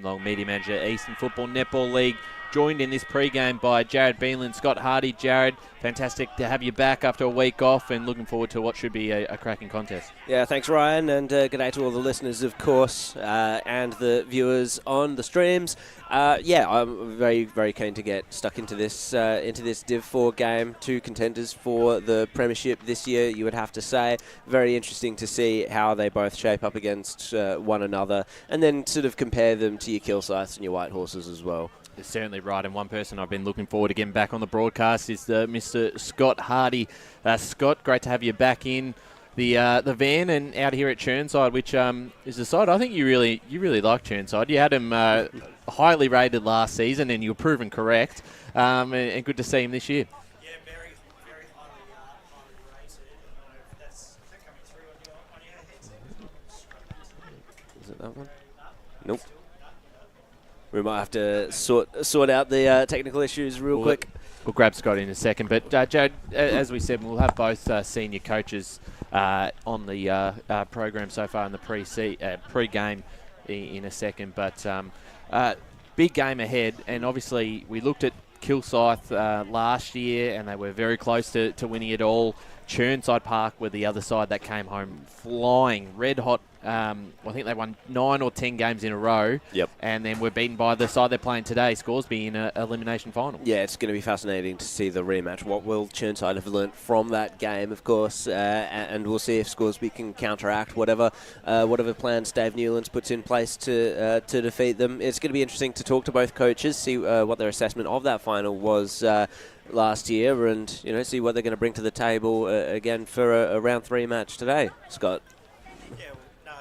Long Media Manager, Eastern Football Netball League. Joined in this pre-game by Jared Beanland, Scott Hardy. Jared, fantastic to have you back after a week off and looking forward to what should be a cracking contest. Yeah, thanks Ryan, and good day to all the listeners, of course, and the viewers on the streams. I'm very, very keen to get stuck into this Div 4 game. 2 contenders for the premiership this year, you would have to say. Very interesting to see how they both shape up against one another, and then sort of compare them to your Kilsyths and your White Horses as well. You're certainly right, and one person I've been looking forward to getting back on the broadcast is Mr. Scott Hardy. Scott, great to have you back in the van and out here at Chirnside, which is a side I think you really like. Chirnside. You had him highly rated last season, and you were proven correct, and good to see him this year. Yeah, very, very highly rated. That's coming through on your headset. Is it that one? Nope. We might have to sort out the technical issues real quick. We'll grab Scott in a second. But, Jared, as we said, we'll have both senior coaches on the program so far in the pre-game in a second. But big game ahead. And obviously, we looked at Kilsyth last year, and they were very close to winning it all. Chirnside Park were the other side that came home flying, red hot. I think they won 9 or 10 games in a row. Yep. And then were beaten by the side they're playing today, Scoresby, in an elimination final. Yeah, it's going to be fascinating to see the rematch. What will Chirnside have learnt from that game, of course, and we'll see if Scoresby can counteract whatever plans Dave Newlands puts in place to defeat them. It's going to be interesting to talk to both coaches, see what their assessment of that final was last year, and see what they're going to bring to the table again for a round 3 match today. Scott. Yeah, no,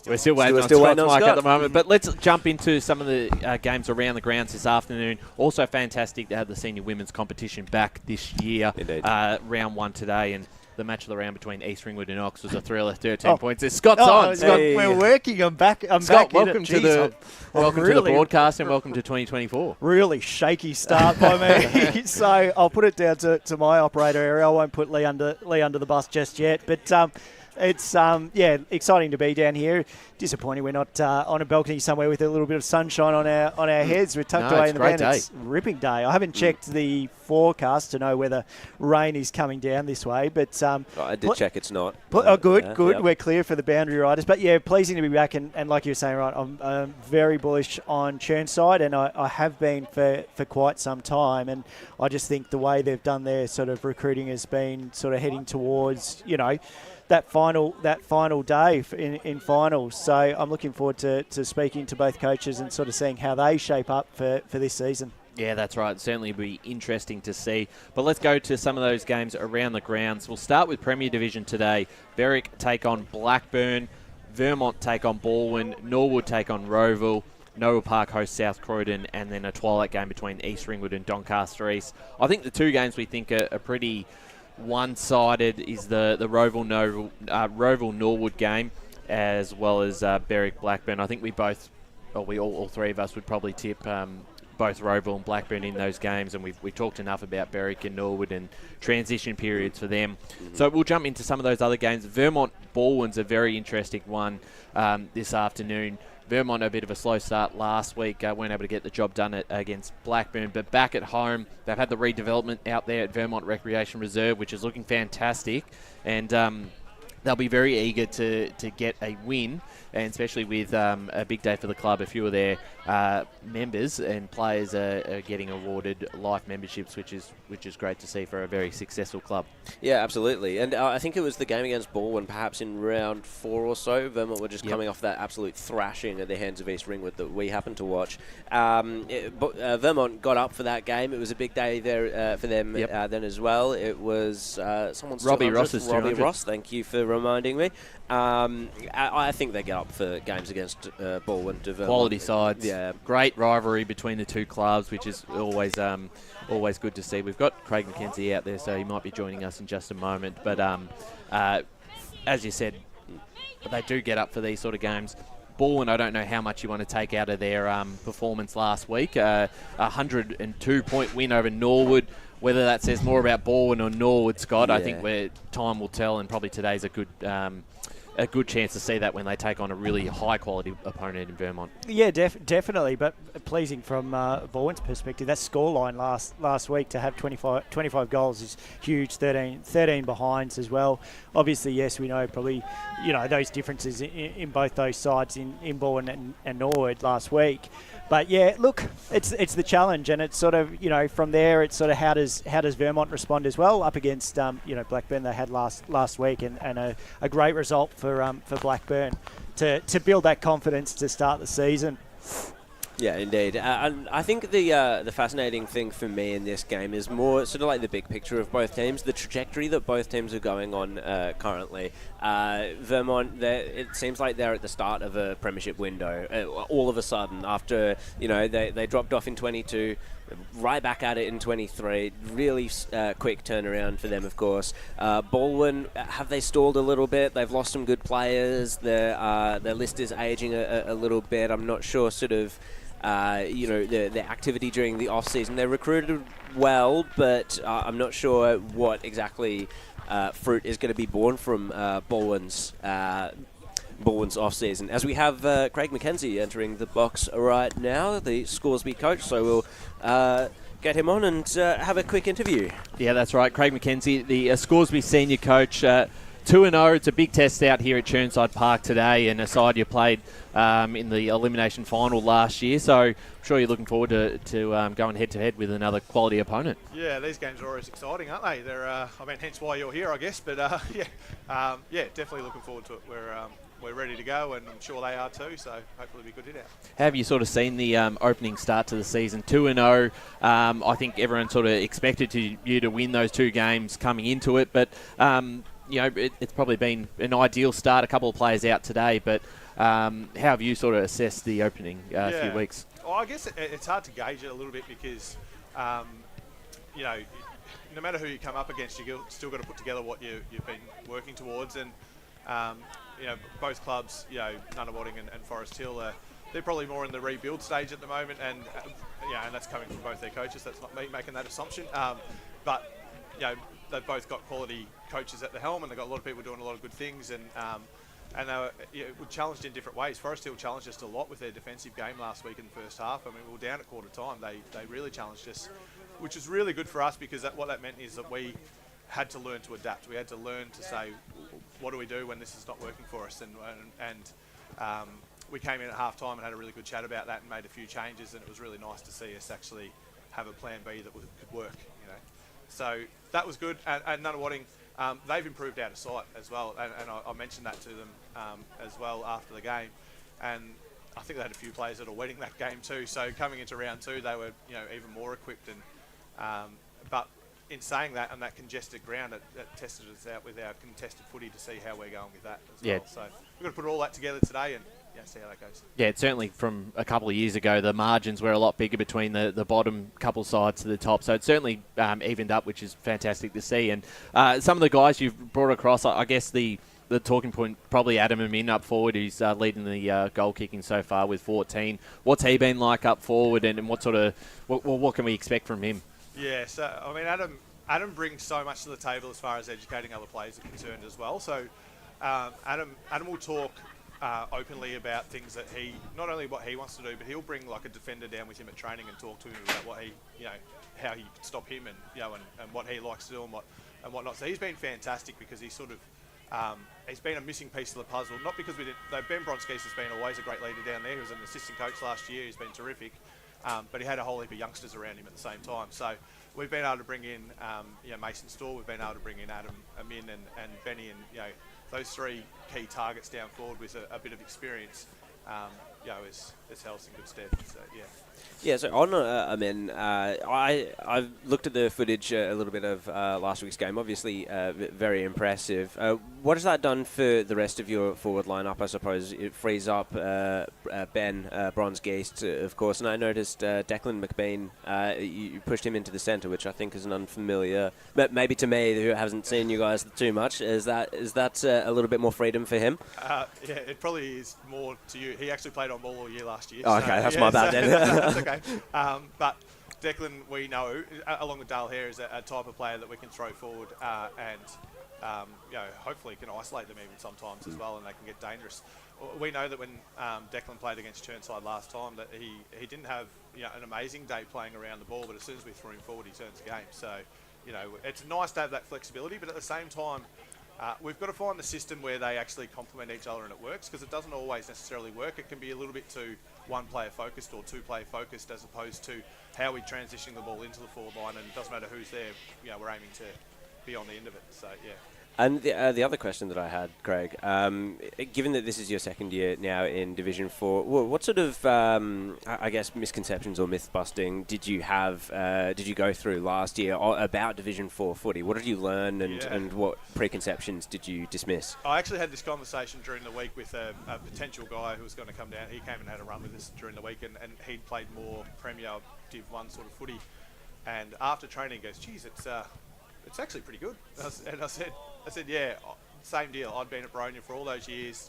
we're still waiting on Scott's mic at the moment. But let's jump into some of the games around the grounds this afternoon. Also fantastic to have the senior women's competition back this year. Indeed. Round 1 today, and the match of the round between East Ringwood and Ox was a thriller. 13 points. Scott's on. Scott, we're working. I'm back. Scott, welcome to the broadcast and welcome to 2024. Really shaky start by me. So I'll put it down to my operator area. I won't put Lee under the bus just yet. But it's exciting to be down here. Disappointing we're not on a balcony somewhere with a little bit of sunshine on our heads. We're tucked away in the van. It's a ripping day. I haven't checked the forecast to know whether rain is coming down this way, but I did check. It's not. Good. Yep. We're clear for the boundary riders. But yeah, pleasing to be back. And like you were saying, right, I'm very bullish on Chirnside, and I have been for quite some time. And I just think the way they've done their sort of recruiting has been sort of heading towards that final day in finals. So I'm looking forward to speaking to both coaches and sort of seeing how they shape up for this season. Yeah, that's right. Certainly be interesting to see. But let's go to some of those games around the grounds. We'll start with Premier Division today. Berwick take on Blackburn. Vermont take on Baldwin. Norwood take on Rowville. Noah Park hosts South Croydon, and then a twilight game between East Ringwood and Doncaster East. I think the 2 games we think are pretty one-sided is the Rowville Norwood game, as well as Berwick Blackburn. I think all 3 of us would probably tip both Rowville and Blackburn in those games, and we talked enough about Berwick and Norwood and transition periods for them. So we'll jump into some of those other games. Vermont Baldwin's a very interesting one this afternoon. Vermont, a bit of a slow start last week, weren't able to get the job done against Blackburn, but back at home, they've had the redevelopment out there at Vermont Recreation Reserve, which is looking fantastic, and they'll be very eager to get a win, and especially with a big day for the club. A few of their members and players are getting awarded life memberships, which is great to see for a very successful club. Yeah, absolutely. And I think it was the game against Baldwin, perhaps in round 4 or so. Vermont were just coming off that absolute thrashing at the hands of East Ringwood that we happened to watch. Vermont got up for that game. It was a big day there for them then as well. It was Robbie Ross's 200. Robbie Ross, thank you for reminding me. I think they get up for games against Baldwin to Vermont. Quality sides. Yeah. Great rivalry between the 2 clubs, which is always good to see. We've got Craig McKenzie out there, so he might be joining us in just a moment. But as you said, they do get up for these sort of games. Baldwin, I don't know how much you want to take out of their performance last week. 102-point win over Norwood. Whether that says more about Baldwin or Norwood, Scott, I think time will tell, and probably today's a a good chance to see that when they take on a really high-quality opponent in Vermont. Yeah, definitely. But pleasing from Bourne's perspective, that scoreline last week to have 25 goals is huge. 13 behinds as well. Obviously, yes, we know probably those differences in both those sides in Bourne and Norwood last week. But yeah, look, it's the challenge, and it's sort of from there, it's sort of how does Vermont respond as well up against Blackburn they had last week, and a great result for Blackburn to build that confidence to start the season. Yeah, indeed. And I think the fascinating thing for me in this game is more sort of like the big picture of both teams, the trajectory that both teams are going on currently. Vermont, it seems like they're at the start of a premiership window. All of a sudden, after they dropped off in 22, right back at it in 23. Really quick turnaround for them, of course. Baldwin, have they stalled a little bit? They've lost some good players. Their list is aging a little bit. I'm not sure sort of the activity during the off-season. They recruited well, but I'm not sure what exactly fruit is going to be born from Baldwin's off-season. As we have Craig McKenzie entering the box right now, the Scoresby coach, so we'll get him on and have a quick interview. Yeah, that's right. Craig McKenzie, the Scoresby senior coach. 2-0. It's a big test out here at Chirnside Park today, and a side you played in the elimination final last year. So I'm sure you're looking forward to going head-to-head with another quality opponent. Yeah, these games are always exciting, aren't they? They're, hence why you're here, I guess. But definitely looking forward to it. We're ready to go, and I'm sure they are too. So hopefully, it'll be a good hit out. Have you sort of seen the opening start to the season? 2-0. I think everyone sort of expected you to win those two games coming into it, but. It's probably been an ideal start. A couple of players out today, but how have you sort of assessed the opening few weeks? Well, I guess it's hard to gauge it a little bit because, no matter who you come up against, you've still got to put together what you've been working towards. And, both clubs, Nunawading and Forest Hill, they're probably more in the rebuild stage at the moment. And, and that's coming from both their coaches. That's not me making that assumption. But they've both got quality coaches at the helm, and they've got a lot of people doing a lot of good things, and they were challenged in different ways. Forest Hill challenged us a lot with their defensive game last week in the first half. I mean, we were down at quarter time. They really challenged us, which is really good for us because what that meant is that we had to learn to adapt. We had to learn to say, what do we do when this is not working for us? And we came in at half time and had a really good chat about that and made a few changes, and it was really nice to see us actually have a plan B that could work. So that was good. And Nunawading, they've improved out of sight as well, and I mentioned that to them as well after the game. And I think they had a few players that are winning that game too. So coming into round two, they were even more equipped. And but in saying that, on that congested ground, it tested us out with our contested footy to see how we're going with that as well. So we've got to put all that together today and see how that goes. Yeah, it's certainly from a couple of years ago, the margins were a lot bigger between the bottom couple sides to the top. So it's certainly evened up, which is fantastic to see. And some of the guys you've brought across, I guess the talking point, probably Adam Amin up forward, who's leading the goal kicking so far with 14. What's he been like up forward, and what sort of what can we expect from him? Yeah, so I mean, Adam brings so much to the table as far as educating other players are concerned as well. So Adam will talk openly about things that not only what he wants to do, but he'll bring like a defender down with him at training and talk to him about what how he could stop him and what he likes to do and whatnot. So he's been fantastic because he's sort of he's been a missing piece of the puzzle. Not because we didn't. Though Ben Bronskis has been always a great leader down there. He was an assistant coach last year. He's been terrific, but he had a whole heap of youngsters around him at the same time. So we've been able to bring in Mason Storr. We've been able to bring in Adam Amin and Benny, and those three key targets down forward with a bit of experience, has held us in good stead. So Yeah, so on I've looked at the footage a little bit of last week's game. Obviously, very impressive. What has that done for the rest of your forward lineup? I suppose it frees up Ben Bronzegeist, of course. And I noticed Declan McBean. You pushed him into the centre, which I think is an unfamiliar. But maybe to me, who hasn't seen you guys too much, is that a little bit more freedom for him? Yeah, it probably is more to you. He actually played on ball all year last year. Oh, okay, that's my bad then. That's okay. But Declan, we know, along with Dale Hare, is a type of player that we can throw forward and hopefully can isolate them even sometimes as well, and they can get dangerous. We know that when Declan played against Chirnside last time, that he didn't have an amazing day playing around the ball, but as soon as we threw him forward, he turns the game. So, it's nice to have that flexibility, but at the same time, we've got to find the system where they actually complement each other and it works, because it doesn't always necessarily work. It can be a little bit too one-player focused or two-player focused, as opposed to how we transition the ball into the forward line, and it doesn't matter who's there. We're aiming to be on the end of it. So, yeah. And the other question that I had, Craig, given that this is your second year now in Division 4, what sort of, I guess, misconceptions or myth-busting did you go through last year about Division 4 footy? What did you learn, and what preconceptions did you dismiss? I actually had this conversation during the week with a potential guy who was going to come down. He came and had a run with us during the week, and he'd played more Premier Div 1 sort of footy. And after training, he goes, geez, it's actually pretty good. And I said, yeah, same deal. I'd been at Bronya for all those years,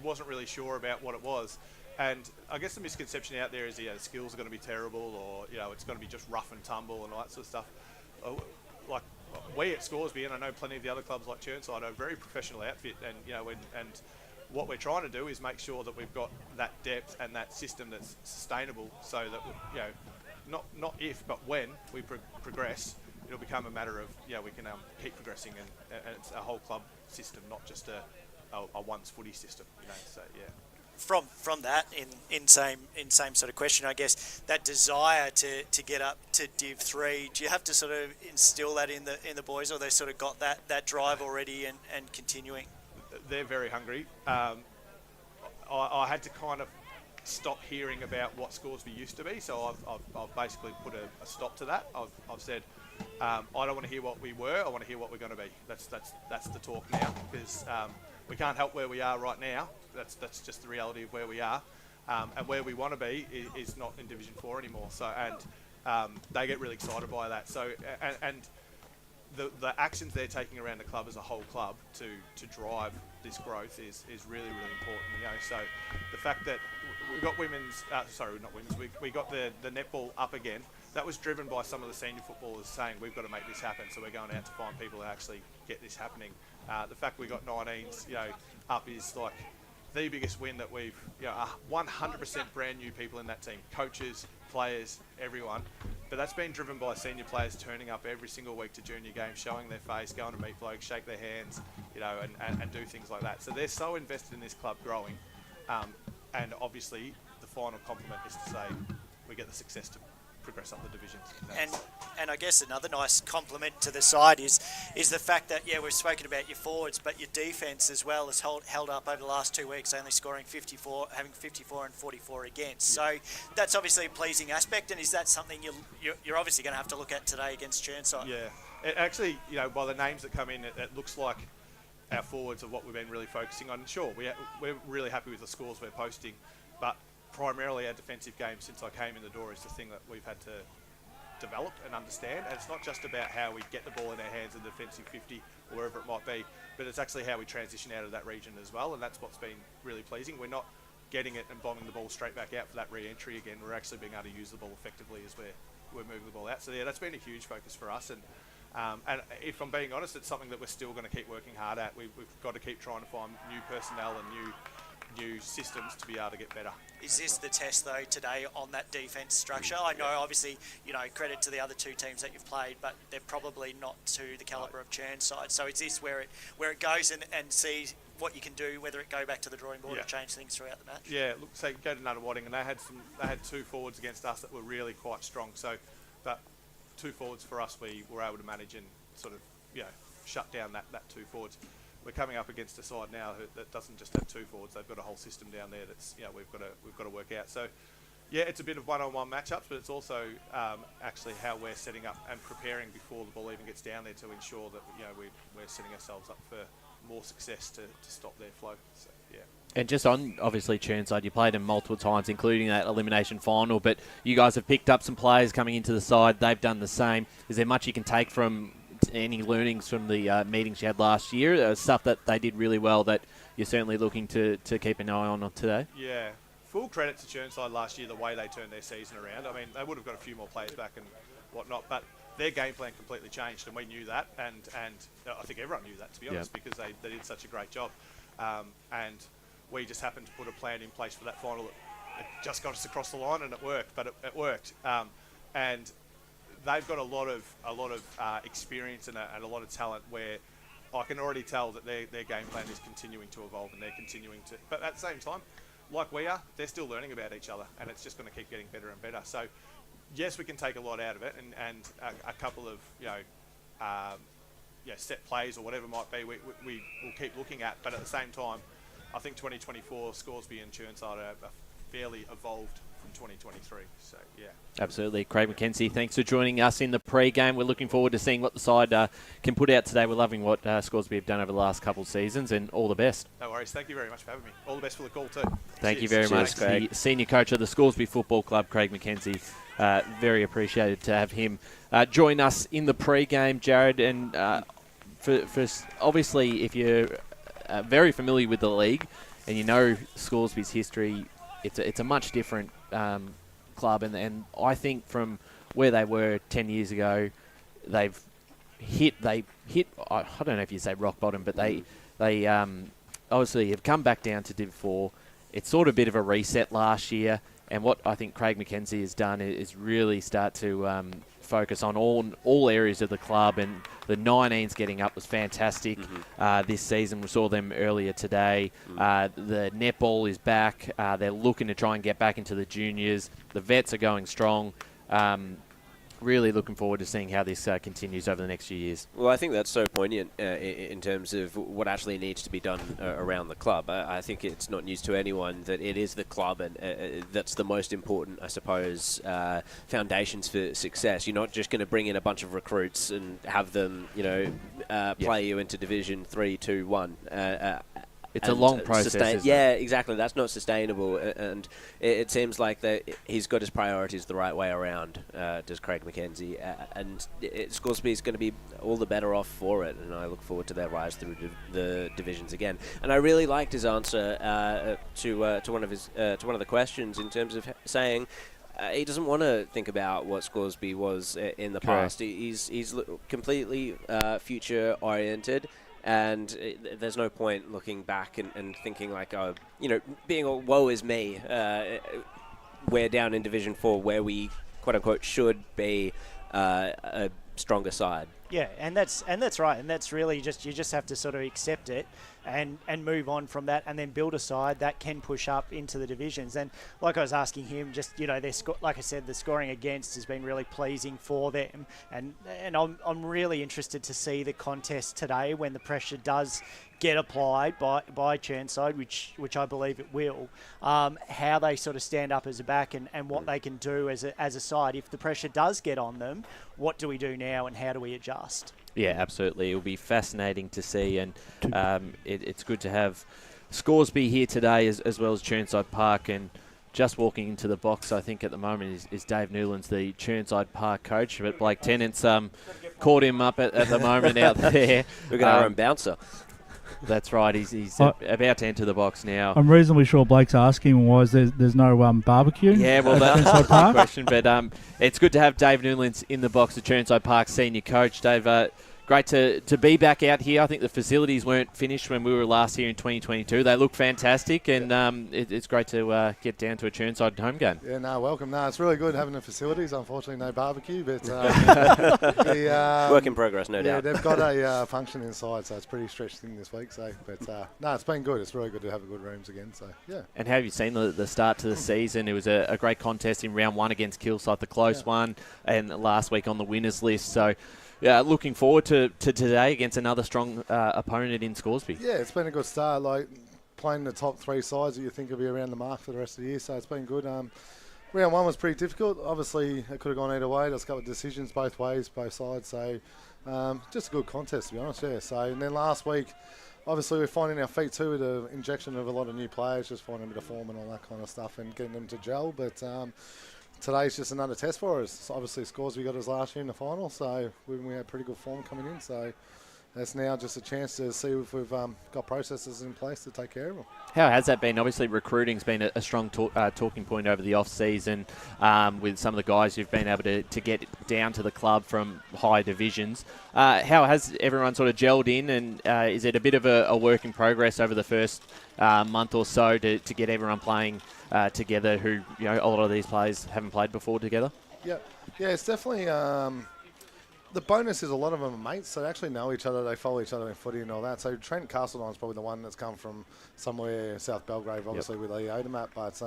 wasn't really sure about what it was. And I guess the misconception out there is, the skills are going to be terrible, or, it's going to be just rough and tumble and all that sort of stuff. Like, we at Scoresby, and I know plenty of the other clubs like Chirnside, are a very professional outfit, and, and what we're trying to do is make sure that we've got that depth and that system that's sustainable, so that, not if, but when we progress, it'll become a matter of, we can keep progressing, and it's a whole club system, not just a once footy system, so yeah. From that, in same sort of question, I guess, that desire to get up to Div 3, do you have to sort of instill that in the boys, or they sort of got that drive already and continuing? They're very hungry. I had to kind of stop hearing about what Scoresby used to be, so I've basically put a stop to that. I've said, I don't want to hear what we were, I want to hear what we're going to be. That's the talk now, because we can't help where we are right now. That's just the reality of where we are, and where we want to be is not in Division 4 anymore. So, and they get really excited by that. So, and the actions they're taking around the club as a whole club to drive this growth is really, really important. So the fact that we got we got the netball up again. That was driven by some of the senior footballers saying, we've got to make this happen, so we're going out to find people who actually get this happening. The fact we got 19s, up is like the biggest win that we've, 100% brand new people in that team, coaches, players, everyone. But that's been driven by senior players turning up every single week to junior games, showing their face, going to meet blokes, shake their hands, and do things like that. So they're so invested in this club growing, and obviously the final compliment is to say we get the success to progress up the divisions. And I guess another nice compliment to the side is the fact that, we've spoken about your forwards, but your defence as well has held up over the last 2 weeks, only scoring 54, having 54 and 44 against. So that's obviously a pleasing aspect, and is that something you're obviously going to have to look at today against Chirnside? Yeah, it actually, by the names that come in, it looks like our forwards are what we've been really focusing on. Sure, we're really happy with the scores we're posting, but primarily our defensive game since I came in the door is the thing that we've had to develop and understand. And it's not just about how we get the ball in our hands in the defensive 50 or wherever it might be, but it's actually how we transition out of that region as well. And that's what's been really pleasing. We're not getting it and bombing the ball straight back out for that re-entry again. We're actually being able to use the ball effectively as we're moving the ball out. So yeah, that's been a huge focus for us. And if I'm being honest, it's something that we're still going to keep working hard at. We've got to keep trying to find new personnel and new systems to be able to get better. Is this the test, though, today on that defence structure? I know, obviously, credit to the other two teams that you've played, but they're probably not to the calibre of Chirnside. So is this where it goes and see what you can do, whether it go back to the drawing board or change things throughout the match? Yeah, look, say go to Nunawading, and they had two forwards against us that were really quite strong. So, but two forwards for us, we were able to manage and sort of shut down that two forwards. We're coming up against a side now that doesn't just have two forwards; they've got a whole system down there that's we've got to work out. So, yeah, it's a bit of one-on-one matchups, but it's also actually how we're setting up and preparing before the ball even gets down there to ensure that we're setting ourselves up for more success to stop their flow. So, yeah. And just on, obviously, Chirnside, you played them multiple times, including that elimination final, but you guys have picked up some players coming into the side. They've done the same. Is there much you can take from any learnings from the meetings you had last year, stuff that they did really well that you're certainly looking to keep an eye on today? Yeah, full credit to Chirnside last year, the way they turned their season around. I mean, they would have got a few more players back and whatnot, but their game plan completely changed, and we knew that, and I think everyone knew that, to be honest, because they did such a great job, and we just happened to put a plan in place for that final. It just got us across the line, and it worked. But it worked, and they've got a lot of experience and a lot of talent where I can already tell that their game plan is continuing to evolve, and they're continuing to. But at the same time, like we are, they're still learning about each other, and it's just going to keep getting better and better. So, yes, we can take a lot out of it, and a couple of set plays or whatever it might be, we will keep looking at. But at the same time, I think 2024 Scoresby and Chirnside are fairly evolved from 2023. So, yeah. Absolutely. Craig McKenzie, thanks for joining us in the pre-game. We're looking forward to seeing what the side can put out today. We're loving what Scoresby have done over the last couple of seasons, and all the best. No worries. Thank you very much for having me. All the best for the call too. Thank you very much, Craig. The senior coach of the Scoresby Football Club, Craig McKenzie. Very appreciated to have him join us in the pre-game, Jared. And for obviously, if you're very familiar with the league and you know Scoresby's history, it's a much different club, and I think from where they were 10 years ago, they've hit I don't know if you say rock bottom, but they obviously have come back down to Div 4. It's sort of a bit of a reset last year, and what I think Craig McKenzie has done is really start to focus on all areas of the club, and the 19s getting up was fantastic this season. We saw them earlier today. The netball is back. They're looking to try and get back into the juniors. The vets are going strong. Really looking forward to seeing how this continues over the next few years. Well, I think that's so poignant in terms of what actually needs to be done around the club. I think it's not news to anyone that it is the club, and that's the most important, I suppose, foundations for success. You're not just going to bring in a bunch of recruits and have them, play you into Division 3, 2, 1. It's a long process, isn't Yeah, it? exactly. That's not sustainable, and it seems like that he's got his priorities the right way around, does Craig McKenzie, and Scoresby is going to be all the better off for it, and I look forward to their rise through the divisions again. And I really liked his answer to one of the questions in terms of saying he doesn't want to think about what Scoresby was in the past. He's completely future oriented. And there's no point looking back and thinking like, being all woe is me. We're down in Division 4 where we, quote unquote, should be a stronger side. Yeah, and that's right, and that's really you just have to sort of accept it and move on from that, and then build a side that can push up into the divisions. And like I was asking him, just like I said, the scoring against has been really pleasing for them, and I'm really interested to see the contest today when the pressure does get applied by Chirnside, which I believe it will, how they sort of stand up as a back and what they can do as a side. If the pressure does get on them, what do we do now and how do we adjust? Yeah, absolutely. It will be fascinating to see, and it's good to have Scoresby here today as well as Chirnside Park. And just walking into the box, I think at the moment is Dave Newlands, the Chirnside Park coach. But Blake Tennant's caught him up at the moment out there. We've got our own bouncer. That's right. He's about to enter the box now. I'm reasonably sure Blake's asking why there's no barbecue. Yeah, well, that's a good question. But it's good to have Dave Newlands in the box, the Chirnside Park senior coach. Dave, great to be back out here. I think the facilities weren't finished when we were last here in 2022. They look fantastic, and it's great to get down to a Chirnside home game. Yeah, no, welcome. No, it's really good having the facilities. Unfortunately, no barbecue, but work in progress, no doubt. Yeah, they've got a function inside, so it's pretty stretched thing this week. So, but no, it's been good. It's really good to have good rooms again. So, yeah. And how have you seen the start to the season? It was a great contest in round 1 against Kilsyth, the close one, and last week on the winners list. So, yeah, looking forward to today against another strong opponent in Scoresby. Yeah, it's been a good start. Like playing the top 3 sides that you think will be around the mark for the rest of the year. So it's been good. Round 1 was pretty difficult. Obviously, it could have gone either way. There's a couple of decisions both ways, both sides. So just a good contest, to be honest. Yeah. So and then last week, obviously, we're finding our feet too with the injection of a lot of new players, just finding a bit of form and all that kind of stuff, and getting them to gel. But today's just another test for us. Obviously, Scoresby got us last year in the final, so we had pretty good form coming in. So it's now just a chance to see if we've got processes in place to take care of them. How has that been? Obviously, recruiting's been a strong talking point over the off-season with some of the guys who've been able to get down to the club from higher divisions. How has everyone sort of gelled in, and is it a bit of a work in progress over the first month or so to get everyone playing together who, a lot of these players haven't played before together? Yeah, it's definitely... the bonus is a lot of them are mates, so they actually know each other, they follow each other in footy and all that. So Trent Castledine's probably the one that's come from somewhere South Belgrave, obviously, with Lee Odermatt, but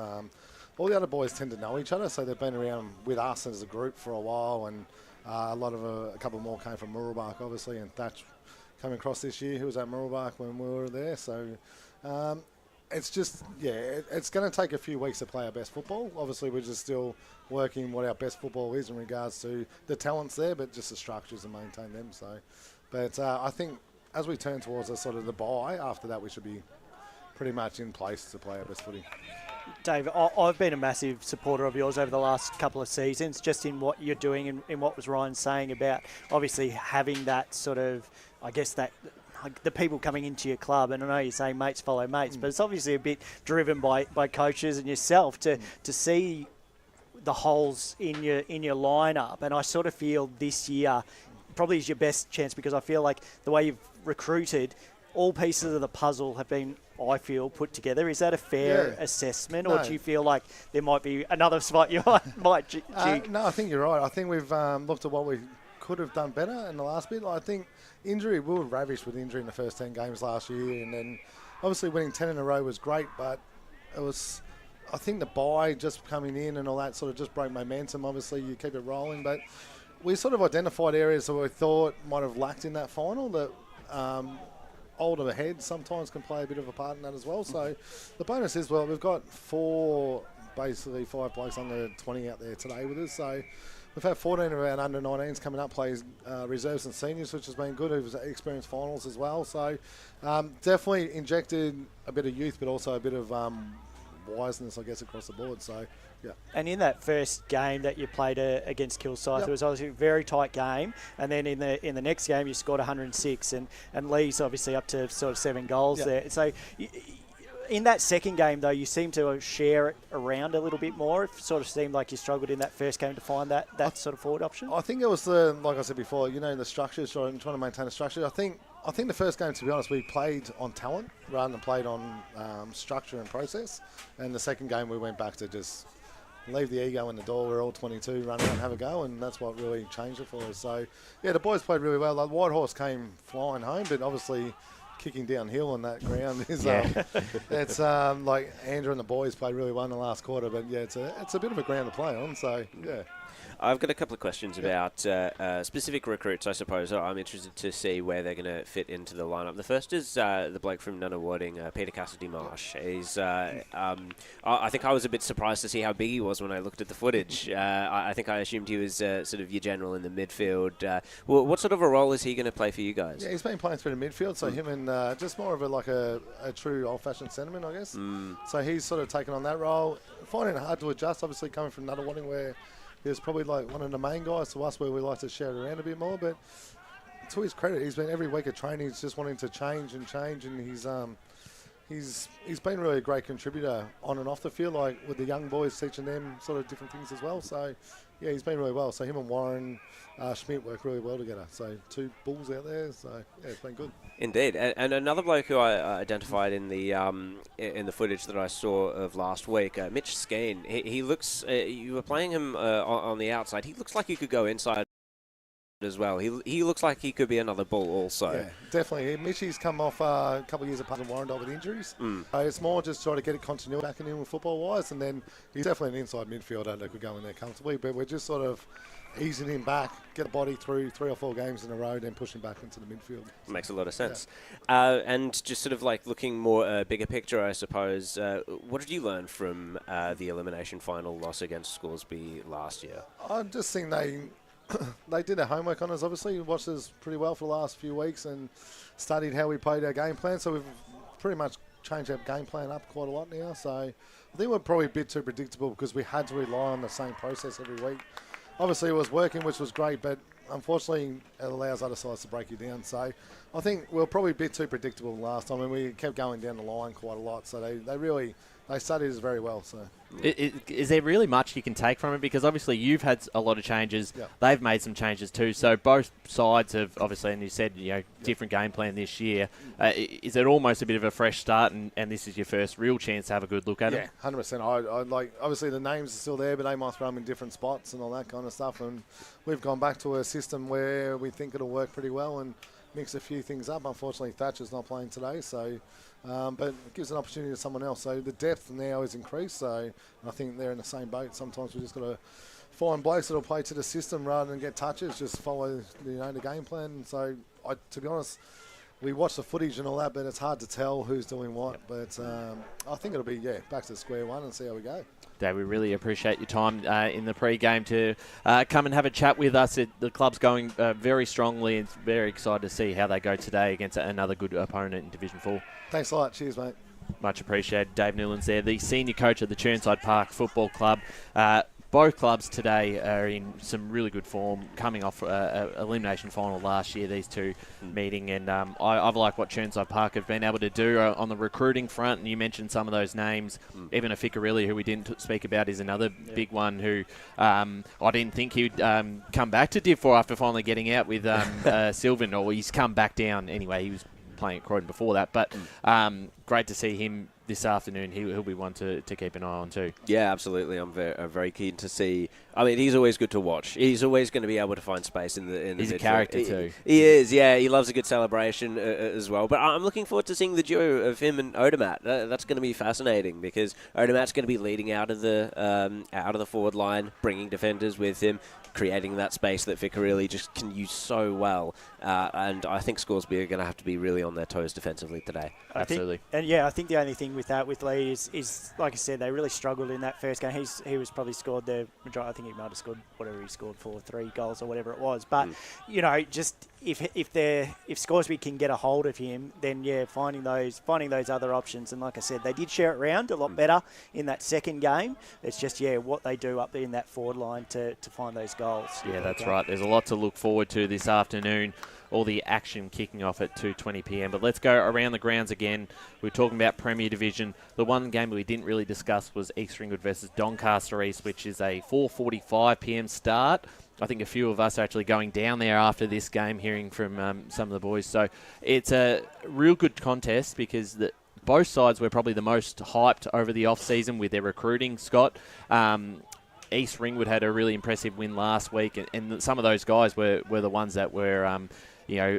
all the other boys tend to know each other, so they've been around with us as a group for a while, and a couple more came from Murrelbach, obviously, and Thatch coming across this year, who was at Murrelbach when we were there, so... it's just, it's going to take a few weeks to play our best football. Obviously, we're just still working what our best football is in regards to the talents there, but just the structures and maintain them. So, but I think as we turn towards the bye, after that, we should be pretty much in place to play our best footy. Dave, I've been a massive supporter of yours over the last couple of seasons, just in what you're doing and in what was Ryan saying about obviously having that sort of, I guess, that... the people coming into your club, and I know you're saying mates follow mates, but it's obviously a bit driven by coaches and yourself to see the holes in your lineup. And I sort of feel this year probably is your best chance, because I feel like the way you've recruited, all pieces of the puzzle have been, I feel, put together. Is that a fair assessment, or do you feel like there might be another spot you might jig? No, I think you're right. I think we've looked at what we could have done better in the last bit. I think injury, we were ravished with injury in the first 10 games last year, and then obviously winning 10 in a row was great, but it was, I think the bye just coming in and all that sort of just broke momentum. Obviously you keep it rolling, but we sort of identified areas that we thought might have lacked in that final, that older heads sometimes can play a bit of a part in that as well. So the bonus is, well, we've got basically 5 blokes under 20 out there today with us, so we've had 14 of our under-19s coming up, plays reserves and seniors, which has been good, who've experienced finals as well. So definitely injected a bit of youth, but also a bit of wiseness, I guess, across the board. So, yeah. And in that first game that you played against Chirnside, it was obviously a very tight game. And then in the next game, you scored 106, and Lee's obviously up to sort of 7 goals there. So... in that second game, though, you seem to share it around a little bit more. It sort of seemed like you struggled in that first game to find that sort of forward option. I think it was like I said before, the structure, trying to maintain the structure. I think the first game, to be honest, we played on talent rather than played on structure and process. And the second game, we went back to just leave the ego in the door. We're all 22, run out and have a go, and that's what really changed it for us. So, the boys played really well. Like, Whitehorse came flying home, but obviously... kicking downhill on that ground is it's like Andrew and the boys played really well in the last quarter, but it's a bit of a ground to play on, so I've got a couple of questions about specific recruits, I suppose. I'm interested to see where they're going to fit into the lineup. The first is the bloke from Nunawading, Peter Cassidy-Marsh. He's, I think I was a bit surprised to see how big he was when I looked at the footage. I think I assumed he was sort of your general in the midfield. What sort of a role is he going to play for you guys? Yeah, he's been playing through the midfield, so him and just more of a true old-fashioned centreman, I guess. So he's sort of taken on that role. Finding it hard to adjust, obviously coming from Nunawading, where he was probably like one of the main guys to us, where we like to share it around a bit more. But to his credit, he's been every week of training. He's just wanting to change, and he's been really a great contributor on and off the field, like with the young boys, teaching them sort of different things as well. So he's been really well. So him and Warren Schmidt work really well together. So 2 bulls out there. So it's been good. Indeed, and another bloke who I identified in the footage that I saw of last week, Mitch Skeen. He looks. You were playing him on the outside. He looks like he could go inside as well. He looks like he could be another bull also. Yeah, definitely. Mitchy's come off a couple of years apart from Warren with injuries. It's more just trying to get a continuity back in with football-wise, and then he's definitely an inside midfielder that could go in there comfortably, but we're just sort of easing him back, get the body through 3 or 4 games in a row, then push him back into the midfield. Makes a lot of sense. And just sort of like looking more bigger picture, I suppose, what did you learn from the elimination final loss against Scoresby last year? I just think they did their homework on us, obviously. Watched us pretty well for the last few weeks and studied how we played our game plan. So we've pretty much changed our game plan up quite a lot now. So I think we're probably a bit too predictable because we had to rely on the same process every week. Obviously, it was working, which was great, but unfortunately, it allows other sides to break you down. So I think we're probably a bit too predictable last time, and we kept going down the line quite a lot. So they studied us very well. So is there really much you can take from it? Because obviously you've had a lot of changes. Yep. They've made some changes too. So both sides have obviously, and you said, different game plan this year. Is it almost a bit of a fresh start, and this is your first real chance to have a good look at it? Yeah, 100%. I like, obviously the names are still there, but they might throw them in different spots and all that kind of stuff. And we've gone back to a system where we think it'll work pretty well and mix a few things up. Unfortunately, Thatcher's not playing today, so but it gives an opportunity to someone else. So the depth now is increased. So I think they're in the same boat. Sometimes we just got to find blokes that'll play to the system rather than get touches. Just follow the game plan. So to be honest, we watch the footage and all that, but it's hard to tell who's doing what. But I think it'll be back to square one and see how we go. Dave, we really appreciate your time in the pre-game to come and have a chat with us. The club's going very strongly, and very excited to see how they go today against another good opponent in Division 4. Thanks a lot. Cheers, mate. Much appreciated. Dave Newlands there, the senior coach of the Chirnside Park Football Club. Both clubs today are in some really good form, coming off an elimination final last year, these two meeting. And I've liked what Chirnside Park have been able to do on the recruiting front. And you mentioned some of those names. Even a Ficcarelli, who we didn't speak about, is another big one who I didn't think he'd come back to Div 4 after finally getting out with Sylvan, or he's come back down anyway. He was playing at Croydon before that. But great to see him this afternoon. He'll be one to keep an eye on too. Yeah, absolutely. I'm very keen to see. I mean, he's always good to watch. He's always going to be able to find space in the He's a midfield. character too. He is, yeah. He loves a good celebration as well. But I'm looking forward to seeing the duo of him and Odermatt. That's going to be fascinating because Odermatt's going to be leading out of the forward line, bringing defenders with him, creating that space that Ficcarelli just can use so well. And I think Scoresby are going to have to be really on their toes defensively today. Absolutely. I think the only thing with that with Lee is like I said, they really struggled in that first game. He was probably scored the majority. I think he might have scored whatever he scored for 3 goals or whatever it was. But just if Scoresby can get a hold of him, then finding those other options. And like I said, they did share it around a lot better in that second game. It's just what they do up there in that forward line to find those goals. Yeah, that's right. There's a lot to look forward to this afternoon. All the action kicking off at 2:20 p.m. But let's go around the grounds again. We're talking about Premier Division. The one game we didn't really discuss was East Ringwood versus Doncaster East, which is a 4:45 p.m. start. I think a few of us are actually going down there after this game, hearing from some of the boys. So it's a real good contest because both sides were probably the most hyped over the off-season with their recruiting, Scott. East Ringwood had a really impressive win last week, and some of those guys were the ones that were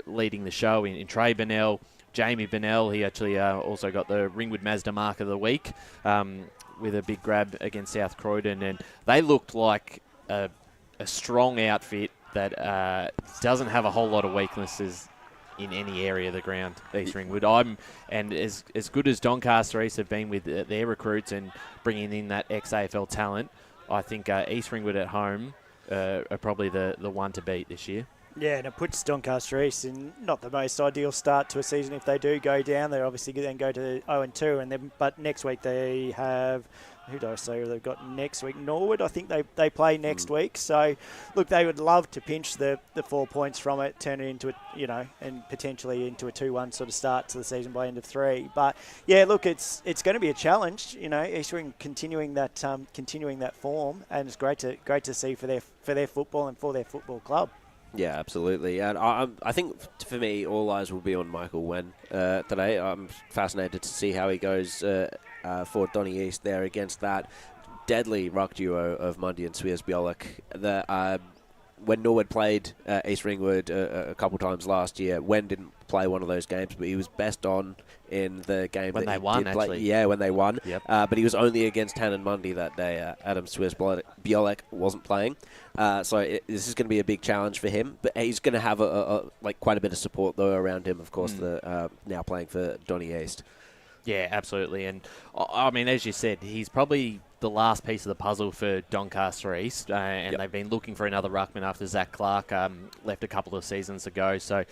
leading the show in Trey Bennell, Jamie Bennell. He actually also got the Ringwood Mazda Mark of the Week with a big grab against South Croydon, and they looked like a strong outfit that doesn't have a whole lot of weaknesses in any area of the ground, East Ringwood. And as good as Doncaster East have been with their recruits and bringing in that ex-AFL talent, I think East Ringwood at home are probably the one to beat this year. Yeah, and it puts Doncaster East in not the most ideal start to a season if they do go down. They obviously then go to 0-2, but next week they have, who do I say they've got next week? Norwood, I think they play next week. So, look, they would love to pinch the 4 points from it, turn it into and potentially into a 2-1 sort of start to the season by end of 3. But yeah, look, it's going to be a challenge. East Ring continuing that form, and it's great to see for their football and for their football club. Yeah, absolutely. And I think, for me, all eyes will be on Michael Wen today. I'm fascinated to see how he goes for Donny East there against that deadly ruck duo of Mundy and Swears Biolek. When Norwood played East Ringwood a couple times last year, Wen didn't play one of those games, but he was best on in the game when that they won, actually. Yeah, when they won. Yep. But he was only against Hannon Mundy that day. Adam Swears Biolek wasn't playing. So this is going to be a big challenge for him. But he's going to have quite a bit of support, though, around him, of course, now playing for Donny East. Yeah, absolutely. And, I mean, as you said, he's probably the last piece of the puzzle for Doncaster East, and they've been looking for another ruckman after Zach Clark left a couple of seasons ago. So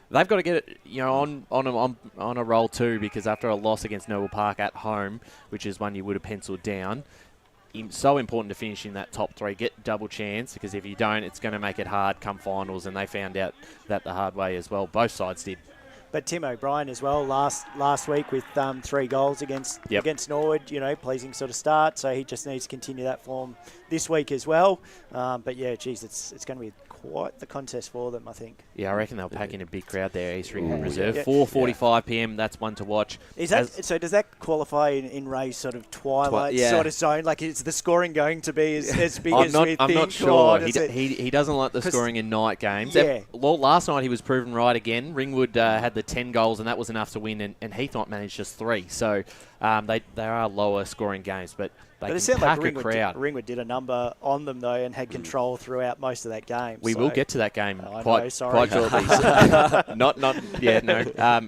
they've got to get it, on a roll too, because after a loss against Noble Park at home, which is one you would have penciled down, so important to finish in that top 3, get double chance, because if you don't, it's going to make it hard come finals, and they found out that the hard way as well. Both sides did. But Tim O'Brien as well last week with 3 goals against Norwood, pleasing sort of start. So he just needs to continue that form this week as well. But yeah, geez, it's going to be quite the contest for them, I think. Yeah, I reckon they'll pack in a big crowd there, Eastland Reserve. 4:45 p.m. That's one to watch. Is that so? Does that qualify in Ray's sort of twilight sort of zone? Like, is the scoring going to be as big as we think? I'm not sure. He doesn't like the scoring in night games. Yeah. Well, last night he was proven right again. Ringwood had the 10 goals, and that was enough to win, and Heathknight managed just 3. So they are lower scoring games, but it sounded like Ringwood did a number on them, though, and had control throughout most of that game. We will get to that game quite shortly.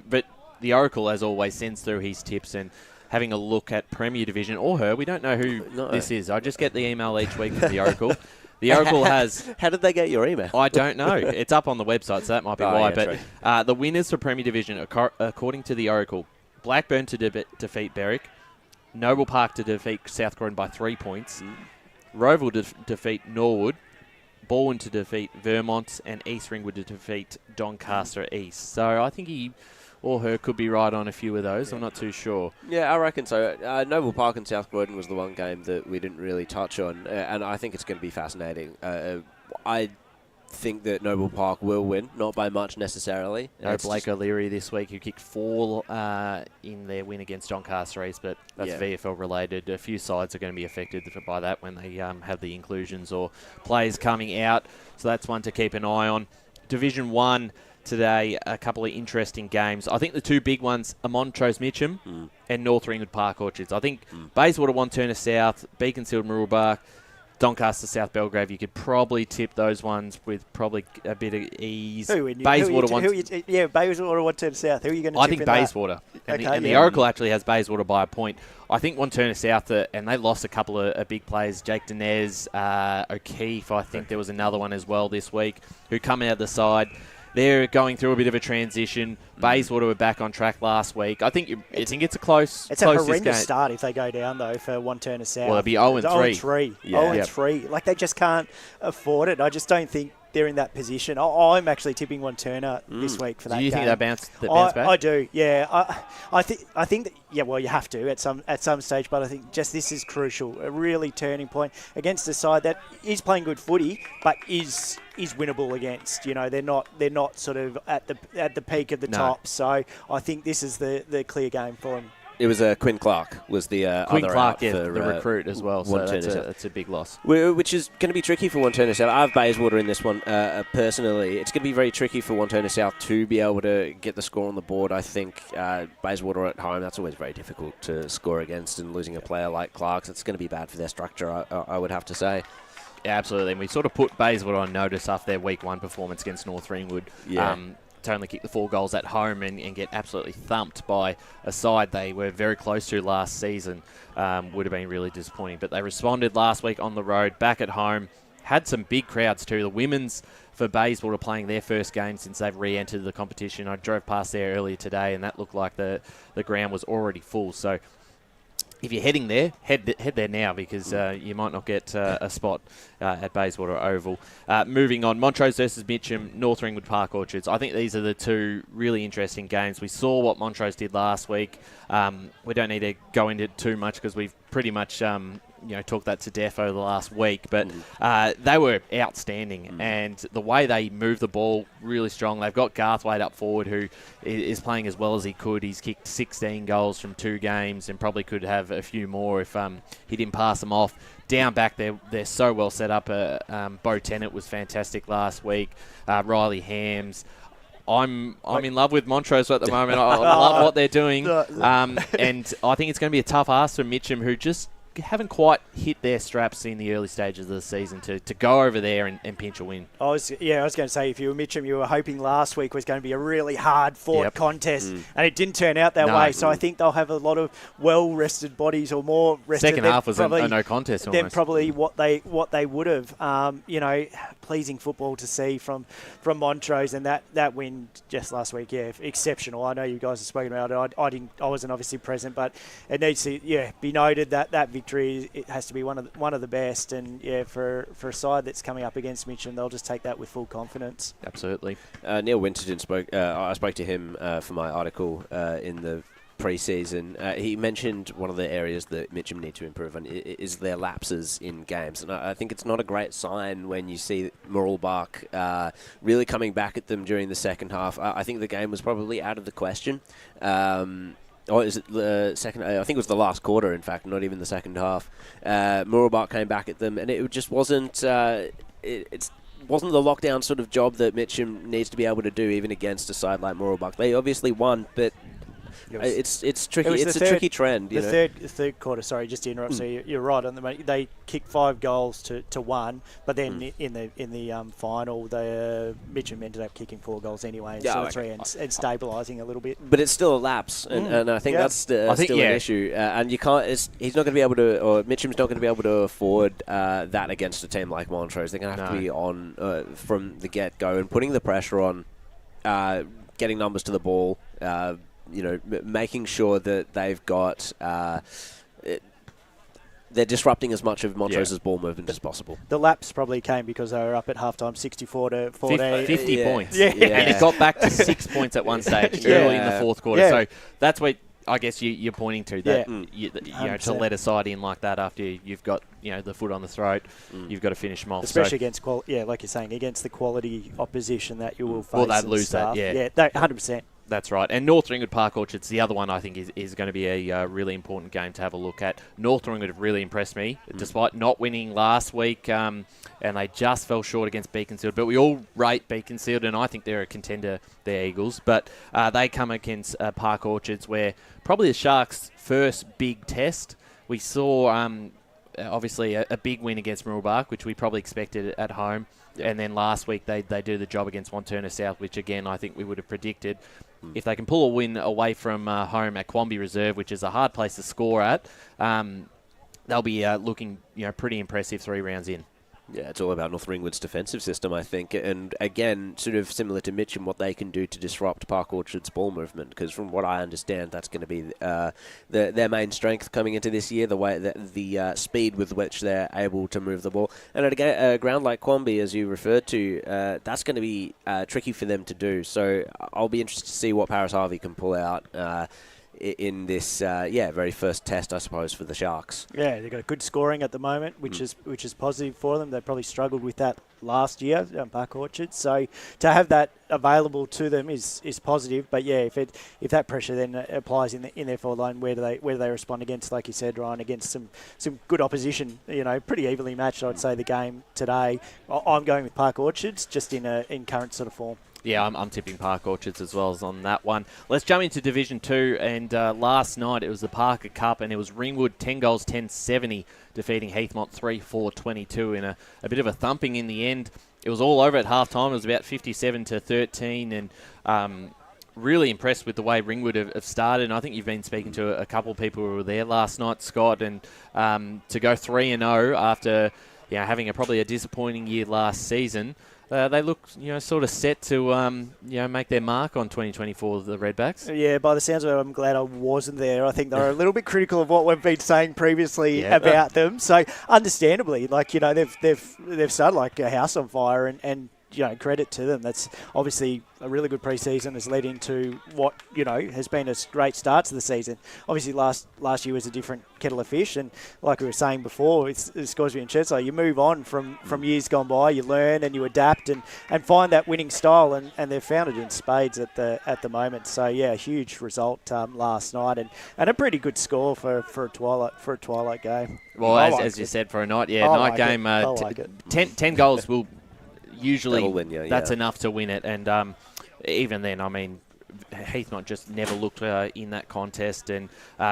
But the Oracle, as always, sends through his tips, and having a look at Premier Division or her, we don't know who this is. I just get the email each week from the Oracle. The Oracle has... How did they get your email? I don't know. It's up on the website, so that might be why. But the winners for Premier Division, according to the Oracle, Blackburn to defeat Berwick, Noble Park to defeat South Croydon by 3 points, Roval to defeat Norwood, Baldwin to defeat Vermont, and East Ringwood to defeat Doncaster East. So I think he or her could be right on a few of those. I'm not too sure. Yeah, I reckon so. Noble Park and South Croydon was the one game that we didn't really touch on, and I think it's going to be fascinating. I think that Noble Park will win, not by much necessarily. No Blake O'Leary this week, who kicked 4 in their win against Doncaster East, but that's VFL related. A few sides are going to be affected by that when they have the inclusions or players coming out, so that's one to keep an eye on. Division 1 today, a couple of interesting games. I think the 2 big ones are Montrose Mitcham and North Ringwood Park Orchards. I think Bayswater Wantirna South, Beaconsfield Mooroolbark, Doncaster South Belgrave, you could probably tip those ones with probably a bit of ease. Bayswater Wantirna South. Who are you going to tip? I think Bayswater. And the Oracle actually has Bayswater by a point. I think Wantirna South, and they lost a couple of big players, Jake Dinez, O'Keefe, I think there was another one as well this week, who come out the side. They're going through a bit of a transition. Bayswater were back on track last week. I think it's a close. It's a horrendous start if they go down though for Wantirna South. Well, it'll be 0-3. 0-3. Like, they just can't afford it. I just don't think they're in that position. I'm actually tipping Wantirna this week for that game. Do you think they bounce back? I do. Yeah, I think that. Yeah, well, you have to at some stage, but I think just this is crucial. A really turning point against a side that is playing good footy, but is winnable against. They're not sort of at the peak of the top. So I think this is the clear game for them. It was Quinn Clark was the Quinn other Clark, out for, the recruit as well. So that's a big loss. Which is going to be tricky for Wantirna South. I have Bayswater in this one personally. It's going to be very tricky for Wantirna South to be able to get the score on the board. I think Bayswater at home, that's always very difficult to score against, and losing a player like Clark's, it's going to be bad for their structure, I would have to say. Yeah, absolutely. And we sort of put Bayswater on notice after their Week 1 performance against North Ringwood. To only kick the 4 goals at home and get absolutely thumped by a side they were very close to last season would have been really disappointing. But they responded last week on the road, back at home, had some big crowds too. The women's for Bayswater playing their first game since they've re-entered the competition. I drove past there earlier today, and that looked like the ground was already full. So if you're heading there, head there now, because you might not get a spot at Bayswater Oval. Moving on, Montrose versus Mitcham, North Ringwood Park Orchards. I think these are the 2 really interesting games. We saw what Montrose did last week. We don't need to go into it too much because we've pretty much talked that to death over the last week. But they were outstanding, and the way they move the ball really strong. They've got Garthwaite up forward, who is playing as well as he could. He's kicked 16 goals from 2 games and probably could have a few more if he didn't pass them off. Down back, they're so well set up. Bo Tennant was fantastic last week. Riley Hams. I'm in love with Montrose at the moment. I love what they're doing. And I think it's going to be a tough ask for Mitcham, who just haven't quite hit their straps in the early stages of the season to go over there and pinch a win. I was going to say, if you were Mitcham, you were hoping last week was going to be a really hard-fought contest, and it didn't turn out that way. So I think they'll have a lot of well-rested bodies, or more rested. Second half was a no contest almost. Than probably what they would have. Pleasing football to see from Montrose, and that win just last week, exceptional. I know you guys have spoken about it. I wasn't obviously present, but it needs to be noted that victory victory, it has to be one of the best. And yeah, for a side that's coming up against Mitcham, they'll just take that with full confidence. Absolutely. Neil Winterton spoke. I spoke to him for my article in the pre-season. He mentioned one of the areas that Mitcham need to improve on is their lapses in games, and I think it's not a great sign when you see Mooroolbark really coming back at them during the second half. I think the game was probably out of the question. Or is it the second? I think it was the last quarter, in fact, not even the second half. Mooroolbark came back at them, and it just wasn't. It wasn't the lockdown sort of job that Mitcham needs to be able to do, even against a side like Mooroolbark. They obviously won, but it's tricky. It's a tricky trend. The third quarter. Sorry, just to interrupt. So you're right on the money. They kicked 5 goals to 1, but then in the final, Mitcham ended up kicking 4 goals anyway, instead of 3, and stabilising a little bit. But it's still a lapse, and I think that's still an issue. And you can't. He's not going to be able to, or Mitcham's not going to be able to afford that against a team like Montrose. They're going to have to be on from the get-go and putting the pressure on, getting numbers to the ball. Making sure that they've got they're disrupting as much of Montrose's ball movement as possible. The lapse probably came because they were up at halftime 64-14. 50 points. Yeah. And it got back to 6 points at one stage early in the fourth quarter. Yeah. So that's what I guess you're pointing to, that to 100%. let a side in like that after you've got the foot on the throat, you've got to finish them off. Especially against like you're saying, against the quality opposition that you will face. Well, they'd lose that, Yeah, 100%. That's right. And North Ringwood Park Orchard's the other one I think is going to be a really important game to have a look at. North Ringwood have really impressed me, despite not winning last week, and they just fell short against Beaconsfield. But we all rate Beaconsfield, and I think they're a contender, the Eagles. But they come against Park Orchards, where probably the Sharks' first big test. We saw, obviously, a big win against Mooroolbark, which we probably expected at home. Yep. And then last week they do the job against Wantirna South, which, again, I think we would have predicted. If they can pull a win away from home at Kimberley Reserve, which is a hard place to score at, they'll be looking pretty impressive 3 rounds in. Yeah, it's all about North Ringwood's defensive system, I think. And again, sort of similar to Mitcham, what they can do to disrupt Park Orchard's ball movement. Because from what I understand, that's going to be their main strength coming into this year, the way that the speed with which they're able to move the ball. And at a ground like Quamby, as you referred to, that's going to be tricky for them to do. So I'll be interested to see what Paris Harvey can pull out in this very first test, I suppose, for the Sharks. Yeah, they've got good scoring at the moment, which is positive for them. They probably struggled with that last year, Park Orchard. So to have that available to them is positive. But yeah, if that pressure then applies in their forward line, where do they respond against, like you said, Ryan, against some good opposition? Pretty evenly matched, I'd say, the game today. I'm going with Park Orchards, just in current sort of form. Yeah, I'm tipping Park Orchards as well as on that one. Let's jump into Division 2, and last night it was the Parker Cup, and it was Ringwood 10 goals, 10-70, defeating Heathmont 3-4-22 in a bit of a thumping in the end. It was all over at halftime. It was about 57-13, and really impressed with the way Ringwood have started. And I think you've been speaking to a couple of people who were there last night, Scott, and to go 3-0 after having probably a disappointing year last season. They look, sort of set to, make their mark on 2024, the Redbacks. Yeah, by the sounds of it, I'm glad I wasn't there. I think they're a little bit critical of what we've been saying previously about them. So, understandably, they've started like a house on fire, and credit to them. That's obviously a really good pre-season, has led into what has been a great start to the season. Obviously, last year was a different kettle of fish, and like we were saying before, it's Scoresby and Chirnside. You move on from years gone by, you learn and you adapt and find that winning style, and they've found it in spades at the moment. So yeah, a huge result last night, and a pretty good score for a twilight game. Well, as you said, for a night game, 10 goals will. Usually that's enough to win it, and even then, Heathmont just never looked in that contest, and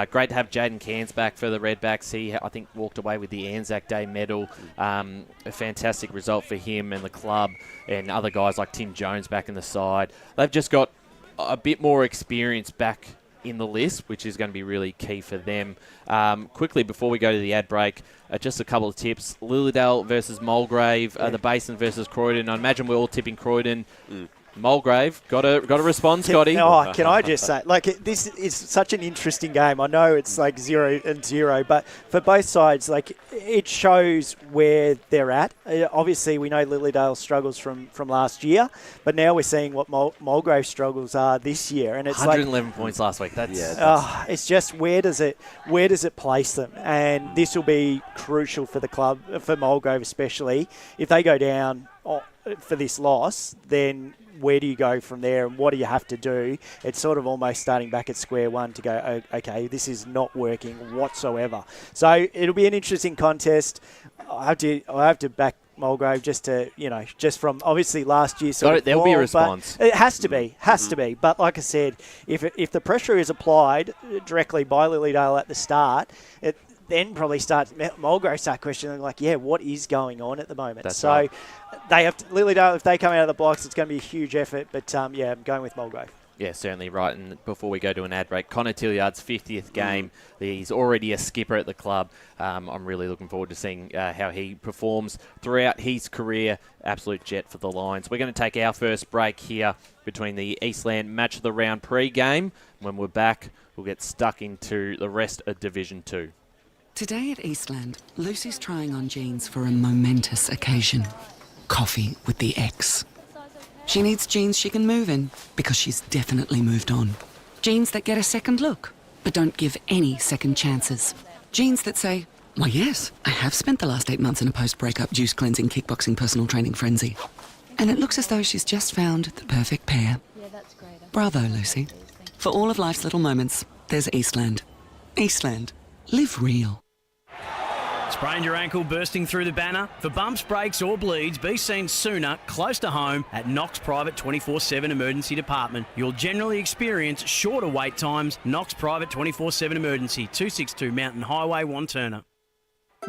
great to have Jaden Cairns back for the Redbacks. He, I think, walked away with the Anzac Day medal. A fantastic result for him and the club, and other guys like Tim Jones back in the side. They've just got a bit more experience back in the list, which is going to be really key for them. Quickly, before we go to the ad break, just a couple of tips. Lilydale versus Mulgrave, the Basin versus Croydon. I imagine we're all tipping Croydon. Mulgrave, got a response, Scotty. Can I just say, this is such an interesting game. I know it's 0-0, but for both sides, it shows where they're at. Obviously, we know Lilydale struggles from last year, but now we're seeing what Mulgrave's struggles are this year, and it's 111 points last week. It's just where does it place them, and this will be crucial for the club, for Mulgrave especially. If they go down for this loss, then where do you go from there, and what do you have to do? It's sort of almost starting back at square one to go, okay, this is not working whatsoever. So it'll be an interesting contest. I have to back Mulgrave just from obviously last year. There'll be a response. It has to be. But like I said, if the pressure is applied directly by Lilydale at the start, it then probably Mulgrave start questioning what is going on at the moment. That's right. They have to, Lilydale, if they come out of the blocks, it's going to be a huge effort. But I'm going with Mulgrave. Yeah, certainly right. And before we go to an ad break, Connor Tilliard's 50th game. He's already a skipper at the club. I'm really looking forward to seeing how he performs throughout his career. Absolute jet for the Lions. We're going to take our first break here between the Eastland Match of the Round pre-game. When we're back, we'll get stuck into the rest of Division 2. Today at Eastland, Lucy's trying on jeans for a momentous occasion. Coffee with the ex. She needs jeans she can move in because she's definitely moved on. Jeans that get a second look, but don't give any second chances. Jeans that say, why yes, I have spent the last 8 months in a post-breakup juice cleansing, kickboxing, personal training frenzy. And it looks as though she's just found the perfect pair. Yeah, that's great. Bravo, Lucy. For all of life's little moments, there's Eastland. Eastland. Live real. Sprained your ankle bursting through the banner? For bumps, breaks or bleeds, be seen sooner, close to home, at Knox Private 24/7 Emergency Department. You'll generally experience shorter wait times. Knox Private 24/7 Emergency, 262 Mountain Highway, Wanturna.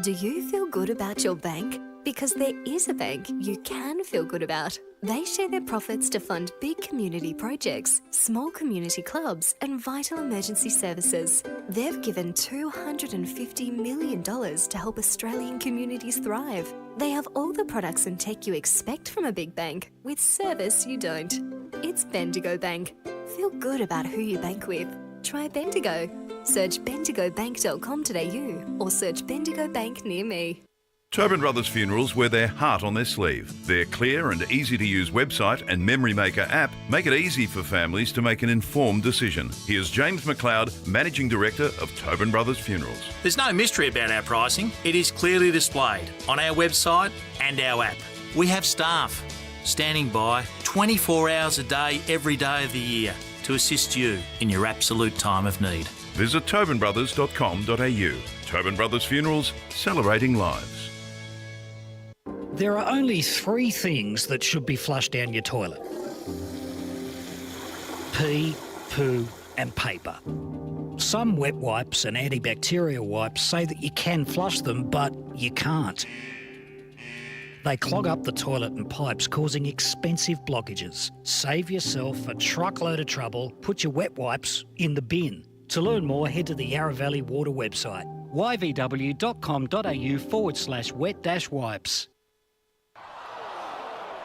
Do you feel good about your bank? Because there is a bank you can feel good about. They share their profits to fund big community projects, small community clubs, and vital emergency services. They've given $250 million to help Australian communities thrive. They have all the products and tech you expect from a big bank, with service you don't. It's Bendigo Bank. Feel good about who you bank with. Try Bendigo. Search bendigobank.com.au or search Bendigo Bank near me. Tobin Brothers Funerals wear their heart on their sleeve. Their clear and easy-to-use website and Memory Maker app make it easy for families to make an informed decision. Here's James McLeod, Managing Director of Tobin Brothers Funerals. There's no mystery about our pricing. It is clearly displayed on our website and our app. We have staff standing by 24 hours a day, every day of the year to assist you in your absolute time of need. Visit tobinbrothers.com.au. Tobin Brothers Funerals, celebrating lives. There are only 3 things that should be flushed down your toilet. Pee, poo and paper. Some wet wipes and antibacterial wipes say that you can flush them, but you can't. They clog up the toilet and pipes, causing expensive blockages. Save yourself a truckload of trouble. Put your wet wipes in the bin. To learn more, head to the Yarra Valley Water website, yvw.com.au/wet-wipes.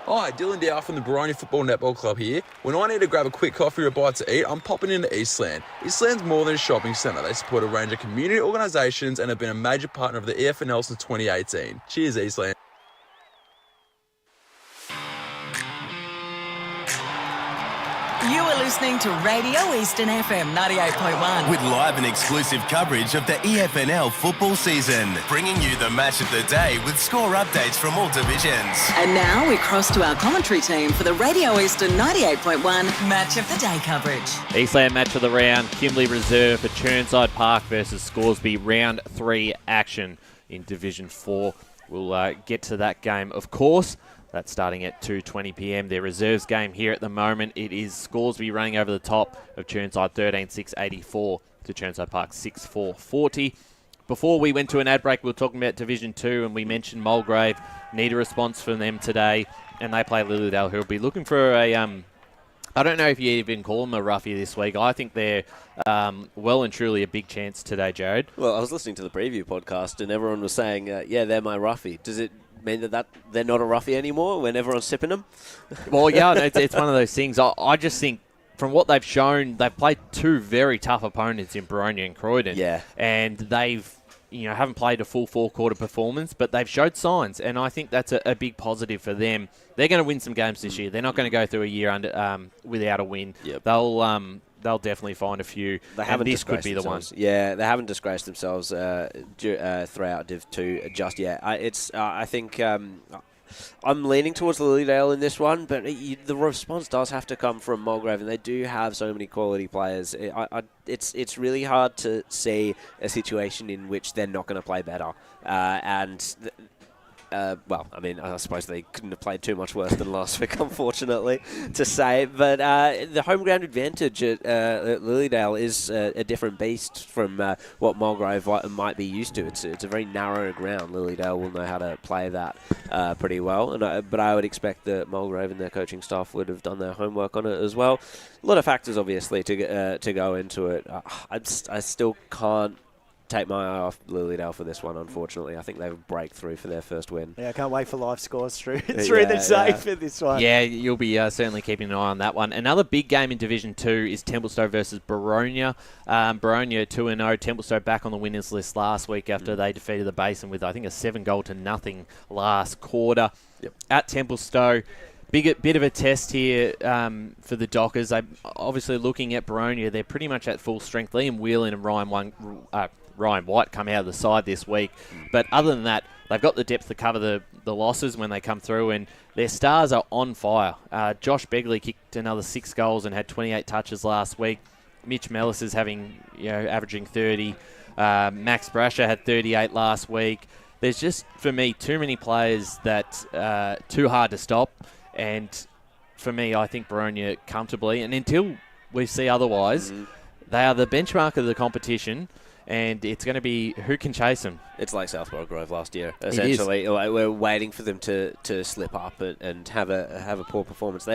Hi, Dylan Dow from the Baroni Football Netball Club here. When I need to grab a quick coffee or a bite to eat, I'm popping into Eastland. Eastland's more than a shopping centre. They support a range of community organisations and have been a major partner of the EFNL since 2018. Cheers, Eastland. You are listening to Radio Eastern FM 98.1. With live and exclusive coverage of the EFNL football season. Bringing you the match of the day with score updates from all divisions. And now we cross to our commentary team for the Radio Eastern 98.1 Match of the Day coverage. Eastland Match of the Round, Kimberley Reserve at Chirnside Park versus Scoresby. Round 3 action in Division 4. We'll get to that game, of course. That's starting at 2:20 p.m. Their reserves game here at the moment. It is Scoresby running over the top of Chirnside 13-6-84 to Chirnside Park 6-4-40. Before we went to an ad break, we were talking about Division 2 and we mentioned Mulgrave. Need a response from them today. And they play Lilydale, who will be looking for a... I don't know if you even call them a roughie this week. I think they're well and truly a big chance today, Jared. Well, I was listening to the preview podcast and everyone was saying, yeah, they're my roughie. Does it mean that they're not a roughie anymore when everyone's sipping them? Well, yeah, it's one of those things. I just think from what they've shown, they've played two very tough opponents in Boronia and Croydon. Yeah. And they've, haven't played a full four-quarter performance, but they've showed signs, and I think that's a big positive for them. They're going to win some games this year. They're not going to go through a year without a win. Yep. They'll definitely find a few. They haven't this could be themselves. the one. Yeah, they haven't disgraced themselves throughout Div 2 just yet. I think I'm leaning towards Lilydale in this one, but the response does have to come from Mulgrave, and they do have so many quality players. It's really hard to see a situation in which they're not going to play better. I suppose they couldn't have played too much worse than last week, unfortunately, to say. But the home ground advantage at Lilydale is a different beast from what Mulgrave might be used to. It's a very narrow ground. Lilydale will know how to play that pretty well. But I would expect that Mulgrave and their coaching staff would have done their homework on it as well. A lot of factors, obviously, to go into it. I still can't take my eye off Lilydale for this one, unfortunately. I think they would break through for their first win. Yeah, I can't wait for live scores through the tape for this one. Yeah, you'll be certainly keeping an eye on that one. Another big game in Division 2 is Templestowe versus Boronia. Boronia 2-0. Templestowe back on the winners list last week after they defeated the Basin with, I think, a 7-0 last quarter. Yep. At Templestowe. Bit of a test here for the Dockers. They obviously looking at Boronia. They're pretty much at full strength. Liam Whelan and Ryan White come out of the side this week. But other than that, they've got the depth to cover the losses when they come through, and their stars are on fire. Josh Begley kicked another 6 goals and had 28 touches last week. Mitch Mellis is averaging 30. Max Brasher had 38 last week. There's just, for me, too many players that too hard to stop. And for me, I think Boronia comfortably, and until we see otherwise, they are the benchmark of the competition, and it's going to be who can chase them. It's like Southborough Grove last year, essentially. Like, we're waiting for them to slip up and have a poor performance.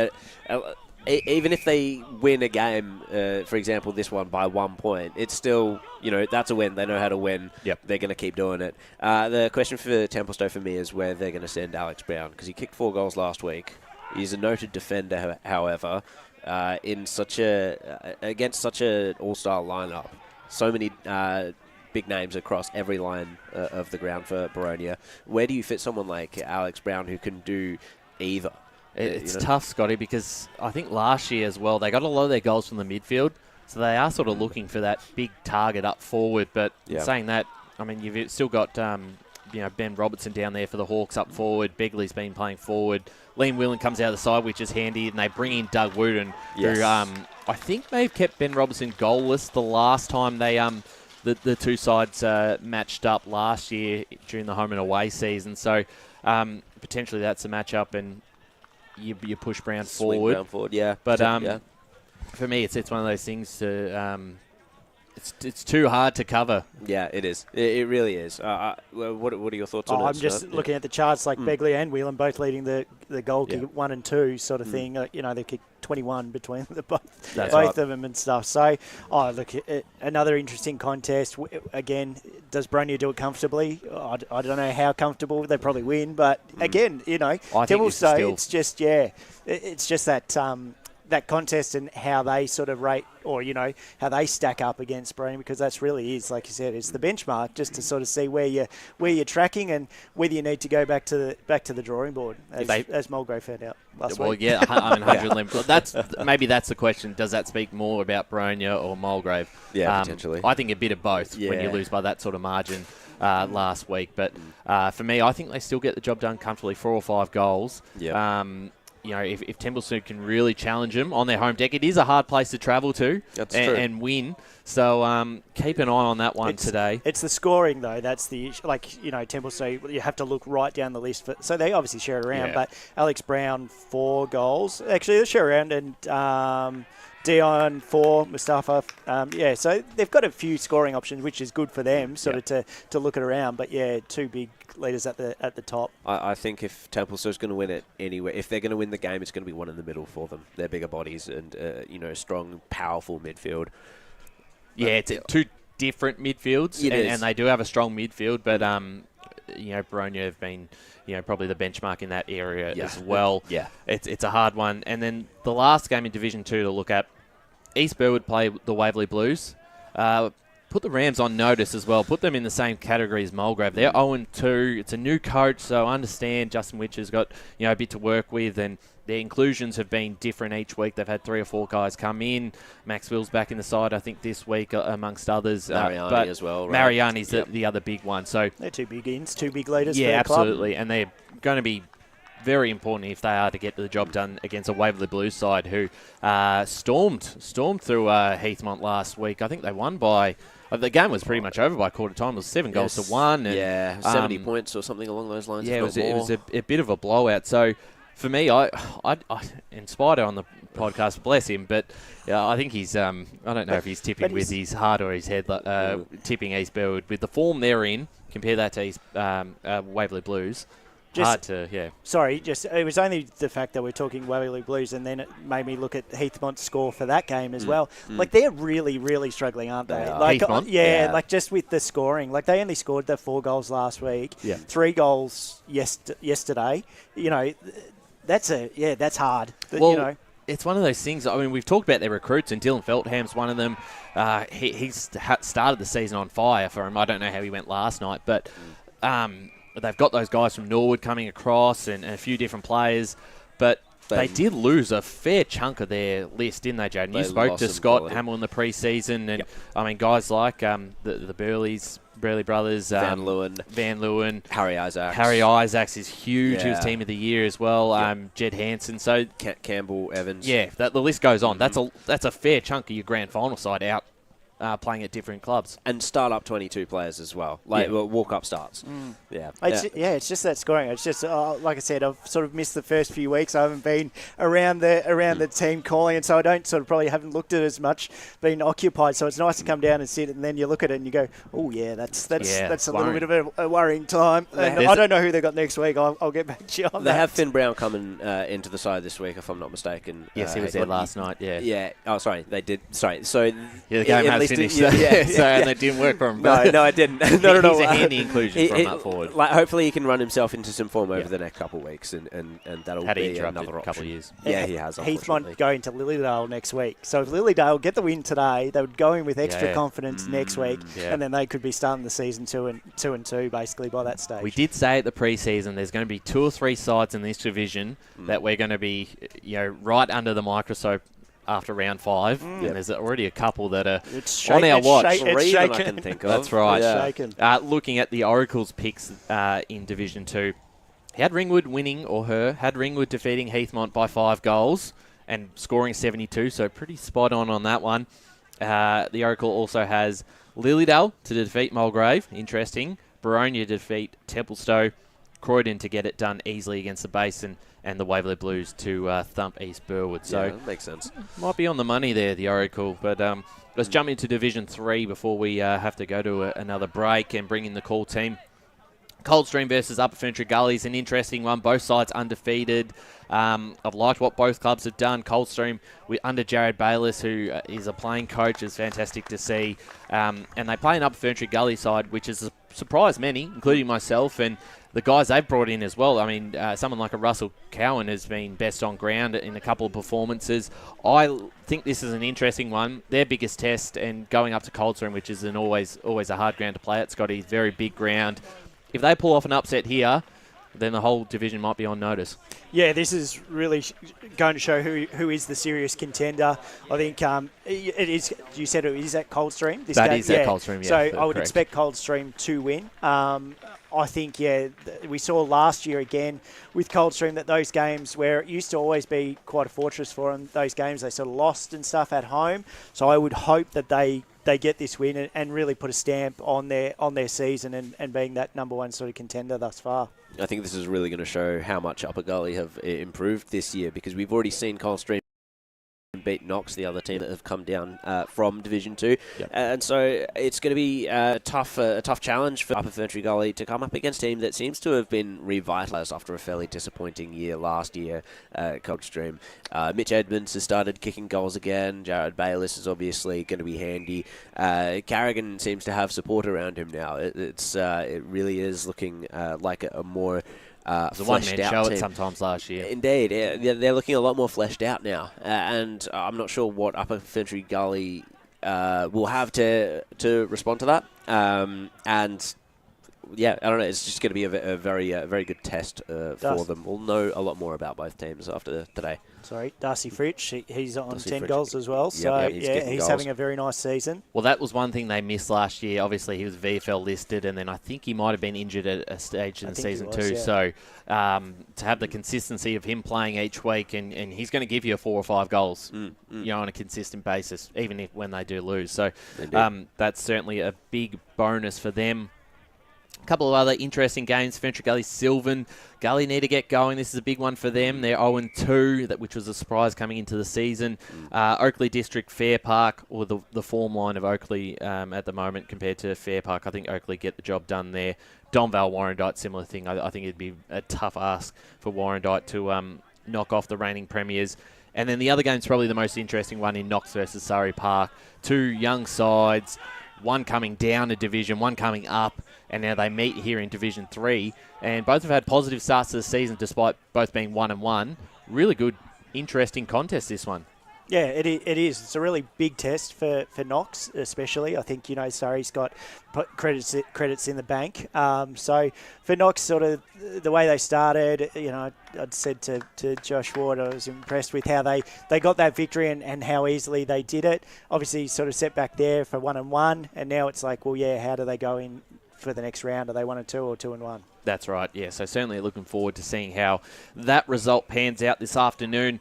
Even if they win a game, for example, this one by 1 point, it's still, that's a win. They know how to win. Yep. They're going to keep doing it. The question for Templestowe for me is where they're going to send Alex Brown, because he kicked 4 goals last week. He's a noted defender, however, against such an all-star lineup. So many big names across every line of the ground for Boronia. Where do you fit someone like Alex Brown who can do either? It's tough, Scotty, because I think last year as well, they got a lot of their goals from the midfield, so they are sort of looking for that big target up forward. But saying that, I mean, you've still got Ben Robertson down there for the Hawks up forward. Begley's been playing forward. Liam Whelan comes out of the side, which is handy, and they bring in Doug Wooten, who I think they've kept Ben Robertson goalless the last time they the two sides matched up last year during the home and away season. So potentially that's a matchup, and you push Brown forward. Brown forward, yeah. But for me, it's one of those things to. It's too hard to cover. Yeah, it is. It really is. What are your thoughts on it? I'm just looking at the charts, like Begley and Whelan both leading the goal kick 1 and 2 sort of thing. They kicked 21 between both of them and stuff. So, another interesting contest. Again, does Boronia do it comfortably? I don't know how comfortable. They probably win, but again, Templestowe, it's just that contest and how they sort of rate, or how they stack up against Boronia, because that's really is, like you said, it's the benchmark, just to sort of see where you're tracking and whether you need to go back to the drawing board, as Mulgrave found out last week. Well, yeah, I mean, 100 limb. That's the question. Does that speak more about Boronia or Mulgrave? Yeah, potentially. I think a bit of both when you lose by that sort of margin last week. But for me, I think they still get the job done comfortably, 4 or 5 goals. Yeah. If Templestowe can really challenge them on their home deck, it is a hard place to travel to and win. So keep an eye on that one today. It's the scoring, though. That's the issue. Templestowe, you have to look right down the list. So they obviously share it around. But Alex Brown, 4 goals. Actually, they share around. And Dion, 4. Mustafa. So they've got a few scoring options, which is good for them to look at around. But, 2 big leaders at the top. I think if Templestowe's going to win it anywhere, if they're going to win the game, it's going to be one in the middle for them. They're bigger bodies and strong, powerful midfield. Yeah, it's 2 different midfields, and they do have a strong midfield, but Baronia have been, probably the benchmark in that area Yeah. as well. Yeah. It's a hard one. And then the last game in Division 2 to look at, East Burwood play the Waverley Blues. Put the Rams on notice as well. Put them in the same category as Mulgrave. They're 0-2. It's a new coach, so I understand Justin Witcher's got a bit to work with, and their inclusions have been different each week. They've had 3 or 4 guys come in. Max Will's back in the side, I think, this week, amongst others. Mariani as well, right? Mariani's the other big one. So they're 2 big ins, 2 big leaders. Yeah, for their absolutely. Club. And they're going to be very important if they are to get the job done against a Waverley Blues side who stormed through Heathmont last week. I think they won by... The game was pretty much over by quarter time. It was 7 goals to 1. And, 70 points or something along those lines. Yeah, it was a bit of a blowout. So for me, I and Spider on the podcast, bless him, but I think he's, I don't know if he's tipping with his heart or his head, tipping East Burwood. With the form they're in, compare that to East Waverley Blues. Hard to, yeah. Sorry, it was only the fact that we're talking Waverley Blues, and then it made me look at Heathmont's score for that game as well. Like, they're really, really struggling, aren't they? Like, Heathmont? like just with the scoring. Like, they only scored the 4 goals last week. Yeah. 3 goals yesterday. That's hard. Well, it's one of those things. I mean, we've talked about their recruits, and Dylan Feltham's one of them. He's started the season on fire for him. I don't know how he went last night, but... they've got those guys from Norwood coming across and a few different players, but they did lose a fair chunk of their list, didn't they, Jaden? You spoke to Scott Hamill in the pre-season, and I mean, guys like the Burley brothers, Van Leeuwen, Harry Isaacs is huge. He was team of the year as well. Jed Hansen, so Campbell, Evans. Yeah, the list goes on. That's a fair chunk of your grand final side out. Playing at different clubs. And start up 22 players as well. Walk-up starts. It's just that scoring. It's just, like I said, I've sort of missed the first few weeks. I haven't been around the team calling, and so I don't probably haven't looked at it as much, been occupied. So it's nice to come down and sit, and then you look at it and you go, oh, yeah, that's a little bit of a worrying time. And I don't know who they've got next week. I'll get back to you on that. They have Finn Brown coming into the side this week, if I'm not mistaken. Yes, he was there last night, yeah. Yeah. Oh, sorry, they did. Sorry. So the game has finished. And it didn't work for him. No, I didn't. He's a handy inclusion from up forward. Hopefully he can run himself into some form over the next couple of weeks, and that'll be another option. Couple of years. Yeah, he has. Heathmont going to Lilydale next week. So if Lilydale get the win today, they would go in with extra confidence next week, and then they could be starting the season 2-2 basically by that stage. We did say at the pre-season there's going to be 2 or 3 sides in this division that we're going to be right under the microscope after round 5, and there's already a couple that are on our watch. Three I can think of. That's right. Yeah. Looking at the Oracle's picks in Division 2, had Ringwood defeating Heathmont by 5 goals and scoring 72, so pretty spot on that one. The Oracle also has Lilydale to defeat Mulgrave, interesting. Baronia to defeat Templestowe. Croydon to get it done easily against the Basin, and the Waverley Blues to thump East Burwood. So that makes sense. Might be on the money there, the Oracle. But let's jump into Division 3 before we have to go to another break and bring in the call team. Coldstream versus Upper Ferntree Gullies, an interesting one. Both sides undefeated. I've liked what both clubs have done. Coldstream under Jared Bayliss, who is a playing coach, is fantastic to see. And they play an Upper Ferntree Gully side, which has surprised many, including myself, and the guys they've brought in as well. I mean, someone like a Russell Cowan has been best on ground in a couple of performances. I think this is an interesting one. Their biggest test, and going up to Coldstream, which is always a hard ground to play at. Scotty, very big ground. If they pull off an upset here, then the whole division might be on notice. Yeah, this is really going to show who is the serious contender. I think it is. You said it is at Coldstream. That is at Coldstream, yeah. So I would expect Coldstream to win. I think, we saw last year again with Coldstream that those games where it used to always be quite a fortress for them, those games they sort of lost and stuff at home. So I would hope that they get this win and really put a stamp on their season and being that number one sort of contender thus far. I think this is really going to show how much Upper Gully have improved this year, because we've already seen Coldstream and beat Knox, the other team that have come down from Division 2. And so it's going to be a tough challenge for Upper Ferntree Gully to come up against a team that seems to have been revitalised after a fairly disappointing year last year at Coldstream. Mitch Edmonds has started kicking goals again. Jared Bayliss is obviously going to be handy. Carrigan seems to have support around him now. It really is looking like a more it was a one-man show at sometimes last year. Indeed, they're looking a lot more fleshed out now, and I'm not sure what Upper Ferntree Gully will have to respond to that. And yeah, I don't know. It's just going to be a very good test for them. We'll know a lot more about both teams after today. Sorry, Darcy Fritsch, he's on Darcy 10 Fritsch. goals as well. So, he's having a very nice season. Well, that was one thing they missed last year. Obviously, he was VFL listed, and then I think he might have been injured at a stage in the season too. Yeah. So, to have the consistency of him playing each week, and he's going to give you 4 or 5 goals, on a consistent basis, even when they do lose. So, that's certainly a big bonus for them. A couple of other interesting games. Ferntree Gully, Sylvan. Gully need to get going. This is a big one for them. They're 0-2, which was a surprise coming into the season. Oakley District, Fair Park, or the form line of Oakley at the moment compared to Fair Park. I think Oakley get the job done there. Donvale, Warrandyte, similar thing. I think it'd be a tough ask for Warrandyte to knock off the reigning premiers. And then the other game's probably the most interesting one in Knox versus Surrey Park. 2 young sides, one coming down a division, one coming up, and now they meet here in Division 3. And both have had positive starts to the season despite both being 1-1. Really good, interesting contest, this one. Yeah, it is. It's a really big test for Knox, especially. I think, Surrey's got credits in the bank. So for Knox, sort of the way they started, I'd said to Josh Ward, I was impressed with how they got that victory and how easily they did it. Obviously, sort of set back there for 1-1, and now it's like, well, yeah, how do they go in for the next round? Are they 1-2 or 2-1? That's right, yeah. So certainly looking forward to seeing how that result pans out this afternoon.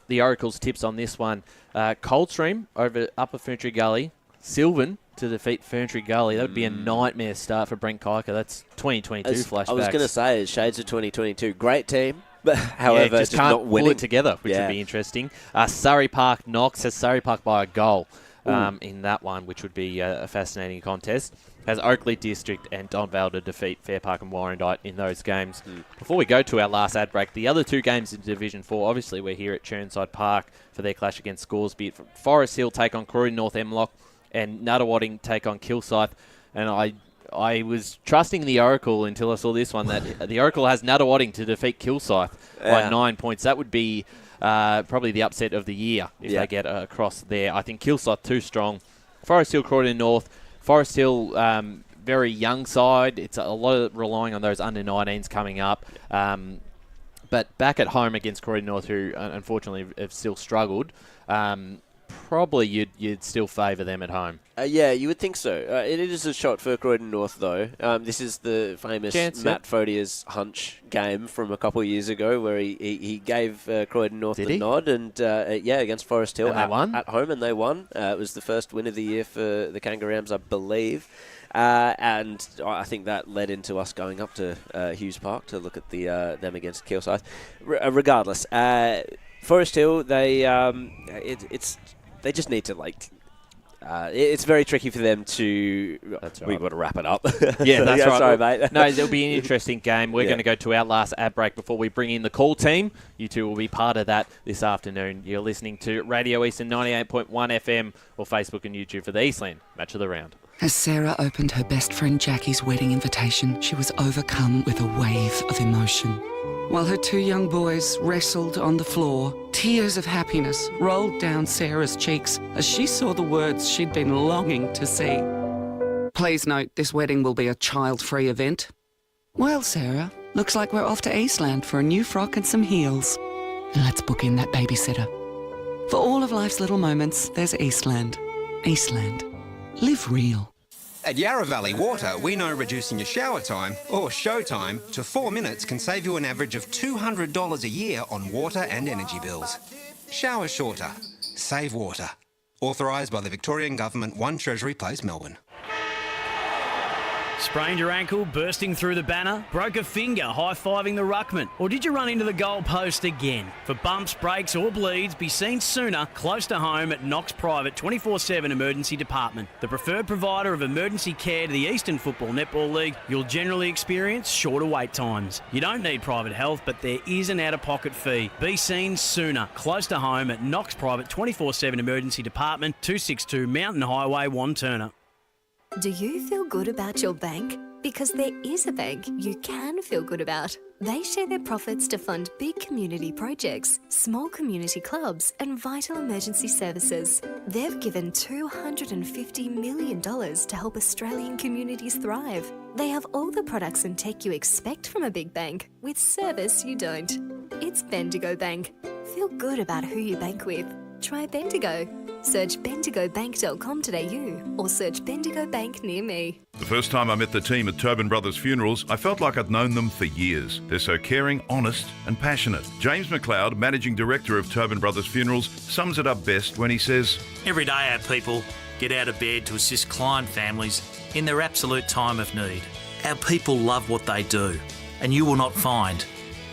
The Oracle's tips on this one. Coldstream over Upper Ferntree Gully. Sylvan to defeat Ferntree Gully. That would be a nightmare start for Brent Kiker. That's 2022 flashbacks. I was going to say, shades of 2022. Great team, but however, just can't not winning. Pull it together, which would be interesting. Surrey Park Knox has Surrey Park by a goal in that one, which would be a fascinating contest. Has Oakley District and Donvale to defeat Fair Park and Warrandyte in those games. Before we go to our last ad break, the other 2 games in Division 4, obviously we're here at Chirnside Park for their clash against Scoresby. Forest Hill take on Croydon North Emlock, and Nuttawading take on Kilsyth. And I was trusting the Oracle until I saw this one, that the Oracle has Nuttawading to defeat Kilsyth by 9 points. That would be probably the upset of the year if they get across there. I think Kilsyth too strong. Forest Hill, Croydon North. Forest Hill, very young side. It's a lot of relying on those under-19s coming up. But back at home against Croydon North, who unfortunately have still struggled, probably you'd still favour them at home. Yeah, you would think so. It is a shot for Croydon North, though. This is the famous Matt Fodier's hunch game from a couple of years ago where he gave Croydon North the nod, and against Forest Hill. And they won? At home, and they won. It was the first win of the year for the Kangaroos, I believe. And I think that led into us going up to Hughes Park to look at them against Kilsyth. Regardless, Forest Hill, they just need to it's very tricky for them to. That's right. We've got to wrap it up. Yeah, that's right. Sorry, mate. No, it'll be an interesting game. We're going to go to our last ad break before we bring in the call team. You two will be part of that this afternoon. You're listening to Radio Eastern 98.1 FM or Facebook and YouTube for the Eastland Match of the Round. As Sarah opened her best friend Jackie's wedding invitation, she was overcome with a wave of emotion. While her 2 young boys wrestled on the floor, tears of happiness rolled down Sarah's cheeks as she saw the words she'd been longing to see. Please note, this wedding will be a child-free event. Well, Sarah, looks like we're off to Eastland for a new frock and some heels. And let's book in that babysitter. For all of life's little moments, there's Eastland. Eastland. Live real. At Yarra Valley Water, we know reducing your shower time, or show time, to 4 minutes can save you an average of $200 a year on water and energy bills. Shower shorter. Save water. Authorised by the Victorian Government, 1 Treasury Place, Melbourne. Sprained your ankle bursting through the banner? Broke a finger high-fiving the ruckman? Or did you run into the goal post again? For bumps, breaks or bleeds, be seen sooner close to home at Knox Private 24/7 Emergency Department. The preferred provider of emergency care to the Eastern Football Netball League, you'll generally experience shorter wait times. You don't need private health, but there is an out-of-pocket fee. Be seen sooner close to home at Knox Private 24/7 Emergency Department, 262 Mountain Highway, Wanturna. Do you feel good about your bank? Because there is a bank you can feel good about. They share their profits to fund big community projects, small community clubs, and vital emergency services. They've given $250 million to help Australian communities thrive. They have all the products and tech you expect from a big bank, with service you don't. It's Bendigo Bank. Feel good about who you bank with. Try Bendigo. Search bendigobank.com.au or search Bendigo Bank near me. The first time I met the team at Tobin Brothers Funerals, I felt like I'd known them for years. They're so caring, honest and passionate. James McLeod, Managing Director of Tobin Brothers Funerals, sums it up best when he says, Every day our people get out of bed to assist client families in their absolute time of need. Our people love what they do, and you will not find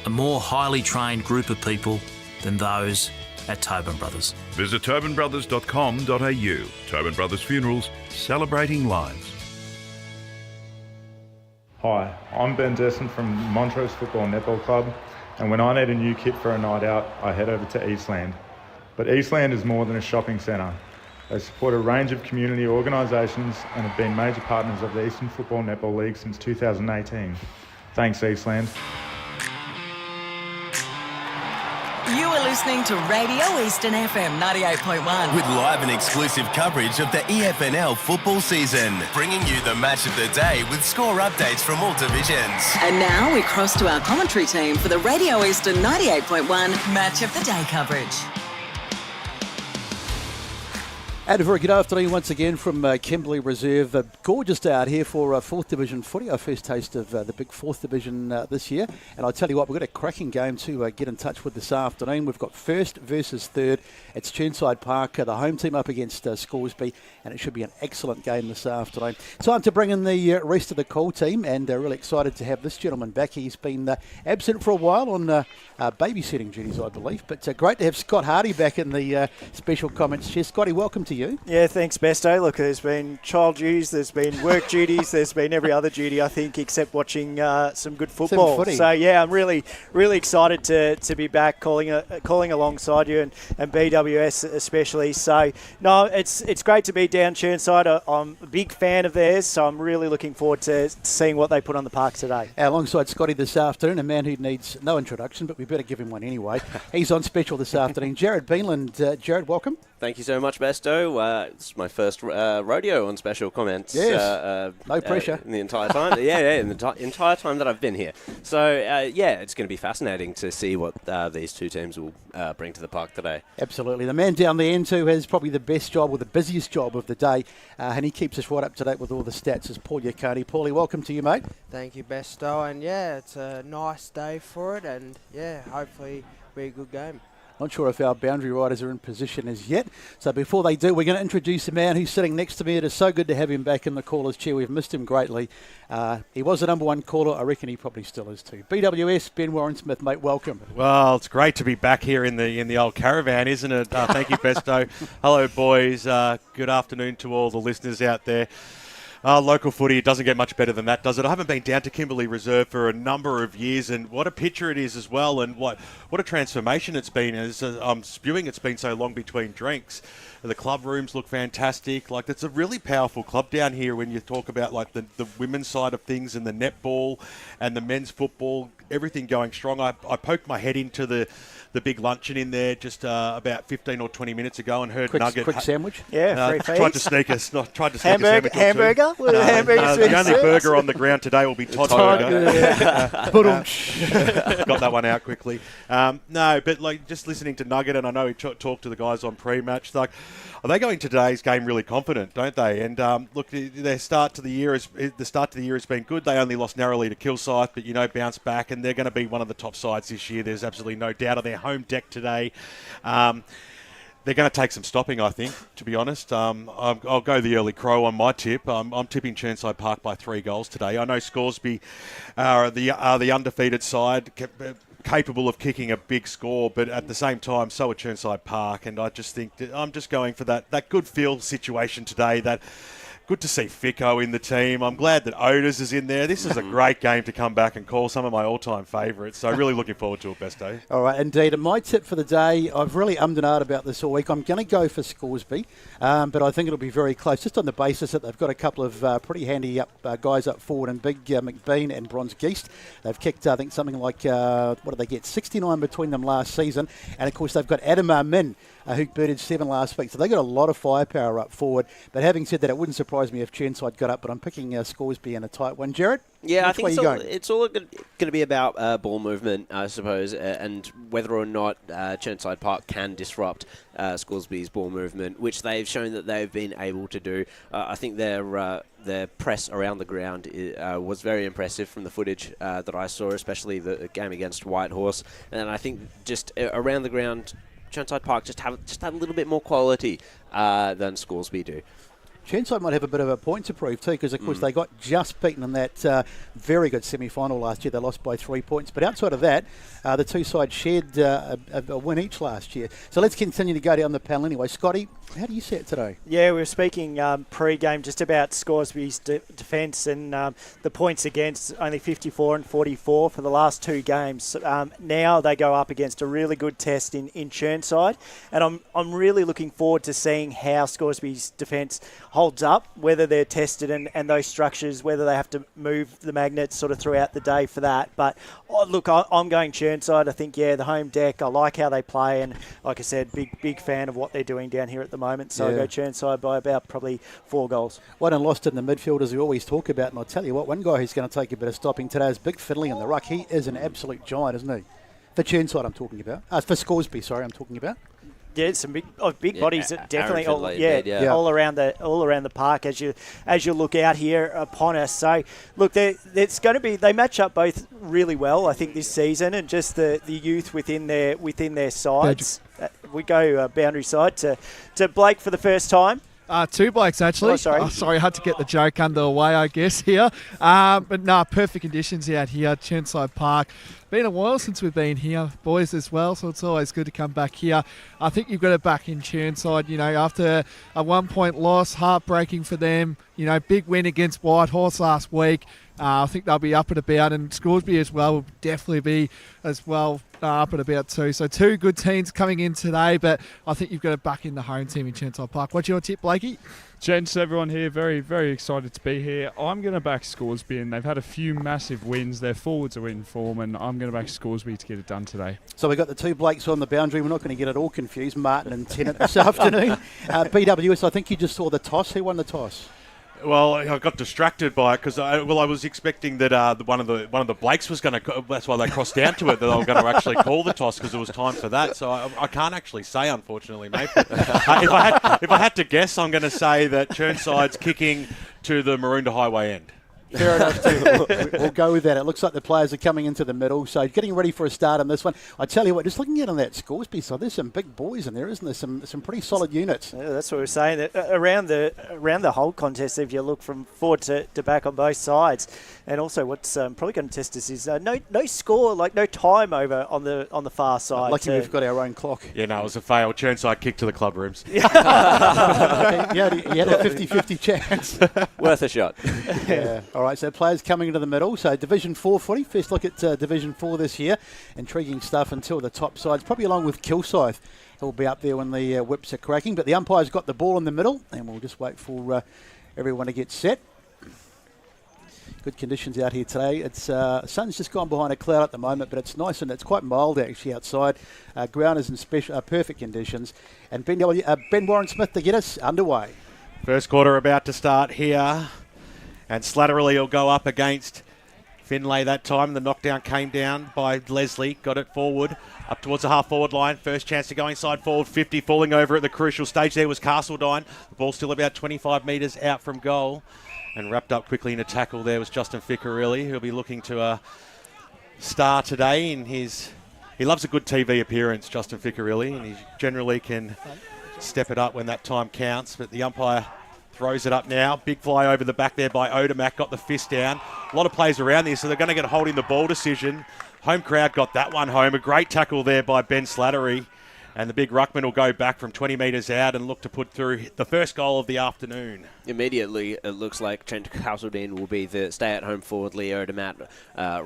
a more highly trained group of people than those at Tobin Brothers. Visit tobinbrothers.com.au. Tobin Brothers Funerals, celebrating lives. Hi, I'm Ben Desson from Montrose Football Netball Club, and when I need a new kit for a night out, I head over to Eastland. But Eastland is more than a shopping centre. They support a range of community organisations and have been major partners of the Eastern Football Netball League since 2018. Thanks, Eastland. You are listening to Radio Eastern FM 98.1. With live and exclusive coverage of the EFNL football season, bringing you the match of the day with score updates from all divisions. And now we cross to our commentary team for the Radio Eastern 98.1 Match of the Day coverage. And a very good afternoon once again from Kimberley Reserve. Gorgeous day out here for 4th Division footy, our first taste of the big 4th Division this year. And I'll tell you what, we've got a cracking game to get in touch with this afternoon. We've got first versus third. It's Chirnside Park, the home team up against Scoresby, and it should be an excellent game this afternoon. Time to bring in the rest of the call team, and really excited to have this gentleman back. He's been absent for a while on babysitting duties, I believe. But great to have Scott Hardy back in the special comments chair. Scotty, welcome to you. Yeah, thanks, Besto. Look, there's been child duties, there's been work duties, there's been every other duty, I think, except watching some good football. So, yeah, I'm really excited to be back calling alongside you and BWS especially. So, no, it's great to be down Chirnside. I'm a big fan of theirs, so I'm really looking forward to seeing what they put on the park today. Alongside Scotty this afternoon, a man who needs no introduction, but we better give him one anyway. He's on special this afternoon. Jared Beanland. Jared, welcome. Thank you so much, Besto. It's my first rodeo on special comments. Yes. No pressure. In the entire time. in the entire time that I've been here. So, it's going to be fascinating to see what these two teams will bring to the park today. Absolutely. The man down the end, too, has probably the best job or the busiest job of the day, and he keeps us right up to date with all the stats, is Paul Yacconi. Paulie, welcome to you, mate. Thank you, Besto. And, it's a nice day for it, and, hopefully be a good game. Not sure if our boundary riders are in position as yet. So before they do, we're going to introduce a man who's sitting next to me. It is so good to have him back in the caller's chair. We've missed him greatly. He was the number one caller. I reckon he probably still is too. BWS, Ben Warren-Smith, mate, welcome. Well, it's great to be back here in the old caravan, isn't it? Thank you, Besto. Hello, boys. Good afternoon to all the listeners out there. Local footy, it doesn't get much better than that, does it? I haven't been down to Kimberley Reserve for a number of years, and what a picture it is as well, and what a transformation it's been. As I'm spewing, it's been so long between drinks. The club rooms look fantastic. Like, it's a really powerful club down here when you talk about like the women's side of things and the netball and the men's football, everything going strong. I poked my head into the big luncheon in there just about 15 or 20 minutes ago and heard Nugget. Quick sandwich? Yeah, free fees. Tried to sneak a sandwich. Hamburger? The only burger on the ground today will be Todd's burger. Got that one out quickly. No, but like just listening to Nugget, and I know he talked to the guys on pre-match, like, they go into today's game really confident, don't they? And look, their start to the year has been good. They only lost narrowly to Kilsyth, but bounced back, and they're going to be one of the top sides this year. There's absolutely no doubt. On their home deck today. they're going to take some stopping, I think, to be honest. I'll go the early crow on my tip. I'm tipping Chirnside Park by 3 goals today. I know Scoresby are the undefeated side, capable of kicking a big score, but at the same time, so are Chirnside Park, and I just think that I'm just going for that good feel situation today. That good to see Fico in the team. I'm glad that Otis is in there. This is a great game to come back and call, some of my all-time favourites. So really looking forward to it, best day. All right, indeed. And my tip for the day, I've really ummed and ahed about this all week. I'm going to go for Scoresby, but I think it'll be very close, just on the basis that they've got a couple of pretty handy guys up forward, and Big McBean and Bronze Geist. They've kicked, I think, something like, what did they get, 69 between them last season. And, of course, they've got Adam Min, who booted 7 last week. So they've got a lot of firepower up forward. But having said that, it wouldn't surprise me if Chirnside got up, but I'm picking Scoresby in a tight one. Jared? Yeah, I think it's all going to be about ball movement, I suppose, and whether or not Chirnside Park can disrupt Scoresby's ball movement, which they've shown that they've been able to do. I think their press around the ground was very impressive from the footage that I saw, especially the game against Whitehorse. And I think just around the ground, Chirnside Park just have a little bit more quality than Scoresby do. Chirnside might have a bit of a point to prove too, because of course they got just beaten in that very good semi-final last year. They lost by 3 points, but outside of that, the two sides shared a win each last year. So let's continue to go down the panel anyway. Scotty, how do you see it today? Yeah, we were speaking pre-game just about Scoresby's defence and the points against, only 54 and 44 for the last 2 games. Now they go up against a really good test in Chirnside, and I'm really looking forward to seeing how Scoresby's defence holds up, whether they're tested and those structures, whether they have to move the magnets sort of throughout the day for that. But look, I'm going Chirnside. I think, the home deck, I like how they play, and like I said, big fan of what they're doing down here at the moment. So I go Chirnside by about probably 4 goals. One and lost in the midfield, as we always talk about, and I'll tell you what, one guy who's going to take a bit of stopping today is Big Fiddly in the ruck. He is an absolute giant, isn't he? For Chirnside, I'm talking about. For Scoresby, sorry, I'm talking about. Yeah, some big bodies, definitely. All around the park as you look out here upon us. So look, it's going to be. They match up both really well, I think, this season, and just the youth within their sides. We go boundary side to Blake for the first time. 2 Blakes, actually. Oh, sorry. Sorry, I had to get the joke underway, I guess, here. But no, perfect conditions out here, Chirnside Park. Been a while since we've been here, boys, as well, so it's always good to come back here. I think you've got it back in Chirnside, after a 1-point loss, heartbreaking for them. Big win against Whitehorse last week. I think they'll be up and about, and Scoresby as well will definitely be as well up and about too. So 2 good teams coming in today, but I think you've got it back in the home team in Chirnside Park. What's your tip, Blakey? Gents, everyone here, very, very excited to be here. I'm going to back Scoresby, and they've had a few massive wins. Their forwards are in form, and I'm going to back Scoresby to get it done today. So we've got the 2 Blakes on the boundary. We're not going to get it all confused. Martin and Tennant this afternoon. BWS, I think you just saw the toss. Who won the toss? Well, I got distracted by it because I was expecting that one of the Blakes was going to. That's why they crossed down to it, that they were going to actually call the toss because it was time for that. So I can't actually say, unfortunately, mate. But, if I had to guess, I'm going to say that Chirnside's kicking to the Maroondah Highway end. Fair enough, too. We'll go with that. It looks like the players are coming into the middle, so getting ready for a start on this one. I tell you what, just looking at on that Scoresby side, there's some big boys in there, isn't there? Some pretty solid units. Yeah, that's what we're saying. That around the whole contest, if you look from forward to back on both sides, and also what's probably going to test us is no score, like no time over on the far side. Lucky we've got our own clock. Yeah, no, it was a fail. Chirnside kick to the club rooms. You had a 50-50 chance. Worth a shot. Yeah. All right, so players coming into the middle. So Division 4 footy. First look at Division 4 this year. Intriguing stuff until the top sides, probably along with Kilsyth. He'll be up there when the whips are cracking. But the umpire's got the ball in the middle, and we'll just wait for everyone to get set. Good conditions out here today. It's sun's just gone behind a cloud at the moment, but it's nice and it's quite mild actually outside. Ground is in perfect conditions. And Ben Warren Smith to get us underway. First quarter about to start here. And Slattery will go up against Finlay that time. The knockdown came down by Leslie. Got it forward, up towards the half-forward line. First chance to go inside forward. 50 falling over at the crucial stage. There was Castledine. The ball still about 25 metres out from goal. And wrapped up quickly in a tackle there was Justin Ficcarelli, who'll be looking to star today in his... He loves a good TV appearance, Justin Ficcarelli, and he generally can step it up when that time counts. But the umpire throws it up now. Big fly over the back there by Odermatt. Got the fist down. A lot of players around there, so they're going to get a holding the ball decision. Home crowd got that one home. A great tackle there by Ben Slattery. And the big ruckman will go back from 20 metres out and look to put through the first goal of the afternoon. Immediately, it looks like Trent Castledine will be the stay-at-home forward. Leo Odermatt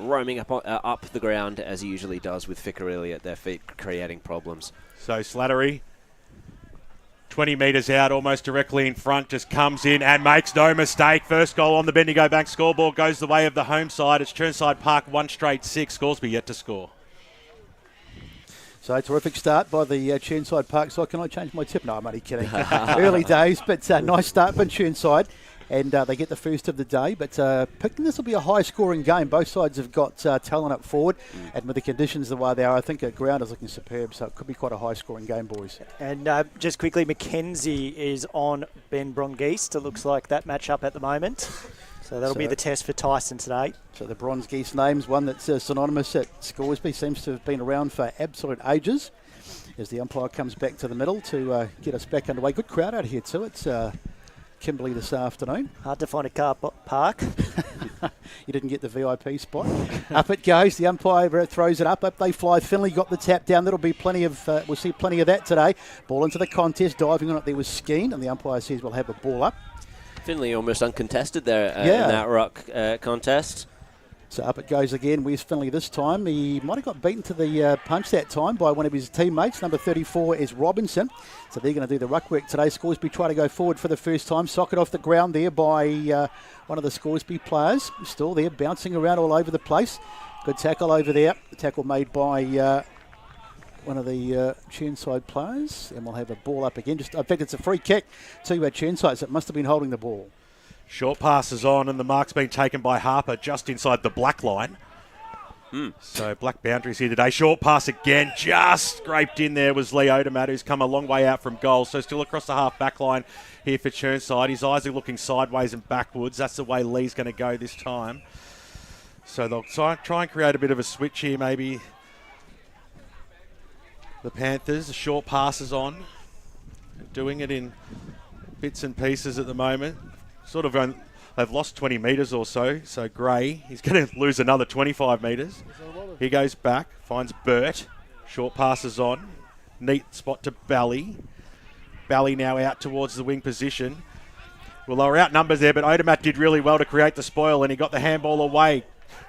roaming up the ground as he usually does with Ficcarelli at their feet, creating problems. So Slattery, 20 metres out, almost directly in front, just comes in and makes no mistake. First goal on the Bendigo Bank scoreboard goes the way of the home side. It's Chirnside Park 1 straight 6. Scoresby yet to score. So, terrific start by the Chirnside Park side. Can I change my tip? No, I'm only kidding. Early days, but nice start by Chirnside. And they get the first of the day. But picking this will be a high-scoring game. Both sides have got talent up forward. And with the conditions the way they are, I think the ground is looking superb. So it could be quite a high-scoring game, boys. And just quickly, Mackenzie is on Ben Brongeist. It looks like that match-up at the moment. So that'll be the test for Tyson today. So the Bronze Geese name's one that's synonymous at Scoresby. Seems to have been around for absolute ages. As the umpire comes back to the middle to get us back underway. Good crowd out here too. It's Kimberley this afternoon. Hard to find a car park. You didn't get the VIP spot. Up it goes. The umpire throws it up. Up they fly. Finley got the tap down. There'll be plenty of. We'll see plenty of that today. Ball into the contest. Diving on it there was Skeen, and the umpire says we'll have a ball up. Finley almost uncontested there in that ruck contest. So up it goes again. Where's Finley this time? He might have got beaten to the punch that time by one of his teammates. Number 34 is Robinson. So they're going to do the ruck work today. Scoresby try to go forward for the first time. Socket off the ground there by one of the Scoresby players. Still there, bouncing around all over the place. Good tackle over there. The tackle made by one of the Chirnside players. And we'll have a ball up again. I think it's a free kick to Chirnside, so it must have been holding the ball. Short passes on, and the mark's been taken by Harper just inside the black line. So black boundaries here today. Short pass again, just scraped in there was Lee Odermatt, who's come a long way out from goal. So still across the half back line here for Chirnside. His eyes are looking sideways and backwards. That's the way Lee's going to go this time. So they'll try and create a bit of a switch here, maybe. The Panthers, the short passes on, doing it in bits and pieces at the moment. Sort of, they've lost 20 metres or so. So Gray, he's going to lose another 25 metres. He goes back, finds Burt. Short passes on. Neat spot to Bally. Bally now out towards the wing position. Well, they were outnumbers there, but Odermatt did really well to create the spoil, and he got the handball away.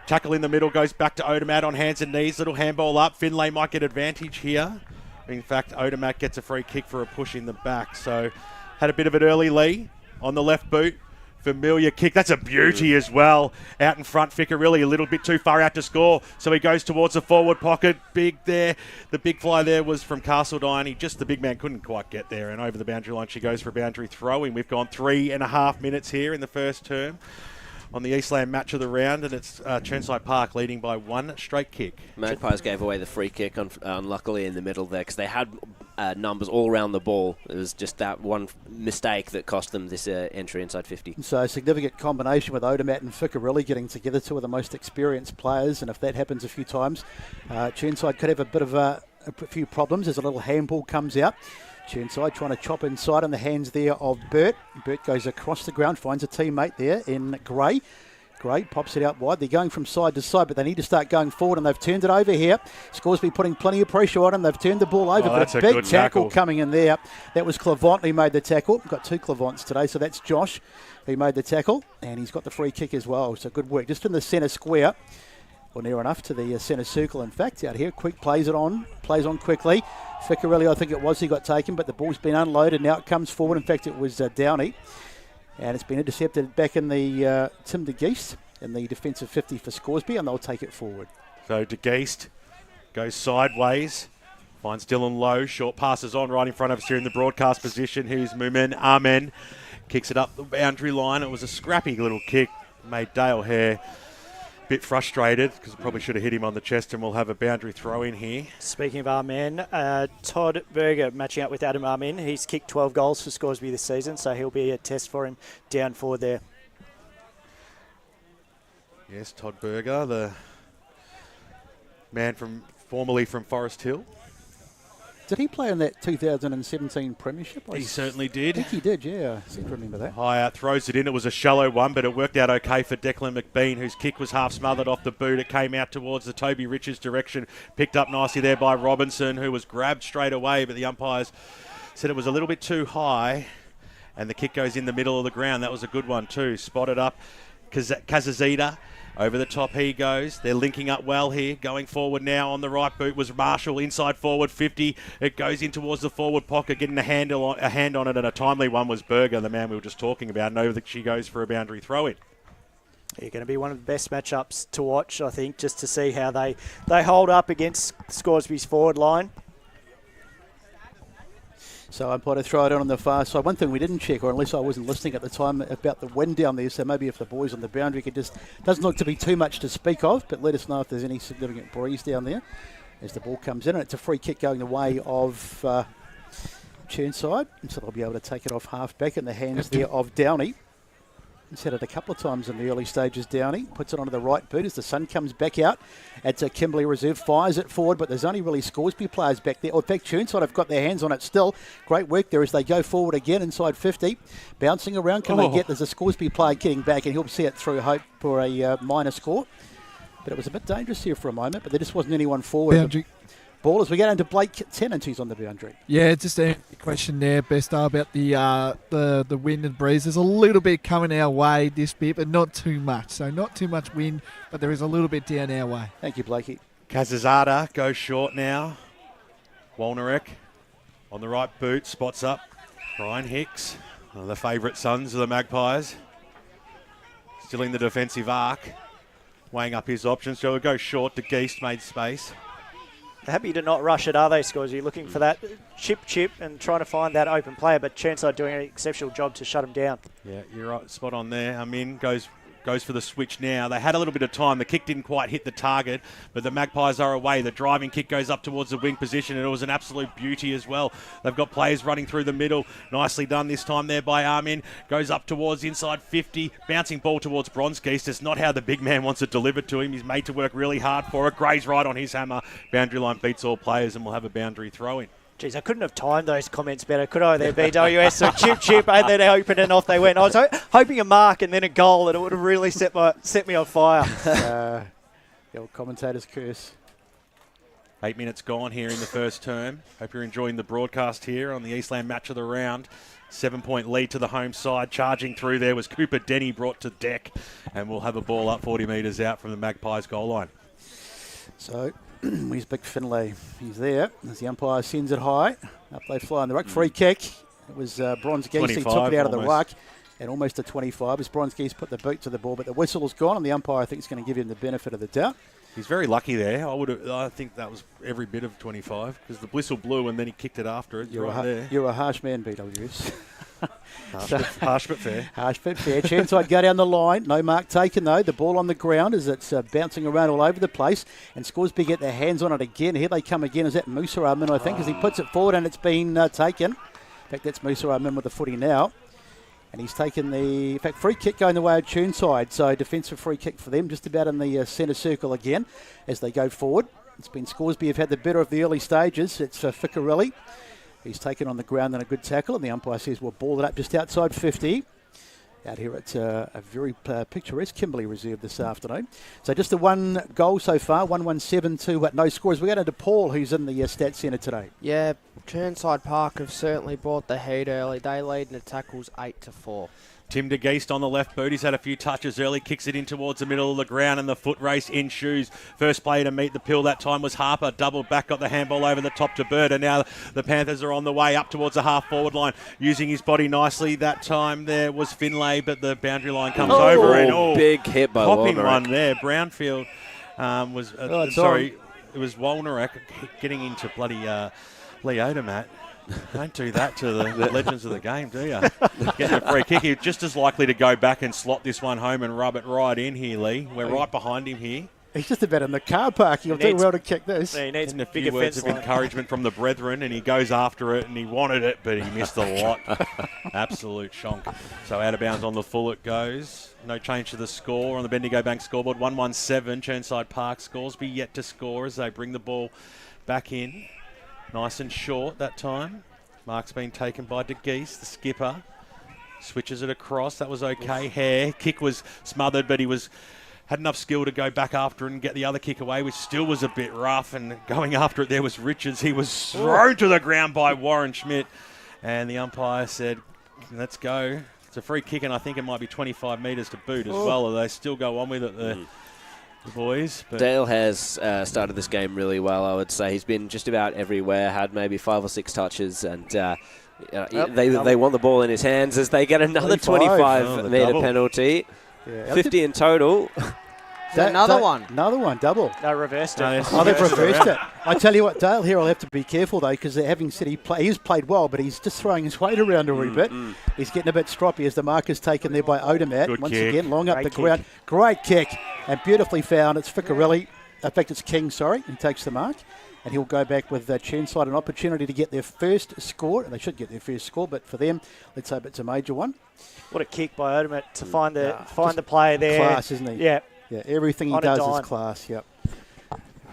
Tackle in the middle goes back to Odermatt on hands and knees. Little handball up. Finlay might get advantage here. In fact, Odermatt gets a free kick for a push in the back. So had a bit of an early Lee on the left boot. Familiar kick. That's a beauty as well. Out in front, Ficcarelli a little bit too far out to score. So he goes towards the forward pocket. Big there. The big fly there was from Castledine. The big man couldn't quite get there. And over the boundary line, she goes for a boundary throw-in. We've gone 3.5 minutes here in the first term on the Eastland match of the round, and it's Chirnside Park leading by 1 straight kick. Magpies gave away the free kick, unluckily in the middle there, because they had numbers all around the ball. It was just that one mistake that cost them this entry inside 50. So a significant combination with Odermatt and Ficcarelli getting together, two of the most experienced players, and if that happens a few times, Chirnside could have a bit of a few problems as a little handball comes out. Chirnside trying to chop inside on the hands there of Burt. Burt goes across the ground, finds a teammate there in Gray. Gray pops it out wide. They're going from side to side, but they need to start going forward, and they've turned it over here. Scoresby putting plenty of pressure on them. They've turned the ball over, but a big tackle coming in there. That was Clavant who made the tackle. We've got 2 Clavants today, so that's Josh who made the tackle, and he's got the free kick as well. So good work. Just in the centre square, or near enough to the centre circle. In fact, out here, Quick plays on quickly. Ficcarelli, I think it was, he got taken, but the ball's been unloaded. Now it comes forward. In fact, it was Downey. And it's been intercepted back in the Tim de Geest in the defensive 50 for Scoresby, and they'll take it forward. So de Geest goes sideways, finds Dylan Lowe. Short passes on right in front of us here in the broadcast position. Here's Mumen Amen. Kicks it up the boundary line. It was a scrappy little kick. Made Dale Hare a bit frustrated because it probably should have hit him on the chest, and we'll have a boundary throw in here. Speaking of Amen, Todd Berger matching up with Adam Amen. He's kicked 12 goals for Scoresby this season, so he'll be a test for him down forward there. Yes, Todd Berger, the man formerly from Forest Hill. Did he play in that 2017 Premiership? He certainly did. I think he did, yeah. I seem to remember that. High out, throws it in. It was a shallow one, but it worked out okay for Declan McBean, whose kick was half smothered off the boot. It came out towards the Toby Richards direction. Picked up nicely there by Robinson, who was grabbed straight away, but the umpires said it was a little bit too high, and the kick goes in the middle of the ground. That was a good one too. Spotted up Kazazita. Over the top he goes. They're linking up well here. Going forward now on the right boot was Marshall. Inside forward 50. It goes in towards the forward pocket, getting a hand on it, and a timely one was Berger, the man we were just talking about. And over that she goes for a boundary throw-in. You're going to be one of the best matchups to watch, I think, just to see how they hold up against Scoresby's forward line. So I put a throw it on the far side. One thing we didn't check, or unless I wasn't listening at the time, about the wind down there. So maybe if the boys on the boundary could just, doesn't look to be too much to speak of, but let us know if there's any significant breeze down there as the ball comes in. And it's a free kick going the way of Chirnside. And so they'll be able to take it off half back in the hands there of Downey. He's had it a couple of times in the early stages, Downey. Puts it onto the right boot as the sun comes back out. It's a Kimberley Reserve, fires it forward, but there's only really Scoresby players back there. Or in fact, Chirnside have got their hands on it still. Great work there as they go forward again inside 50. Bouncing around, can they get, there's a Scoresby player getting back, and he'll see it through, hope for a minor score. But it was a bit dangerous here for a moment, but there just wasn't anyone forward. Boundary. Ball as we get into Blake Tennant, who's on the boundary. Yeah, just a question there, Besto, about the wind and breeze. There's a little bit coming our way this bit, but not too much. So not too much wind, but there is a little bit down our way. Thank you, Blakey. Kazazada goes short now. Walnarek on the right boot, spots up. Brian Hicks, one of the favourite sons of the Magpies. Still in the defensive arc, weighing up his options. So he'll go short to Geist, made space. Happy to not rush it, are they, Scoresby? Looking for that chip and trying to find that open player, but Chirnside doing an exceptional job to shut him down. Yeah, you're right, spot on there. Amin goes for the switch now. They had a little bit of time. The kick didn't quite hit the target, but the Magpies are away. The driving kick goes up towards the wing position, and it was an absolute beauty as well. They've got players running through the middle. Nicely done this time there by Armin. Goes up towards inside 50. Bouncing ball towards Bronzegeist. It's not how the big man wants it delivered to him. He's made to work really hard for it. Gray's right on his hammer. Boundary line beats all players, and we'll have a boundary throw-in. Geez, I couldn't have timed those comments better, could I? There, BWS. So chip, and then open and off they went. I was hoping a mark and then a goal, and it would have really set me on fire. The old commentator's curse. 8 minutes gone here in the first term. Hope you're enjoying the broadcast here on the Eastland match of the round. 7-point lead to the home side. Charging through there was Cooper Denny, brought to deck, and we'll have a ball up 40 metres out from the Magpies goal line. So where's Big Finlay? He's there as the umpire sends it high. Up they fly on the ruck. Free kick. It was Bronzegeist. He took it out of the ruck. And almost a 25 as Bronzegeist put the boot to the ball. But the whistle has gone, and the umpire, I think, is going to give him the benefit of the doubt. He's very lucky there. I think that was every bit of 25 because the whistle blew and then he kicked it after it. You're a harsh man, BWS. Harsh but fair. Harsh but fair. Chirnside go down the line. No mark taken, though. The ball on the ground as it's bouncing around all over the place. And Scoresby get their hands on it again. Here they come again. Is that Musa Armin, I think, as he puts it forward and it's been taken. In fact, that's Musa Armin with the footy now. And he's taken the, in fact, free kick going the way of Chirnside. So defensive free kick for them, just about in the centre circle again as they go forward. It's been Scoresby have had the better of the early stages. It's Ficarelli. He's taken on the ground and a good tackle. And the umpire says we'll ball it up just outside 50. Out here at a very picturesque Kimberley Reserve this afternoon. So just the one goal so far, 1-1-7 to no scores. We got into Paul, who's in the stats centre today. Yeah, Chirnside Park have certainly brought the heat early. They lead in the tackles 8-4. Tim de Geest on the left boot. He's had a few touches early, kicks it in towards the middle of the ground, and the foot race in shoes. First player to meet the pill that time was Harper. Doubled back, got the handball over the top to Bird, and now the Panthers are on the way up towards the half-forward line, using his body nicely. That time there was Finlay, but the boundary line comes over. And big hit by popping Walnarek. one there. Brownfield was... it was Walnarek getting into bloody Lee Odermatt. Don't do that to the legends of the game, do you? Getting a free kick. He's just as likely to go back and slot this one home and rub it right in here, Lee. We're right behind him here. He's just about in the car park. He'll do well to kick this. He needs a few words of encouragement from the brethren, and he goes after it, and he wanted it, but he missed a lot. Absolute shonk. So out of bounds on the full it goes. No change to the score on the Bendigo Bank scoreboard. 1-1-7. Chirnside Park. Scoresby yet to score as they bring the ball back in. Nice and short that time. Mark's been taken by De Geese, the skipper. Switches it across. That was okay. Hare. Kick was smothered, but he had enough skill to go back after it and get the other kick away, which still was a bit rough. And going after it there was Richards. He was thrown to the ground by Warren Schmidt. And the umpire said, let's go. It's a free kick, and I think it might be 25 metres to boot as well. They still go on with it, the boys. But Dale has started this game really well, I would say. He's been just about everywhere, had maybe 5 or 6 touches, and they want the ball in his hands as they get another 25-metre penalty. Yeah. 50 in total. Another one, double. They reversed it. They've reversed it. I tell you what, Dale here will have to be careful, though, because having said he's played well, but he's just throwing his weight around a wee bit. He's getting a bit stroppy as the mark is taken there by Odermatt. Once again, long up the ground. Great kick, and beautifully found. It's Ficarelli. In fact, it's King, sorry. He takes the mark. And he'll go back with Chirnside, an opportunity to get their first score. And they should get their first score, but for them, let's hope it's a major one. What a kick by Odermatt to find the player there. Class, isn't he? Yeah. Yeah, everything he does is class, yep.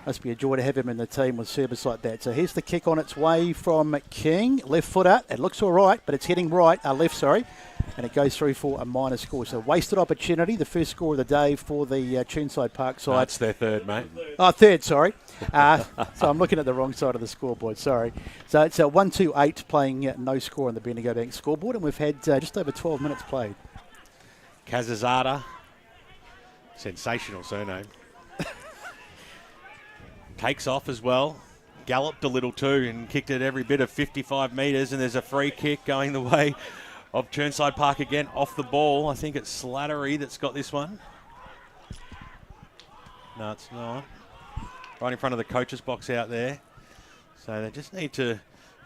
Must be a joy to have him in the team with service like that. So here's the kick on its way from King. Left footer. It looks all right, but it's heading left, sorry. And it goes through for a minor score. So wasted opportunity. The first score of the day for the Chirnside Park side. That's their third, mate. Oh, third, sorry. So I'm looking at the wrong side of the scoreboard, sorry. So it's a 1-2-8 playing no score on the Bendigo Bank scoreboard. And we've had just over 12 minutes played. Kazazada. Sensational surname. Takes off as well. Galloped a little too and kicked it every bit of 55 metres. And there's a free kick going the way of Chirnside Park again off the ball. I think it's Slattery that's got this one. No, it's not. Right in front of the coach's box out there. So they just need to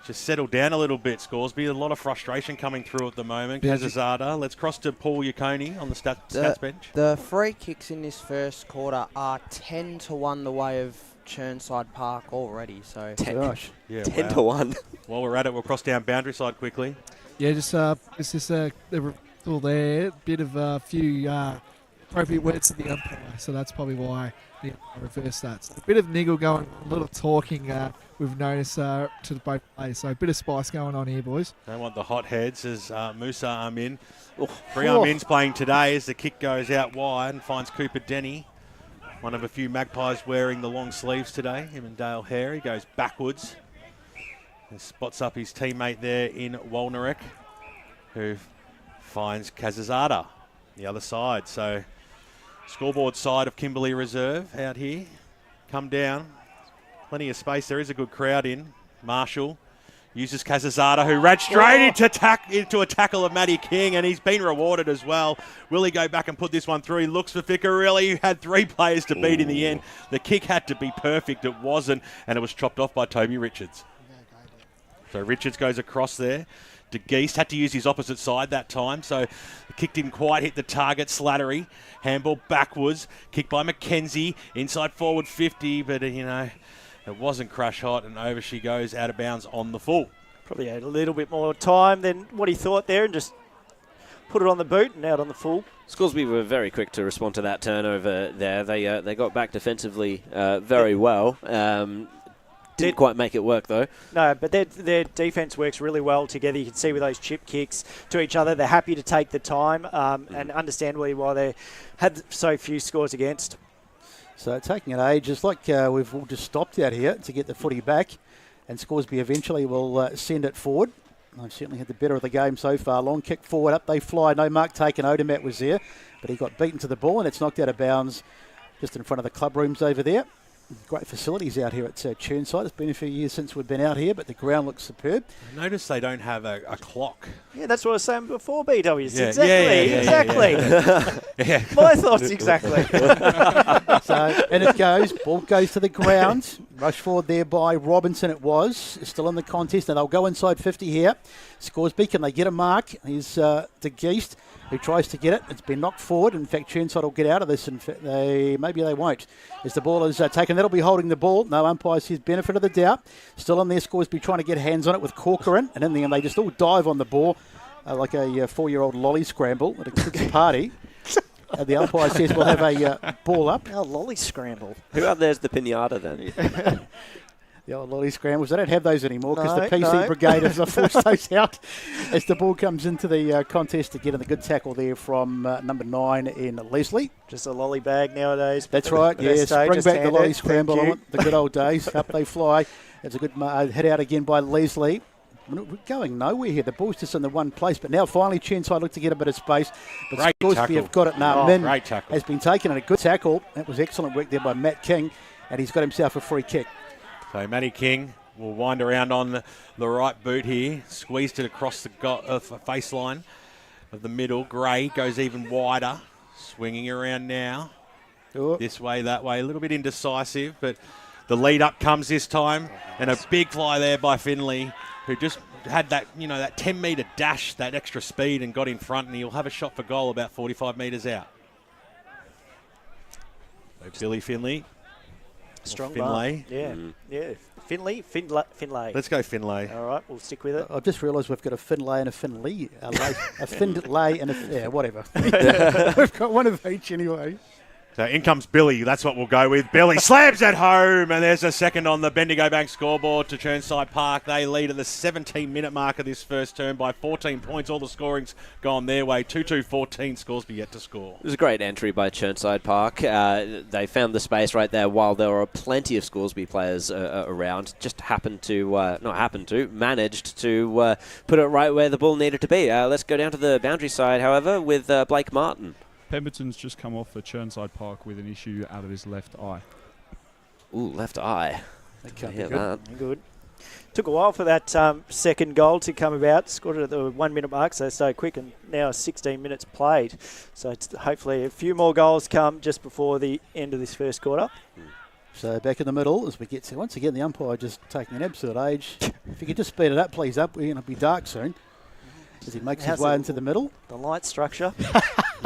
just settle down a little bit, Scoresby. A lot of frustration coming through at the moment. Kazazada. Let's cross to Paul Yaconi on the stats bench. The free kicks in this first quarter are 10-1 the way of Chirnside Park already. So 10-1. While we're at it, we'll cross down boundary side quickly. Yeah, it's just they were all there. Bit of a few appropriate words to the umpire, so that's probably why the umpire reversed that. So a bit of niggle going, a little talking we've noticed to both players. So a bit of spice going on here, boys. Don't want the hot heads as Musa Amin. Free Amin's playing today as the kick goes out wide and finds Cooper Denny. One of a few Magpies wearing the long sleeves today. Him and Dale Hare. He goes backwards. And spots up his teammate there in Walnarek, who finds Kazazada the other side. So scoreboard side of Kimberley Reserve out here. Come down. Plenty of space. There is a good crowd in. Marshall uses Kazazada, who ran straight into a tackle of Matty King, and he's been rewarded as well. Will he go back and put this one through? He looks for Ficarelli, who had 3 players to beat in the end. The kick had to be perfect. It wasn't, and it was chopped off by Toby Richards. So Richards goes across there. De Geest had to use his opposite side that time, so the kick didn't quite hit the target. Slattery, handball backwards, kick by McKenzie, inside forward 50, but it wasn't crash hot, and over she goes out of bounds on the full. Probably had a little bit more time than what he thought there and just put it on the boot and out on the full. Scoresby were very quick to respond to that turnover there. They got back defensively very well. Didn't quite make it work, though. No, but their defence works really well together. You can see with those chip kicks to each other, they're happy to take the time and understandably why they had so few scores against. So taking an age, it's like we've all just stopped out here to get the footy back, and Scoresby eventually will send it forward. They've certainly had the better of the game so far. Long kick forward, up they fly. No mark taken. Odermatt was there, but he got beaten to the ball, and it's knocked out of bounds just in front of the club rooms over there. Great facilities out here at Chirnside. It's been a few years since we've been out here, but the ground looks superb. I notice they don't have a clock. Yeah, that's what I was saying before, BWs. Yeah, exactly. Yeah. My thoughts exactly. So, and it goes. Ball goes to the ground. Rush forward there by Robinson it was. Still in the contest, and they'll go inside 50 here. Scoresby, can they get a mark? Here's De Geest, who tries to get it. It's been knocked forward. In fact, Chirnside will get out of this. Maybe they won't. As the ball is taken, that'll be holding the ball. No umpire says benefit of the doubt. Still in there, Scoresby trying to get hands on it with Corcoran. And in the end, they just all dive on the ball like a 4-year-old lolly scramble at a kid's party. The umpire says we'll have a ball up. Oh, lolly scramble. Who out there's the pinata then? The old lolly scrambles. They don't have those anymore because No, the PC no. brigade has forced those out as the ball comes into the contest again. And the good tackle there from number 9 in Leslie. Just a lolly bag nowadays. That's right, yes. Best Bring just back the hand lolly it. scramble. Thank I you. want the good old days. Up they fly. It's a good hit out again by Leslie. We're going nowhere here. The ball's just in the one place. But now finally Chirnside look to get a bit of space. But Great Scoresby tackle. have got it now. Oh, Min great tackle. has been taken and a good tackle. That was excellent work there by Matt King. And he's got himself a free kick. So Matty King will wind around on the right boot here. Squeezed it across the face line of the middle. Gray goes even wider. Swinging around now. Oh. This way, that way. A little bit indecisive, but the lead up comes this time. And a big fly there by Finley, who just had that, that 10-metre dash, that extra speed, and got in front, and he'll have a shot for goal about 45 metres out. So Billy Finlay. Strong Finlay. mark. Yeah. Finlay. Let's go Finlay. All right, we'll stick with it. I've just realised we've got a Finlay and a Finlay. A Finlay and whatever. We've got one of each anyway. So in comes Billy. That's what we'll go with. Billy slams it home, and there's a second on the Bendigo Bank scoreboard to Chirnside Park. They lead at the 17-minute mark of this first term by 14 points. All the scoring's gone their way. 2-2-14. Scoresby yet to score. It was a great entry by Chirnside Park. They found the space right there while there were plenty of Scoresby players around. Just managed to put it right where the ball needed to be. Let's go down to the boundary side, however, with Blake Martin. Pemberton's just come off for Chirnside Park with an issue out of his left eye. Ooh, left eye. That can't be Hear good. that. Good. Took a while for that second goal to come about. Scored it at the 1 minute mark, so quick, and now 16 minutes played. So it's hopefully a few more goals come just before the end of this first quarter. So back in the middle as we get to, once again, the umpire just taking an absolute age. If you could just speed it up, please, we're going to be dark soon. As he makes his way into the middle. The light structure.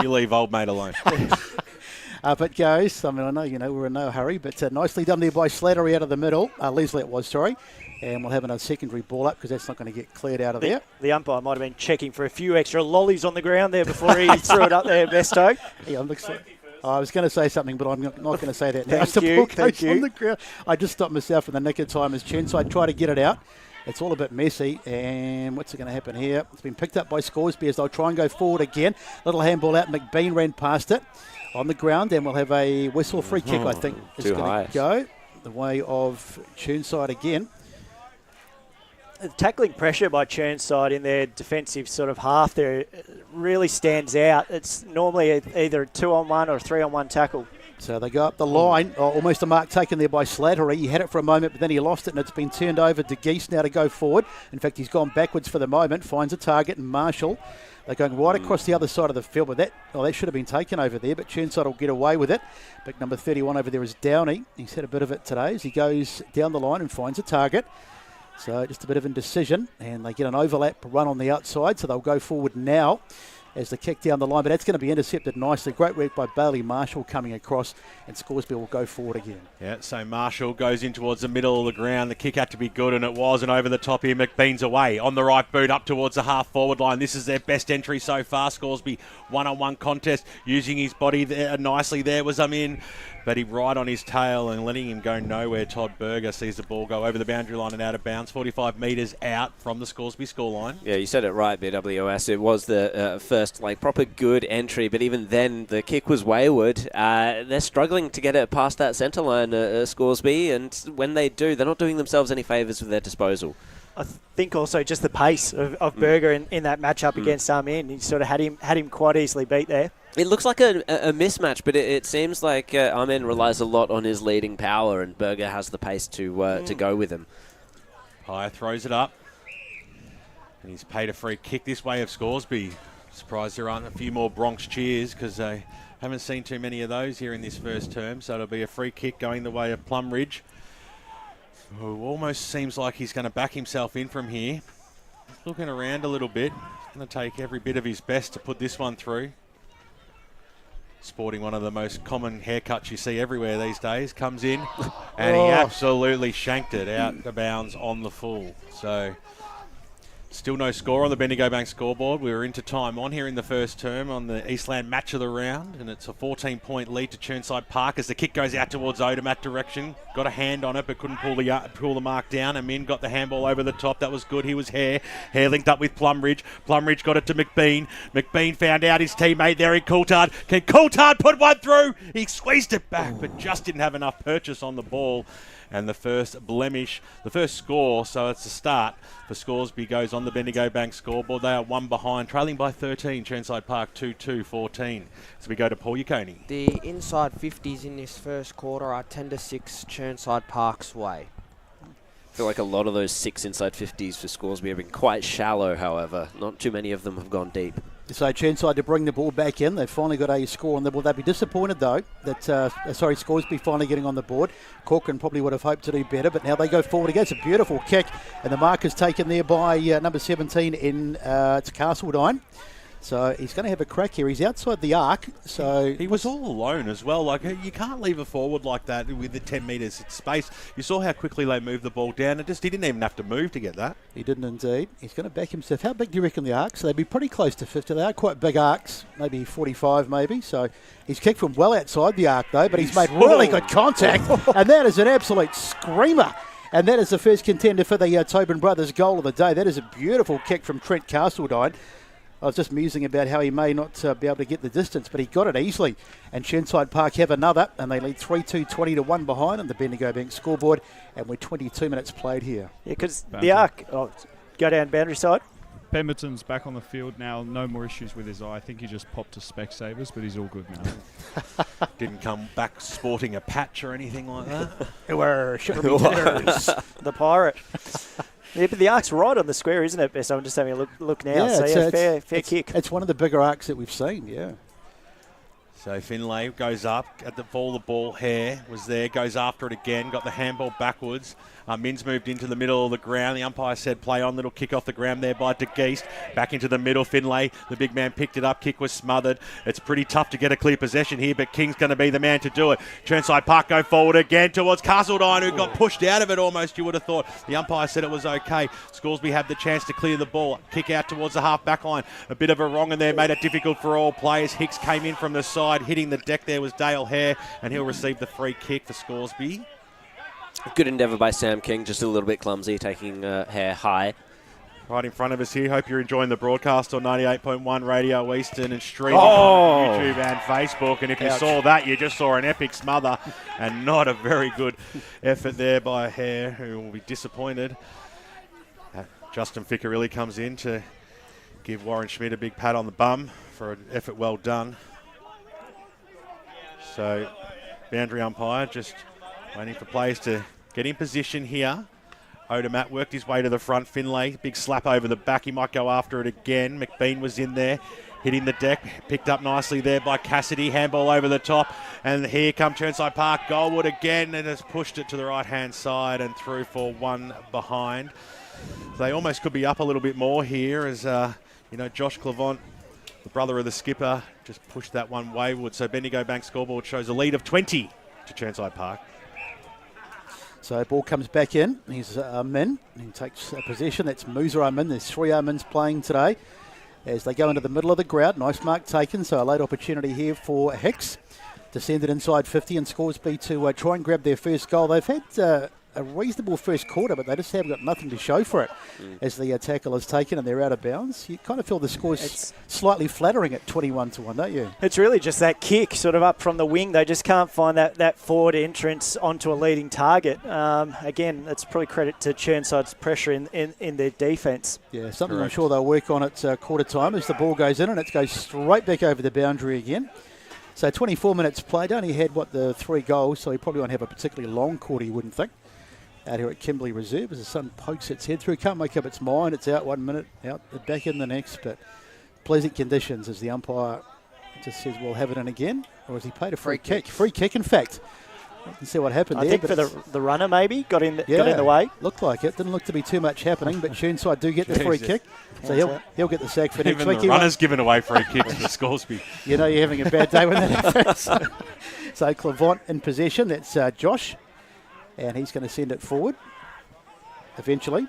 You leave old mate alone. Up it goes. I mean, I know, we're in no hurry, but nicely done there by Slattery out of the middle. Leslie it was, sorry. And we'll have another secondary ball up because that's not going to get cleared out of there. The umpire might have been checking for a few extra lollies on the ground there before he threw it up there, Besto. Yeah, I was going to say something, but I'm not going to say that now. Thank you, thank you. On the ground. I just stopped myself in the nick of time as Chirnside try to get it out. It's all a bit messy, and what's going to happen here? It's been picked up by Scoresby as they'll try and go forward again. Little handball out. McBean ran past it on the ground, and we'll have a whistle free kick, I think, is going to go the way of Chirnside again. The tackling pressure by Chirnside in their defensive sort of half there really stands out. It's normally either a 2-on-1 or a 3-on-1 tackle. So they go up the line, almost a mark taken there by Slattery. He had it for a moment, but then he lost it, and it's been turned over to Geese now to go forward. In fact, he's gone backwards for the moment, finds a target, and Marshall. They're going right across the other side of the field, but that should have been taken over there, but Chirnside will get away with it. Big number 31 over there is Downey. He's had a bit of it today as he goes down the line and finds a target. So just a bit of indecision, and they get an overlap run on the outside, so they'll go forward now as they kick down the line, but that's going to be intercepted nicely. Great work by Bailey Marshall coming across, and Scoresby will go forward again. Yeah, so Marshall goes in towards the middle of the ground. The kick had to be good, and it was, and over the top here, McBean's away. On the right boot, up towards the half-forward line. This is their best entry so far. Scoresby, one-on-one contest, using his body there nicely. There was in, but he right on his tail and letting him go nowhere. Todd Berger sees the ball go over the boundary line and out of bounds, 45 metres out from the Scoresby scoreline. Yeah, you said it right, BWS. It was the first, proper good entry, but even then, the kick was wayward. They're struggling to get it past that centre line, Scoresby, and when they do, they're not doing themselves any favours with their disposal. I think also just the pace of Berger in that matchup against Armin. He sort of had him quite easily beat there. It looks like a mismatch, but it seems like Armin relies a lot on his leading power, and Berger has the pace to go with him. High throws it up, and he's paid a free kick this way of Scoresby. Surprised there aren't a few more Bronx cheers because they haven't seen too many of those here in this first term. So it'll be a free kick going the way of Plum Ridge, who almost seems like he's going to back himself in from here. Looking around a little bit. He's going to take every bit of his best to put this one through. Sporting one of the most common haircuts you see everywhere these days. Comes in, and he absolutely shanked it out of bounds on the full. So Still no score on the Bendigo Bank scoreboard. We were into time on here in the first term on the Eastland match of the round, and it's a 14-point lead to Chirnside Park as the kick goes out towards Odomat direction. Got a hand on it, but couldn't pull the mark down. Amin got the handball over the top. That was good. He was Hare. Hare linked up with Plumridge. Plumridge got it to McBean. McBean found out his teammate there in Coulthard. Can Coulthard put one through? He squeezed it back, but just didn't have enough purchase on the ball. And the first blemish, the first score, so it's a start for Scoresby, goes on the Bendigo Bank scoreboard. They are one behind, trailing by 13. Chirnside Park 2-2-14. So we go to Paul Yaconi. The inside 50s in this first quarter are 10-6 Chirnside Park's way. I feel like a lot of those 6 inside 50s for Scoresby have been quite shallow, however. Not too many of them have gone deep. So Chirnside to bring the ball back in. They've finally got a score on the board. They'd be disappointed, though, that Scoresby finally getting on the board. Corcoran probably would have hoped to do better, but now they go forward again. It's a beautiful kick, and the mark is taken there by number 17 in it's Castledine. So he's going to have a crack here. He's outside the arc. So he was all alone as well. Like, you can't leave a forward like that with the 10 metres space. You saw how quickly they moved the ball down. He didn't even have to move to get that. He didn't indeed. He's going to back himself. How big do you reckon the arcs? So they'd be pretty close to 50. They are quite big arcs, maybe 45 maybe. So he's kicked from well outside the arc though, but he's made really good contact. And that is an absolute screamer. And that is the first contender for the Tobin brothers goal of the day. That is a beautiful kick from Trent Castledine. I was just musing about how he may not be able to get the distance, but he got it easily. And Chirnside Park have another, and they lead 3-2, 20-1 behind on the Bendigo Bank scoreboard, and we're 22 minutes played here. Yeah, because the arc, go down boundary side. Pemberton's back on the field now. No more issues with his eye. I think he just popped to Specsavers, but he's all good now. Didn't come back sporting a patch or anything like that. The Pirate. Yeah, but the arc's right on the square, isn't it, Bess? I'm just having a look now. Yeah, so fair kick. It's one of the bigger arcs that we've seen, yeah. So Finlay goes up at the ball. Hare was there, goes after it again, got the handball backwards. Mins moved into the middle of the ground. The umpire said play on, little kick off the ground there by De Geest. Back into the middle, Finlay, the big man picked it up, kick was smothered. It's pretty tough to get a clear possession here, but King's going to be the man to do it. Chirnside Park go forward again towards Castledine, who got pushed out of it almost, you would have thought. The umpire said it was okay. Scoresby had the chance to clear the ball. Kick out towards the half-back line. A bit of a wrong in there, made it difficult for all players. Hicks came in from the side, hitting the deck there was Dale Hare, and he'll receive the free kick for Scoresby. Good endeavour by Sam King, just a little bit clumsy, taking Hare high. Right in front of us here. Hope you're enjoying the broadcast on 98.1 Radio Eastern and streaming on YouTube and Facebook. And if you saw that, you just saw an epic smother and not a very good effort there by Hare, who will be disappointed. Justin Ficcarelli comes in to give Warren Schmidt a big pat on the bum for an effort well done. So, boundary umpire just waiting for players to get in position here. Odomat worked his way to the front. Finlay, big slap over the back. He might go after it again. McBean was in there, hitting the deck. Picked up nicely there by Cassidy. Handball over the top. And here come Chirnside Park. Goldwood again, and has pushed it to the right-hand side and through for one behind. They almost could be up a little bit more here as, Josh Clavant, the brother of the skipper, just pushed that one wayward. So Bendigo Bank scoreboard shows a lead of 20 to Chirnside Park. So ball comes back in. He's Amin. He takes a possession. That's Musa Amin. There's 3 Amins playing today as they go into the middle of the ground. Nice mark taken. So a late opportunity here for Hicks to send it inside 50 and Scoresby to try and grab their first goal. They've had a reasonable first quarter, but they just have got nothing to show for it as the tackle is taken and they're out of bounds. You kind of feel the score's slightly flattering at 21-1, don't you? It's really just that kick sort of up from the wing. They just can't find that forward entrance onto a leading target. Again, it's probably credit to Chirnside's pressure in their defence. Yeah, something I'm sure they'll work on at quarter time as the ball goes in and it goes straight back over the boundary again. So 24 minutes played. Only had, the 3 goals, so he probably won't have a particularly long quarter, you wouldn't think. Out here at Kimberley Reserve as the sun pokes its head through. Can't make up its mind. It's out 1 minute, out back in the next. But pleasant conditions as the umpire just says, we'll have it in again. Or has he paid a free kick? Free kick, in fact. You can see what happened there. I think for the runner maybe, got in the way. Looked like it. Didn't look to be too much happening, but Chirnside do get the free kick. So he'll get the sack for next week. Even the runner's given away free kicks for Scoresby. You know you're having a bad day when that happens. So Clavant in possession. That's Josh. And he's going to send it forward eventually.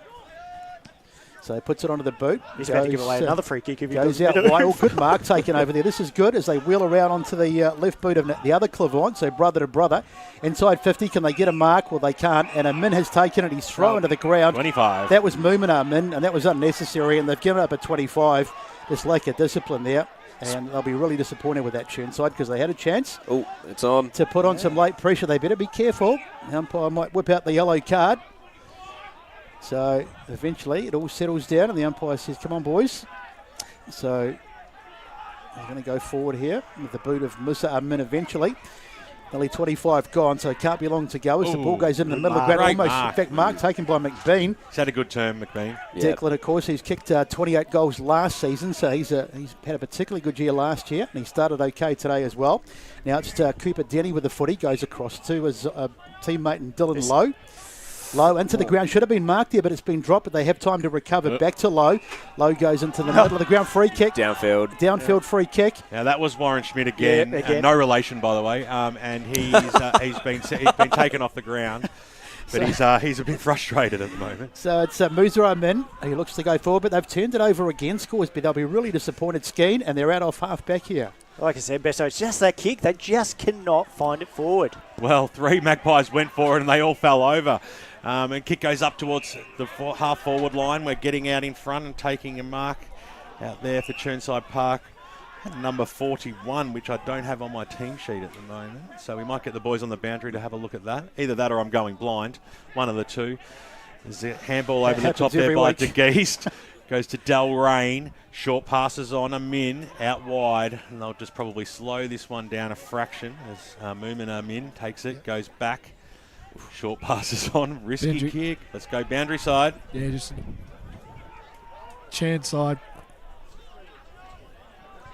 So he puts it onto the boot. He's about to give away another free kick if he goes doesn't. out wide. Oh, good mark taken over there. This is good as they wheel around onto the left boot of the other Clavant, so brother to brother. Inside 50, can they get a mark? Well, they can't. And Min has taken it. He's thrown to the ground. 25. That was Muminar Min, and that was unnecessary, and they've given up at 25. Just lack of discipline there. And they'll be really disappointed with that Chirnside because they had a chance. Oh, it's on. To put on some late pressure. They better be careful. The umpire might whip out the yellow card. So eventually it all settles down and the umpire says, come on, boys. So they're going to go forward here with the boot of Musa Amin eventually. Nearly 25 gone, so it can't be long to go as the ball goes in the middle of the ground. Almost, in fact, mark taken by McBean. He's had a good term, McBean. Declan, of course, he's kicked 28 goals last season, so he's had a particularly good year last year, and he started okay today as well. Now it's Cooper Denny with the footy, goes across to his teammate and Dylan Lowe. Low into the ground. Should have been marked there, but it's been dropped, but they have time to recover. Back to Low. Low goes into the middle of the ground. Free kick. Downfield Free kick. Now, that was Warren Schmidt again. No relation, by the way. And he's been taken off the ground. But he's a bit frustrated at the moment. So it's Musa Amin. He looks to go forward, but they've turned it over again. Scoresby, they'll be really disappointed. Skeen, and they're out off half back here. Like I said, Besto, it's just that kick. They just cannot find it forward. Well, 3 Magpies went for it and they all fell over. And kick goes up towards the half-forward line. We're getting out in front and taking a mark out there for Chirnside Park. Number 41, which I don't have on my team sheet at the moment. So we might get the boys on the boundary to have a look at that. Either that or I'm going blind. One of the two. There's a handball over the top there by De Geest. Goes to Delrain. Short passes on Amin out wide. And they'll just probably slow this one down a fraction as Moomin Amin takes it, goes back. Short passes on. Risky kick. Let's go boundary side. Yeah, just Chirnside.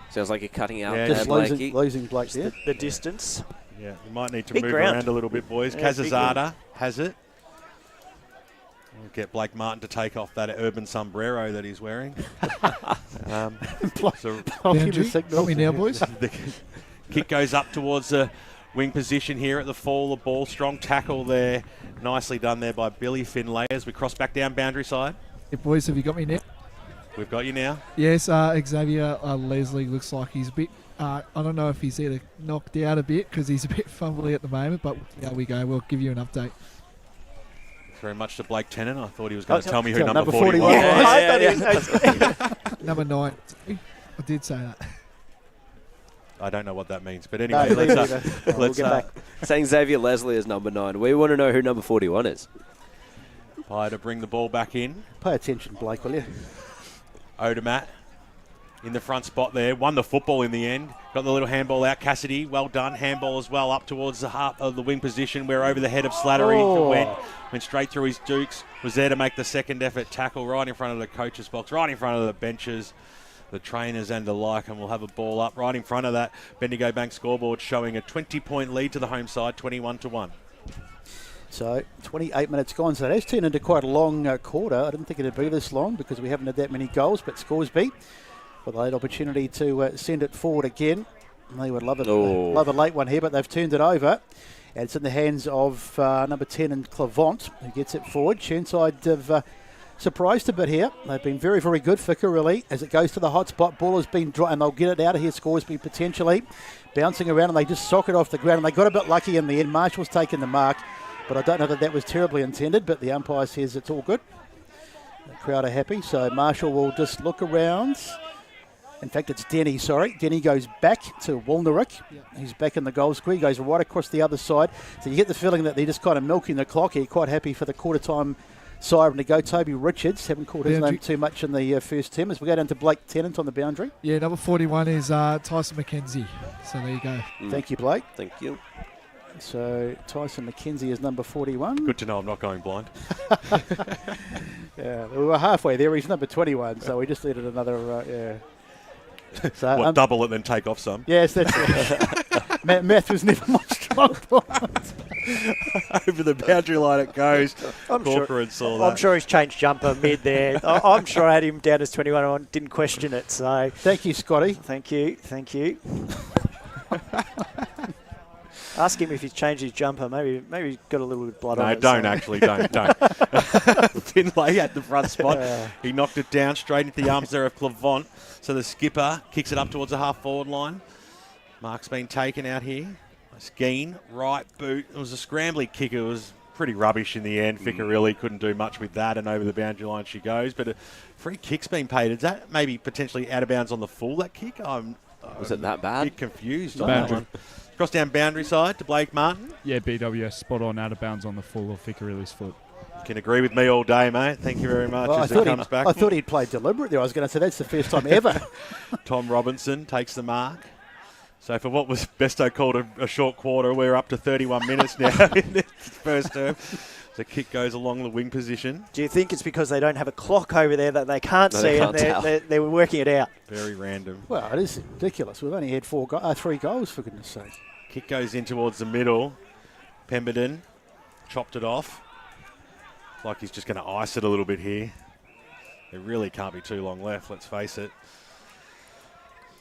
Sounds like you're cutting out. Just losing Blake there. The distance. Yeah, we might need to Big move ground. around a little bit, boys. Yeah, Kazazada has it. We'll get Blake Martin to take off that urban sombrero that he's wearing. So me now, boys. The kick goes up towards the wing position here at the fall of the ball. Strong tackle there. Nicely done there by Billy Finlay as we cross back down boundary side. Hey, boys, have you got me now? We've got you now. Yes, Xavier Leslie looks like he's a bit, I don't know if he's either knocked out a bit because he's a bit fumbly at the moment, but there we go. We'll give you an update. Very much to Blake Tennant. I thought he was going to tell me who number 41 was. Number 9. I did say that. I don't know what that means, but anyway, let's get back. Saying Xavier Leslie is number 9. We want to know who number 41 is. Pye to bring the ball back in. Pay attention, Blake, will you? Odermatt in the front spot there. Won the football in the end. Got the little handball out. Cassidy, well done. Handball as well up towards the half of the wing position. We're over the head of Slattery. Went straight through his Dukes. Was there to make the second effort tackle right in front of the coach's box, right in front of the benches, the trainers and the like, and we'll have a ball up right in front of that Bendigo Bank scoreboard showing a 20-point lead to the home side, 21-1. So 28 minutes gone, so it has turned into quite a long quarter. I didn't think it'd be this long because we haven't had that many goals, but Scoresby with a late opportunity to send it forward again. They would love a late one here, but they've turned it over. And it's in the hands of number 10 and Clavant, who gets it forward. Chirnside have surprised a bit here. They've been very, very good, Ficker, really, as it goes to the hot spot. Ball has been dry, and they'll get it out of here, Scoresby potentially. Bouncing around, and they just sock it off the ground. And they got a bit lucky in the end. Marshall's taken the mark, but I don't know that was terribly intended, but the umpire says it's all good. The crowd are happy, so Marshall will just look around. In fact, it's Denny, sorry. Denny goes back to Walnerick. He's back in the goal square. He goes right across the other side. So you get the feeling that they're just kind of milking the clock here. Quite happy for the quarter-time siren to go. Toby Richards, haven't called his name too much in the first term. As we go down to Blake Tennant on the boundary. Yeah, number 41 is Tyson McKenzie. So there you go. Thank you, Blake. Thank you. So Tyson McKenzie is number 41. Good to know I'm not going blind. Yeah, we were halfway there. He's number 21, so we just needed another, So, double it, then take off some? Yes, that's it. Math was never my strong point. Over the boundary line it goes. I'm sure sure he's changed jumper mid there. I'm sure I had him down as 21 and I didn't question it. So thank you, Scotty. Thank you. Ask him if he's changed his jumper. Maybe he's got a little bit of blood on it. No, don't. Finlay at the front spot. He knocked it down straight into the arms there of Clavant. So the skipper kicks it up towards the half-forward line. Mark's been taken out here. Skeen, right boot. It was a scrambly kick. It was pretty rubbish in the end. Ficcarelli couldn't do much with that, and over the boundary line she goes. But a free kick's been paid. Is that maybe potentially out of bounds on the full, that kick? Was it that bad? A bit confused on that one. Cross down boundary side to Blake Martin. Yeah, BWS spot on, out of bounds on the full of Ficcarelli's foot. You can agree with me all day, mate. Thank you very much. Well, as it comes back. I thought he'd played deliberately. I was going to say that's the first time ever. Tom Robinson takes the mark. So for what was Besto called a short quarter, we're up to 31 minutes now in the first term. The kick goes along the wing position. Do you think it's because they don't have a clock over there that they can't see and they were working it out? Very random. Well, it is ridiculous. We've only had 3 goals, for goodness sake. Kick goes in towards the middle. Pemberton chopped it off. Like he's just going to ice it a little bit here. There really can't be too long left, let's face it.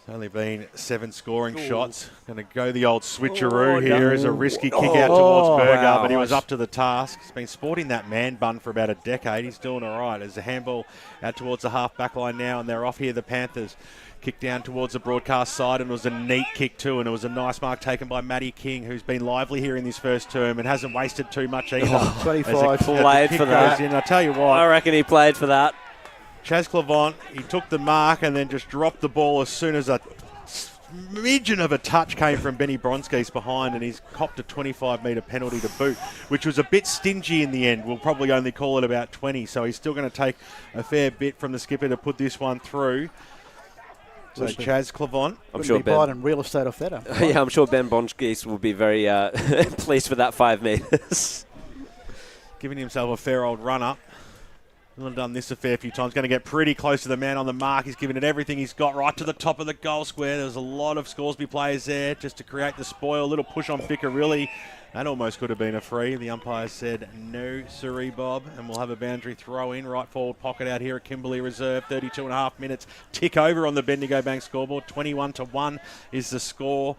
Only been 7 scoring shots. Going to go the old switcheroo here as a risky kick out towards Berger, but he was up to the task. He's been sporting that man bun for about a decade. He's doing all right. As the handball out towards the half-back line now, and they're off here, the Panthers. Kick down towards the broadcast side, and it was a neat kick too, and it was a nice mark taken by Matty King, who's been lively here in this first term and hasn't wasted too much either. 25. Played for that. I tell you what. I reckon he played for that. Chaz Clavant, he took the mark and then just dropped the ball as soon as a smidgen of a touch came from Benny Bronski's behind, and he's copped a 25-metre penalty to boot, which was a bit stingy in the end. We'll probably only call it about 20, so he's still going to take a fair bit from the skipper to put this one through. So Chaz Clavant. I'm sure Ben buying real estate off that. Yeah, I'm sure Ben Bronskis will be very pleased with that 5 metres. Giving himself a fair old run-up. He's done this a fair few times. Going to get pretty close to the man on the mark. He's given it everything he's got right to the top of the goal square. There's a lot of Scoresby players there just to create the spoil. A little push on Ficcarelli. That almost could have been a free. The umpire said no, siree, Bob. And we'll have a boundary throw in. Right forward pocket out here at Kimberley Reserve. 32.5 minutes. Tick over on the Bendigo Bank scoreboard. 21-1 is the score.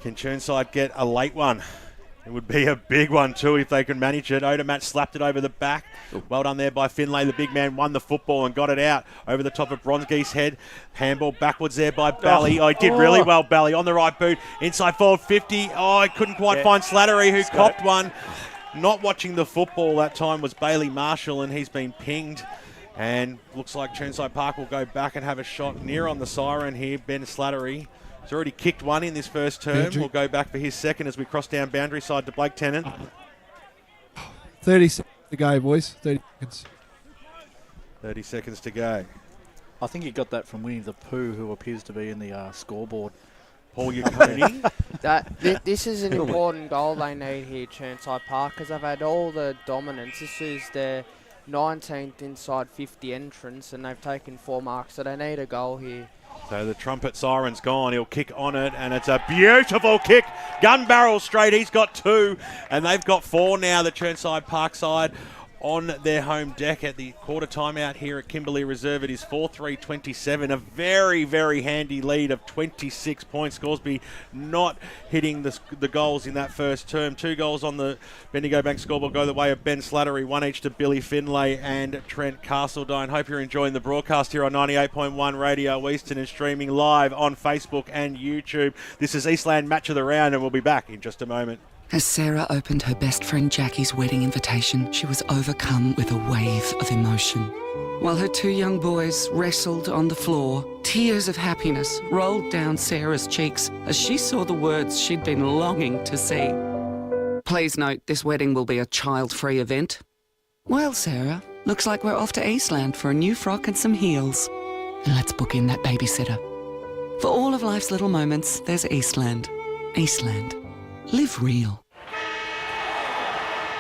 Can Chirnside get a late one? It would be a big one too if they could manage it. Odermatt slapped it over the back. Well done there by Finlay. The big man won the football and got it out over the top of Bronski's head. Handball backwards there by Bally. He did really well, Bally, on the right boot. Inside forward 50. He couldn't quite find Slattery, who copped one. Not watching the football that time was Bailey Marshall, and he's been pinged. And looks like Chirnside Park will go back and have a shot near on the siren here. Ben Slattery. He's already kicked one in this first term. We'll go back for his second as we cross down boundary side to Blake Tennant. 30 seconds to go, boys. 30 seconds. 30 seconds to go. I think you got that from Winnie the Pooh, who appears to be in the scoreboard. Paul Yaconi. This is an important goal they need here, Chirnside Park, because they've had all the dominance. This is their 19th inside 50 entrance, and they've taken 4 marks, so they need a goal here. So the trumpet siren's gone. He'll kick on it, and it's a beautiful kick. Gun barrel straight. He's got 2, and they've got 4 now, the Chirnside Park side, on their home deck at the quarter timeout here at Kimberley Reserve. It is 4-3-27. A very, very handy lead of 26 points. Scoresby not hitting the goals in that first term. 2 goals on the Bendigo Bank scoreboard go the way of Ben Slattery, 1 each to Billy Finlay and Trent Castledine. Hope you're enjoying the broadcast here on 98.1 Radio Eastern and streaming live on Facebook and YouTube. This is Eastland Match of the Round, and we'll be back in just a moment. As Sarah opened her best friend Jackie's wedding invitation, she was overcome with a wave of emotion. While her 2 young boys wrestled on the floor, tears of happiness rolled down Sarah's cheeks as she saw the words she'd been longing to see. Please note, this wedding will be a child-free event. Well, Sarah, looks like we're off to Eastland for a new frock and some heels. And let's book in that babysitter. For all of life's little moments, there's Eastland. Eastland. Live real.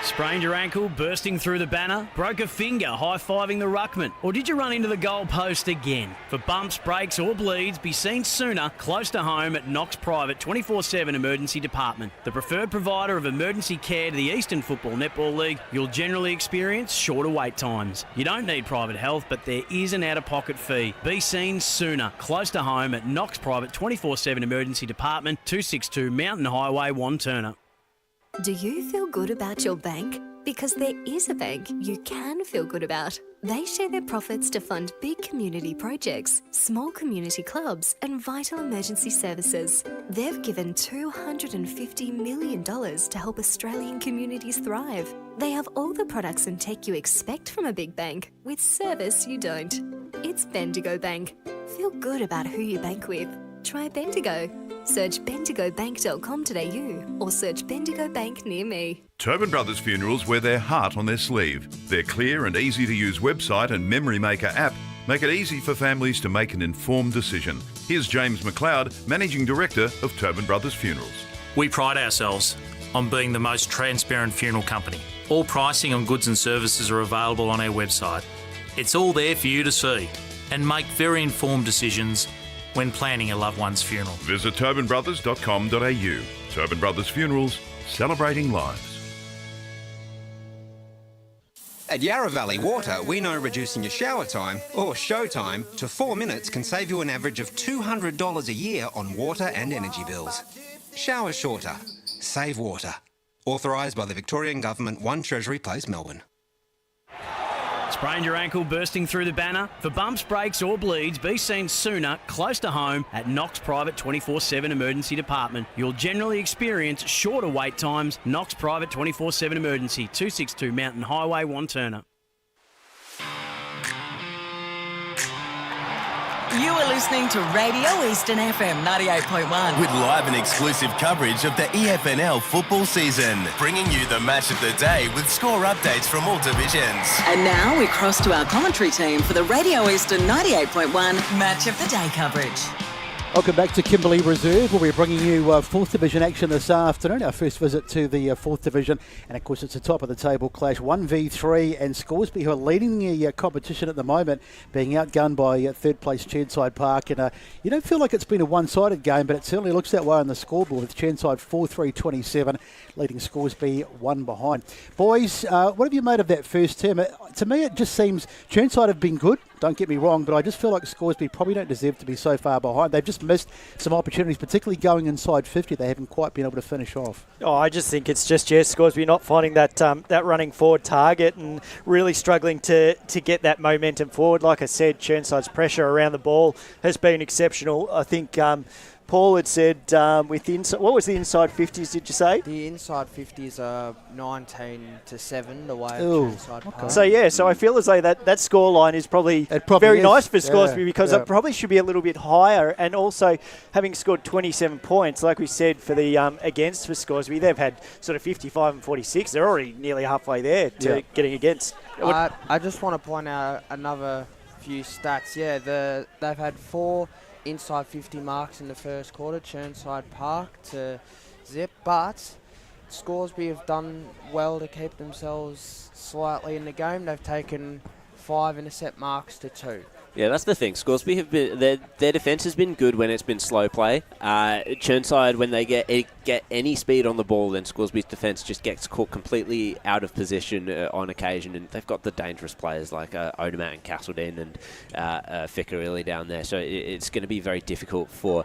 Sprained your ankle, bursting through the banner? Broke a finger, high-fiving the ruckman? Or did you run into the goal post again? For bumps, breaks or bleeds, be seen sooner, close to home at Knox Private 24/7 Emergency Department. The preferred provider of emergency care to the Eastland Football Netball League, you'll generally experience shorter wait times. You don't need private health, but there is an out-of-pocket fee. Be seen sooner, close to home at Knox Private 24/7 Emergency Department, 262 Mountain Highway, Wanturna. Do you feel good about your bank? Because there is a bank you can feel good about. They share their profits to fund big community projects, small community clubs, and vital emergency services. They've given $250 million to help Australian communities thrive. They have all the products and tech you expect from a big bank, with service you don't. It's Bendigo Bank. Feel good about who you bank with. Try Bendigo. Search bendigobank.com.au or search Bendigo Bank near me. Tobin Brothers Funerals wear their heart on their sleeve. Their clear and easy-to-use website and Memory Maker app make it easy for families to make an informed decision. Here's James McLeod, Managing Director of Tobin Brothers Funerals. We pride ourselves on being the most transparent funeral company. All pricing on goods and services are available on our website. It's all there for you to see and make very informed decisions when planning a loved one's funeral. Visit tobinbrothers.com.au. Tobin Brothers Funerals, celebrating lives. At Yarra Valley Water, we know reducing your shower time, or show time, to 4 minutes can save you an average of $200 a year on water and energy bills. Shower shorter. Save water. Authorised by the Victorian Government, 1 Treasury Place, Melbourne. Sprained your ankle, bursting through the banner? For bumps, breaks or bleeds, be seen sooner, close to home at Knox Private 24/7 Emergency Department. You'll generally experience shorter wait times. Knox Private 24/7 Emergency, 262 Mountain Highway, Wanturna. You are listening to Radio Eastern FM 98.1. With live and exclusive coverage of the EFNL football season, bringing you the match of the day with score updates from all divisions. And now we cross to our commentary team for the Radio Eastern 98.1 Match of the Day coverage. Welcome back to Kimberley Reserve, where we're bringing you 4th Division action this afternoon. Our first visit to the 4th Division, and of course it's a top of the table clash. 1v3, and Scoresby, who are leading the competition at the moment, being outgunned by 3rd place Chirnside Park. And you don't feel like it's been a one-sided game, but it certainly looks that way on the scoreboard, with Chirnside 4-3-27, leading Scoresby 1 behind. Boys, what have you made of that first term? To me, it just seems Chirnside have been good. Don't get me wrong, but I just feel like Scoresby probably don't deserve to be so far behind. They've just missed some opportunities, particularly going inside 50. They haven't quite been able to finish off. Oh, I just think it's just, Scoresby not finding that that running forward target and really struggling to get that momentum forward. Like I said, Chirnside's pressure around the ball has been exceptional. I think Paul had said with what was the inside 50s, did you say? The inside 50s are 19-7 the way of Ooh, Chirnside Park. So I feel as though that score line is probably very nice for Scoresby, because it probably should be a little bit higher. And also, having scored 27 points, like we said, for the against for Scoresby, they've had sort of 55 and 46. They're already nearly halfway there to getting against. I just want to point out another few stats. Yeah, they've had 4 inside 50 marks in the first quarter, Chirnside Park to zip, but Scoresby have done well to keep themselves slightly in the game. They've taken 5 intercept marks to 2. Yeah, that's the thing. Scoresby have been their defence has been good when it's been slow play. Chirnside, when they get any speed on the ball, then Scoresby's defence just gets caught completely out of position on occasion, and they've got the dangerous players like Odermatt and Castledine and Ficcarelli down there. So it's going to be very difficult for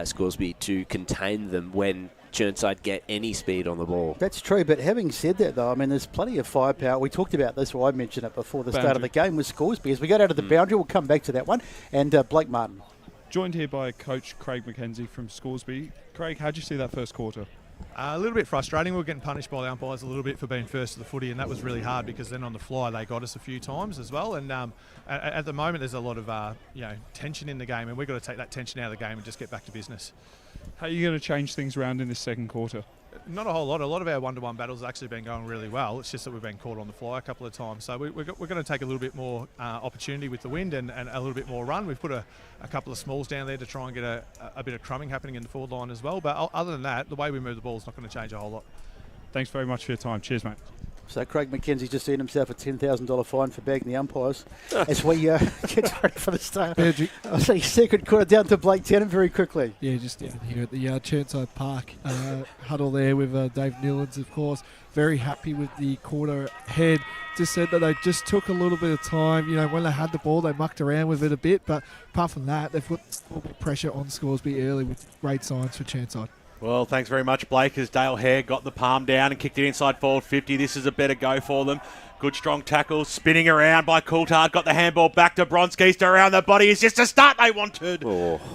Scoresby to contain them when Chirnside get any speed on the ball. That's true, but having said that, though, I mean, there's plenty of firepower. We talked about this, or I mentioned it before the start of the game with Scoresby. As we go down to the boundary, we'll come back to that one. And Blake Martin. Joined here by Coach Craig McKenzie from Scoresby. Craig, how'd you see that first quarter? A little bit frustrating. We were getting punished by the umpires a little bit for being first to the footy, and that was really hard because then on the fly they got us a few times as well. And at the moment there's a lot of tension in the game, and we've got to take that tension out of the game and just get back to business. How are you going to change things around in this second quarter? Not a whole lot. A lot of our one-to-one battles have actually been going really well. It's just that we've been caught on the fly a couple of times. So we're going to take a little bit more opportunity with the wind and a little bit more run. We've put a couple of smalls down there to try and get a bit of crumbing happening in the forward line as well. But other than that, the way we move the ball is not going to change a whole lot. Thanks very much for your time. Cheers, mate. So Craig McKenzie's just earned himself a $10,000 fine for bagging the umpires as we get ready for the start. I'll say second quarter down to Blake Tennant very quickly. Yeah, just down here at the Chirnside Park huddle there with Dave Newlands, of course. Very happy with the quarter ahead. Just said that they just took a little bit of time. You know, when they had the ball, they mucked around with it a bit. But apart from that, they've put a little bit of pressure on Scoresby early with great signs for Chirnside. Well, thanks very much, Blake, as Dale Hare got the palm down and kicked it inside forward 50. This is a better go for them. Good strong tackle, spinning around by Coulthard. Got the handball back to Bronskis to around the body. It's just a start they wanted.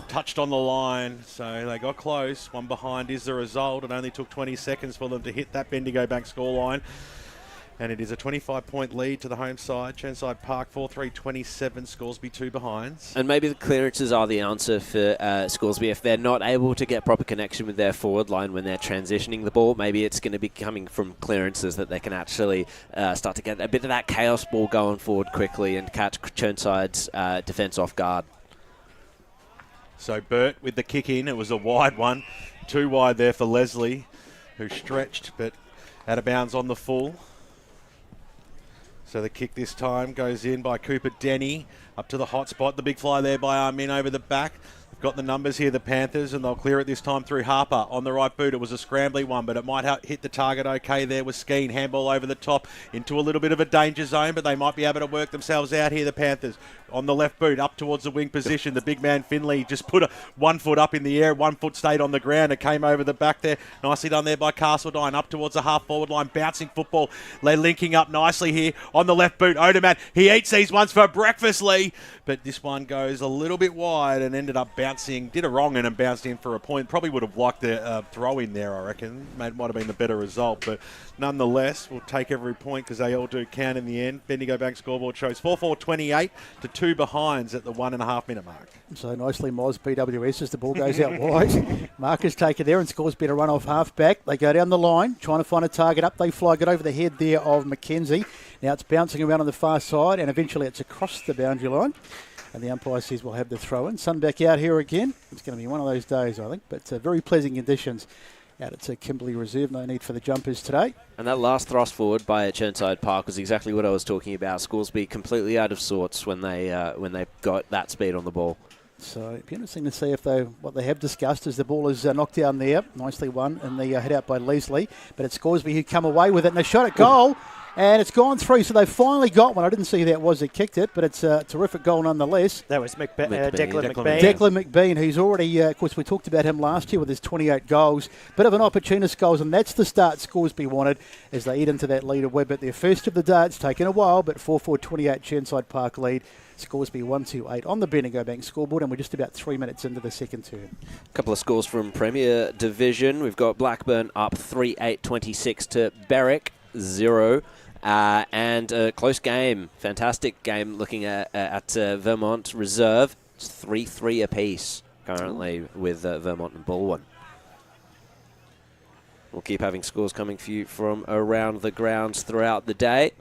Touched on the line, so they got close. One behind is the result. It only took 20 seconds for them to hit that Bendigo Bank scoreline. And it is a 25-point lead to the home side. Chirnside Park 4-3-27, Scoresby 2 behinds. And maybe the clearances are the answer for Scoresby. If they're not able to get proper connection with their forward line when they're transitioning the ball, maybe it's going to be coming from clearances that they can actually start to get a bit of that chaos ball going forward quickly and catch Chirnside's defence off guard. So Burt with the kick in. It was a wide one. Too wide there for Leslie, who stretched, but out of bounds on the full. So the kick this time goes in by Cooper Denny. Up to the hot spot. The big fly there by Armin over the back. They've got the numbers here, the Panthers, and they'll clear it this time through Harper on the right boot. It was a scrambly one, but it might hit the target okay there with Skeen. Handball over the top into a little bit of a danger zone, but they might be able to work themselves out here, the Panthers. On the left boot, up towards the wing position. The big man, Finley, just put 1 foot up in the air. 1 foot stayed on the ground. It came over the back there. Nicely done there by Castledine. Up towards the half-forward line. Bouncing football. They're linking up nicely here on the left boot. Odermatt, he eats these ones for breakfast, Lee. But this one goes a little bit wide and ended up bouncing. Did a wrong and bounced in for a point. Probably would have liked the throw in there, I reckon. Might have been the better result. But nonetheless, we'll take every point because they all do count in the end. Bendigo Bank scoreboard shows 4-4-28 to 2 behinds at the 1.5 minute mark. So nicely Moz BWS as the ball goes out wide. Marcus take it there and scores better run off half back. They go down the line trying to find a target up. They fly, get over the head there of McKenzie. Now it's bouncing around on the far side and eventually it's across the boundary line. And the umpire says we'll have the throw in. Sun back out here again. It's going to be one of those days, I think. But very pleasant conditions out at Kimberley Reserve. No need for the jumpers today. And that last thrust forward by Chirnside Park was exactly what I was talking about. Scoresby completely out of sorts when they got that speed on the ball. So it'd be interesting to see if what they have discussed as the ball is knocked down there. Nicely won and the head out by Leslie. But it's Scoresby who come away with it and a shot at goal. And it's gone through, so they finally got one. I didn't see who that was that kicked it, but it's a terrific goal nonetheless. That was Declan McBean. Declan McBean, who's already, of course, we talked about him last year with his 28 goals. Bit of an opportunist goals, and that's the start Scoresby wanted as they eat into that lead of Webb at their first of the day. It's taken a while, but 4-4-28 Chirnside Park lead. Scoresby 1-2-8 on the Bendigo Bank scoreboard, and we're just about 3 minutes into the second turn. A couple of scores from Premier Division. We've got Blackburn up 3-8-26 to Berwick 0. And a close game, fantastic game looking at Vermont Reserve. It's 3-3 apiece currently with Vermont and Bulwen. We'll keep having scores coming for you from around the grounds throughout the day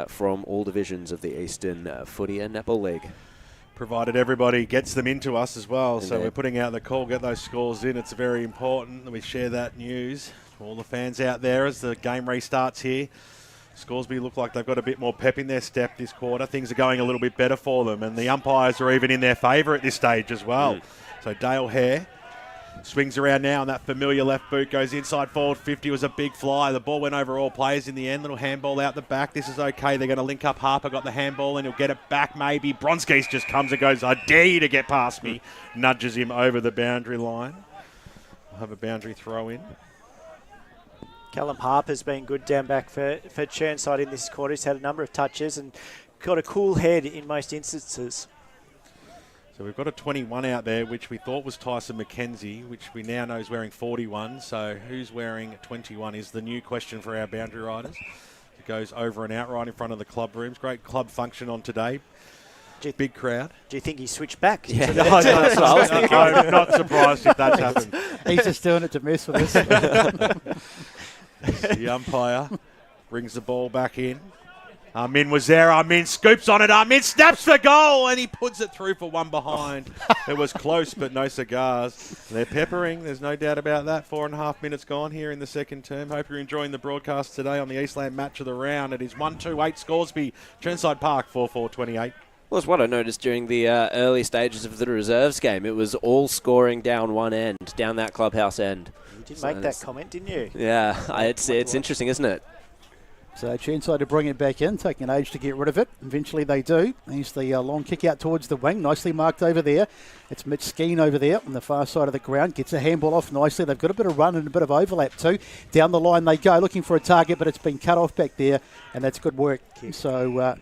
from all divisions of the Eastern Footy and Netball League. Provided everybody gets them into us as well. Indeed. So we're putting out the call, get those scores in. It's very important that we share that news to all the fans out there as the game restarts here. Scoresby look like they've got a bit more pep in their step this quarter. Things are going a little bit better for them, and the umpires are even in their favour at this stage as well. So Dale Hare swings around now, and that familiar left boot goes inside forward 50. Was a big fly. The ball went over all players in the end. Little handball out the back. This is okay. They're going to link up. Harper got the handball, and he'll get it back maybe. Bronskis just comes and goes, I dare you to get past me. Nudges him over the boundary line. We'll have a boundary throw in. Callum Harper's been good down back for Chirnside in this quarter. He's had a number of touches and got a cool head in most instances. So we've got a 21 out there, which we thought was Tyson McKenzie, which we now know is wearing 41. So who's wearing 21 is the new question for our boundary riders. It goes over and out right in front of the club rooms. Great club function on today. Big crowd. Do you think he switched back? Yeah, I'm not surprised if that's happened. He's just doing it to mess with us. The umpire brings the ball back in. Armin was there. Armin scoops on it. Armin snaps for goal, and he puts it through for one behind. It was close, but no cigars. They're peppering. There's no doubt about that. 4.5 minutes gone here in the second term. Hope you're enjoying the broadcast today on the Eastland match of the round. It is 1-2-8 Scoresby, Chirnside Park, 4-4-28. Well, it's what I noticed during the early stages of the reserves game. It was all scoring down one end, down that clubhouse end. You did make that comment, didn't you? Yeah, it's interesting, isn't it? So Chirnside to bring it back in, taking an age to get rid of it. Eventually they do. Here's the long kick out towards the wing, nicely marked over there. It's Mitch Skeen over there on the far side of the ground. Gets a handball off nicely. They've got a bit of run and a bit of overlap too. Down the line they go, looking for a target, but it's been cut off back there, and that's good work. So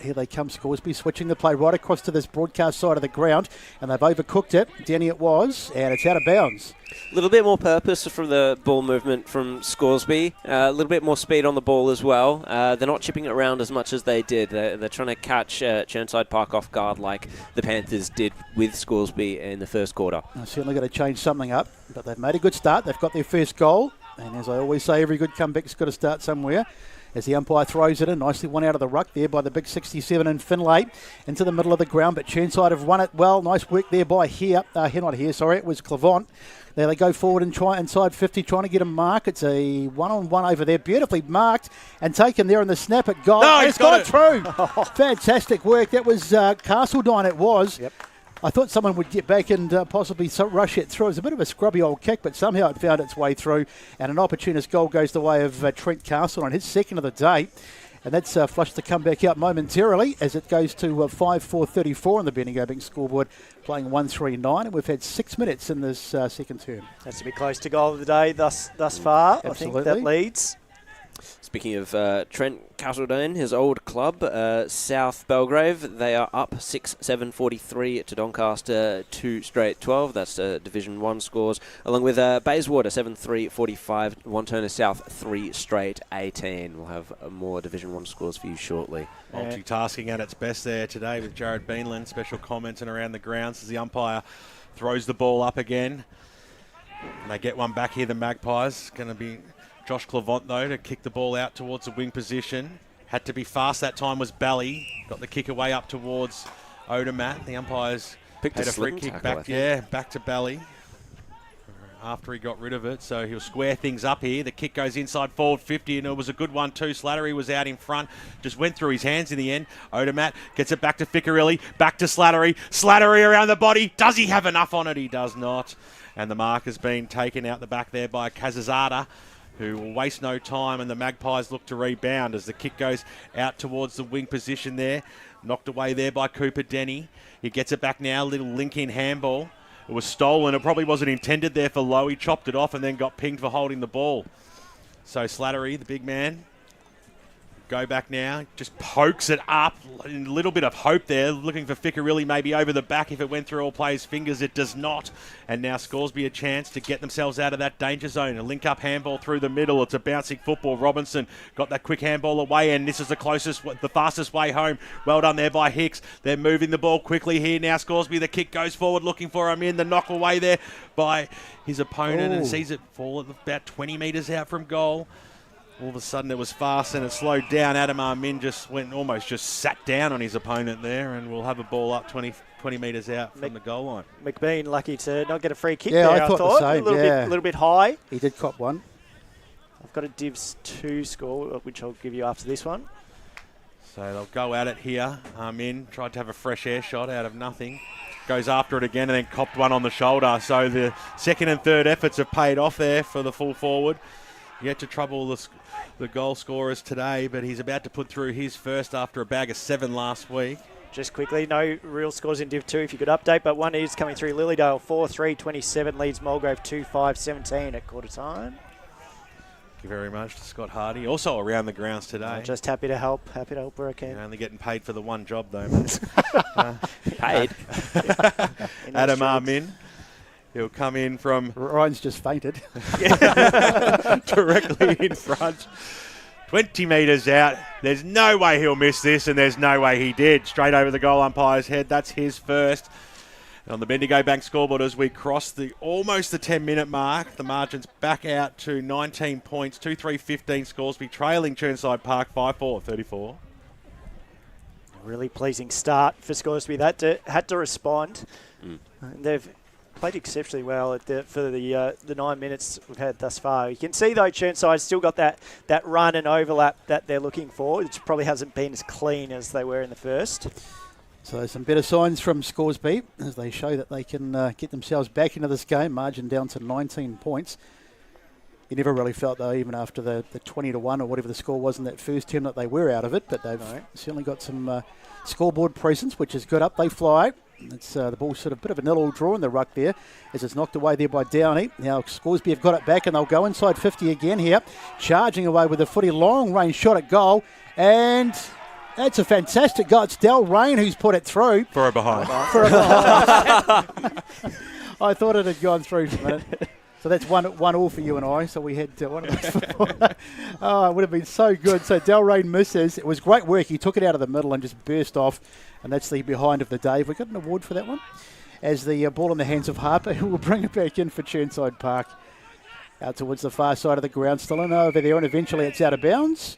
here they come, Scoresby, switching the play right across to this broadcast side of the ground, and they've overcooked it. Danny it was, and it's out of bounds. A little bit more purpose from the ball movement from Scoresby. A little bit more speed on the ball as well. They're not chipping it around as much as they did. They're trying to catch Chirnside Park off guard like the Panthers did with Scoresby in the first quarter. They're certainly going to change something up, but they've made a good start. They've got their first goal, and as I always say, every good comeback's got to start somewhere. As the umpire throws it in, nicely one out of the ruck there by the big 67 in Finlay into the middle of the ground, but Chirnside have won it well. Nice work there by it was Clavant. There they go forward and try inside 50, trying to get a mark. It's a one-on-one over there, beautifully marked and taken there in the snap at goal. No, he's got it through. Fantastic work. That was Castledine, it was. Yep. I thought someone would get back and possibly rush it through. It was a bit of a scrubby old kick, but somehow it found its way through. And an opportunist goal goes the way of Trent Castle on his second of the day. And that's flushed the comeback out momentarily as it goes to 5-4-34 on the Bendigo Bank scoreboard, playing 1-3-9. And we've had 6 minutes in this second term. That's to be close to goal of the day thus far. Absolutely. I think that leads. Speaking of Trent Castledine, his old club, South Belgrave, they are up 6-7-43 to Doncaster, 2 straight 12. That's Division 1 scores. Along with Bayswater, 7-3-45. Wanturna South, 3 straight 18. We'll have more Division 1 scores for you shortly. Multitasking at its best there today with Jared Beanland. Special comments and around the grounds as the umpire throws the ball up again. And they get one back here, the Magpies. Going to be Josh Clavant, though, to kick the ball out towards the wing position. Had to be fast that time was Bally. Got the kick away up towards Odermatt. The umpires picked had a free kick back. Yeah, back to Bally after he got rid of it. So he'll square things up here. The kick goes inside forward 50, and it was a good one too. Slattery was out in front. Just went through his hands in the end. Odermatt gets it back to Ficcarelli. Back to Slattery. Slattery around the body. Does he have enough on it? He does not. And the mark has been taken out the back there by Kazazada, who will waste no time, and the Magpies look to rebound as the kick goes out towards the wing position there. Knocked away there by Cooper Denny. He gets it back now, little link-in handball. It was stolen. It probably wasn't intended there for Lowe. He chopped it off and then got pinged for holding the ball. So Slattery, the big man, go back now, just pokes it up. A little bit of hope there, looking for Ficcarelli maybe over the back if it went through all players' fingers. It does not. And now Scoresby a chance to get themselves out of that danger zone. A link-up handball through the middle. It's a bouncing football. Robinson got that quick handball away, and this is the fastest way home. Well done there by Hicks. They're moving the ball quickly here now. Scoresby, the kick goes forward, looking for him in. The knock away there by his opponent and sees it fall at about 20 metres out from goal. All of a sudden it was fast and it slowed down. Adam Armin just sat down on his opponent there, and we'll have a ball up 20 metres out from the goal line. McBean lucky to not get a free kick there, I thought. The same, a little bit high. He did cop one. I've got a Divs 2 score, which I'll give you after this one. So they'll go at it here. Armin tried to have a fresh air shot out of nothing. Goes after it again and then copped one on the shoulder. So the second and third efforts have paid off there for the full forward. Yet to trouble the goal scorers today, but he's about to put through his first after a bag of 7 last week. Just quickly, no real scores in Div 2 if you could update, but one is coming through. Lilydale 4-3-27 leads Mulgrave 2-5-17 at quarter time. Thank you very much to Scott Hardy. Also around the grounds today. Just happy to help where I can. You're only getting paid for the one job though, mate. Paid. Adam Armin. He'll come in from... Ryan's just fainted. Directly in front. 20 metres out. There's no way he'll miss this, and there's no way he did. Straight over the goal umpire's head. That's his first. On the Bendigo Bank scoreboard, as we cross almost the 10-minute mark, the margin's back out to 19 points, 2-3-15 Scoresby, trailing Chirnside Park 5-4-34. Really pleasing start for Scoresby. That had to respond. They've played exceptionally well for the 9 minutes we've had thus far. You can see, though, Chirnside's still got that run and overlap that they're looking for, which probably hasn't been as clean as they were in the first. So some better signs from Scoresby as they show that they can get themselves back into this game. Margin down to 19 points. You never really felt, though, even after the 20-1 or whatever the score was in that first term, that they were out of it. But they've certainly got some scoreboard presence, which is good. Up they fly. It's the ball's sort of a bit of a nil-all draw in the ruck there as it's knocked away there by Downey. Now Scoresby have got it back and they'll go inside 50 again here. Charging away with a footy, long range shot at goal. And that's a fantastic goal. It's Del Rain who's put it through. For a behind. I thought it had gone through for a minute. So that's one all for you and I. So we had one of those. Oh, it would have been so good. So Del Rain misses. It was great work. He took it out of the middle and just burst off. And that's the behind of the day. Have we got an award for that one? As the ball in the hands of Harper, who will bring it back in for Chirnside Park. Out towards the far side of the ground. Still in over there, and eventually it's out of bounds.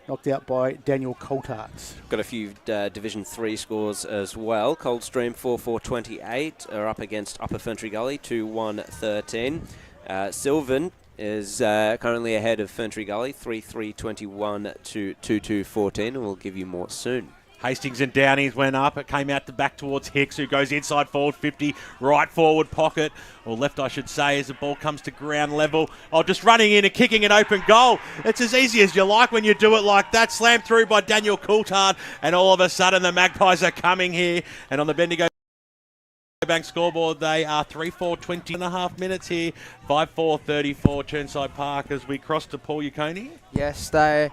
Knocked out by Daniel Coulthard. Got a few Division 3 scores as well. Coldstream 4-4-28 are up against Upper Ferntree Gully 2-1-13. Sylvan is currently ahead of Ferntree Gully 3-3-21 to 2-2-14, and we'll give you more soon. Hastings and Downies went up. It came out back towards Hicks, who goes inside forward 50, right forward pocket, or left I should say, as the ball comes to ground level. Oh, just running in and kicking an open goal. It's as easy as you like when you do it like that. Slammed through by Daniel Coulthard, and all of a sudden the Magpies are coming here. And on the Bendigo Bank scoreboard, they are 3-4, 20.5 minutes here. 5-4-34 Chirnside Park as we cross to Paul Yukoni. Yes, they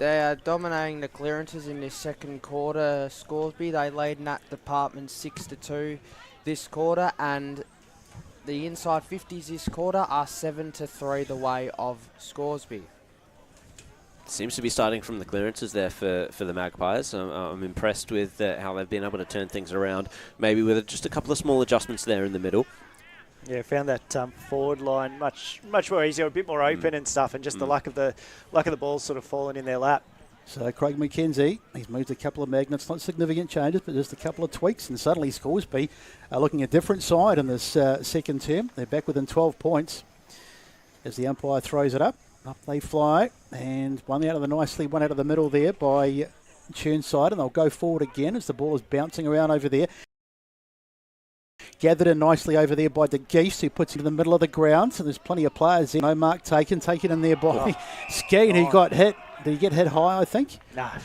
are dominating the clearances in this second quarter. Scoresby, they lead in that department 6-2 this quarter, and the inside 50s this quarter are 7-3 the way of Scoresby. Seems to be starting from the clearances there for the Magpies. I'm impressed with how they've been able to turn things around, maybe with just a couple of small adjustments there in the middle. Yeah, found that forward line much more easier, a bit more open and stuff, and just the luck of the ball sort of falling in their lap. So Craig McKenzie, he's moved a couple of magnets, not significant changes, but just a couple of tweaks, and suddenly Scoresby are looking a different side in this second term. They're back within 12 points as the umpire throws it up. Up they fly, and one out of the middle there by Chirnside, and they'll go forward again as the ball is bouncing around over there. Gathered in nicely over there by De Geest, who puts it in the middle of the ground. So there's plenty of players there. No mark taken in there by Skeen, who got hit. Did he get hit high, I think?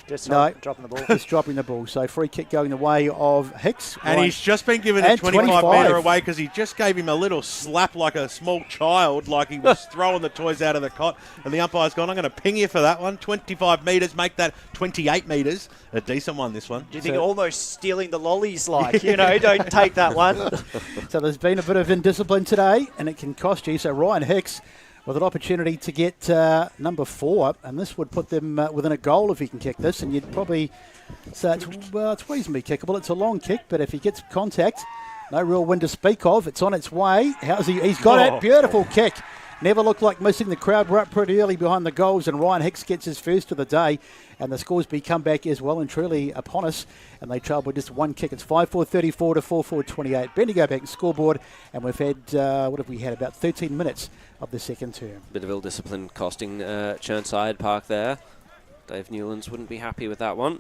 Just dropping the ball. Just dropping the ball. So free kick going the way of Hicks. And he's just been given a 25 metre away because he just gave him a little slap like a small child, like he was throwing the toys out of the cot. And the umpire's gone, I'm going to ping you for that one. 25 metres, make that 28 metres. A decent one, this one. Do you think almost stealing the lollies like, don't take that one. So there's been a bit of indiscipline today, and it can cost you. So Ryan Hicks with an opportunity to get number 4, and this would put them within a goal if he can kick this, and you'd probably say it's reasonably kickable. It's a long kick, but if he gets contact, no real wind to speak of. It's on its way. He's got it. Beautiful kick. Never looked like missing. The crowd were up pretty early behind the goals, and Ryan Hicks gets his first of the day, and the Scoresby comeback is well and truly upon us, and they trail by just one kick. It's 5-4-34 to 4-4-28. Bendigo Bank scoreboard, and we've had, about 13 minutes of the second term. Bit of ill-discipline costing Chirnside Park there. Dave Newlands wouldn't be happy with that one.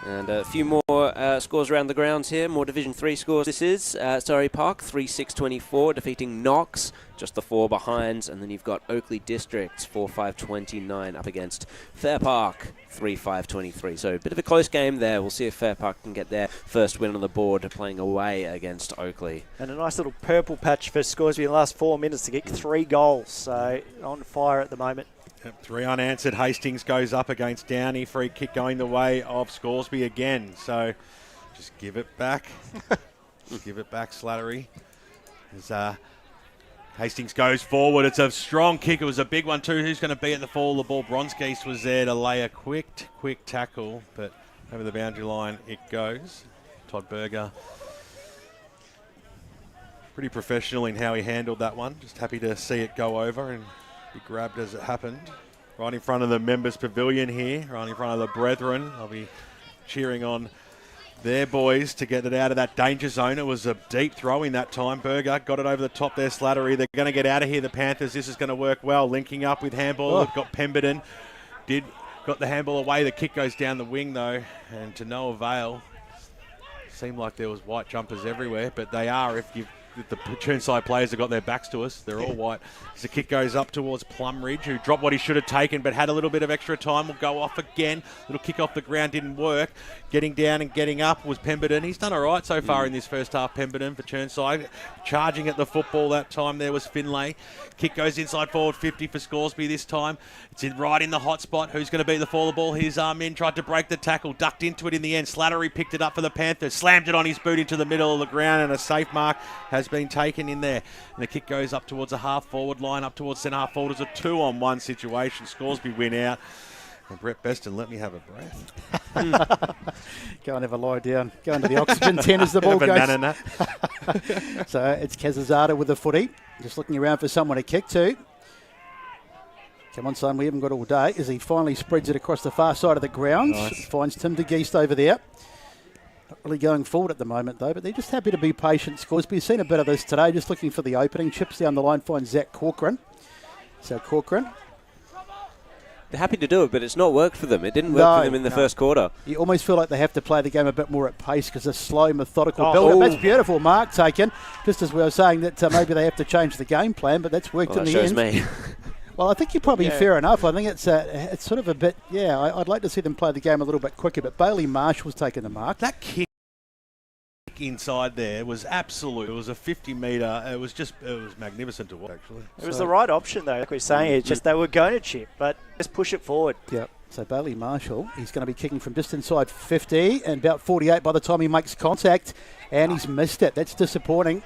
And a few more scores around the grounds here. More Division 3 scores. This is Surrey Park, 3-6-24, defeating Knox. Just the 4 behinds. And then you've got Oakley Districts, 4-5-29, up against Fair Park, 3-5-23. So a bit of a close game there. We'll see if Fair Park can get their first win on the board, playing away against Oakley. And a nice little purple patch for Scoresby in the last 4 minutes to get 3 goals. So on fire at the moment. Yep, 3 unanswered. Hastings goes up against Downey. Free kick going the way of Scoresby again. So just give it back. Give it back, Slattery. As Hastings goes forward. It's a strong kick. It was a big one too. Who's going to be at the fall? The ball. Bronskis was there to lay a quick tackle, but over the boundary line it goes. Todd Berger pretty professional in how he handled that one. Just happy to see it go over and be grabbed as it happened. Right in front of the members' pavilion here, right in front of the brethren. I'll be cheering on their boys to get it out of that danger zone. It was a deep throw in that time. Berger got it over the top there, Slattery. They're going to get out of here, the Panthers. This is going to work well. Linking up with handball. They've got Pemberton. Got the handball away. The kick goes down the wing, though, and to no avail. Seemed like there was white jumpers everywhere, but they are if the Chirnside players have got their backs to us. They're all white. As the kick goes up towards Plumridge, who dropped what he should have taken, but had a little bit of extra time. Will go off again. Little kick off the ground didn't work. Getting down and getting up was Pemberton. He's done all right so far in this first half, Pemberton, for Chirnside. Charging at the football that time there was Finlay. Kick goes inside forward 50 for Scoresby this time. It's right in the hot spot. Who's going to be the fall of the ball? His arm in, tried to break the tackle, ducked into it in the end. Slattery picked it up for the Panthers, slammed it on his boot into the middle of the ground, and a safe mark has been taken in there. And the kick goes up towards a half-forward line, up towards centre half forward. It's a 2-on-1 situation. Scoresby win out. And Brett Beston, let me have a breath. Go and have a lie down. Go into the oxygen tent as the ball goes. So it's Kazazada with the footy. Just looking around for someone to kick to. Come on, son, we haven't got all day. As he finally spreads it across the far side of the ground. Nice. Finds Tim de Geest over there. Not really going forward at the moment, though, but they're just happy to be patient. Scoresby seen a bit of this today, just looking for the opening. Chips down the line, finds Zach Corcoran. So Corcoran. They're happy to do it, but it's not worked for them. It didn't work for them in the first quarter. You almost feel like they have to play the game a bit more at pace because it's slow, methodical build-up. That's beautiful, Mark, taken. Just as we were saying that maybe they have to change the game plan, but that's worked in the end. That shows me. Well, I think you're probably fair enough. I think it's sort of a bit, I'd like to see them play the game a little bit quicker, but Bailey Marshall's taken the mark. That kick inside there was absolute. It was a 50-metre. It was magnificent to watch, actually. It was the right option, though, like we're saying. It's just they were going to chip, but just push it forward. Yep. So Bailey Marshall, he's going to be kicking from just inside 50 and about 48 by the time he makes contact, and he's missed it. That's disappointing.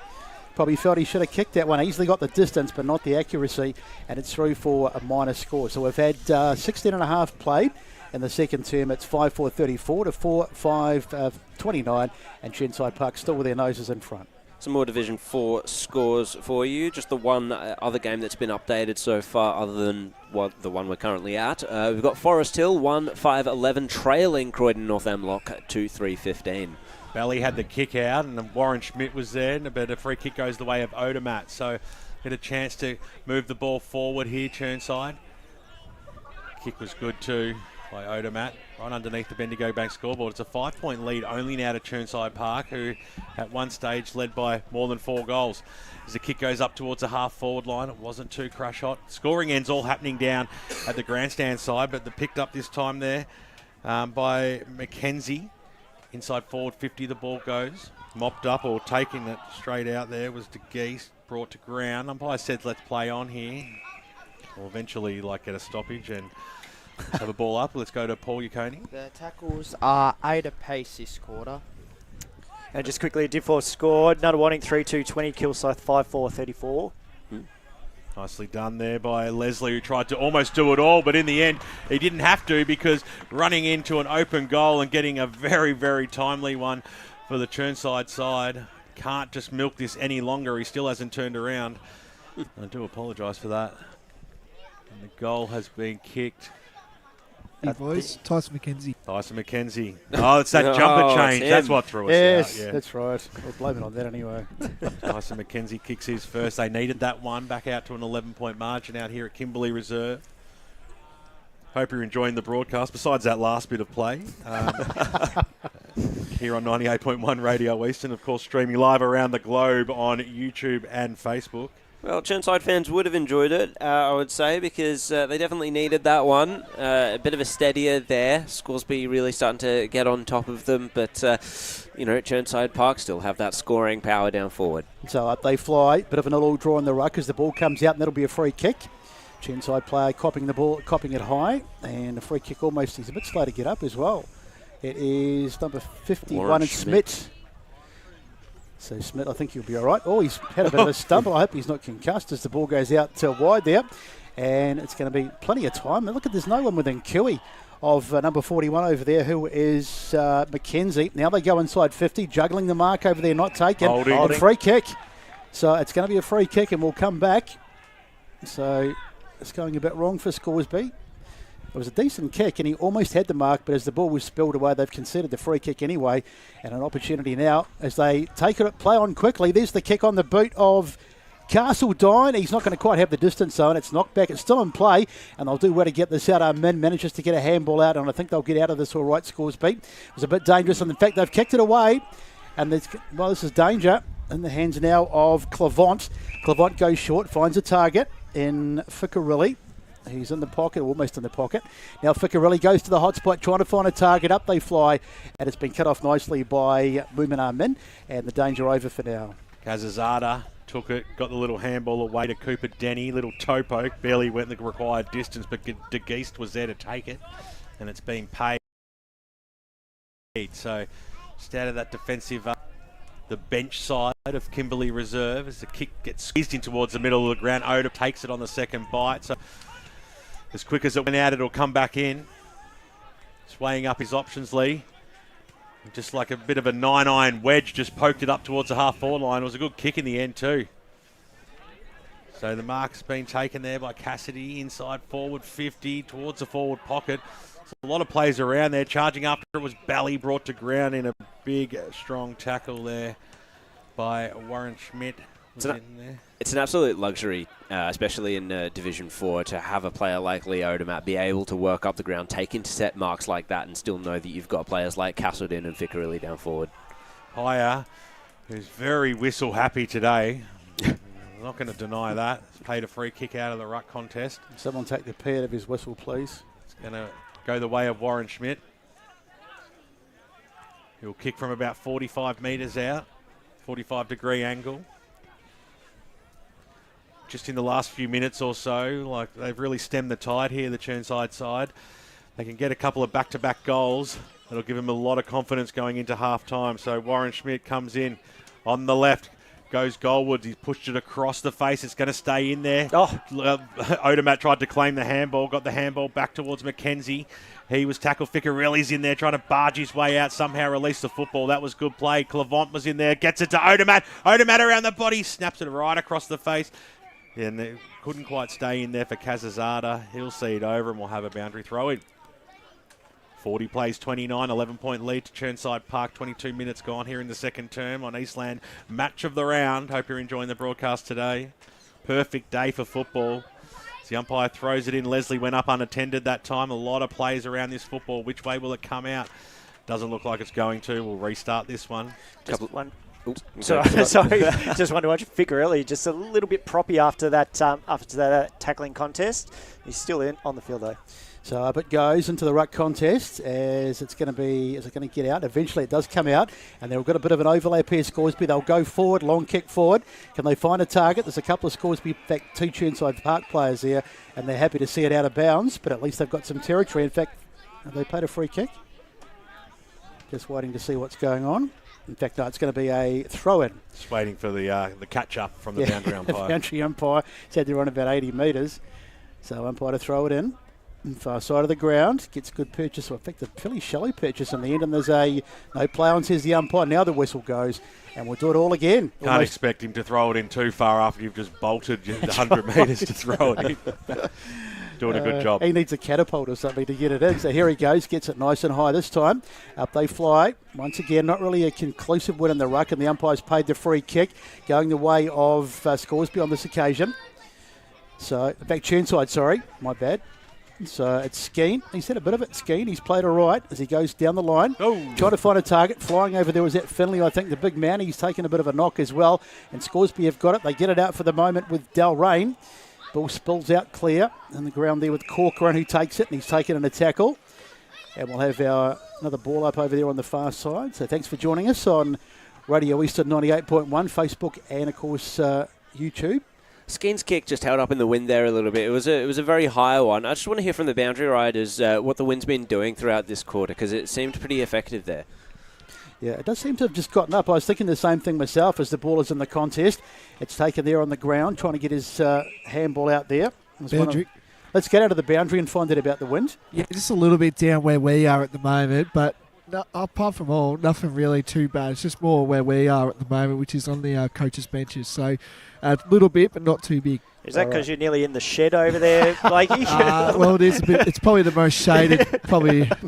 Probably felt he should have kicked that one. Easily got the distance, but not the accuracy, and it's through for a minor score. So we've had 16 and a half played. In the second term, it's 5-4-34 to 4-5-29, and Chirnside Park still with their noses in front. Some more Division 4 scores for you. Just the one other game that's been updated so far, other than the one we're currently at. We've got Forest Hill 1-5-11 trailing Croydon North Amlock 2-3-15. Bally had the kick out, and Warren Schmidt was there, but a free kick goes the way of Odermatt. So get a chance to move the ball forward here, Chirnside. Kick was good too by Odermatt, right underneath the Bendigo Bank scoreboard. It's a 5-point lead only now to Chirnside Park, who at one stage led by more than 4 goals. As the kick goes up towards the half-forward line, it wasn't too crush hot. Scoring ends all happening down at the grandstand side, but they're picked up this time there by Mackenzie. Inside forward 50, the ball goes. Mopped up or taking it straight out there was de Geest, brought to ground. Umpire said, let's play on here. We'll eventually get a stoppage and have a ball up. Let's go to Paul Yaconi. The tackles are 8 apiece this quarter. And just quickly, a Div4 scored. Nunawading 3-2-20, Kilsyth 5-4-34. Nicely done there by Leslie, who tried to almost do it all, but in the end, he didn't have to, because running into an open goal and getting a very, very timely one for the Chirnside side. Can't just milk this any longer. He still hasn't turned around. I do apologise for that. And the goal has been kicked. Hey boys, Tyson McKenzie. Tyson McKenzie. Oh, it's that jumper change. That's what threw us out. Yes, that's right. We'll blame it on that anyway. Tyson McKenzie kicks his first. They needed that one. Back out to an 11-point margin out here at Kimberley Reserve. Hope you're enjoying the broadcast, besides that last bit of play. Here on 98.1 Radio East, and of course streaming live around the globe on YouTube and Facebook. Well, Chirnside fans would have enjoyed it, I would say, because they definitely needed that one. A bit of a steadier there. Scoresby really starting to get on top of them, but, Chirnside Park still have that scoring power down forward. So up they fly. Bit of an all draw in the ruck as the ball comes out, and that'll be a free kick. Chirnside player copping the ball, copping it high, and a free kick almost. He's a bit slow to get up as well. It is number 51, and Schmidt. So Schmidt, I think he'll be all right. Oh, he's had a bit of a stumble. I hope he's not concussed as the ball goes out wide there. And it's going to be plenty of time. And look at, there's no one within Kiwi of number 41 over there, who is Mackenzie. Now they go inside 50, juggling the mark over there, not taken. Holding. Free kick. So it's going to be a free kick and we'll come back. So it's going a bit wrong for Scoresby. It was a decent kick and he almost had the mark, but as the ball was spilled away, they've conceded the free kick anyway. And an opportunity now as they take it, play on quickly. There's the kick on the boot of Castledine. He's not going to quite have the distance zone. It's knocked back. It's still in play, and they'll do well to get this out. Min manages to get a handball out, and I think they'll get out of this all right. Scoresby. It was a bit dangerous, and in fact, they've kicked it away. And this is danger in the hands now of Clavant. Clavant goes short, finds a target in Ficcarelli. He's in the pocket, almost in the pocket. Now Ficcarelli goes to the hot spot, trying to find a target. Up they fly, and it's been cut off nicely by Muminar Min, and the danger over for now. Kazazada took it, got the little handball away to Cooper Denny. Little toe poke, barely went the required distance, but De Geest was there to take it, and it's been paid. So just out of that defensive, the bench side of Kimberley Reserve, as the kick gets squeezed in towards the middle of the ground. Odom takes it on the second bite. So as quick as it went out, it'll come back in. Just weighing up his options, Lee. Just like a bit of a 9-iron wedge, just poked it up towards the half-forward line. It was a good kick in the end too. So the mark's been taken there by Cassidy, inside forward 50, towards the forward pocket. So a lot of players around there, charging after it was Bally, brought to ground in a big, strong tackle there by Warren Schmidt. It's an absolute luxury, especially in Division 4, to have a player like Leo Odomat be able to work up the ground, take intercept marks like that, and still know that you've got players like Castledine and Ficcarelli down forward. Hire, who's very whistle happy today. I'm not going to deny that. He's paid a free kick out of the ruck contest. Someone take the pad of his whistle, please. It's going to go the way of Warren Schmidt. He'll kick from about 45 metres out, 45-degree angle. Just in the last few minutes or so, like they've really stemmed the tide here, the Chirnside side. They can get a couple of back-to-back goals. That'll give them a lot of confidence going into half-time. So Warren Schmidt comes in on the left, goes goalwards. He's pushed it across the face. It's going to stay in there. Odomat tried to claim the handball, got the handball back towards Mackenzie. He was tackled. Ficcarelli's in there trying to barge his way out, somehow release the football. That was good play. Clavant was in there, gets it to Odomat. Odomat around the body, snaps it right across the face. And they couldn't quite stay in there for Kazazada. He'll see it over and we'll have a boundary throw in. 40 plays 29, 11-point lead to Chirnside Park. 22 minutes gone here in the second term on Eastland. Match of the round. Hope you're enjoying the broadcast today. Perfect day for football. As the umpire throws it in, Leslie went up unattended that time. A lot of players around this football. Which way will it come out? Doesn't look like it's going to. We'll restart this one. Sorry, just wanted to watch Ficcarelli just a little bit proppy after that tackling contest. He's still on the field though. So up it goes into the ruck contest as it's going to get out. Eventually it does come out, and they've got a bit of an overlap here. Scoresby, they'll go forward, long kick forward. Can they find a target? There's a couple of Scoresby, in fact, 2 Chirnside Park players there, and they're happy to see it out of bounds. But at least they've got some territory. In fact, have they played a free kick? Just waiting to see what's going on. In fact, no, it's going to be a throw-in. Just waiting for the catch-up from the boundary umpire. The boundary umpire said they're on about 80 metres. So umpire to throw it in. Far side of the ground. Gets good purchase. In fact, a fairly shallow purchase in the end. And there's no play on, says the umpire. Now the whistle goes. And we'll do it all again. Can't expect him to throw it in too far after you've just bolted the 100 metres to throw it in. Doing a good job. He needs a catapult or something to get it in. So here he goes, gets it nice and high this time. Up they fly. Once again, not really a conclusive win in the ruck, and the umpire's paid the free kick, going the way of Scoresby on this occasion. So, back Chirnside, sorry, my bad. So it's Skeen. He's had a bit of it, Skeen. He's played all right as he goes down the line. Trying to find a target. Flying over there was that Finley, I think, the big man. He's taken a bit of a knock as well. And Scoresby have got it. They get it out for the moment with Dalrain. Ball spills out clear in the ground there with Corcoran, who takes it, and he's taken in a tackle. And we'll have another ball up over there on the far side. So thanks for joining us on Radio Eastern 98.1, Facebook, and of course YouTube. Skeen's kick just held up in the wind there a little bit. It was a very high one. I just want to hear from the boundary riders what the wind's been doing throughout this quarter, because it seemed pretty effective there. Yeah, it does seem to have just gotten up. I was thinking the same thing myself as the ball is in the contest. It's taken there on the ground, trying to get his handball out there. Let's get out of the boundary and find out about the wind. Yeah, just a little bit down where we are at the moment, but No, apart from all, nothing really too bad. It's just more where we are at the moment, which is on the coaches' benches. So a little bit, but not too big. Is that because you're nearly in the shed over there, Blakey? Well, it is a bit. It's probably the most shaded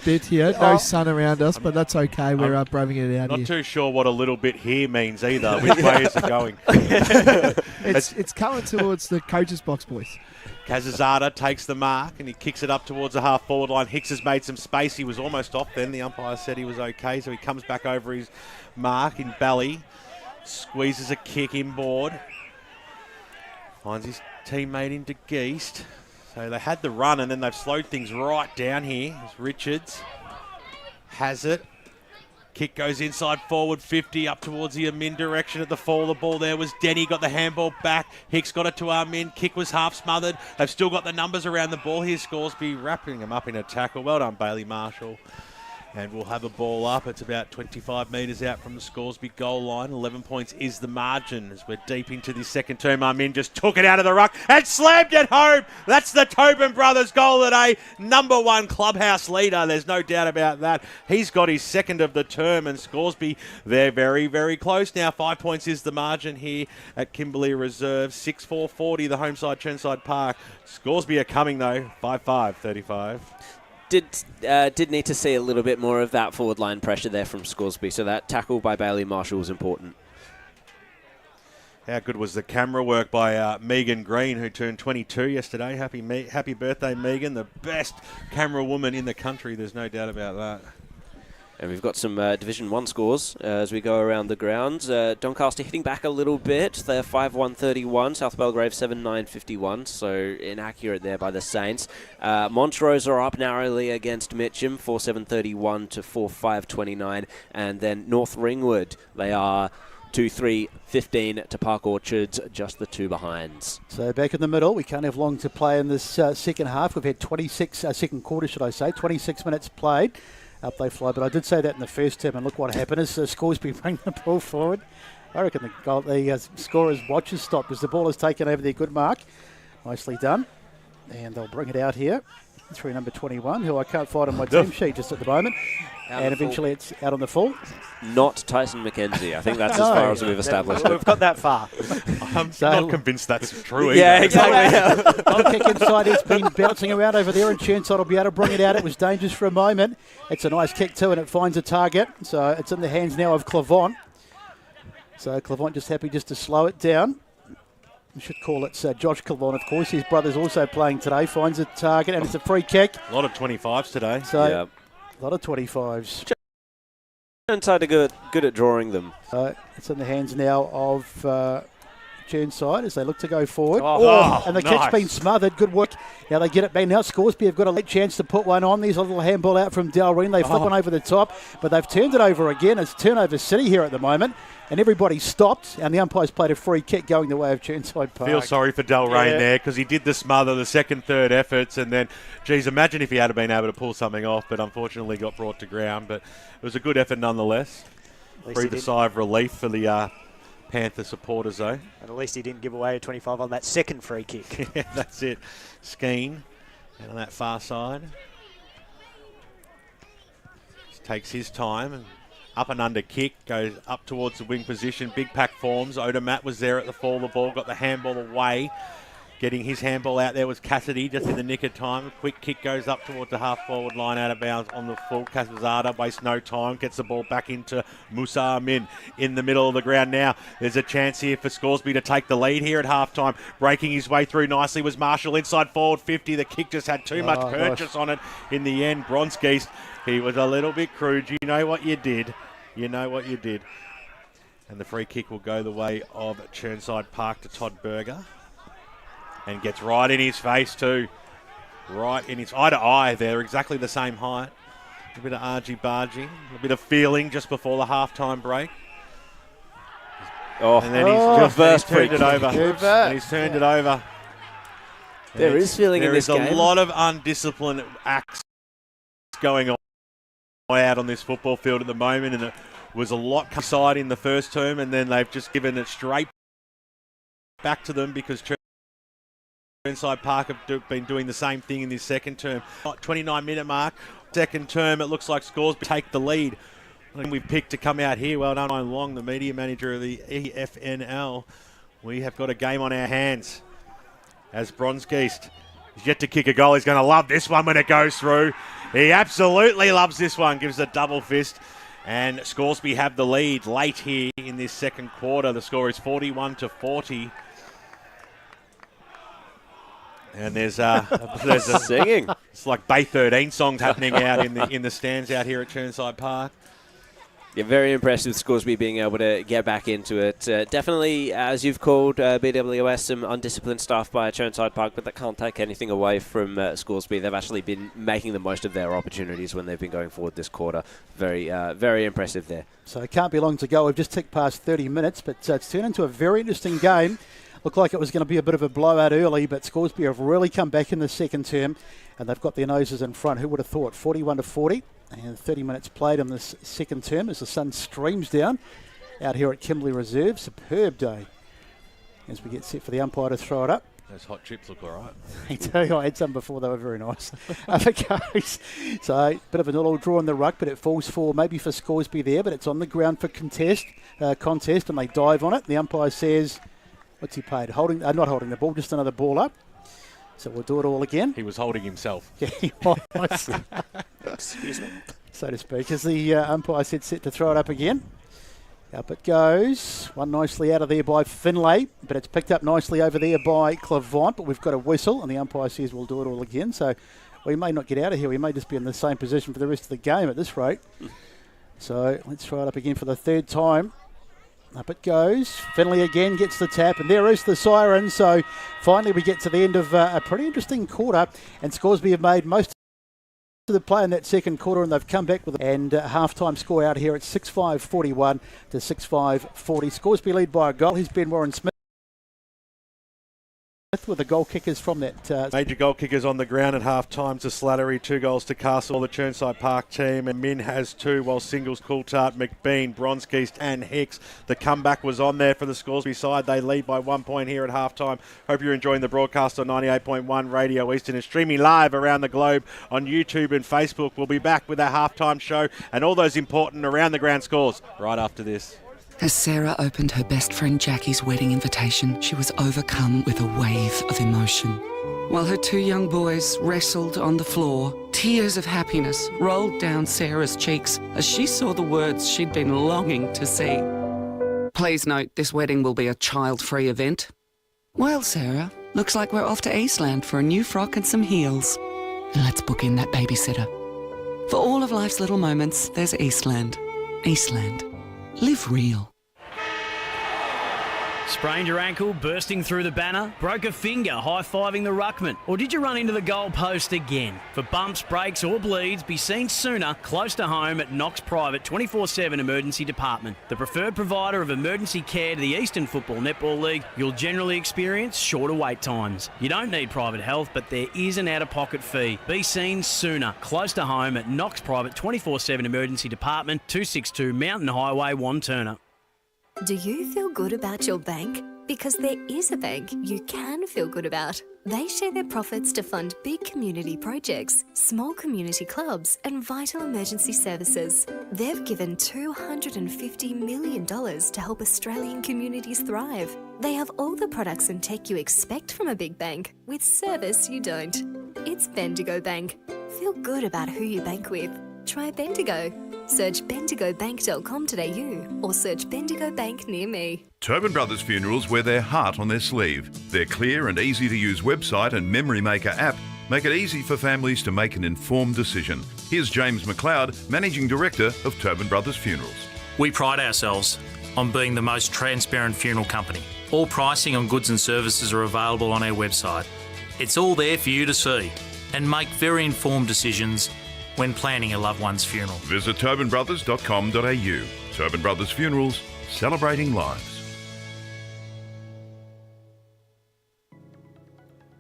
bit here. No sun around us, but that's okay. We're braving it out Not here. too sure what a little bit here means either. Which way is it going? It's coming towards the coaches' box, boys. Kazazada takes the mark and he kicks it up towards the half-forward line. Hicks has made some space. He was almost off then. The umpire said he was okay, so he comes back over his mark in belly. Squeezes a kick inboard. Finds his teammate into Geest. So they had the run and then they've slowed things right down here. As Richards has it. Kick goes inside forward 50 up towards the Amin direction at the fall. The ball there was Denny, got the handball back. Hicks got it to Amin. Kick was half smothered. They've still got the numbers around the ball here. Scoresby wrapping him up in a tackle. Well done, Bailey Marshall. And we'll have a ball up. It's about 25 metres out from the Scoresby goal line. 11 points is the margin as we're deep into the second term. Amin just took it out of the ruck and slammed it home. That's the Tobin brothers goal today. Number one clubhouse leader. There's no doubt about that. He's got his second of the term, and Scoresby, they're very, very close now. 5 points is the margin here at Kimberley Reserve. 6-4-40, the home side, Chirnside Park. Scoresby are coming though. 5-5, 35. Did need to see a little bit more of that forward line pressure there from Scoresby, so that tackle by Bailey Marshall was important. How good was the camera work by Megan Green, who turned 22 yesterday. Happy birthday, Megan, the best camera woman in the country. There's no doubt about that. And we've got some Division 1 scores as we go around the grounds. Doncaster hitting back a little bit. They're 5-1-31. South Belgrave 7-9-51. So inaccurate there by the Saints. Montrose are up narrowly against Mitcham. 4-7-31 to 4-5-29. And then North Ringwood, they are 2-3-15 to Park Orchards, just the two behinds. So back in the middle, we can't have long to play in this second half. We've had 26, second quarter should I say, 26 minutes played. Up they fly, but I did say that in the first term, and look what happened as Scoresby bring the ball forward. I reckon the scorer's watch has stopped as the ball has taken over their good mark. Nicely done. And they'll bring it out here through number 21, who I can't find on my team sheet just at the moment. And eventually it's out on the full. Not Tyson McKenzie. I think that's as far as we've established it. We've got that far. I'm not convinced that's true either. Yeah, exactly. Goal kick inside. It's been bouncing around over there, and Chirnside will be able to bring it out. It was dangerous for a moment. It's a nice kick too, and it finds a target. So it's in the hands now of Clavant. So Clavant just happy just to slow it down. We should call it Josh Clavant, of course. His brother's also playing today. Finds a target, and it's a free kick. A lot of 25s today. So a lot of 25s. Chirnside are good at drawing them. It's in the hands now of Chirnside as they look to go forward. And the kick's been smothered. Good work. Now they get it back. Now Scoresby have got a late chance to put one on. There's a little handball out from Dalreen. They flip one over the top, but they've turned it over again. It's turnover city here at the moment. And everybody stopped, and the umpires played a free kick going the way of Chirnside Park. Feel sorry for Dalrain there because he did the smother, the second, third efforts, and then, geez, imagine if he had been able to pull something off, but unfortunately got brought to ground. But it was a good effort nonetheless. Breathe a sigh of relief for the Panther supporters, though. And at least he didn't give away a 25 on that second free kick. Yeah, that's it. Skeen on that far side. Just takes his time and up and under kick, goes up towards the wing position. Big pack forms. Odomat was there at the fall of the ball, got the handball away. Getting his handball out there was Cassidy, just in the nick of time. A quick kick goes up towards the half-forward line, out of bounds on the full. Kazazada wastes no time, gets the ball back into Musa Amin in the middle of the ground now. There's a chance here for Scoresby to take the lead here at halftime. Breaking his way through nicely was Marshall inside forward 50. The kick just had too much purchase on it in the end. Bronskiest, he was a little bit crude. You know what you did. You know what you did. And the free kick will go the way of Chirnside Park to Todd Berger. And gets right in his face too. Right in his eye to eye. They're exactly the same height. A bit of argy-bargy. A bit of feeling just before the halftime break. And then he's turned it over. And he's turned it over. There is feeling in this game. There is a lot of undisciplined acts going on out on this football field at the moment, and it was a lot side in the first term, and then they've just given it straight back to them because Chirnside Park have been doing the same thing in this second term. 29-minute mark second term. It looks like Scoresby take the lead. And we've picked to come out here. Well done, Ryan Long, the media manager of the EFNL. We have got a game on our hands. As Bronskiest is yet to kick a goal. He's going to love this one when it goes through. He absolutely loves this one. Gives a double fist. And Scoresby have the lead late here in this second quarter. The score is 41-40. And there's a singing. It's like Bay 13 songs happening out in the stands out here at Chirnside Park. Yeah, very impressed with Scoresby being able to get back into it. Definitely, as you've called BWS, some undisciplined stuff by Chirnside Park, but that can't take anything away from Scoresby. They've actually been making the most of their opportunities when they've been going forward this quarter. Very impressive there. So it can't be long to go. We've just ticked past 30 minutes, but it's turned into a very interesting game. Looked like it was going to be a bit of a blowout early, but Scoresby have really come back in the second term, and they've got their noses in front. Who would have thought? 41-40. And 30 minutes played on this second term as the sun streams down out here at Kimberley Reserve. Superb day as we get set for the umpire to throw it up. Those hot chips look all right. I tell you, I had some before. They were very nice. Up it goes. So a bit of a little draw in the ruck, but it falls maybe for Scoresby there, but it's on the ground for contest, and they dive on it. The umpire says, what's he paid? Not holding the ball, just another ball up. So we'll do it all again. He was holding himself. Yeah, he was. Excuse me. So to speak. As the umpire said, set to throw it up again. Up it goes. One nicely out of there by Finlay, but it's picked up nicely over there by Clavant, but we've got a whistle, and the umpire says we'll do it all again. So we may not get out of here. We may just be in the same position for the rest of the game at this rate. So let's try it up again for the third time. Up it goes. Finlay again gets the tap, and there is the siren. So finally we get to the end of a pretty interesting quarter, and Scoresby have made most of the play in that second quarter, and they've come back with and half-time score out here at 6-5-41 to 6-5-40. Scoresby lead by a goal. He's Ben Warren-Smith with the goal kickers from that. Major goal kickers on the ground at half-time to Slattery, 2 goals to Castle, the Chirnside Park team, and Min has 2, while singles Coulthard, McBean, Bronskiest and Hicks. The comeback was on there for the Scoresby side. They lead by 1 point here at half-time. Hope you're enjoying the broadcast on 98.1 Radio Eastern and streaming live around the globe on YouTube and Facebook. We'll be back with our half-time show and all those important around-the-ground scores right after this. As Sarah opened her best friend Jackie's wedding invitation, she was overcome with a wave of emotion. While her 2 young boys wrestled on the floor, tears of happiness rolled down Sarah's cheeks as she saw the words she'd been longing to see. Please note, this wedding will be a child-free event. Well, Sarah, looks like we're off to Eastland for a new frock and some heels. And let's book in that babysitter. For all of life's little moments, there's Eastland. Eastland. Live real. Sprained your ankle, bursting through the banner? Broke a finger, high-fiving the ruckman? Or did you run into the goal post again? For bumps, breaks or bleeds, be seen sooner, close to home at Knox Private 24/7 Emergency Department. The preferred provider of emergency care to the Eastern Football Netball League, you'll generally experience shorter wait times. You don't need private health, but there is an out-of-pocket fee. Be seen sooner, close to home at Knox Private 24/7 Emergency Department, 262 Mountain Highway, Wantirna. Do you feel good about your bank? Because there is a bank you can feel good about. They share their profits to fund big community projects, small community clubs, and vital emergency services. They've given $250 million to help Australian communities thrive. They have all the products and tech you expect from a big bank, with service you don't. It's Bendigo Bank. Feel good about who you bank with. Try Bendigo. Search bendigobank.com.au or search Bendigo Bank near me. Tobin Brothers Funerals wear their heart on their sleeve. Their clear and easy-to-use website and Memory Maker app make it easy for families to make an informed decision. Here's James McLeod, Managing Director of Tobin Brothers Funerals. We pride ourselves on being the most transparent funeral company. All pricing on goods and services are available on our website. It's all there for you to see and make very informed decisions when planning a loved one's funeral. Visit tobinbrothers.com.au. Tobin Brothers Funerals, celebrating lives.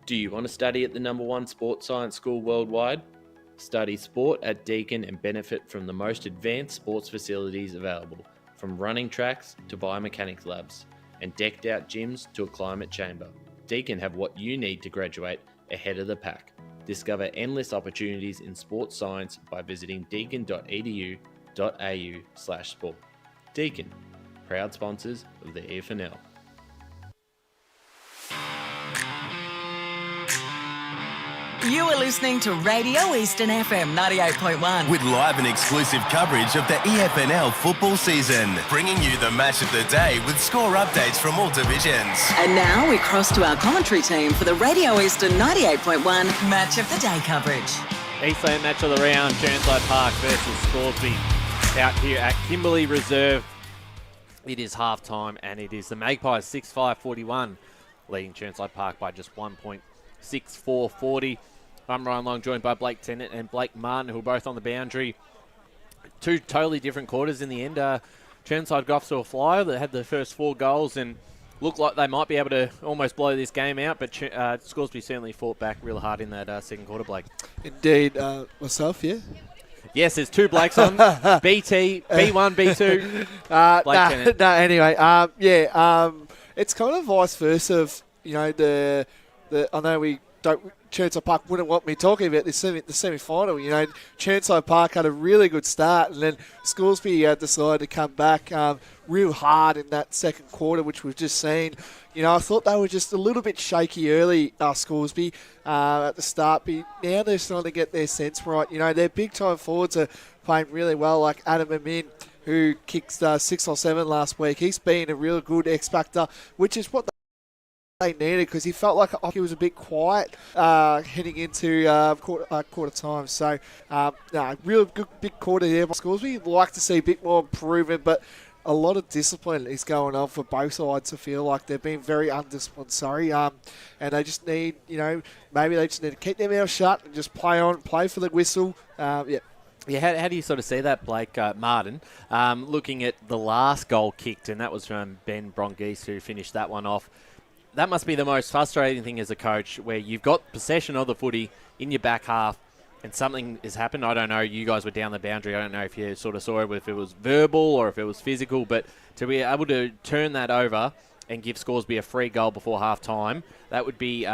Do you want to study at the #1 sports science school worldwide? Study sport at Deakin and benefit from the most advanced sports facilities available, from running tracks to biomechanics labs, and decked out gyms to a climate chamber. Deakin have what you need to graduate ahead of the pack. Discover endless opportunities in sports science by visiting deakin.edu.au/sport. Deakin, proud sponsors of the EFNL. You are listening to Radio Eastern FM 98.1. With live and exclusive coverage of the EFNL football season, bringing you the match of the day with score updates from all divisions. And now we cross to our commentary team for the Radio Eastern 98.1 Match of the Day coverage. Eastland match of the round, Chirnside Park versus Scoresby out here at Kimberley Reserve. It is half-time and it is the Magpies 6-5-41 leading Chirnside Park by just 1.6440. I'm Ryan Long, joined by Blake Tennant and Blake Martin, who are both on the boundary. Two totally different quarters in the end. Chirnside got off to a flyer that had the first 4 goals and looked like they might be able to almost blow this game out, but Scoresby certainly fought back real hard in that second quarter, Blake. Indeed. Myself, yeah? Yes, there's 2 Blakes on. BT, B1, B2. Blake Tennant. Anyway, it's kind of vice versa of, I know we don't... Chirnside Park wouldn't want me talking about the semi-final. Chirnside Park had a really good start, and then Scoresby decided to come back real hard in that second quarter, which we've just seen. I thought they were just a little bit shaky early, Scoresby, at the start, but now they're starting to get their sense right. Their big-time forwards are playing really well, like Adam Amin, who kicked 6 or 7 last week. He's been a real good X-factor, which is what they needed, because he felt like he was a bit quiet heading into quarter time. So, real good big quarter there by Scoresby. You'd like to see a bit more improvement, but a lot of discipline is going on for both sides. I feel like they've been very undisciplined, and they just need, maybe they just need to keep their mouth shut and just play for the whistle. Yeah, how do you sort of see that, Blake Martin? Looking at the last goal kicked, and that was from Ben Brongeese, who finished that one off. That must be the most frustrating thing as a coach, where you've got possession of the footy in your back half and something has happened. I don't know, you guys were down the boundary. I don't know if you sort of saw it, if it was verbal or if it was physical, but to be able to turn that over and give Scoresby a free goal before half-time, that would be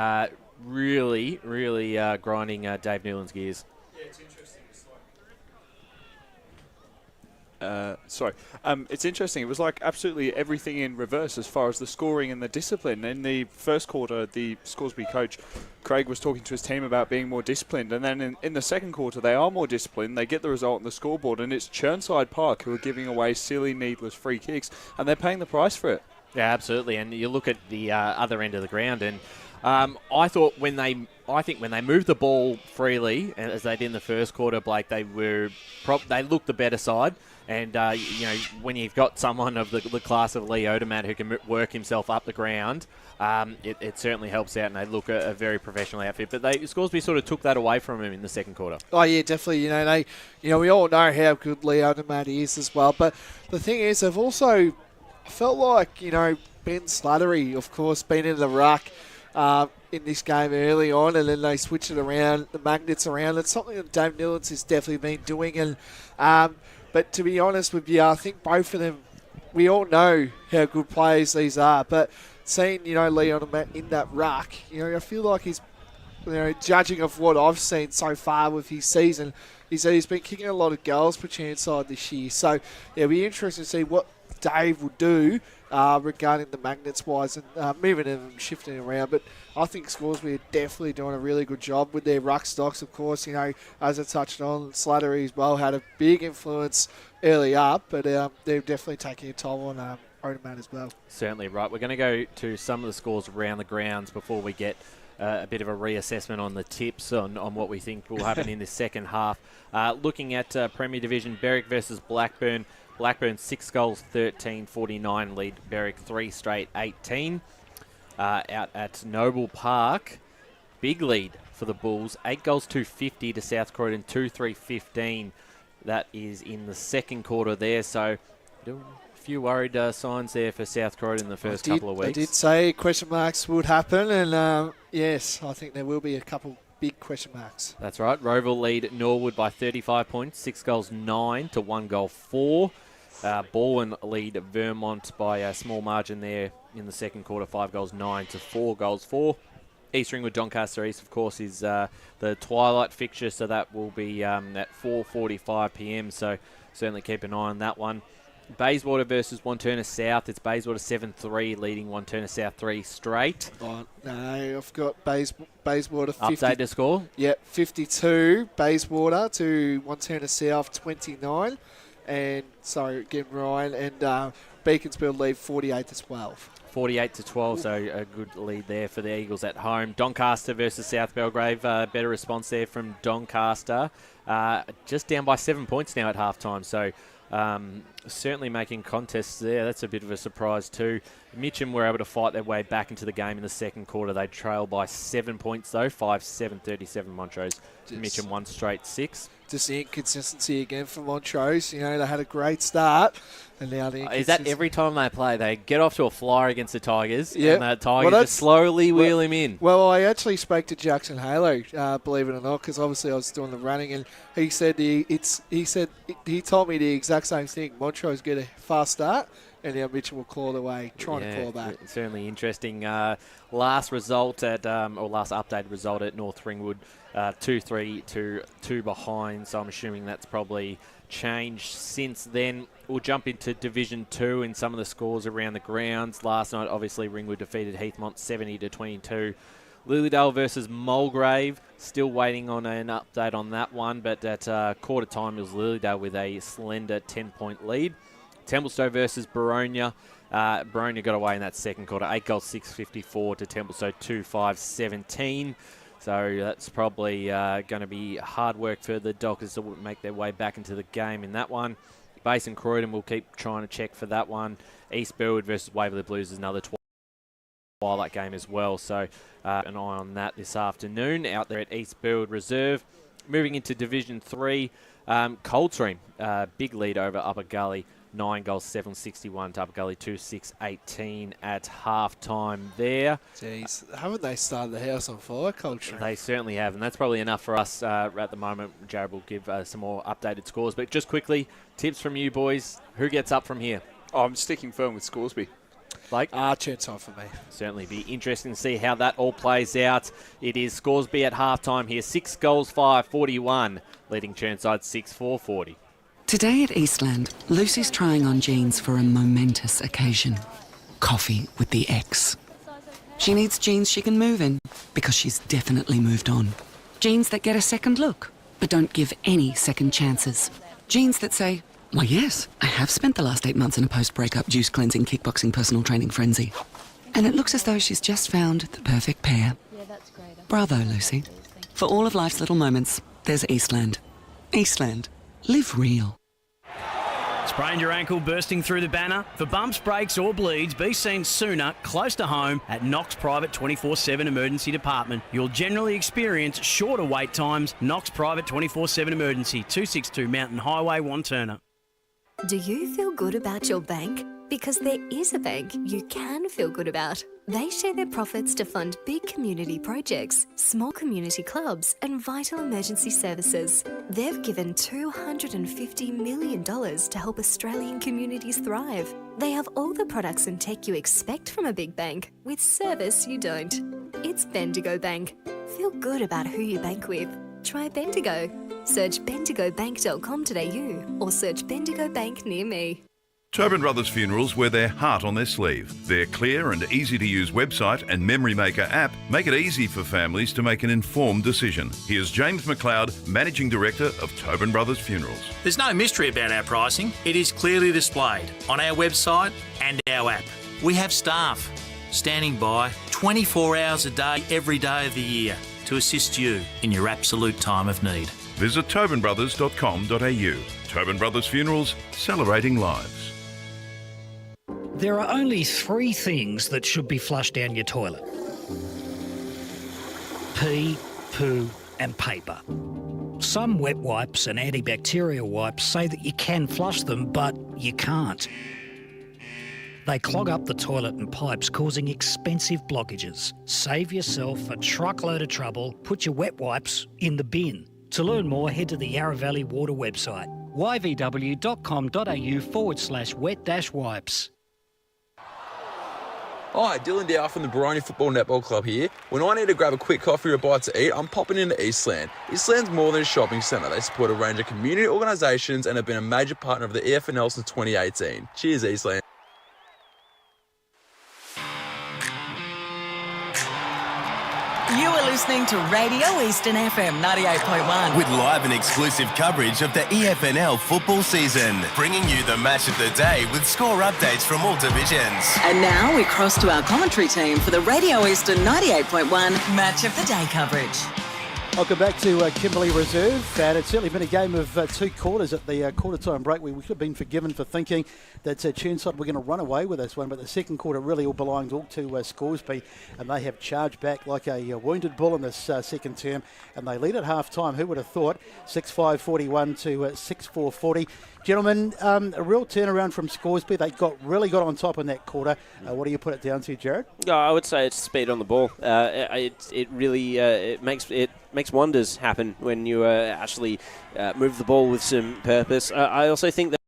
really, really grinding Dave Newland's gears. Yeah, it's interesting. It's interesting. It was like absolutely everything in reverse as far as the scoring and the discipline. In the first quarter, the Scoresby coach, Craig, was talking to his team about being more disciplined. And then in the second quarter, they are more disciplined. They get the result on the scoreboard. And it's Chirnside Park who are giving away silly, needless free kicks. And they're paying the price for it. Yeah, absolutely. And you look at the other end of the ground, and I think when they moved the ball freely, as they did in the first quarter, Blake, they looked the better side. And, when you've got someone of the class of Lee Odermatt who can work himself up the ground, it certainly helps out, and they look a very professional outfit. But Scoresby sort of took that away from him in the second quarter. Oh, yeah, definitely. We all know how good Lee Odermatt is as well. But the thing is, they've also felt like, Ben Slattery, of course, been in the ruck in this game early on, and then they switch it around, the magnets around. It's something that Dave Newlands has definitely been doing. And but to be honest with you, I think both of them, we all know how good players these are. But seeing, Lee Odermatt in that ruck, I feel like he's, judging of what I've seen so far with his season, is that he's been kicking a lot of goals for Chirnside this year. So, yeah, it'll be interesting to see what Dave will do regarding the magnets-wise and moving them and shifting around. But I think Scoresby are definitely doing a really good job with their ruck stocks, of course. As I touched on, Slattery as well had a big influence early up, but they're definitely taking a toll on Odermatt as well. Certainly right. We're going to go to some of the scores around the grounds before we get a bit of a reassessment on the tips on what we think will happen in this second half. Looking at Premier Division, Berwick versus Blackburn. Blackburn 6 goals, 13-49 lead Berwick 3 straight 18. Out at Noble Park, big lead for the Bulls, 8 goals 250 to South Croydon 2-3-15. That is in the second quarter there, so a few worried signs there for South Croydon in the first couple of weeks. They did say question marks would happen, and yes, I think there will be a couple big question marks. That's right. Roval lead Norwood by 35 points, 6 goals 9 to 1 goal 4. Baldwin lead Vermont by a small margin there in the second quarter, 5 goals 9 to 4 goals 4. East Ringwood Doncaster East, of course, is the twilight fixture, so that will be at 4:45 p.m. So certainly keep an eye on that one. Bayswater versus Wanturna South. It's Bayswater 7-3 leading Wanturna South 3 straight. Oh, no, I've got Bayswater 50. Update the score? Yeah, 52 Bayswater to Wanturna South 29. And, sorry, again, Ryan. And Beaconsfield lead 48-12. 48-12, so a good lead there for the Eagles at home. Doncaster versus South Belgrave. Better response there from Doncaster. Just down by 7 points now at halftime, so certainly making contests there. That's a bit of a surprise too. Mitcham were able to fight their way back into the game in the second quarter. They trailed by 7 points though, 5-7, 37 Montrose. Mitcham won straight 6. Just the inconsistency again for Montrose. You know, they had a great start. And now the Is that every time they play, they get off to a flyer against the Tigers, yep. and the Tigers just slowly wheel him in? Well, I actually spoke to Jackson Halo, believe it or not, because obviously I was doing the running, and he said he told me the exact same thing. Montrose get a fast start, and now Mitchell will claw the way, trying to claw back. Certainly interesting. Last result at, or last updated result at North Ringwood, 2-3 to 2 behind. So I'm assuming that's probably changed since then. We'll jump into Division 2 and some of the scores around the grounds. Last night, obviously, Ringwood defeated Heathmont 70-22. Lilydale versus Mulgrave, still waiting on an update on that one, but at quarter time it was Lilydale with a slender 10-point lead. Templestowe versus Boronia. Boronia got away in that second quarter, 8 goals, 6-54 to Templestowe 2-5-17. So that's probably going to be hard work for the Dockers to make their way back into the game in that one. Basin Croydon will keep trying to check for that one. East Burwood versus Waverley Blues is another twilight game as well. So an eye on that this afternoon out there at East Burwood Reserve. Moving into Division 3, Coldstream, big lead over Upper Gully. 9 goals, 7-61 to Upper Gully, 2-6-18 at half-time there. Jeez, haven't they started the house on fire, Coldstream? They certainly have, and that's probably enough for us at the moment. Jared will give some more updated scores. But just quickly, tips from you boys. Who gets up from here? I'm sticking firm with Scoresby. Blake? Chirnside for me. Certainly be interesting to see how that all plays out. It is Scoresby at half-time here. 6 goals, 5-41, leading Chirnside 6-4-40. Today at Eastland, Lucy's trying on jeans for a momentous occasion. Coffee with the ex. She needs jeans she can move in, because she's definitely moved on. Jeans that get a second look, but don't give any second chances. Jeans that say, why yes, I have spent the last 8 months in a post-breakup juice cleansing, kickboxing, personal training frenzy. And it looks as though she's just found the perfect pair. Bravo, Lucy. For all of life's little moments, there's Eastland. Eastland. Live real. Sprained your ankle bursting through the banner? For bumps, breaks or bleeds, be seen sooner, close to home, at Knox Private 24/7 Emergency Department. You'll generally experience shorter wait times. Knox Private 24/7 Emergency, 262 Mountain Highway, Wanturna. Do you feel good about your bank? Because there is a bank you can feel good about. They share their profits to fund big community projects, small community clubs, and vital emergency services. They've given $250 million to help Australian communities thrive. They have all the products and tech you expect from a big bank, with service you don't. It's Bendigo Bank. Feel good about who you bank with. Try Bendigo. Search bendigobank.com.au or search Bendigo Bank near me. Tobin Brothers Funerals wear their heart on their sleeve. Their clear and easy-to-use website and Memory Maker app make it easy for families to make an informed decision. Here's James McLeod, Managing Director of Tobin Brothers Funerals. There's no mystery about our pricing. It is clearly displayed on our website and our app. We have staff standing by 24 hours a day, every day of the year to assist you in your absolute time of need. Visit tobinbrothers.com.au. Tobin Brothers Funerals, celebrating lives. There are only 3 things that should be flushed down your toilet. Pee, poo and paper. Some wet wipes and antibacterial wipes say that you can flush them, but you can't. They clog up the toilet and pipes, causing expensive blockages. Save yourself a truckload of trouble. Put your wet wipes in the bin. To learn more, head to the Yarra Valley Water website, yvw.com.au/wet-wipes. Hi, Dylan Dow from the Baroni Football Netball Club here. When I need to grab a quick coffee or a bite to eat, I'm popping into Eastland. Eastland's more than a shopping centre. They support a range of community organisations and have been a major partner of the EFNL since 2018. Cheers, Eastland. You are listening to Radio Eastern FM 98.1. With live and exclusive coverage of the EFNL football season, bringing you the match of the day with score updates from all divisions. And now we cross to our commentary team for the Radio Eastern 98.1 Match of the Day coverage. Welcome back to Kimberley Reserve, and it's certainly been a game of 2 quarters at the quarter-time break. We could have been forgiven for thinking that Chirnside were going to run away with this one, but the second quarter really all belongs all to Scoresby, and they have charged back like a wounded bull in this second term, and they lead at half-time. Who would have thought? 6-5-41 to 6-4-40. Gentlemen, a real turnaround from Scoresby. They really got on top in that quarter. What do you put it down to, Jared? I would say it's speed on the ball. It really makes wonders happen when you actually move the ball with some purpose. I also think that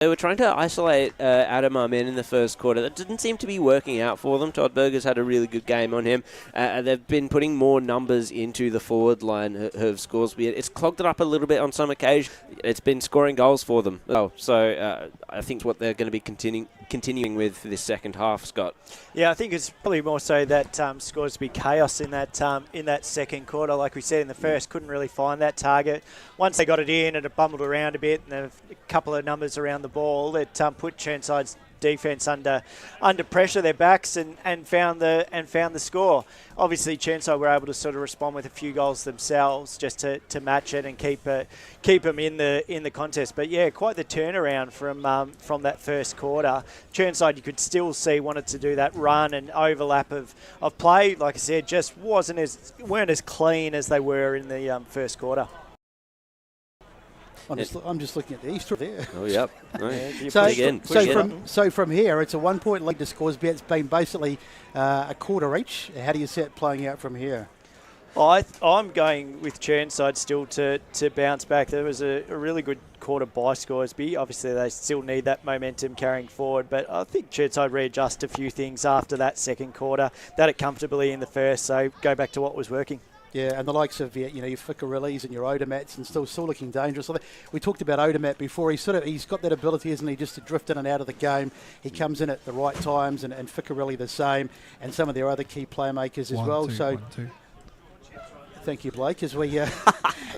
they were trying to isolate Adam Amin in the first quarter. That didn't seem to be working out for them. Todd Berger's had a really good game on him. They've been putting more numbers into the forward line of Scoresby. It's clogged it up a little bit on some occasions. It's been scoring goals for them. So I think what they're going to be continuing with for this second half, Scott. Yeah, I think it's probably more so that Scoresby chaos in that second quarter. Like we said in the first, couldn't really find that target. Once they got it in, and it bumbled around a bit, and a couple of numbers around the ball, it put Chirnside's defence under pressure, their backs, and found the score. Obviously, Chirnside were able to sort of respond with a few goals themselves just to match it and keep them in the contest. But yeah, quite the turnaround from that first quarter. Chirnside, you could still see, wanted to do that run and overlap of play. Like I said, just weren't as clean as they were in the first quarter. I'm just looking at the Easter there. Oh, yep. So from here, it's a 1-point lead to Scoresby. It's been basically a quarter each. How do you see it playing out from here? I'm going with Chirnside still to bounce back. There was a really good quarter by Scoresby. Obviously, they still need that momentum carrying forward, but I think Chirnside readjust a few things after that second quarter. Did it comfortably in the first, so go back to what was working. Yeah, and the likes of your Ficcarellis and your Odermatts and still looking dangerous. We talked about Odermatt before. He's got that ability, isn't he, just to drift in and out of the game. He comes in at the right times, and Ficcarelli the same, and some of their other key playmakers as well. Thank you, Blake. As we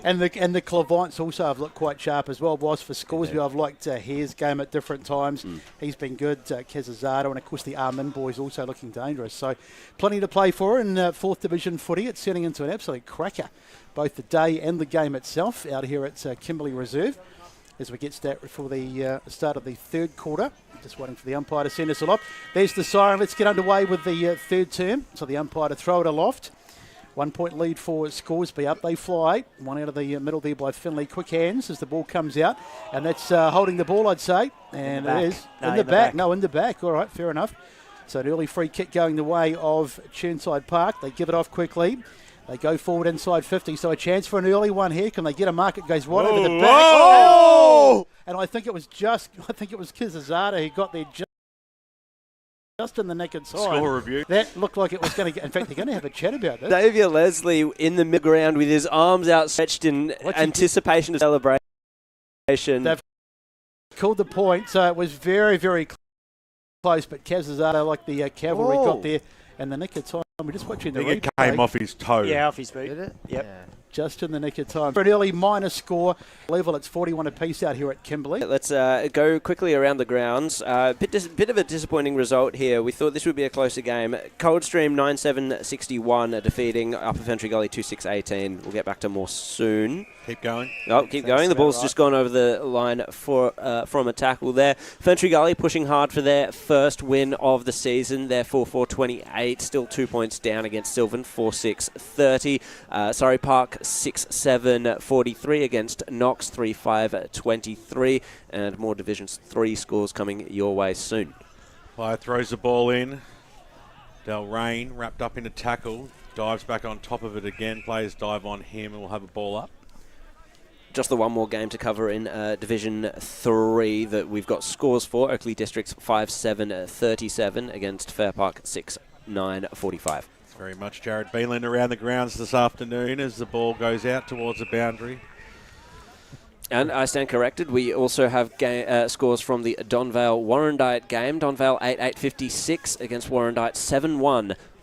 and the Clavants also have looked quite sharp as well. Whilst for Scoresby, I've liked Hare's game at different times. He's been good. Kazazada, and of course the Armin boys also looking dangerous. So plenty to play for in 4th Division footy. It's turning into an absolute cracker, both the day and the game itself out here at Kimberley Reserve. As we get set for the start of the third quarter. Just waiting for the umpire to send us aloft. There's the siren. Let's get underway with the third term. So the umpire to throw it aloft. 1-point lead for Scoresby. Up they fly. One out of the middle there by Finley. Quick hands as the ball comes out. And that's holding the ball, I'd say. And it is. In the back. No, in the back. All right, fair enough. So an early free kick going the way of Chirnside Park. They give it off quickly. They go forward inside 50. So a chance for an early one here. Can they get a mark? It goes right over the back. Oh! And I think it was Kizazada who got there just in the nick of time. Score review. That looked like it was going to get... In fact, they're going to have a chat about this. Xavier Leslie in the mid-ground with his arms outstretched in anticipation of celebration. They've called the point, so it was very, very close, but Kazazada, like the cavalry, got there in the nick of time. We're just watching the replay. It came off his toe. Yeah, off his boot. Did it? Yep. Yeah. Just in the nick of time. For an early minor score level, it's 41 apiece out here at Kimberley. Let's go quickly around the grounds. Bit of a disappointing result here. We thought this would be a closer game. Coldstream 9-7-61 defeating Upper Fentry Gully 2-6-18. We'll get back to more soon. Keep going. Oh, keep going. The ball's just gone over the line from a tackle there. Fentry Gully pushing hard for their first win of the season. They're 4-4-28. Still 2 points down against Sylvan 4-6-30. Surrey Park 6-7-43 against Knox 3-5-23. And more Division 3 scores coming your way soon. Player throws the ball in. Delrain wrapped up in a tackle. Dives back on top of it again. Players dive on him and we'll have a ball up. Just the one more game to cover in Division 3 that we've got scores for. Oakley Districts 5-7-37 against Fair Park 6-9-45. Very much Jared Beeland around the grounds this afternoon as the ball goes out towards the boundary. And I stand corrected. We also have scores from the Donvale-Warrandyte game. Donvale 8-8-56 against Warrandyte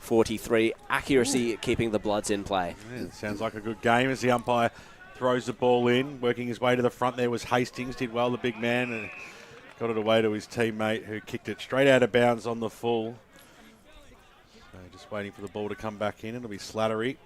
7-1-43. Accuracy keeping the Bloods in play. Yeah, it sounds like a good game as the umpire throws the ball in. Working his way to the front there was Hastings. Did well, the big man, and got it away to his teammate who kicked it straight out of bounds on the full. So just waiting for the ball to come back in. It'll be Slattery.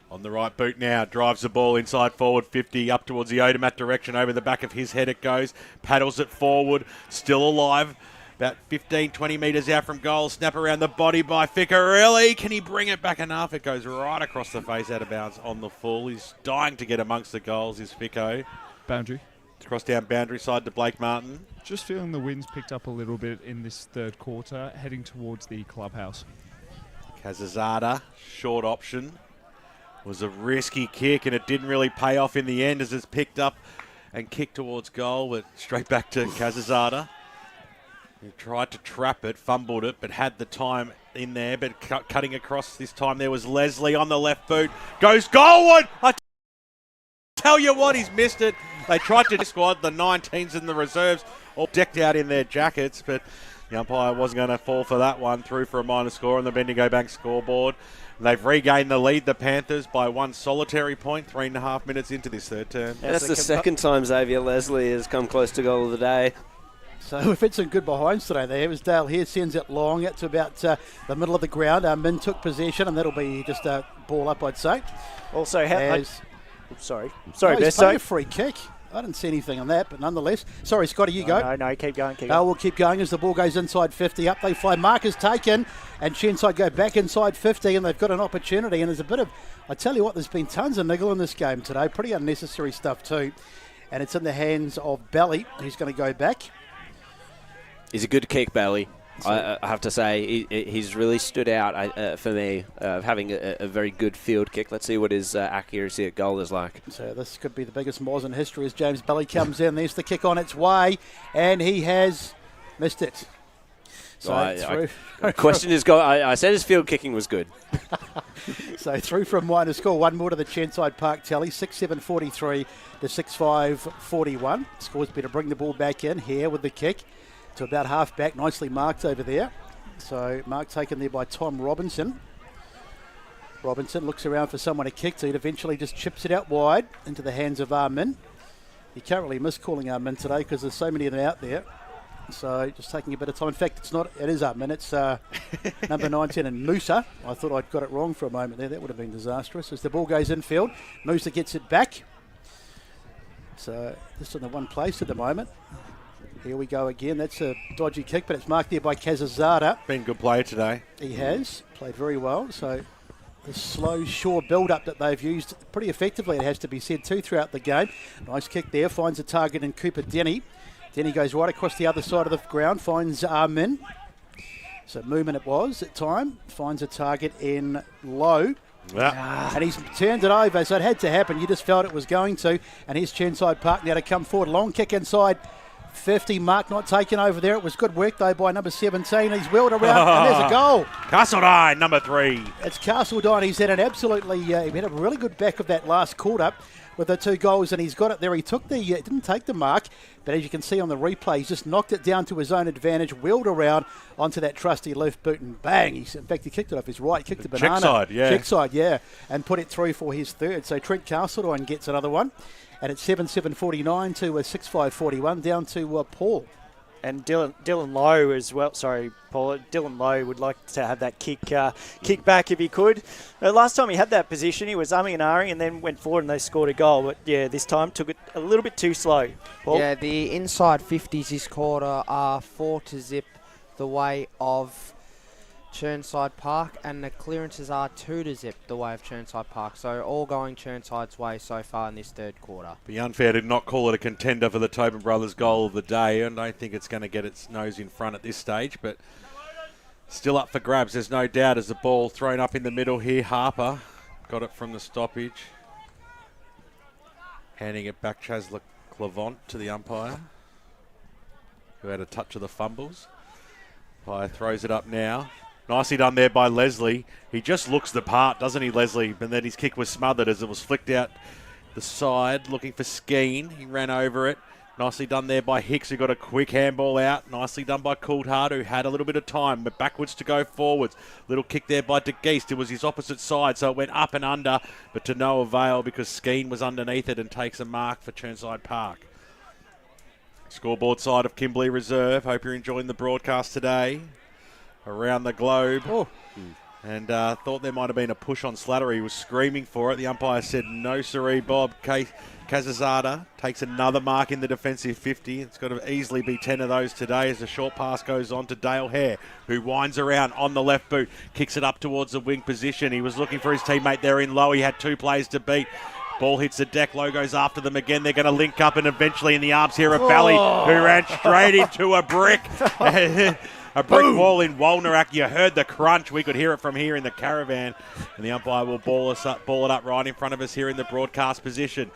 On the right boot now, drives the ball inside forward 50 up towards the Odomat direction. Over the back of his head it goes. Paddles it forward. Still alive. About 15, 20 metres out from goal. Snap around the body by Ficarelli. Can he bring it back enough? It goes right across the face out of bounds on the full. He's dying to get amongst the goals, is Fico. Boundary. Cross down boundary side to Blake Martin. Just feeling the wind's picked up a little bit in this third quarter, heading towards the clubhouse. Kazazada, short option. Was a risky kick and it didn't really pay off in the end as it's picked up and kicked towards goal, but straight back to Kazazada. He tried to trap it, fumbled it, but had the time in there, but cutting across this time there was Leslie on the left boot. Goes goalward! I tell you what, he's missed it. They tried to squad the 19s and the reserves all decked out in their jackets, but the umpire wasn't going to fall for that one. Through for a minor score on the Bendigo Bank scoreboard. They've regained the lead, the Panthers, by one solitary point, 3.5 minutes into this third term. That's the second time Xavier Leslie has come close to goal of the day. So we've had some good behinds today there. It was Dale here, sends it long out to about the middle of the ground. Min took possession, and that'll be just a ball up, I'd say. Also, sorry, he's playing a free kick. I didn't see anything on that, but nonetheless. Sorry, Scotty, you go. No, keep going. We'll keep going as the ball goes inside 50. Up they fly. Mark is taken, and Chirnside go back inside 50, and they've got an opportunity. And there's a bit of, I tell you what, there's been tons of niggle in this game today. Pretty unnecessary stuff too. And it's in the hands of Belly, who's going to go back. He's a good kick, Belly. I have to say, he's really stood out for me, having a very good field kick. Let's see what his accuracy at goal is like. So this could be the biggest moz in history as James Belly comes in. There's the kick on its way, and he has missed it. So the question is, I said his field kicking was good. So through from one to score one more to the Chirnside Park tally, 6-7-43 to 6-5-41. Scoresby to bring the ball back in here with the kick. To about half back, nicely marked over there. So mark taken there by Tom Robinson. Robinson looks around for someone to kick to. It eventually just chips it out wide into the hands of Armin. He can't really miss calling Armin today because there's so many of them out there. So just taking a bit of time. In fact, it is Armin. It's number 19 and Musa. I thought I'd got it wrong for a moment there. That would have been disastrous. As the ball goes infield, Musa gets it back. So just in the one place at the moment. Here we go again. That's a dodgy kick, but it's marked there by Kazazada. Been a good player today. He has played very well. So the slow, sure build-up that they've used pretty effectively, it has to be said too, throughout the game. Nice kick there. Finds a target in Cooper Denny. Denny goes right across the other side of the ground. Finds Armin. So movement it was at time. Finds a target in Low. Yeah. And he's turned it over, so it had to happen. You just felt it was going to. And here's Chirnside Park now to come forward. Long kick inside 50. Mark not taken over there. It was good work, though, by number 17. He's wheeled around, and there's a goal. Castledine, number 3. It's Castledine. He's had an absolutely, he had a really good back of that last quarter with the 2 goals, and he's got it there. He took didn't take the mark, but as you can see on the replay, he's just knocked it down to his own advantage, wheeled around onto that trusty left boot, and bang! In fact, he kicked it off his right, kicked the banana. Check side, yeah, and put it through for his third. So Trent Castledine gets another one. And it's 7-7-49 to 6-5-41 down to Paul. And Dylan Lowe as well. Sorry, Paul. Dylan Lowe would like to have that kick back if he could. Last time he had that position, he was umming and ahhing and then went forward and they scored a goal. But, yeah, this time took it a little bit too slow. Paul? Yeah, the inside 50s this quarter are 4-0 the way of Chirnside Park, and the clearances are 2-0 the way of Chirnside Park. So all going Chirnside's way so far in this third quarter. Be unfair to not call it a contender for the Tobin Brothers goal of the day, and I don't think it's going to get its nose in front at this stage, but still up for grabs, there's no doubt, as the ball thrown up in the middle here. Harper got it from the stoppage. Handing it back, Chaz Clavant to the umpire, who had a touch of the fumbles. Umpire throws it up now. Nicely done there by Leslie. He just looks the part, doesn't he, Leslie? And then his kick was smothered as it was flicked out the side, looking for Skeen. He ran over it. Nicely done there by Hicks, who got a quick handball out. Nicely done by Coulthard, who had a little bit of time, but backwards to go forwards. Little kick there by De Geest. It was his opposite side, so it went up and under, but to no avail because Skeen was underneath it and takes a mark for Chirnside Park. Scoreboard side of Kimberley Reserve. Hope you're enjoying the broadcast today. Around the globe. And thought there might have been a push on Slattery. He was screaming for it. The umpire said, no siree, Bob. Kazazada takes another mark in the defensive 50. It's got to easily be 10 of those today as the short pass goes on to Dale Hare, who winds around on the left boot, kicks it up towards the wing position. He was looking for his teammate there in low. He had 2 players to beat. Ball hits the deck. Low goes after them again. They're going to link up and eventually in the arms here of Valley, who ran straight into a brick. A brick wall in Walnarak. You heard the crunch. We could hear it from here in the caravan. And the umpire will ball it up right in front of us here in the broadcast position.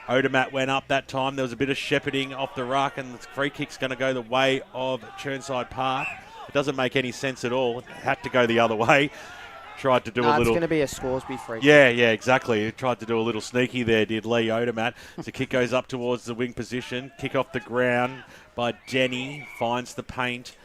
Odermatt went up that time. There was a bit of shepherding off the ruck, and the free kick's going to go the way of Chirnside Park. It doesn't make any sense at all. It had to go the other way. Tried to do a little... It's going to be a Scoresby free kick. Yeah, exactly. He tried to do a little sneaky there, did Lee Odermatt. So kick goes up towards the wing position. Kick off the ground by Denny. Finds the paint.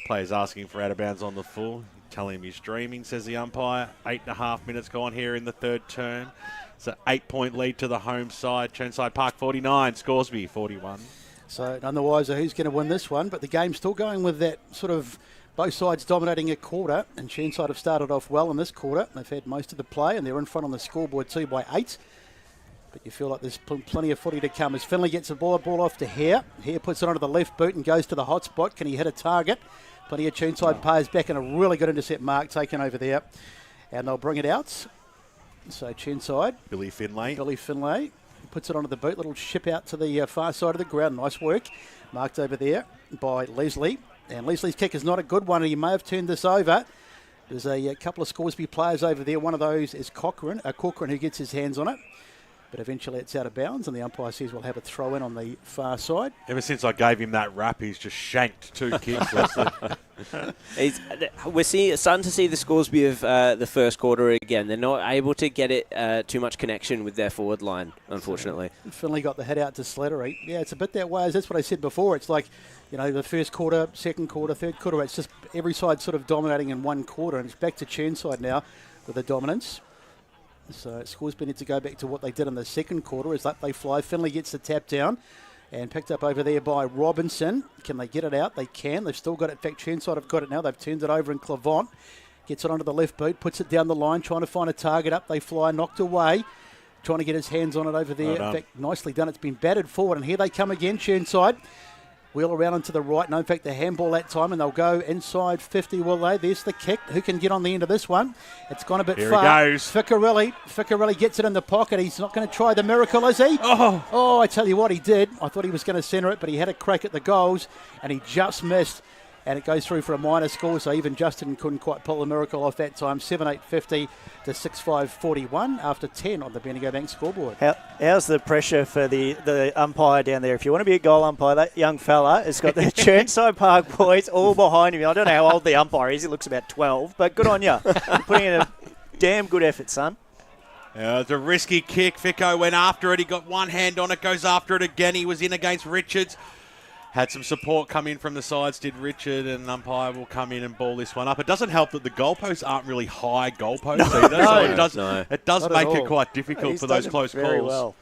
Players asking for out of bounds on the full. Telling him he's dreaming, says the umpire. 8.5 minutes gone here in the third term. It's an 8-point lead to the home side. Chirnside Park 49, Scoresby 41. So none the wiser who's going to win this one, but the game's still going with that sort of both sides dominating a quarter, and Chirnside have started off well in this quarter. They've had most of the play, and they're in front on the scoreboard too by 8. But you feel like there's plenty of footy to come as Finlay gets the ball off to Hare. Hare puts it onto the left boot and goes to the hot spot. Can he hit a target? Plenty of Chirnside players back and a really good intercept mark taken over there. And they'll bring it out. So Chirnside. Billy Finlay puts it onto the boot. Little ship out to the far side of the ground. Nice work. Marked over there by Leslie. And Leslie's kick is not a good one. He may have turned this over. There's a couple of Scoresby players over there. One of those is Corcoran who gets his hands on it. But eventually it's out of bounds, and the umpire says we'll have a throw in on the far side. Ever since I gave him that rap, he's just shanked 2 kicks. We're starting to see the Scoresby of the first quarter again. They're not able to get it too much connection with their forward line, unfortunately. Finlay got the head out to Slattery. Yeah, it's a bit that way. That's what I said before. It's like, the first quarter, second quarter, third quarter. It's just every side sort of dominating in one quarter, and it's back to Chirnside now with the dominance. So Scoresby need to go back to what they did in the second quarter as they fly. Finlay gets the tap down and picked up over there by Robinson. Can they get it out? They can. They've still got it. In fact, Chirnside have got it now. They've turned it over in Clavant. Gets it onto the left boot, puts it down the line, trying to find a target up. They fly, knocked away, trying to get his hands on it over there. In fact, nicely done. It's been batted forward, and here they come again, Chirnside. Wheel around into the right. No, in fact, the handball that time, and they'll go inside 50, will they? There's the kick. Who can get on the end of this one? It's gone a bit far. Here he goes. Ficcarelli gets it in the pocket. He's not going to try the miracle, is he? Oh, I tell you what, he did. I thought he was going to centre it, but he had a crack at the goals, and he just missed. And it goes through for a minor score, so even Justin couldn't quite pull the miracle off that time. 7-8-50 to 6-5-41 after 10 on the Bendigo Bank scoreboard. How's the pressure for the umpire down there? If you want to be a goal umpire, that young fella has got the Chirnside Park boys all behind him. I don't know how old the umpire is. He looks about 12, but good on you. You're putting in a damn good effort, son. It's a risky kick. Ficco went after it. He got one hand on it, goes after it again. He was in against Richards. Had some support come in from the sides, did Richard, and umpire will come in and ball this one up. It doesn't help that the goalposts aren't really high goalposts either, so it does make it quite difficult for those close very calls. Well.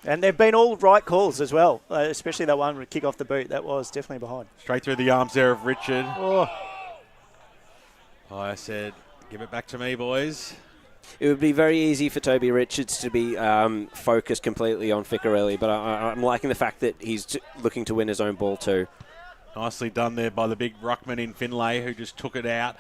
And they've been all right calls as well, especially that one with kick off the boot. That was definitely behind. Straight through the arms there of Richard. I said, give it back to me, boys. It would be very easy for Toby Richards to be focused completely on Ficcarelli, but I'm liking the fact that he's looking to win his own ball too. Nicely done there by the big ruckman in Finlay, who just took it out.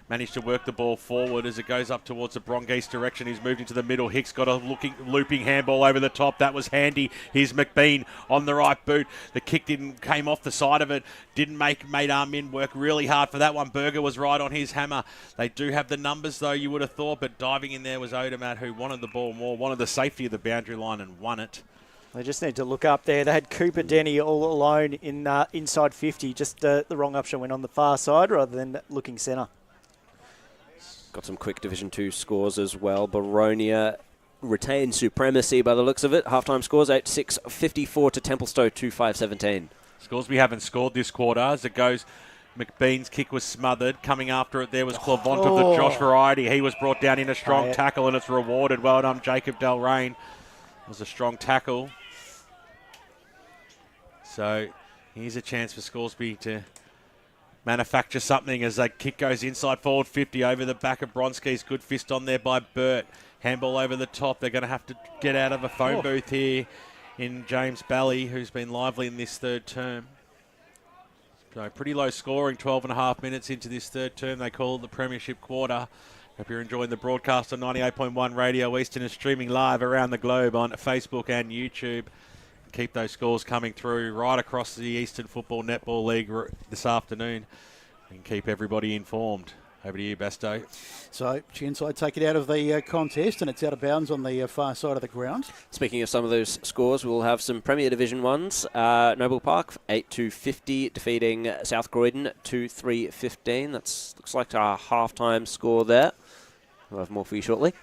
Managed to work the ball forward as it goes up towards the Brongeast direction. He's moved into the middle. Hicks got a looping handball over the top. That was handy. Here's McBean on the right boot. The kick came off the side of it. Didn't make Armin work really hard for that one. Berger was right on his hammer. They do have the numbers, though, you would have thought, but diving in there was Odermatt, who wanted the ball more, wanted the safety of the boundary line and won it. They just need to look up there. They had Cooper Denny all alone in inside 50. Just the wrong option went on the far side rather than looking centre. Got some quick Division 2 scores as well. Baronia retained supremacy by the looks of it. Halftime scores 8-6, 54 to Templestowe 2-5-17. Scoresby haven't scored this quarter as it goes. McBean's kick was smothered. Coming after it there was Clavont of the Josh variety. He was brought down in a strong tackle and it's rewarded. Well done, Jacob Delrain. It was a strong tackle. So here's a chance for Scoresby to manufacture something as that kick goes inside forward 50 over the back of Bronski's. Good fist on there by Burt. Handball over the top. They're going to have to get out of a phone booth here in James Bally, who's been lively in this third term. So pretty low scoring, 12.5 minutes into this third term. They call it the Premiership quarter. Hope you're enjoying the broadcast on 98.1 Radio Eastern and streaming live around the globe on Facebook and YouTube. Keep those scores coming through right across the Eastern Football Netball League this afternoon and keep everybody informed. Over to you, Basto. So, Chirnside take it out of the contest and it's out of bounds on the far side of the ground. Speaking of some of those scores, we'll have some Premier Division ones. Noble Park, 8-50, defeating South Croydon, 2-3-15. That looks like a half-time score there. We'll have more for you shortly.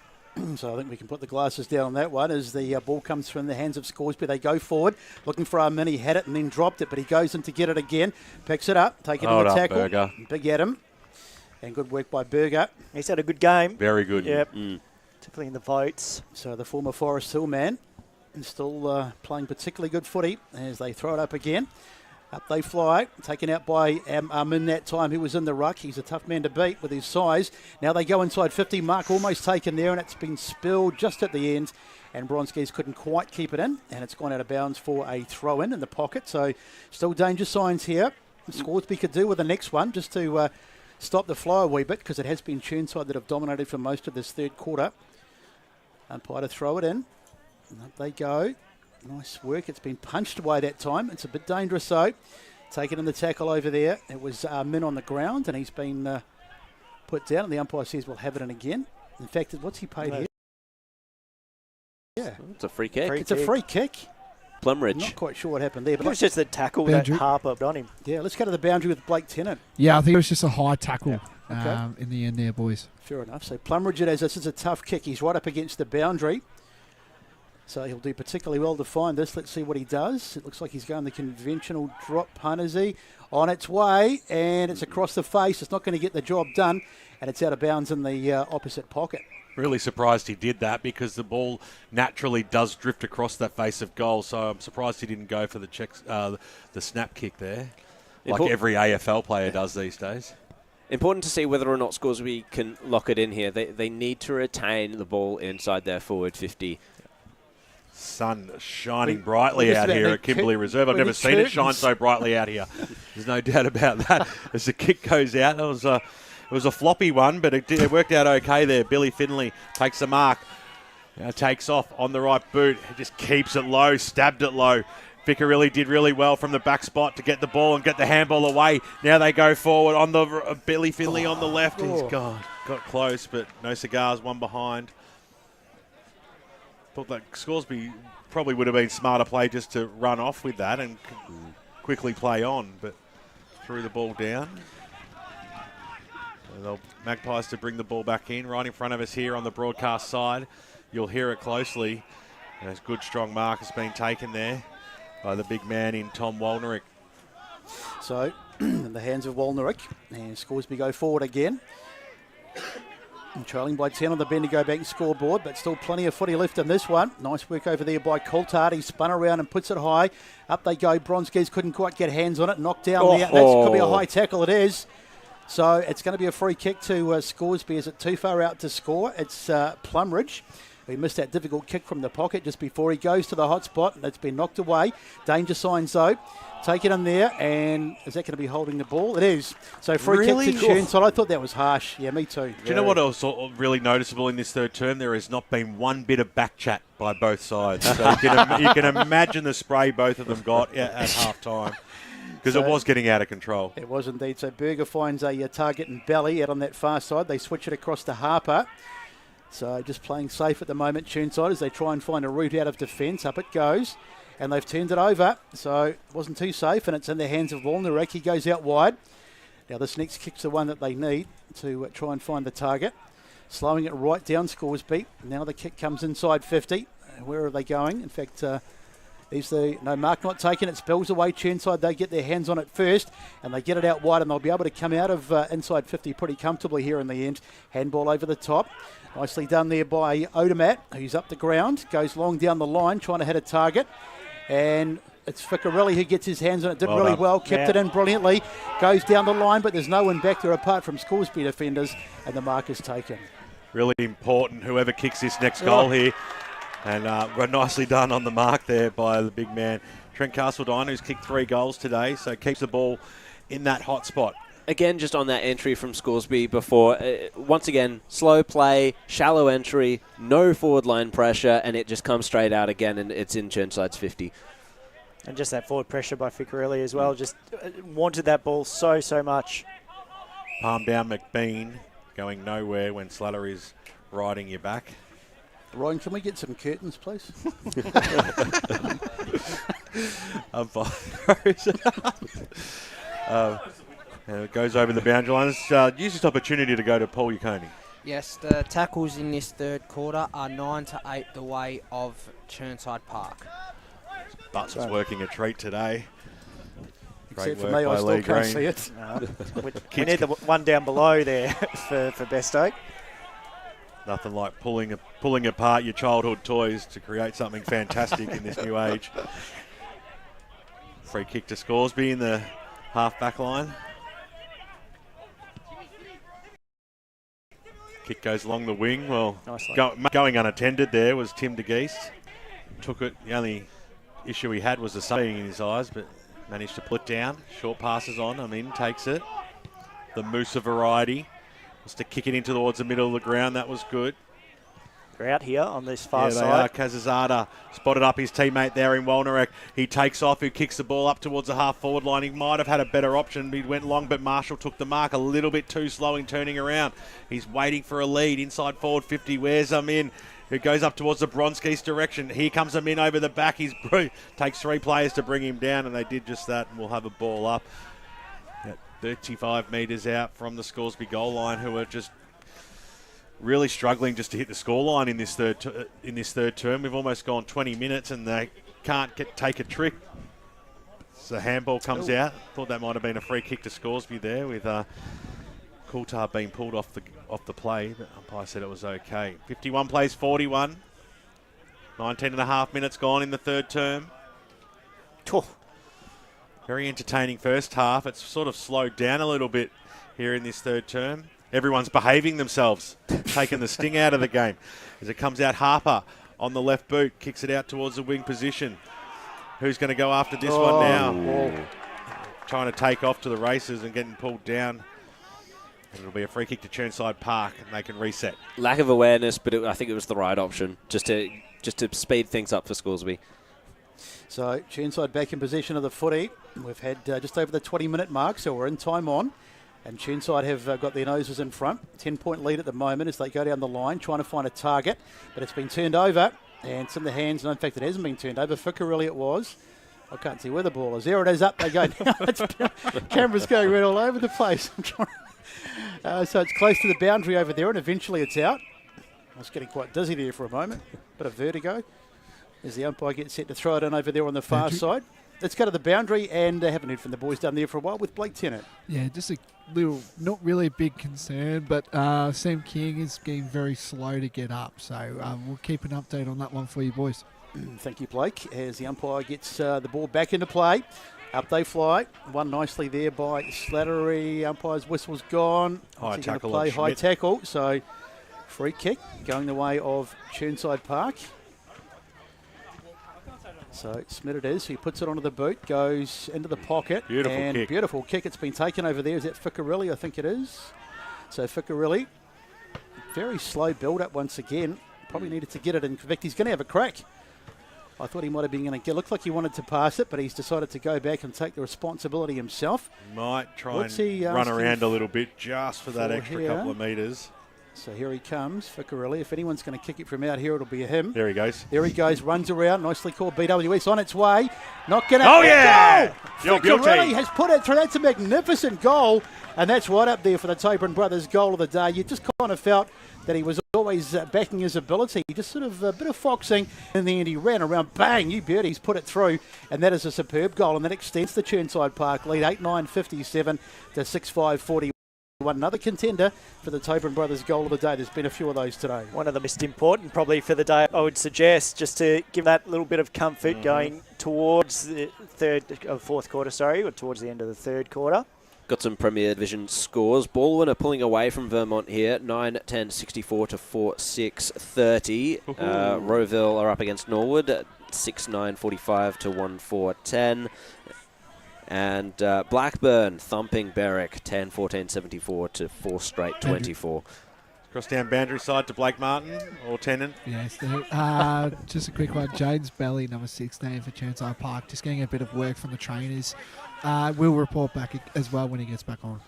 So I think we can put the glasses down on that one as the ball comes through in the hands of Scoresby. They go forward, looking for Armin. He had it and then dropped it, but he goes in to get it again. Picks it up, take it in the tackle. Berger. Big Adam. And good work by Berger. He's had a good game. Very good. Yep. Definitely in the votes. So the former Forest Hill man is still playing particularly good footy as they throw it up again. Up they fly, taken out by Armin that time. He was in the ruck. He's a tough man to beat with his size. Now they go inside 50. Mark almost taken there and it's been spilled just at the end. And Bronskis couldn't quite keep it in. And it's gone out of bounds for a throw-in in the pocket. So still danger signs here. Scoresby could do with the next one just to stop the flow a wee bit because it has been Chirnside that have dominated for most of this third quarter. Umpire to throw it in. And up they go. Nice work. It's been punched away that time. It's a bit dangerous though. Taken in the tackle over there. It was Min on the ground and he's been put down. And the umpire says we'll have it in again. In fact, what's he paid here? Yeah. It's a free kick. It's a free kick. Plumridge. Not quite sure what happened there. But it was just the tackle that Harper on him. Yeah, let's go to the boundary with Blake Tennant. Yeah, I think it was just a high tackle Okay. in the end there, boys. Fair enough. So Plumridge it is. This is a tough kick. He's right up against the boundary. So he'll do particularly well to find this. Let's see what he does. It looks like he's going the conventional drop punt, is he? On its way, and it's across the face. It's not going to get the job done, and it's out of bounds in the opposite pocket. Really surprised he did that because the ball naturally does drift across that face of goal. So I'm surprised he didn't go for the snap kick there, like every AFL player does these days. Important to see whether or not Scoresby can lock it in here. They need to retain the ball inside their forward 50. Sun shining brightly out here at Kimberley Reserve. I've never seen it shine so brightly out here. There's no doubt about that. As the kick goes out, it was a floppy one, but it worked out okay there. Billy Finley takes the mark. Now takes off on the right boot. He just keeps it low, stabbed it low. Vicarilli did really well from the back spot to get the ball and get the handball away. Now they go forward on the Billy Finley on the left. He's got close, but no cigars, one behind. Thought that Scoresby probably would have been smarter play just to run off with that and quickly play on, but threw the ball down. So they'll Magpies to bring the ball back in right in front of us here on the broadcast side. You'll hear it closely. There's good strong mark has been taken there by the big man in Tom Walnerick. So in the hands of Walnerick, and Scoresby go forward again. And trailing by 10 on the Bendigo Bank scoreboard, but still plenty of footy left in this one. Nice work over there by Coulthard. He spun around and puts it high. Up they go. Bronskis couldn't quite get hands on it. Knocked down there. That could be a high tackle. It is. So it's going to be a free kick to Scoresby. Is it too far out to score? It's Plumridge. He missed that difficult kick from the pocket just before he goes to the hot spot. And it's been knocked away. Danger signs though. Take it in there, and is that going to be holding the ball? It is. So free kick to Chirnside. I thought that was harsh. Yeah, me too. Do you know what else really noticeable in this third term? There has not been one bit of back chat by both sides. So you can imagine the spray both of them got at half time. Because it was getting out of control. It was indeed. So Berger finds a target in Belly out on that far side. They switch it across to Harper. So just playing safe at the moment, Chirnside, as they try and find a route out of defence. Up it goes, and they've turned it over, so it wasn't too safe, and it's in the hands of Walnarek. He goes out wide. Now this next kick's the one that they need to try and find the target. Slowing it right down Scoresby. Now the kick comes inside 50. Where are they going? In fact, mark not taken. It spills away Chirnside. They get their hands on it first, and they get it out wide, and they'll be able to come out of inside 50 pretty comfortably here in the end. Handball over the top. Nicely done there by Odermatt, who's up the ground. Goes long down the line, trying to hit a target. And it's Ficcarelli who gets his hands on it. Did really well, kept it in brilliantly. Goes down the line, but there's no one back there apart from Scoresby defenders, and the mark is taken. Really important, whoever kicks this next goal here. And nicely done on the mark there by the big man. Trent Castledine, who's kicked 3 goals today, so keeps the ball in that hot spot. Again, just on that entry from Scoresby before, once again, slow play, shallow entry, no forward line pressure, and it just comes straight out again, and it's in Chirnside's 50. And just that forward pressure by Ficcarelli as well. Just wanted that ball so much. Palm down McBean, going nowhere when Slattery's riding you back. Ryan, can we get some curtains, please? I'm and it goes over the boundary line. Use this opportunity to go to Paul Yukoni. Yes, the tackles in this third quarter are 9-8 the way of Chirnside Park. Butts is working a treat today. Except for me, I still can't see it. We need the one down below there for Bestoke. Nothing like pulling apart your childhood toys to create something fantastic in this new age. Free kick to Scoresby in the half-back line. Kick goes along the wing. Well, going unattended there was Tim de Geest. Took it. The only issue he had was the sun in his eyes, but managed to put it down. Short passes on. Takes it. The Moosa variety. Was to kick it in towards the middle of the ground. That was good. They're out here on this far side. side. Kazazada spotted up his teammate there in Walnarek. He takes off, who kicks the ball up towards the half-forward line. He might have had a better option. He went long, but Marshall took the mark a little bit too slow in turning around. He's waiting for a lead. Inside forward 50, wears them in. Who goes up towards the Bronskis direction. Here comes him in over the back. Takes 3 players to bring him down, and they did just that, and we'll have a ball up. 35 metres out from the Scoresby goal line, who are just really struggling just to hit the scoreline in this third term. We've almost gone 20 minutes and they can't take a trick. So handball comes out. Thought that might have been a free kick to Scoresby there with Coulthard being pulled off the play, but umpire said it was okay. 51 plays 41. 19 and a half minutes gone in the third term. Very entertaining first half. It's sort of slowed down a little bit here in this third term. Everyone's behaving themselves, taking the sting out of the game. As it comes out, Harper on the left boot, kicks it out towards the wing position. Who's going to go after this one now? Trying to take off to the races and getting pulled down. And it'll be a free kick to Chirnside Park, and they can reset. Lack of awareness, but I think it was the right option, just to speed things up for Scoresby. So Chirnside back in possession of the footy. We've had just over the 20-minute mark, so we're in time on. And Chirnside have got their noses in front. 10-point lead at the moment as they go down the line, trying to find a target. But it's been turned over, and it's in the hands. No, in fact, it hasn't been turned over. Ficcarelli it was. I can't see where the ball is. There it is, up they go. Camera's going right all over the place. So it's close to the boundary over there, and eventually it's out. I was getting quite dizzy there for a moment. Bit of vertigo as the umpire gets set to throw it in over there on the far side. Let's go to the boundary, and I haven't heard from the boys down there for a while with Blake Tennant. Yeah, just a little, not really a big concern, but Sam King is getting very slow to get up. So we'll keep an update on that one for you boys. Thank you, Blake. As the umpire gets the ball back into play. Up they fly. Won nicely there by Slattery. Umpire's whistle's gone. High tackle. High tackle. So free kick going the way of Chirnside Park. So Smith it is. He puts it onto the boot, goes into the pocket. Beautiful kick. It's been taken over there. Is that Ficcarelli? I think it is. So Ficcarelli, very slow build-up once again. Probably needed to get it. In fact, he's going to have a crack. I thought he might have been going to get. Looked like he wanted to pass it, but he's decided to go back and take the responsibility himself. Might try and run around a little bit just for that extra couple of metres. So here he comes, Ficarelli. If anyone's going to kick it from out here, it'll be him. There he goes. There he goes, runs around, nicely called BWS on its way. Not going to... Oh, yeah! Ficarelli has put it through. That's a magnificent goal, and that's right up there for the Tobin brothers' goal of the day. You just kind of felt that he was always backing his ability. He just sort of a bit of foxing, and then he ran around, bang, you bet, he's put it through, and that is a superb goal, and that extends the Chirnside Park lead, 8-9-57 to 6-5-41. Another contender for the Tobin brothers' goal of the day. There's been a few of those today. One of the most important probably for the day, I would suggest, just to give that little bit of comfort going towards the fourth quarter, or towards the end of the third quarter. Got some Premier Division scores. Baldwin are pulling away from Vermont here, 9-10-64 to 4-6-30. Rowville are up against Norwood, 6-9-45 to 1-4-10. And Blackburn thumping Berwick, 10-14-74 to 4-24. Cross down boundary side to Blake Martin or Tennant. Yes, just a quick one. James Belly, number 16 for Chirnside Park, just getting a bit of work from the trainers. We'll report back as well when he gets back on.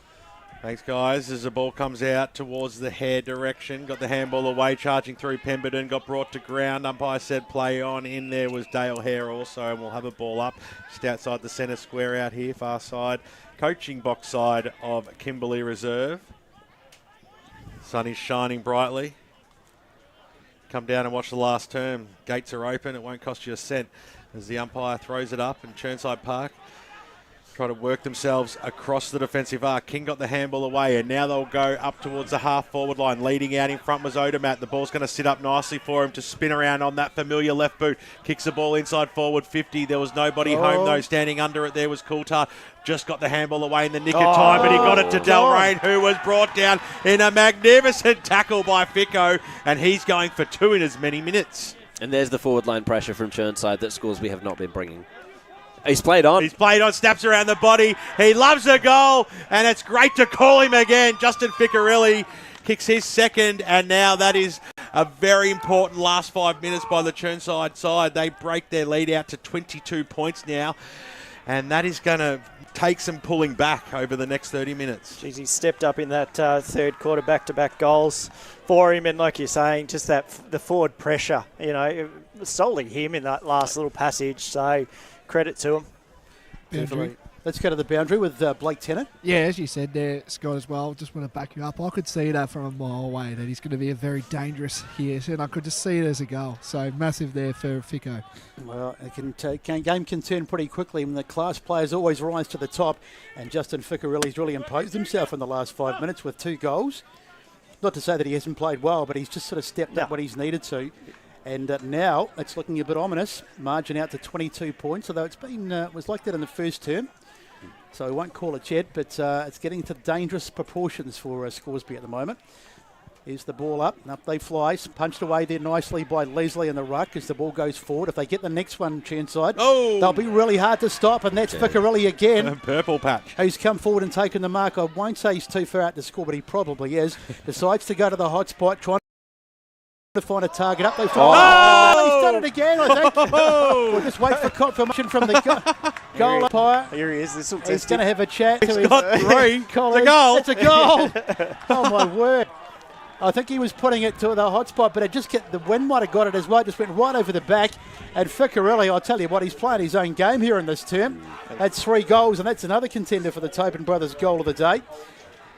Thanks, guys. As the ball comes out towards the Hare direction, got the handball away, charging through Pemberton, got brought to ground. Umpire said play on. In there was Dale Hare also, and we'll have a ball up just outside the centre square out here, far side. Coaching box side of Kimberley Reserve. Sun is shining brightly. Come down and watch the last term. Gates are open. It won't cost you a cent as the umpire throws it up, and Chirnside Park try to work themselves across the defensive arc. King got the handball away, and now they'll go up towards the half-forward line. Leading out in front was Odermatt. The ball's going to sit up nicely for him to spin around on that familiar left boot. Kicks the ball inside forward 50. There was nobody home, though. Standing under it there was Coulthard. Just got the handball away in the nick of time, but he got it to Delrain, who was brought down in a magnificent tackle by Fico, and he's going for 2 in as many minutes. And there's the forward line pressure from Chirnside that Scoresby have not been bringing. He's played on. He's played on, snaps around the body. He loves a goal, and it's great to call him again. Justin Ficarelli kicks his second, and now that is a very important last 5 minutes by the Chirnside side. They break their lead out to 22 points now, and that is going to take some pulling back over the next 30 minutes. Jeez, he stepped up in that third quarter, back-to-back goals for him, and like you're saying, just the forward pressure, it was solely him in that last little passage, so credit to him. Definitely. Let's go to the boundary with Blake Tennant. Yeah, as you said there, Scott, as well, just want to back you up. I could see that from a mile away, that he's going to be a very dangerous here, and I could just see it as a goal. So massive there for Fico. Well, game can turn pretty quickly when the class players always rise to the top, and Justin Ficarelli's really imposed himself in the last 5 minutes with 2 goals. Not to say that he hasn't played well, but he's just sort of stepped up when he's needed to. And now it's looking a bit ominous. Margin out to 22 points, although it's been was like that in the first term. So I won't call it yet, but it's getting to dangerous proportions for Scoresby at the moment. Here's the ball up, and up they fly. Punched away there nicely by Leslie in the ruck as the ball goes forward. If they get the next one, Chirnside, they'll be really hard to stop, and that's Ficarelli again. Purple patch. Who's come forward and taken the mark. I won't say he's too far out to score, but he probably is. Decides to go to the hot spot, trying to find a target. Up they fly. He's done it again, I think. We'll just wait for confirmation from the goal umpire. Here he is. He's going to have a chat. He's got 3. It's a goal. It's a goal. Oh, my word. I think he was putting it to the hot spot, but it just the wind might have got it as well. It just went right over the back. And Ficarelli, I'll tell you what, he's playing his own game here in this term. That's 3 goals, and that's another contender for the Tobin brothers' goal of the day.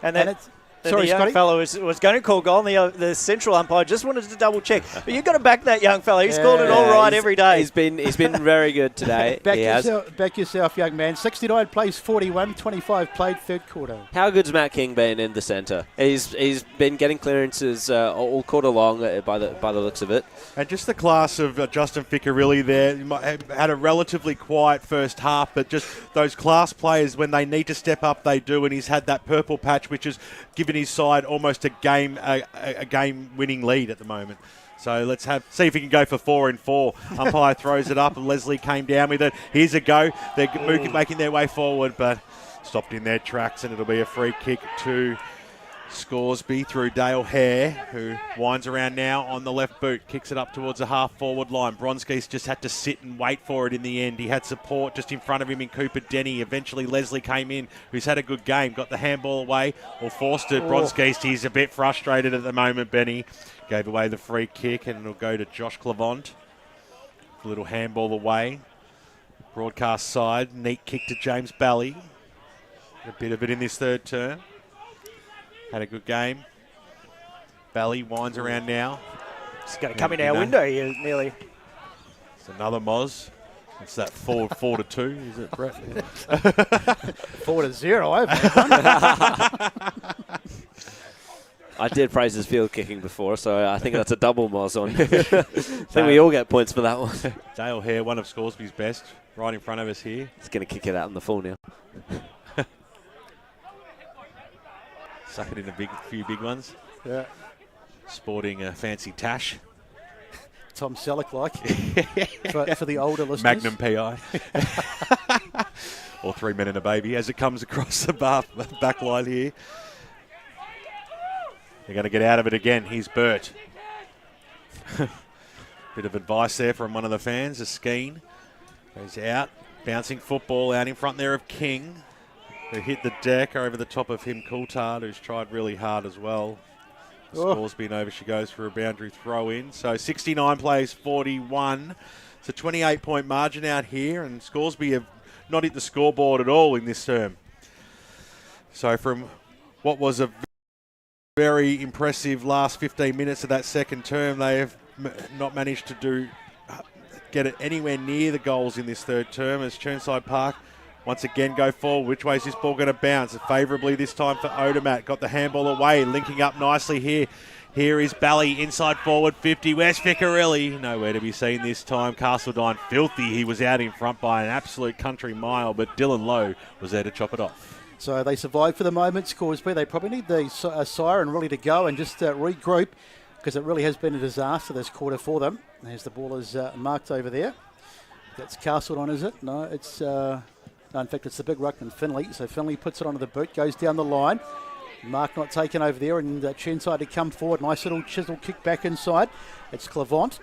And it's... Sorry, the young fellow was going to call goal, and the central umpire just wanted to double check. But you've got to back that young fellow. He's called it all right every day. He's been very good today. Back yourself, young man. 69 plays 41, 25 played third quarter. How good's Matt King been in the centre? He's been getting clearances all quarter long by the looks of it. And just the class of Justin Ficarelli there. Had a relatively quiet first half, but just those class players, when they need to step up, they do. And he's had that purple patch, which is given his side almost a game-winning lead at the moment. So let's see if he can go for 4 in 4. Umpire throws it up, and Leslie came down with it. Here's a go. They're making their way forward, but stopped in their tracks, and it'll be a free kick to Scoresby through Dale Hare, who winds around now on the left boot, kicks it up towards the half-forward line. Bronski's just had to sit and wait for it in the end. He had support just in front of him in Cooper Denny. Eventually Leslie came in, who's had a good game, got the handball away, or forced it. Bronski's, he's a bit frustrated at the moment, Benny. Gave away the free kick, and it'll go to Josh Clavant. A little handball away. Broadcast side, neat kick to James Bally. A bit of it in this third term. Had a good game. Bally winds around now. It's going to come in our window here, nearly. It's another Moz. It's that 4-2, is it, Brett? 4-0, I did praise his field kicking before, so I think that's a double Moz on. I think we all get points for that one. Dale Hare, one of Scoresby's best, right in front of us here. He's going to kick it out in the full now. Suck it in a few big ones. Yeah. Sporting a fancy tash. Tom Selleck for the older listeners. Magnum PI. Or 3 Men and a Baby as it comes across the back line here. They're going to get out of it again. Here's Burt. Bit of advice there from one of the fans. Skeen goes out. Bouncing football out in front there of King, who hit the deck over the top of him. Coulthard, who's tried really hard as well. Scoresby and over she goes for a boundary throw in. So 69 plays 41. It's a 28-point margin out here, and Scoresby have not hit the scoreboard at all in this term. So from what was a very impressive last 15 minutes of that second term, they have not managed to get it anywhere near the goals in this third term as Chirnside Park once again go forward. Which way is this ball going to bounce? Favourably this time for Odermatt. Got the handball away, linking up nicely here. Here is Bally, inside forward 50. Where's Ficarelli? Nowhere to be seen this time. Castledine filthy. He was out in front by an absolute country mile, but Dylan Lowe was there to chop it off. So they survived for the moment, Scoresby. They probably need the siren really to go and just regroup, because it really has been a disaster this quarter for them. As the ball is marked over there. That's Castledine, is it? No, it's... No, in fact, it's the big ruckman, Finley. So Finley puts it onto the boot, goes down the line. Mark not taken over there, and Chirnside to come forward. Nice little chisel kick back inside. It's Clavant.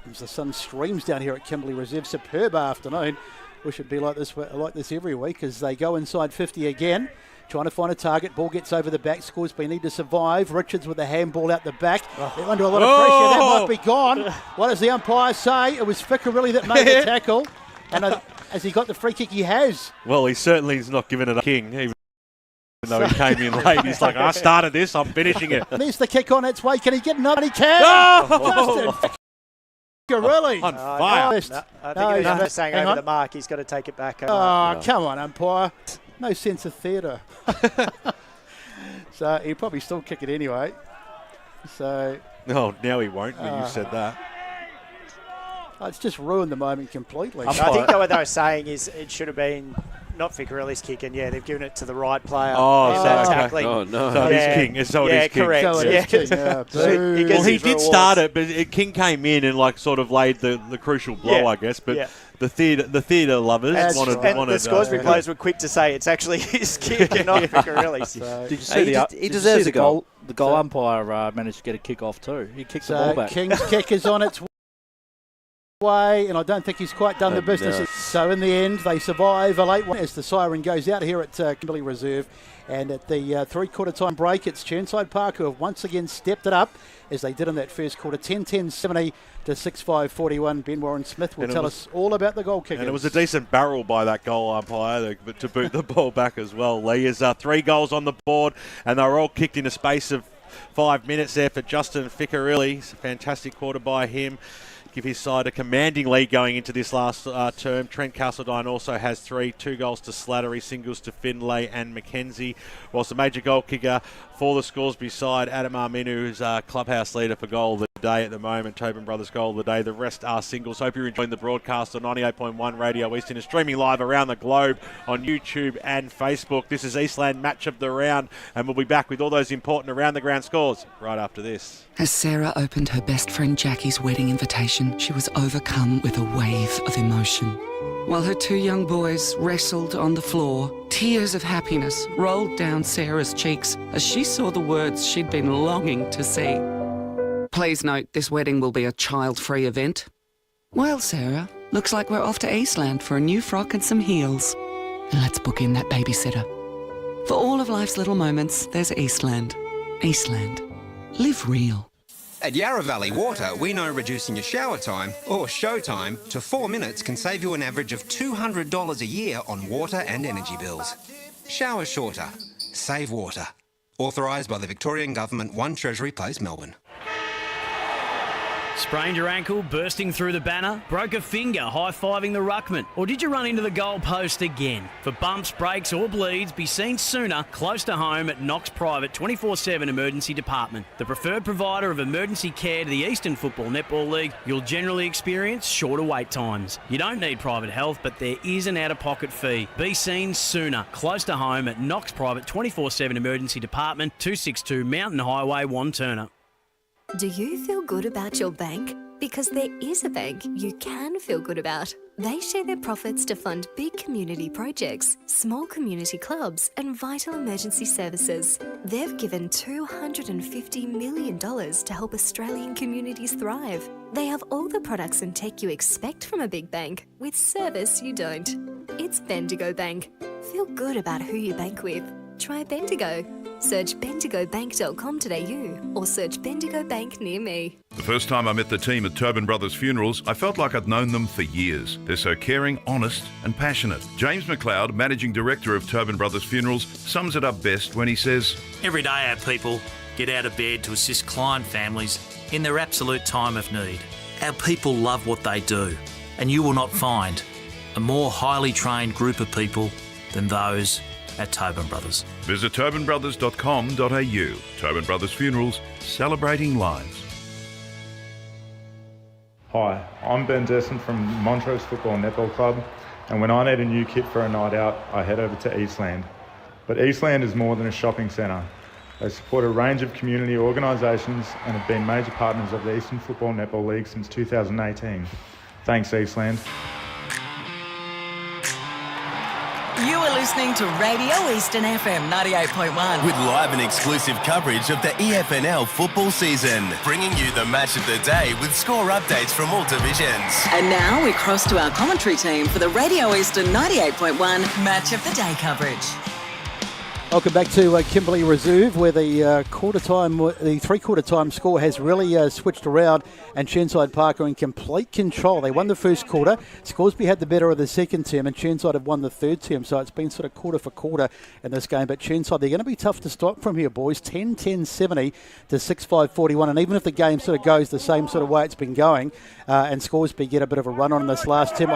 As the sun streams down here at Kimberley Reserve. Superb afternoon. Wish it'd be like this every week as they go inside 50 again. Trying to find a target. Ball gets over the back. Scoresby need to survive. Richards with the handball out the back. They're under a lot of pressure. That might be gone. What does the umpire say? It was Ficarelli that made the tackle. And has he got the free kick? He has. Well, he certainly is not giving it a King, even though he came in late. He's like, I started this, I'm finishing it. There's the kick on its way. Can he get another? He can. Oh! Justin Ficarelli. On fire. I think he was just saying over the mark. He's got to take it back. Come on, umpire. No sense of theatre. So he'll probably still kick it anyway. So. No, now he won't when you said that. It's just ruined the moment completely. I think what they were saying is it should have been not Ficarelli's kick, and they've given it to the right player. Tackling. Oh, no. So it is King. So it is King. Correct. So it is King. Well, he did start it, but King came in and sort of laid the crucial blow, I guess. But the theatre lovers wanted the Scoresby players were quick to say it's actually his kick and not Ficarelli's. Did you see he deserves a goal? The goal umpire managed to get a kick off too. He kicked the ball back. King's kick is on its way, and I don't think he's quite done the business. No. So in the end, they survive a late one as the siren goes out here at Kimberley Reserve. And at the three-quarter time break, it's Chirnside Park who have once again stepped it up as they did in that first quarter. 10-10-70 to 6-5-41. Ben Warren-Smith will tell us all about the goal kickers. And it was a decent barrel by that goal umpire to boot the ball back as well. Lee is 3 goals on the board, and they were all kicked in a space of 5 minutes there for Justin Ficarelli. It's a fantastic quarter by him. Give his side a commanding lead going into this last term. Trent Castledine also has 3, 2 goals to Slattery, singles to Finlay and McKenzie. Whilst the major goal kicker for the Scoresby side, Adam Arminu, who's clubhouse leader for goal of the day at the moment, Tobin Brothers goal of the day. The rest are singles. Hope you're enjoying the broadcast on 98.1 Radio Eastern and streaming live around the globe on YouTube and Facebook. This is Eastland Match of the Round, and we'll be back with all those important around the ground scores right after this. As Sarah opened her best friend Jackie's wedding invitation, she was overcome with a wave of emotion. while her two young boys wrestled on the floor. Tears of happiness rolled down Sarah's cheeks as she saw the words she'd been longing to see. Please note, this wedding will be a child-free event. Well, Sarah, looks like we're off to Eastland for a new frock and some heels. Let's book in that babysitter. For all of life's little moments, there's Eastland. Eastland. Live real. At Yarra Valley Water, we know reducing your shower time, or show time, to 4 minutes can save you an average of $200 a year on water and energy bills. Shower shorter. Save water. Authorised by the Victorian Government, 1 Treasury Place, Melbourne. Sprained your ankle, bursting through the banner? Broke a finger, high-fiving the ruckman? Or did you run into the goal post again? For bumps, breaks or bleeds, be seen sooner, close to home at Knox Private 24/7 Emergency Department. The preferred provider of emergency care to the Eastern Football Netball League, you'll generally experience shorter wait times. You don't need private health, but there is an out-of-pocket fee. Be seen sooner, close to home at Knox Private 24/7 Emergency Department, 262 Mountain Highway, Wanturna. Do you feel good about your bank? Because there is a bank you can feel good about. They share their profits to fund big community projects, small community clubs, and vital emergency services. They've given $250 million to help Australian communities thrive. They have all the products and tech you expect from a big bank, with service you don't. It's Bendigo Bank. Feel good about who you bank with. Try Bendigo. Search bendigobank.com.au or search Bendigo Bank near me. The first time I met the team at Tobin Brothers Funerals, I felt like I'd known them for years. They're so caring, honest and passionate. James McLeod, Managing Director of Tobin Brothers Funerals, sums it up best when he says, Every day our people get out of bed to assist client families in their absolute time of need. Our people love what they do, and you will not find a more highly trained group of people than those at Tobin Brothers. Visit tobinbrothers.com.au. Tobin Brothers Funerals, celebrating lives. Hi, I'm Ben Desson from Montrose Football Netball Club, and when I need a new kit for a night out, I head over to Eastland. But Eastland is more than a shopping centre. They support a range of community organisations and have been major partners of the Eastern Football Netball League since 2018. Thanks, Eastland. You are listening to Radio Eastern FM 98.1. With live and exclusive coverage of the EFNL football season. Bringing you the match of the day with score updates from all divisions. And now we cross to our commentary team for the Radio Eastern 98.1 Match of the Day coverage. Welcome back to Kimberley Reserve, where the three-quarter time score has really switched around, and Chirnside Park are in complete control. They won the first quarter. Scoresby had the better of the second term, and Chirnside have won the third term, so it's been sort of quarter for quarter in this game. But Chirnside, they're going to be tough to stop from here, boys. 10-10-70 to 6-5-41, and even if the game sort of goes the same sort of way it's been going, and Scoresby get a bit of a run on this last term,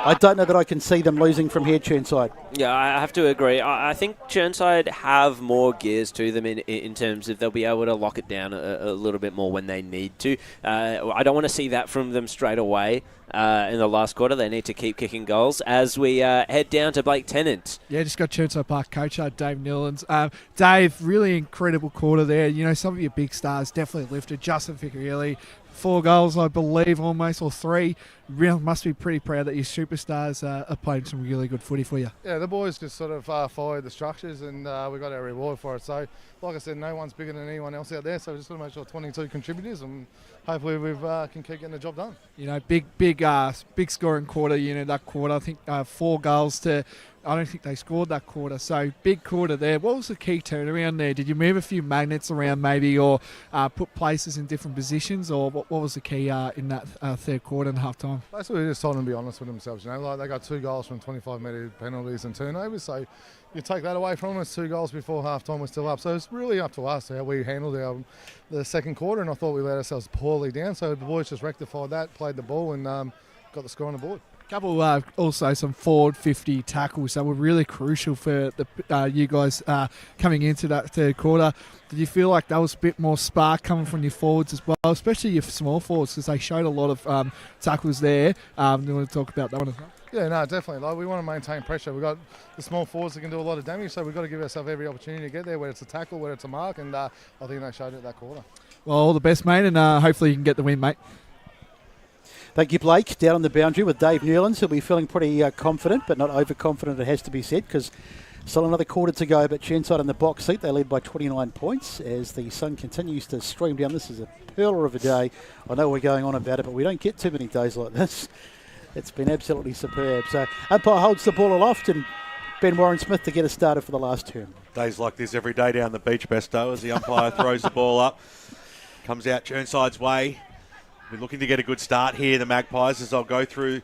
I don't know that I can see them losing from here, Chirnside. Yeah, I have to agree. I think Chirnside have more gears to them in terms of they'll be able to lock it down a little bit more when they need to. I don't want to see that from them straight away in the last quarter. They need to keep kicking goals as we head down to Blake Tennant. Yeah, just got Chirnside Park coach Dave Newlands. Dave, really incredible quarter there. You know, some of your big stars definitely lifted. Justin Ficcarelli, 4 goals, I believe, almost, or 3. Must be pretty proud that your superstars are playing some really good footy for you. Yeah, the boys just sort of followed the structures, and we got our reward for it. So, like I said, no one's bigger than anyone else out there, so we just got to make sure 22 contributors, and hopefully we can keep getting the job done. You know, big scoring quarter. You know, that quarter, I think 4 goals to. I don't think they scored that quarter, so big quarter there. What was the key turnaround there? Did you move a few magnets around maybe, or put places in different positions, or what was the key in that third quarter and half time? Basically, just told them to be honest with themselves. You know, like they got 2 goals from 25-metre penalties and turnovers, so you take that away from us. 2 goals before half time, we're still up. So it's really up to us how we handled the second quarter, and I thought we let ourselves poorly down. So the boys just rectified that, played the ball, and got the score on the board. Couple also some forward 50 tackles that were really crucial for the you guys coming into that third quarter. Did you feel like that was a bit more spark coming from your forwards as well, especially your small forwards, because they showed a lot of tackles there? Do you want to talk about that one as well? Yeah, no, definitely. Like, we want to maintain pressure. We've got the small forwards that can do a lot of damage, so we've got to give ourselves every opportunity to get there, whether it's a tackle, whether it's a mark, and I think they showed it that quarter. Well, all the best, mate, and hopefully you can get the win, mate. Thank you, Blake. Down on the boundary with Dave Newlands. He'll be feeling pretty confident, but not overconfident, it has to be said, because still another quarter to go. But Chirnside in the box seat, they lead by 29 points as the sun continues to stream down. This is a pearler of a day. I know we're going on about it, but we don't get too many days like this. It's been absolutely superb. So umpire holds the ball aloft, and Ben Warren-Smith to get us started for the last term. Days like this every day down the beach, Besto, as the umpire throws the ball up. Comes out Chirnside's way. We're looking to get a good start here, the Magpies, as they'll go through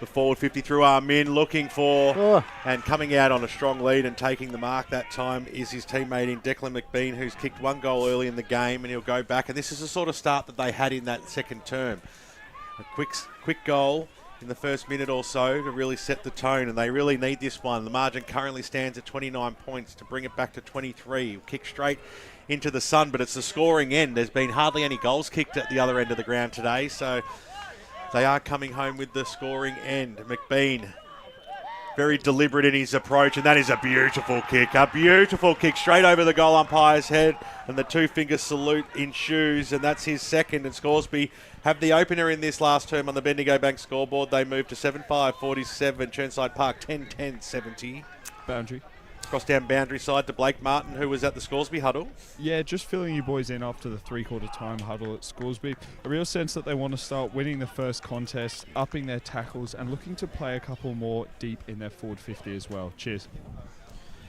the forward 50 through our min, looking for and coming out on a strong lead and taking the mark that time is his teammate in Declan McBean, who's kicked one goal early in the game, and he'll go back. And this is the sort of start that they had in that second term. A quick goal in the first minute or so to really set the tone, and they really need this one. The margin currently stands at 29 points to bring it back to 23. He'll kick straight into the sun, but it's the scoring end. There's been hardly any goals kicked at the other end of the ground today, so they are coming home with the scoring end. McBean, very deliberate in his approach, and that is a beautiful kick straight over the goal umpire's head, and the two-finger salute ensues, and that's his second. And Scoresby have the opener in this last term on the Bendigo Bank scoreboard. They move to 7-5-47, Chirnside Park 10-10-70. Boundary. Cross down boundary side to Blake Martin, who was at the Scoresby huddle. Yeah, just filling you boys in after the three-quarter time huddle at Scoresby. A real sense that they want to start winning the first contest, upping their tackles, and looking to play a couple more deep in their forward 50 as well. Cheers.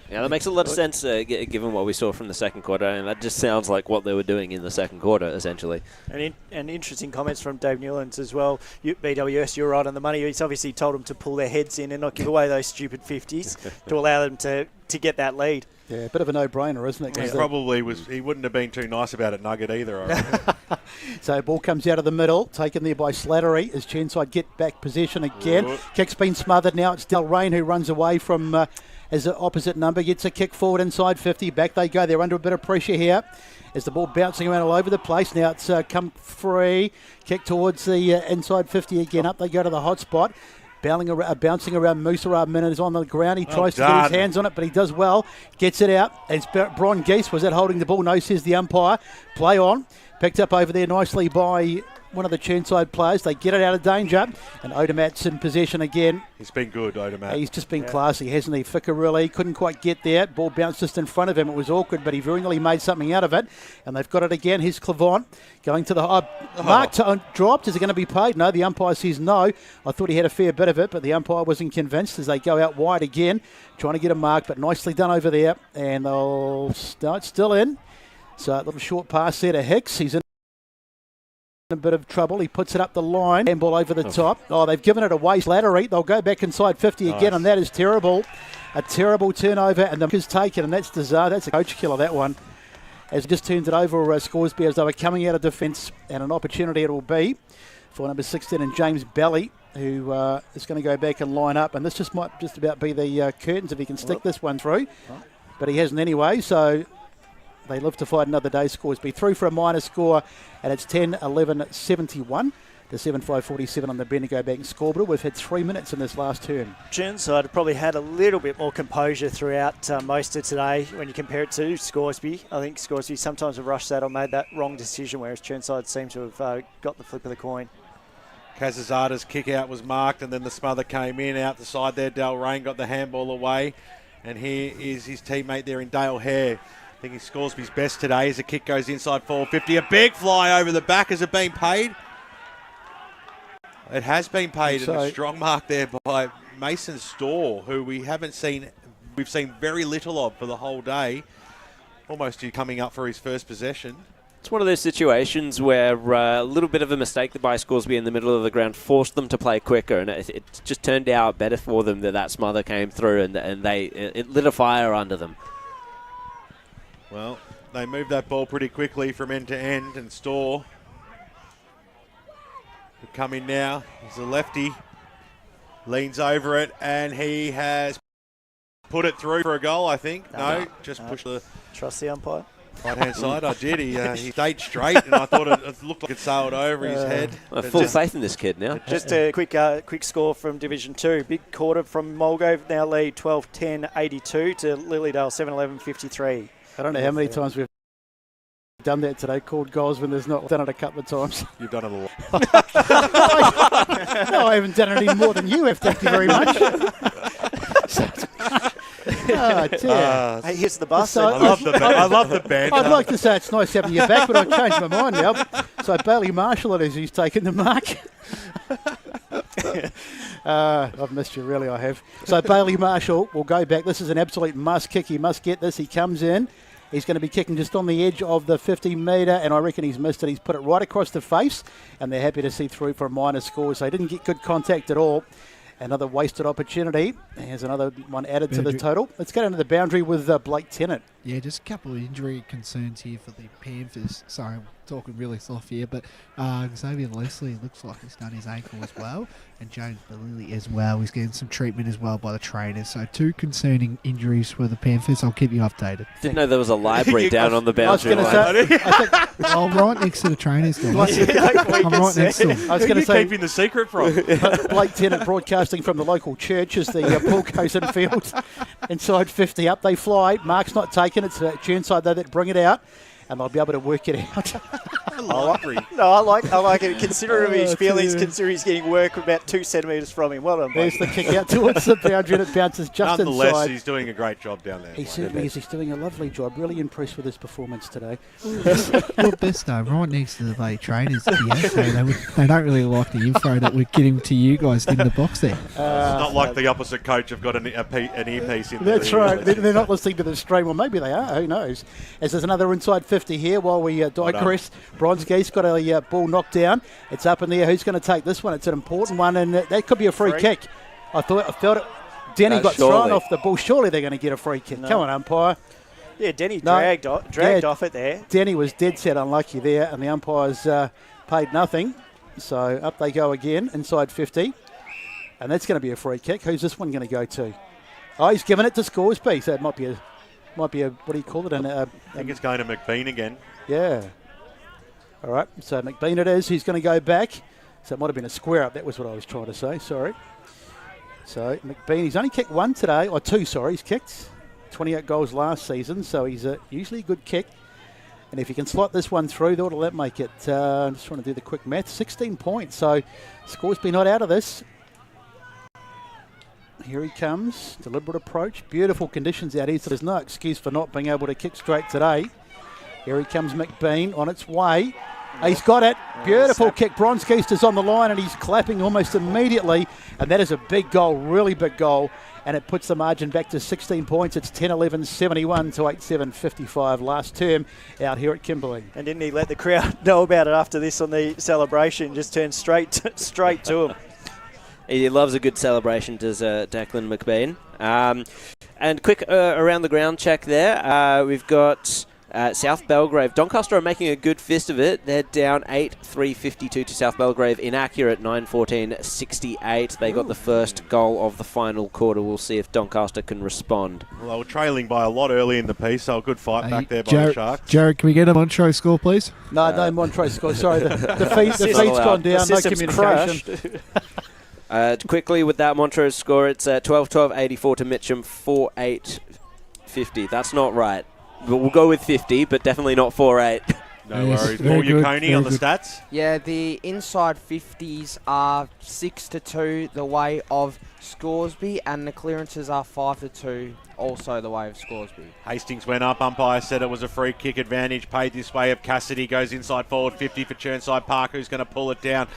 Yeah, that makes a lot of sense given what we saw from the second quarter, and that just sounds like what they were doing in the second quarter, essentially. And interesting comments from Dave Newlands as well. BWS, you're right on the money. He's obviously told them to pull their heads in and not give away those stupid 50s to allow them to get that lead. Yeah, a bit of a no-brainer, isn't it? He probably was. He wouldn't have been too nice about it, Nugget, either. I reckon. So ball comes out of the middle, taken there by Slattery as Chirnside get back possession again. Ooh. Kick's been smothered now. It's Del Rain who runs away from as the opposite number. Gets a kick forward inside 50. Back they go. They're under a bit of pressure here as the ball bouncing around all over the place. Now it's come free. Kick towards the inside 50 again. Up they go to the hot spot. Bouncing around Musa Min is on the ground. He tries to get his hands on it, but he does well. Gets it out. It's Bron Geese. Was that holding the ball? No, says the umpire. Play on. Picked up over there nicely by one of the Chirnside players. They get it out of danger. And Odermatt's in possession again. He's been good, Odermatt. He's just been classy, hasn't he? Ficcarelli couldn't quite get there. Ball bounced just in front of him. It was awkward, but he very nearly made something out of it. And they've got it again. Here's Clavant going to the... Mark dropped. Is it going to be paid? No, the umpire says no. I thought he had a fair bit of it, but the umpire wasn't convinced as they go out wide again. Trying to get a mark, but nicely done over there. And they'll start still in. So a little short pass there to Hicks. He's in a bit of trouble. He puts it up the line. Handball over the top. Oh, they've given it away. Slattery. They'll go back inside 50 again, and that is terrible. A terrible turnover, and the kick is taken, and that's Desire. That's a coach killer, that one. As just turned it over Scoresby as they were coming out of defence, and an opportunity it will be for number 16 and James Belly, who is going to go back and line up. And this just might just about be the curtains if he can stick this one through. But he hasn't anyway, so... They live to fight another day. Scoresby through for a minor score, and it's 10-11-71 to 7-5-47 on the Bendigo Bank scoreboard. We've had 3 minutes in this last term. Chirnside probably had a little bit more composure throughout most of today when you compare it to Scoresby. I think Scoresby sometimes have rushed that or made that wrong decision, whereas Chirnside seems to have got the flip of the coin. Kazazada's kick out was marked, and then the smother came in out the side there. Del Rain got the handball away, and here is his teammate there in Dale Hare. I think he Scoresby's best today as the kick goes inside 450. A big fly over the back. Has it been paid? It has been paid, and a strong mark there by Mason Storr, who we've seen very little of for the whole day. Almost coming up for his first possession. It's one of those situations where a little bit of a mistake by Scoresby in the middle of the ground forced them to play quicker, and it just turned out better for them that smother came through, and it lit a fire under them. Well, they moved that ball pretty quickly from end to end, and Storr will come in now. He's a lefty, leans over it, and he has put it through for a goal, I think. No, push the... Trust the umpire. Right-hand side, I did. He stayed straight, and I thought it looked like it sailed over his head. Full faith in this kid now. Just a quick score from Division 2. Big quarter from Mulgrave, now lead 12-10-82 to Lilydale 7-11-53. I don't know how many times we've done that today, called goals when there's not done it a couple of times. You've done it a lot. No, I haven't done any more than you have. Thank you very much. Oh, dear. Hey, here's the bus. I love the band. I'd like to say it's nice having you back, but I've changed my mind now. So Bailey Marshall it is who's taken the mark. I've missed you, really, I have. So Bailey Marshall will go back. This is an absolute must kick. He must get this. He comes in. He's going to be kicking just on the edge of the 50 metre, and I reckon he's missed it. He's put it right across the face, and they're happy to see through for a minor score. So he didn't get good contact at all. Another wasted opportunity. Here's another one added to the total. Let's get into the boundary with Blake Tennant. Yeah, just a couple of injury concerns here for the Panthers. Sorry, I'm talking really soft here, but Xavier Leslie looks like he's done his ankle as well, and James Balili as well. He's getting some treatment as well by the trainers. So 2 concerning injuries for the Panthers. I'll keep you updated. Didn't know there was a library down on the boundary line. I'm right next to the trainers, guys. I'm right next to them. I was going to say, keeping the secret from? Blake Tennant broadcasting from the local church as the ball goes infield. Inside 50 up, they fly. Mark's not taken. It's Chirnside though that bring it out, and they'll be able to work it out. I like it. Considering his feelings, considering he's getting work about 2 centimetres from him. Well done, Blake. There's the kick out towards the boundary, and it bounces just Nonetheless, inside. he's doing a great job down there. He certainly is. He's doing a lovely job. Really impressed with his performance today. Well, best though, right next to the bloody trainers here, so they don't really like the info that we're getting to you guys in the box there. It's not like the opposite coach have got an earpiece in there. That's right. They're not listening to the stream. Well, maybe they are. Who knows? As there's another inside 50 here while we digress. Bronzegate's got a ball knocked down. It's up in there. Who's going to take this one? It's an important one, and that could be a free kick. I felt it. Denny got thrown off the ball. Surely they're going to get a free kick. No. Come on, umpire. Yeah, Denny dragged off it there. Denny was dead set unlucky there, and the umpires paid nothing. So up they go again, inside 50. And that's going to be a free kick. Who's this one going to go to? Oh, he's given it to Scoresby. So it might be a what do you call it? I think it's going to McBean again. Yeah. All right, so McBean it is. He's going to go back. So it might have been a square up. That was what I was trying to say. Sorry. So McBean, he's only kicked 1 today, or 2, sorry. He's kicked 28 goals last season, so he's usually a good kick. And if he can slot this one through, that'll make it, I'm just trying to do the quick math, 16 points. So Scoresby not out of this. Here he comes, deliberate approach. Beautiful conditions out here, so there's no excuse for not being able to kick straight today. Here he comes, McBean, on its way. He's got it. Beautiful kick. Bronzegeist is on the line, and he's clapping almost immediately. And that is a big goal, really big goal. And it puts the margin back to 16 points. It's 10-11, 71 to 8-7, 55 last term out here at Kimberley. And didn't he let the crowd know about it after this on the celebration? Just turned straight to him. He loves a good celebration, does Declan McBean. And quick around the ground check there. We've got South Belgrave. Doncaster are making a good fist of it. They're down 8-3-52 to South Belgrave. Inaccurate 9-14-68. They got the first goal of the final quarter. We'll see if Doncaster can respond. Well, they were trailing by a lot early in the piece, so a good fight back there by the Sharks. Jared, can we get a Montrose score, please? No Montrose score. Sorry, the feed's gone down. No communication. Quickly with that Montrose score, it's 12-12-84 to Mitcham, 4-8-50. That's not right. But we'll go with 50, but definitely not 4-8. No worries. Paul Yaconi on the stats? Yeah, the inside 50s are 6-2 the way of Scoresby, and the clearances are 5-2 also the way of Scoresby. Hastings went up. Umpire said it was a free kick advantage paid this way of Cassidy. Goes inside forward 50 for Chirnside Park, who's going to pull it down.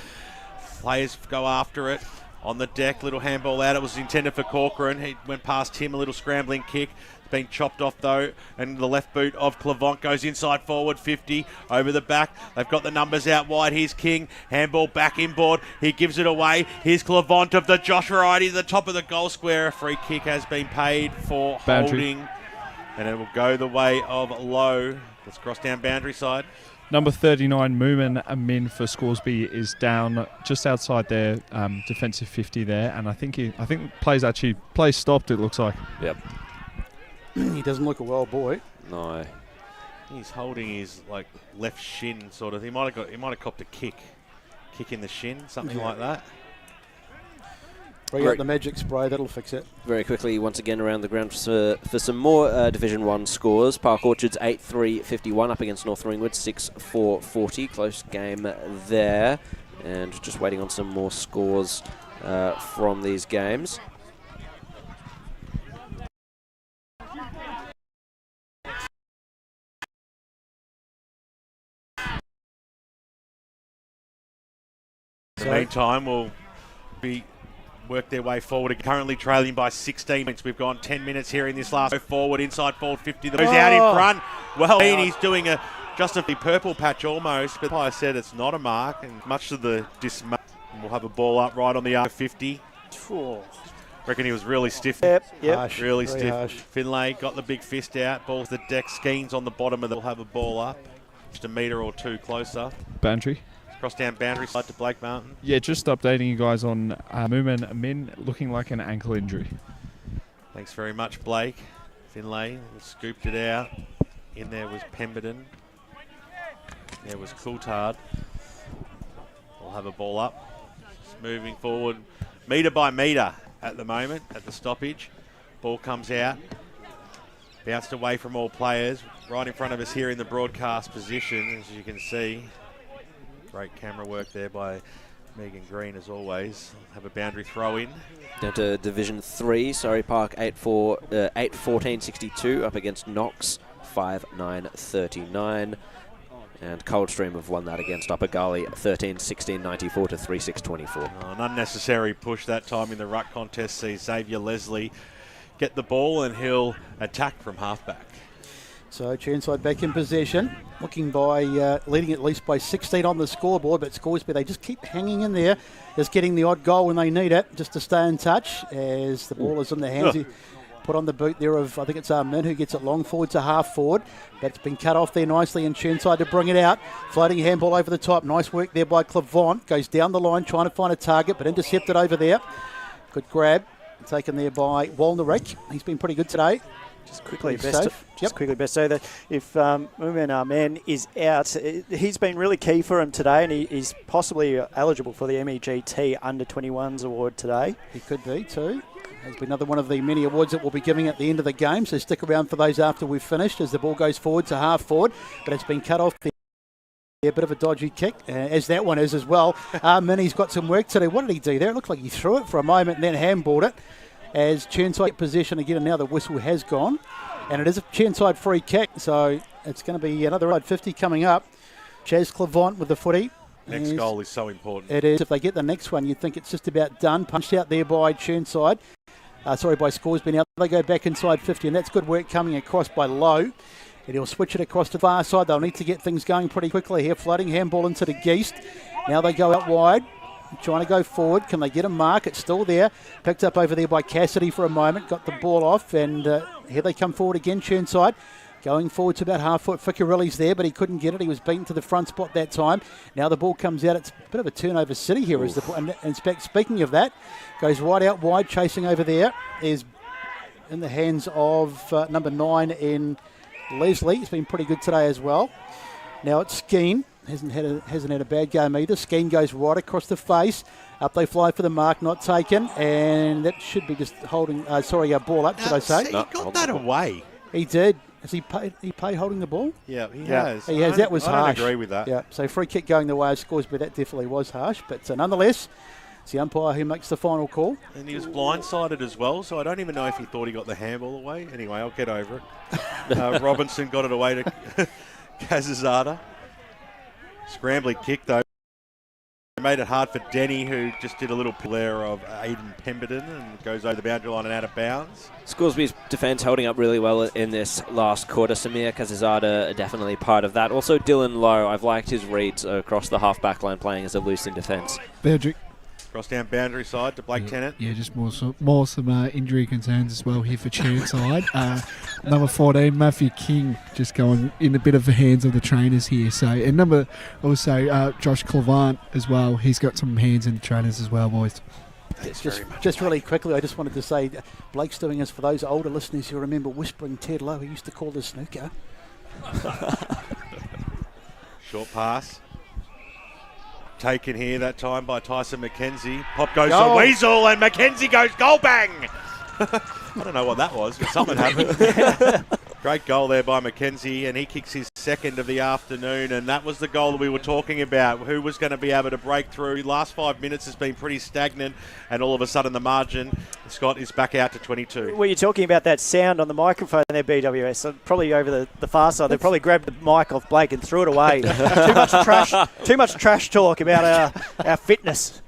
Players go after it. On the deck, little handball out. It was intended for Corcoran. He went past him, a little scrambling kick. It's been chopped off though, and the left boot of Clavant goes inside forward 50 over the back. They've got the numbers out wide. Here's King. Handball back inboard. He gives it away. Here's Clavant of the Josh variety to the top of the goal square. A free kick has been paid for holding, and it will go the way of Lowe. Let's cross down boundary side. Number 39, Moomin Amin for Scoresby is down just outside their defensive 50 there, and I think plays stopped. It looks like. Yep. He doesn't look a well boy. No. He's holding his left shin sort of. He might have copped a kick in the shin, something like that. Bring out the magic spray, that'll fix it. Very quickly, once again, around the ground for some more Division 1 scores. Park Orchards 8-3-51 up against North Ringwood 6-4-40. Close game there. And just waiting on some more scores from these games. In the meantime, we'll work their way forward. Currently trailing by 16 points. We've gone 10 minutes here in this last forward, inside forward 50. The out in front. Well, he's doing just a purple patch almost, but I said it's not a mark, and much to the dismay. We'll have a ball up right on the arc 50. Reckon he was really stiff. Yep. Harsh, really stiff. Harsh. Finlay got the big fist out. Ball's the deck. Skeens on the bottom of the. We'll have a ball up. Just a metre or two closer. Bantry. Cross down boundary side to Blake Martin. Yeah, just updating you guys on Moomin Min looking like an ankle injury. Thanks very much, Blake. Finlay scooped it out. In there was Pemberton. There was Coulthard. We'll have a ball up. Just moving forward, metre by metre at the moment at the stoppage. Ball comes out. Bounced away from all players. Right in front of us here in the broadcast position, as you can see. Great camera work there by Megan Green, as always. Have a boundary throw in. Down to Division 3, Surrey Park 8-14-62 up against Knox 5-9-39. And Coldstream have won that against Upper Gully 13-16-94 to 3-6-24. An unnecessary push that time in the ruck contest sees Xavier Leslie get the ball, and he'll attack from halfback. So Chirnside back in possession, looking by leading at least by 16 on the scoreboard, but Scoresby, they just keep hanging in there, just getting the odd goal when they need it, just to stay in touch as the ball is in the hands. Put on the boot there of, I think it's Min, who gets it long forward to half forward. That's been cut off there nicely, and Chirnside to bring it out. Floating handball over the top. Nice work there by Clavant. Goes down the line trying to find a target, but intercepted over there. Good grab. Taken there by Walnerick. He's been pretty good today. Just quickly, best so that if Moomin Amen is out, he's been really key for him today, and he's possibly eligible for the MEGT Under-21s award today. He could be too. Has been another one of the many awards that we'll be giving at the end of the game, so stick around for those after we've finished as the ball goes forward to half forward, but it's been cut off there. A bit of a dodgy kick, as that one is as well. Minnie's got some work to do. What did he do there? It looked like he threw it for a moment and then handballed it. As Chirnside possession again, and now the whistle has gone. And it is a Chirnside free kick, so it's going to be another ride 50 coming up. Chaz Clavant with the footy. Next goal is so important. It is. If they get the next one, you'd think it's just about done. Punched out there by Chirnside. By Scoresby. Now they go back inside 50, and that's good work coming across by Lowe. And he'll switch it across to the far side. They'll need to get things going pretty quickly here. Floating handball into the Geest. Now they go out wide. Trying to go forward. Can they get a mark? It's still there. Picked up over there by Cassidy for a moment. Got the ball off, and here they come forward again, Chirnside. Going forward to about half foot. Ficcarelli's there, but he couldn't get it. He was beaten to the front spot that time. Now the ball comes out. It's a bit of a turnover city here. Is the, and speaking of that, goes right out wide, chasing over there. Is in the hands of number 9 in Leslie. He's been pretty good today as well. Now it's Skeen. Hasn't had a bad game either. Skeen goes right across the face. Up they fly for the mark, not taken. And that should be just holding, ball up, should I say. He got that away. He did. Has he paid holding the ball? Yeah, he has. He has. That was harsh. I don't agree with that. Yeah, so free kick going the way of Scoresby, but that definitely was harsh. But nonetheless, it's the umpire who makes the final call. And he was blindsided as well, so I don't even know if he thought he got the handball away. Anyway, I'll get over it. Robinson got it away to Kazazada. Scrambling kick, though. They made it hard for Denny, who just did a little player of Aiden Pemberton and goes over the boundary line and out of bounds. Scoresby's defence holding up really well in this last quarter. Samir Kazazada definitely part of that. Also Dylan Lowe, I've liked his reads across the half-back line playing as a loose in defence. Bedrick. Cross down boundary side to Blake Tennant. Yeah, just more some injury concerns as well here for Chirnside. Number 14, Matthew King, just going in a bit of the hands of the trainers here. So, and number also Josh Clavant as well. He's got some hands in the trainers as well, boys. Just really quickly, I just wanted to say Blake's doing this for those older listeners who remember Whispering Ted Lowe, who used to call this snooker. Short pass. Taken here that time by Tyson McKenzie. Pop goes the Weasel, and McKenzie goes goal bang. I don't know what that was, but something happened. Great goal there by McKenzie, and he kicks his Second of the afternoon, and that was the goal that we were talking about. Who was going to be able to break through? Last 5 minutes has been pretty stagnant, and all of a sudden the margin, Scott, is back out to 22. Well, you're talking about that sound on the microphone there, BWS. So probably over the far side. They probably grabbed the mic off Blake and threw it away. Too much trash talk about our fitness.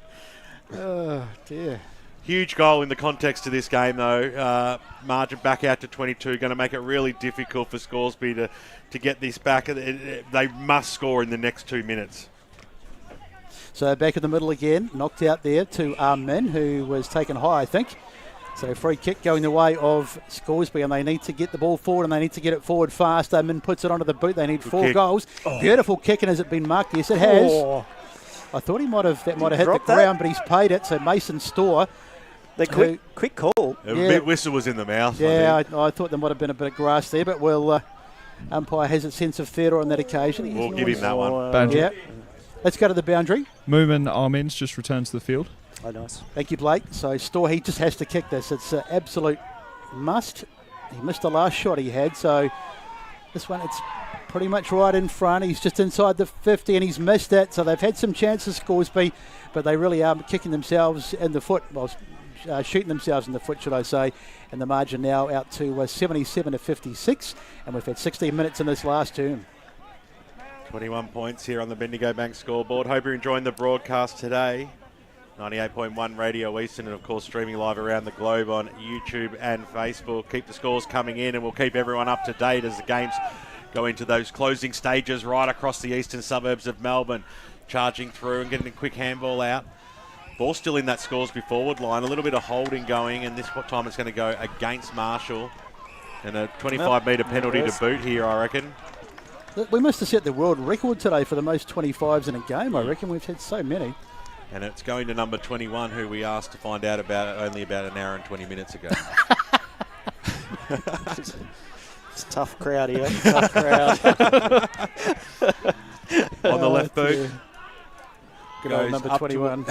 Oh, dear. Huge goal in the context of this game, though. Margin back out to 22, going to make it really difficult for Scoresby to get this back. They must score in the next 2 minutes. So back in the middle again, knocked out there to Min, who was taken high, I think. So free kick going the way of Scoresby, and they need to get the ball forward, and they need to get it forward fast. Min puts it onto the boot. They need Good 4 kick. goals. Oh. Beautiful kick, and has it been marked? Yes, it has. Oh. I thought that might have hit the ground, but he's paid it. So Mason Storr. The quick call. Whistle was in the mouth. Yeah, I thought there might have been a bit of grass there, but umpire has a sense of theatre on that occasion. We'll give him that one. Yeah. Let's go to the boundary. Moomin Armin's just returned to the field. Oh, nice. Thank you, Blake. So Storr, he just has to kick this. It's an absolute must. He missed the last shot he had, so this one, it's pretty much right in front. He's just inside the 50 and he's missed it. So they've had some chances, Scoresby, but they really are kicking themselves in the foot. Well, shooting themselves in the foot, should I say. And the margin now out to 77 to 56. And we've had 16 minutes in this last term. 21 points here on the Bendigo Bank scoreboard. Hope you're enjoying the broadcast today. 98.1 Radio Eastern, and of course streaming live around the globe on YouTube and Facebook. Keep the scores coming in, and we'll keep everyone up to date as the games go into those closing stages right across the eastern suburbs of Melbourne. Charging through and getting a quick handball out. Ball still in that Scoresby forward line. A little bit of holding going, and this time it's going to go against Marshall. And a 25-metre penalty to boot here, I reckon. We must have set the world record today for the most 25s in a game, I reckon. We've had so many. And it's going to number 21, who we asked to find out about only about an hour and 20 minutes ago. It's a tough crowd here. Tough crowd. On the left boot. Good old number 21.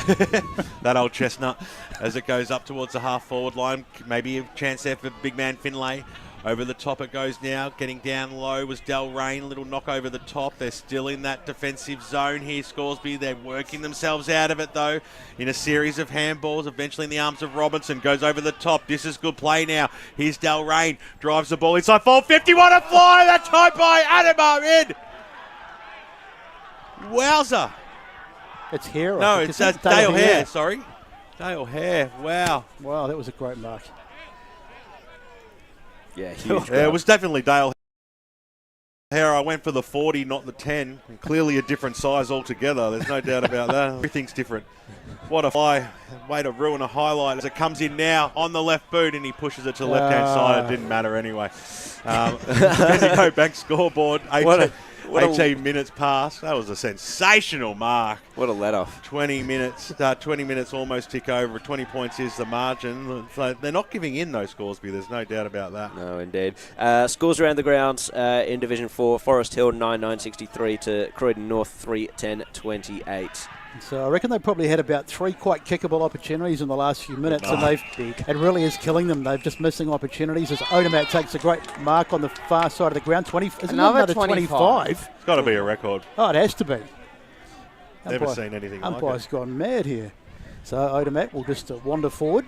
That old chestnut as it goes up towards the half-forward line. Maybe a chance there for big man Finlay. Over the top it goes now. Getting down low was Del Rain. A little knock over the top. They're still in that defensive zone here, Scoresby. They're working themselves out of it, though, in a series of handballs. Eventually in the arms of Robinson. Goes over the top. This is good play now. Here's Del Rain. Drives the ball inside. 450. What a fly! That time by Adamo in. Wowza. It's Hare. No, it's Dale Hare. Sorry. Dale Hare. Wow. Wow, that was a great mark. Yeah, huge. Yeah, it was definitely Dale Hare. I went for the 40, not the 10. And clearly a different size altogether. There's no doubt about that. Everything's different. What a fly. Way to ruin a highlight as it comes in now on the left boot and he pushes it to the left-hand side. It didn't matter anyway. Bendigo Bank scoreboard. 18 minutes past. That was a sensational mark. What a let-off. 20 minutes almost tick over. 20 points is the margin. So they're not giving in those Scoresby. There's no doubt about that. No, indeed. Scores around the grounds in Division 4. Forest Hill 9-9-63 to Croydon North 3-10-28. So I reckon they probably had about 3 quite kickable opportunities in the last few minutes, and it really is killing them. They're just missing opportunities as Odomat takes a great mark on the far side of the ground. Another 25. It's got to be a record. Oh, it has to be. Never seen anything like it. Umpire's gone mad here. So Odomat will just wander forward.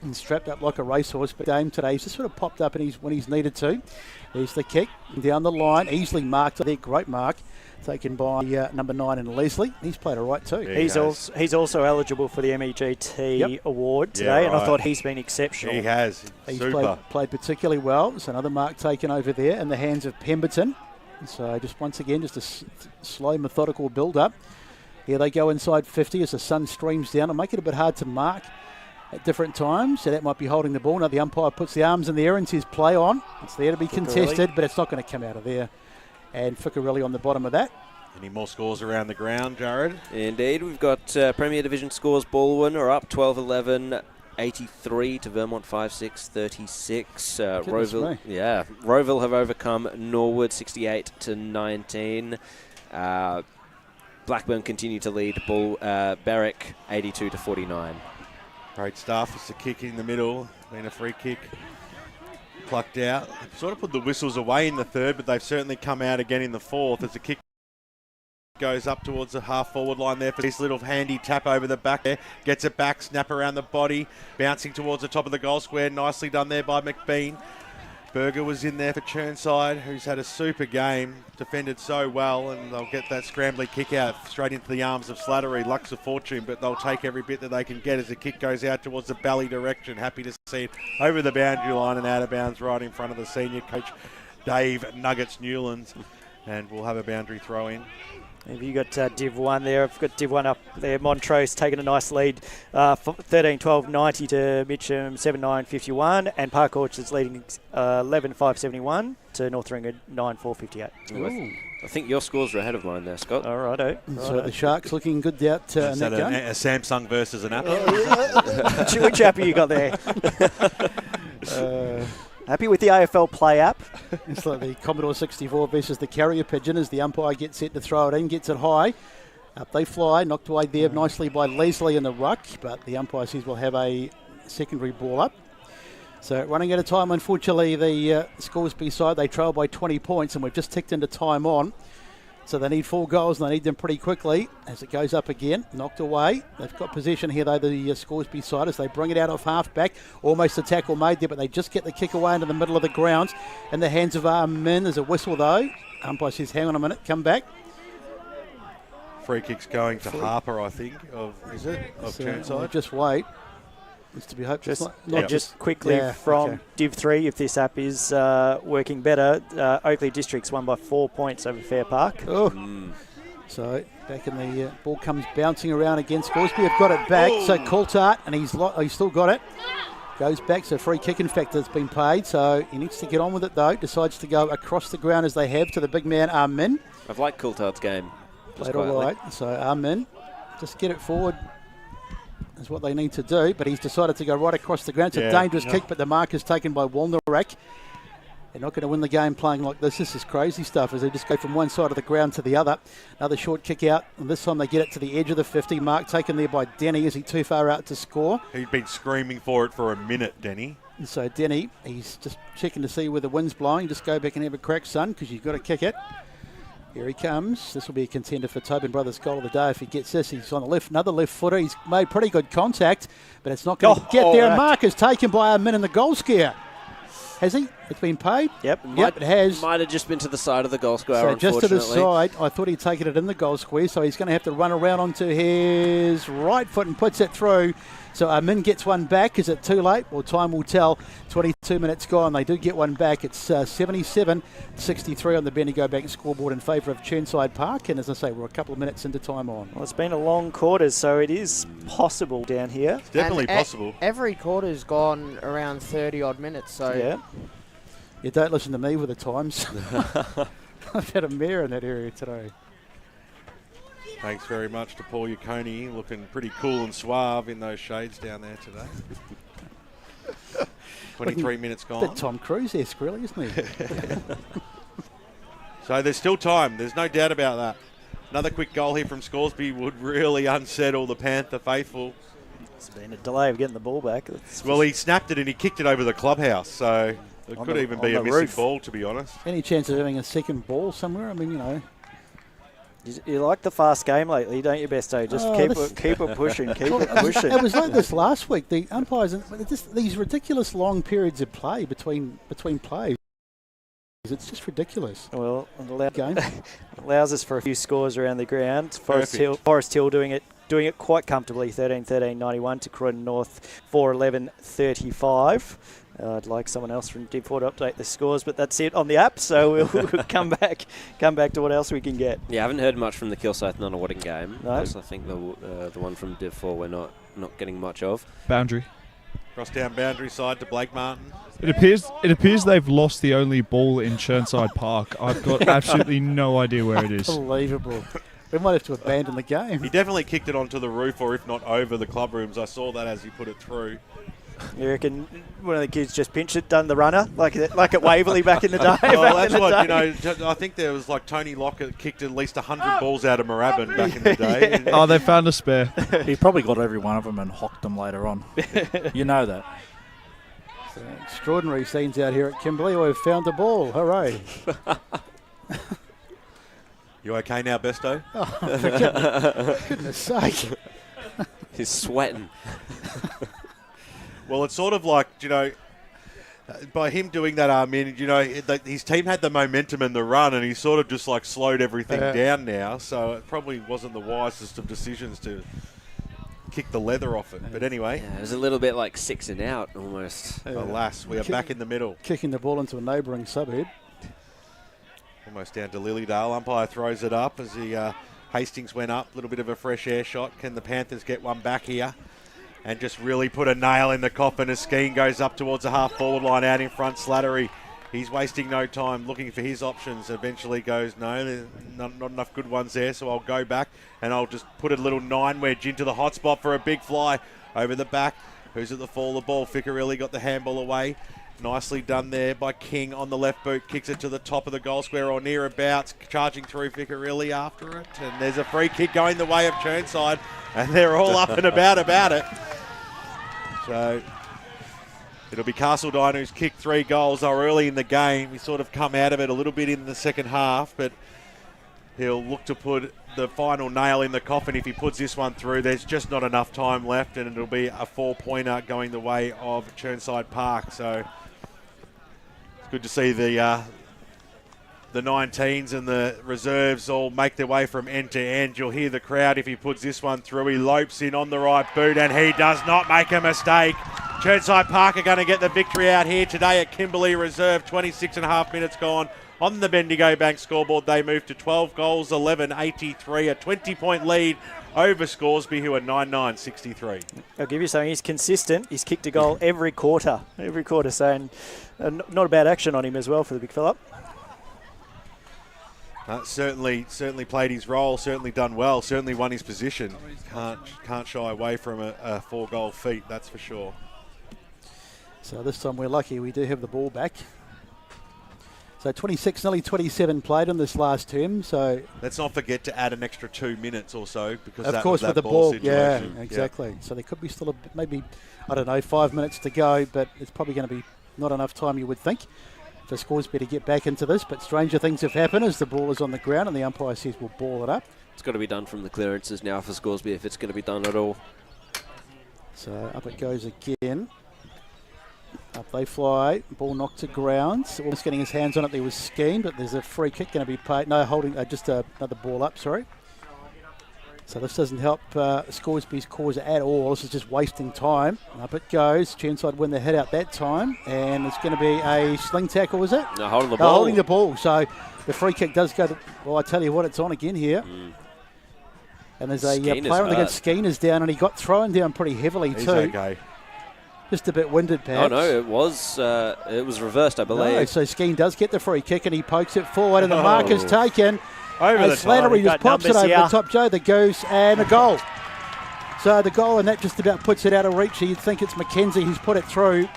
And strapped up like a racehorse, but Dame today he's just sort of popped up when he's needed to. There's the kick down the line, easily marked. There, great mark. Taken by number 9 and Leslie. He's played all right too. Yeah, he's also eligible for the MEGT award today, and I thought he's been exceptional. He has. He's Super. Played particularly well. There's another mark taken over there in the hands of Pemberton. So just once again, just a slow, methodical build-up. Here they go inside 50 as the sun streams down and make it a bit hard to mark at different times. So that might be holding the ball. Now the umpire puts the arms in the air and says play on. It's there to be contested, but it's not going to come out of there. And Ficcarelli on the bottom of that. Any more scores around the ground, Jared? Indeed. We've got Premier Division scores. Baldwin are up 12-11, 83 to Vermont 5-6, 36. Rowville have overcome Norwood 68 to 19. Blackburn continue to lead Berwick 82 to 49. Great stuff. It's a kick in the middle. Been a free kick. plucked out. They've sort of put the whistles away in the third, but they've certainly come out again in the fourth as the kick goes up towards the half-forward line there for this little handy tap over the back there. Gets it back, snap around the body, bouncing towards the top of the goal square. Nicely done there by McBean. Berger was in there for Chirnside, who's had a super game, defended so well, and they'll get that scrambly kick out straight into the arms of Slattery. Luck's a fortune, but they'll take every bit that they can get as the kick goes out towards the Bally direction. Happy to see it over the boundary line and out of bounds right in front of the senior coach, Dave Nuggets Newlands, and we'll have a boundary throw in. Have you got Div 1 there? I've got Div 1 up there. Montrose taking a nice lead, 13-12-90 to Mitcham, 7-9-51. And Park Orchards leading 11-5-71 to North Ringer, 9-4-58. I think your scores are ahead of mine there, Scott. All righto. So the Sharks looking good out in that game. A Samsung versus an Apple? Which app have you got there? Happy with the AFL Play app. It's like the Commodore 64 versus the Carrier Pigeon as the umpire gets set to throw it in, gets it high. Up they fly, knocked away there nicely by Leslie in the ruck, but the umpire says we'll have a secondary ball up. So running out of time, unfortunately, the Scoresby side, they trail by 20 points, and we've just ticked into time on. So they need 4 goals, and they need them pretty quickly as it goes up again. Knocked away. They've got possession here, though, the Scoresby side, as they bring it out off half-back. Almost a tackle made there, but they just get the kick away into the middle of the ground in the hands of Armin. There's a whistle, though. Umpire says, hang on a minute, come back. Free kick's going to Harper, I think, of Chirnside. We'll just wait. It's to be hoped. Just quickly from Div 3, if this app is working better, Oakley District's won by 4 points over Fair Park. So back in the ball comes bouncing around against Scoresby. Have got it back. So Coulthard, and he's still got it. Goes back, so free kick in fact has been paid. So he needs to get on with it though. Decides to go across the ground as they have to the big man Armin. I've liked Coulthard's game. Played all right. So Armin, just get it forward. Is what they need to do, but he's decided to go right across the ground. It's a dangerous kick, but the mark is taken by Walnerak. They're not going to win the game playing like this. This is crazy stuff as they just go from one side of the ground to the other. Another short kick out, and this time they get it to the edge of the 50. Mark taken there by Denny. Is he too far out to score? He's been screaming for it for a minute, Denny. And so Denny, he's just checking to see where the wind's blowing. Just go back and have a crack, son, because you've got to kick it. Here he comes. This will be a contender for Tobin Brothers' goal of the day if he gets this. He's on the left, another left footer. He's made pretty good contact, but it's not going to get there. And Mark is taken by Armin in the goal scare. Has he? It's been paid? Yep, it has. Might have just been to the side of the goal square, so just to the side. I thought he'd taken it in the goal square, so he's going to have to run around onto his right foot and puts it through. So Armin gets one back. Is it too late? Well, time will tell. 22 minutes gone. They do get one back. It's 77-63 on the Bendigo Bank scoreboard in favour of Chirnside Park. And as I say, we're a couple of minutes into time on. Well, it's been a long quarters, so it is possible down here. It's definitely possible. Every quarter's gone around 30-odd minutes. So yeah. You don't listen to me with the times. I've had a mare in that area today. Thanks very much to Paul Yaconi, looking pretty cool and suave in those shades down there today. 23 minutes gone. Bit Tom Cruise-esque, really, isn't he? So there's still time. There's no doubt about that. Another quick goal here from Scoresby would really unsettle the Panther faithful. It's been a delay of getting the ball back. Well, he snapped it and he kicked it over the clubhouse, so it could even be a missing ball, to be honest. Any chance of having a second ball somewhere? I mean, you know. You like the fast game lately, don't you, Besto? Just keep it pushing, keep it pushing. It was like this last week. The umpires, just these ridiculous long periods of play between plays. It's just ridiculous. Well, it allows us for a few scores around the ground. Forest Hill doing it quite comfortably, 13-13-91 to Croydon North, 4-11-35. I'd like someone else from Div 4 to update the scores, but that's it on the app, so we'll come back to what else we can get. Yeah, I haven't heard much from the Kilsyth Nunawading game. No. I think the one from Div 4 we're not getting much of. Boundary. Cross down boundary side to Blake Martin. It appears they've lost the only ball in Chirnside Park. I've got absolutely no idea where it is. Unbelievable. We might have to abandon the game. He definitely kicked it onto the roof, or if not over the club rooms. I saw that as he put it through. You reckon one of the kids just pinched it, done the runner, like at Waverley back in the day? Well, that's what, you know, I think there was like Tony Lockett kicked at least 100 balls out of Moorabbin back in the day. Yeah. Oh, they found a spare. He probably got every one of them and hocked them later on. You know that. Extraordinary scenes out here at Kimberley. We've found the ball. Hooray. You okay now, Besto? Oh, for goodness sake. He's sweating. Well, it's sort of like, by him doing that, his team had the momentum in the run, and he sort of just like slowed everything down now. So it probably wasn't the wisest of decisions to kick the leather off it. But anyway. Yeah, it was a little bit like 6 and out almost. Alas, we are back in the middle. Kicking the ball into a neighbouring suburb. Almost down to Lilydale. Umpire throws it up as Hastings went up. A little bit of a fresh air shot. Can the Panthers get one back here? And just really put a nail in the coffin as Skeen goes up towards the half-forward line out in front. Slattery, he's wasting no time looking for his options. Eventually goes, no, there's not enough good ones there, so I'll go back and I'll just put a little 9 wedge into the hot spot for a big fly over the back. Who's at the fall of the ball? Ficcarelli got the handball away. Nicely done there by King on the left boot. Kicks it to the top of the goal square or nearabouts. Charging through Ficcarelli after it. And there's a free kick going the way of Chirnside. And they're all up and about it. So it'll be Castledine who's kicked 3 goals early in the game. He's sort of come out of it a little bit in the second half. But he'll look to put the final nail in the coffin if he puts this one through. There's just not enough time left. And it'll be a 4-pointer going the way of Chirnside Park. So it's good to see the 19s and the reserves all make their way from end to end. You'll hear the crowd if he puts this one through. He lopes in on the right boot and he does not make a mistake. Chirnside Park are going to get the victory out here today at Kimberley Reserve. 26.5 minutes gone on the Bendigo Bank scoreboard. They move to 12 goals, 11-83, a 20-point lead over Scoresby, who are 9-9-63. I'll give you something. He's consistent. He's kicked a goal every quarter. So not a bad action on him as well for the big fella. Certainly played his role, certainly done well, certainly won his position. Can't shy away from a 4-goal feat, that's for sure. So this time we're lucky we do have the ball back. So 26, nearly 27 played in this last term. So let's not forget to add an extra 2 minutes or so because of course with the ball situation. Yeah, exactly. Yeah. So there could be still maybe 5 minutes to go, but it's probably going to be not enough time, you would think, for Scoresby to get back into this. But stranger things have happened as the ball is on the ground and the umpire says we'll ball it up. It's got to be done from the clearances now for Scoresby if it's going to be done at all. So up it goes again. Up they fly. Ball knocked to ground. Almost getting his hands on it. There was Skeen, but there's a free kick going to be paid. No, holding just another ball up, sorry. So this doesn't help Scoresby's cause at all. This is just wasting time. Up it goes. Chirnside win the head out that time. And it's going to be a sling tackle, is it? No, holding the ball. Holding the ball. So the free kick does go. Well, I tell you what, it's on again here. And there's a player on against Skeen is down, and he got thrown down pretty heavily too. He's okay. Just a bit winded, perhaps. Oh, no, it was reversed, I believe. No, so Skeen does get the free kick, and he pokes it forward, and the mark is taken. Over the Slattery just pops it over the top, Joe, the goose, and a goal. So the goal, and that just about puts it out of reach. You'd think it's McKenzie who's put it through.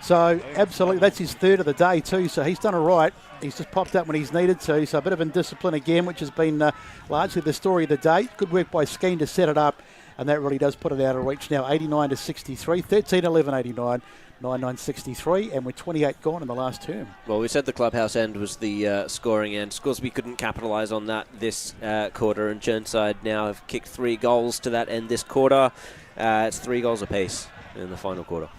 So absolutely, that's his third of the day too, so he's done it right. He's just popped up when he's needed to, so a bit of indiscipline again, which has been largely the story of the day. Good work by Skeen to set it up, and that really does put it out of reach now. 89-63, 13-11-89, 9-9-63, and we're 28 gone in the last term. Well, we said the clubhouse end was the scoring end. Scoresby couldn't capitalise on that this quarter, and Chirnside now have kicked 3 goals to that end this quarter. It's 3 goals apiece in the final quarter.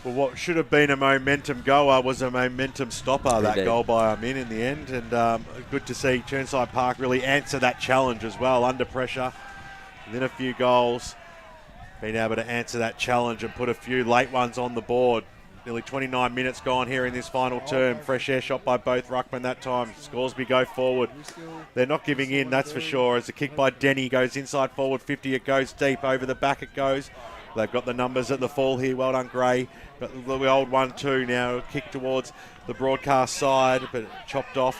Well, what should have been a momentum goer was a momentum stopper, that goal by Amin in the end. And good to see Chirnside Park really answer that challenge as well, under pressure. And then a few goals, being able to answer that challenge and put a few late ones on the board. Nearly 29 minutes gone here in this final term. Fresh air shot by both ruckmen that time. Scoresby go forward. They're not giving in, that's for sure. As the kick by Denny goes inside forward 50, it goes deep. Over the back it goes. They've got the numbers at the fall here. Well done, Gray. But the old 1-2 now. Kick towards the broadcast side, but chopped off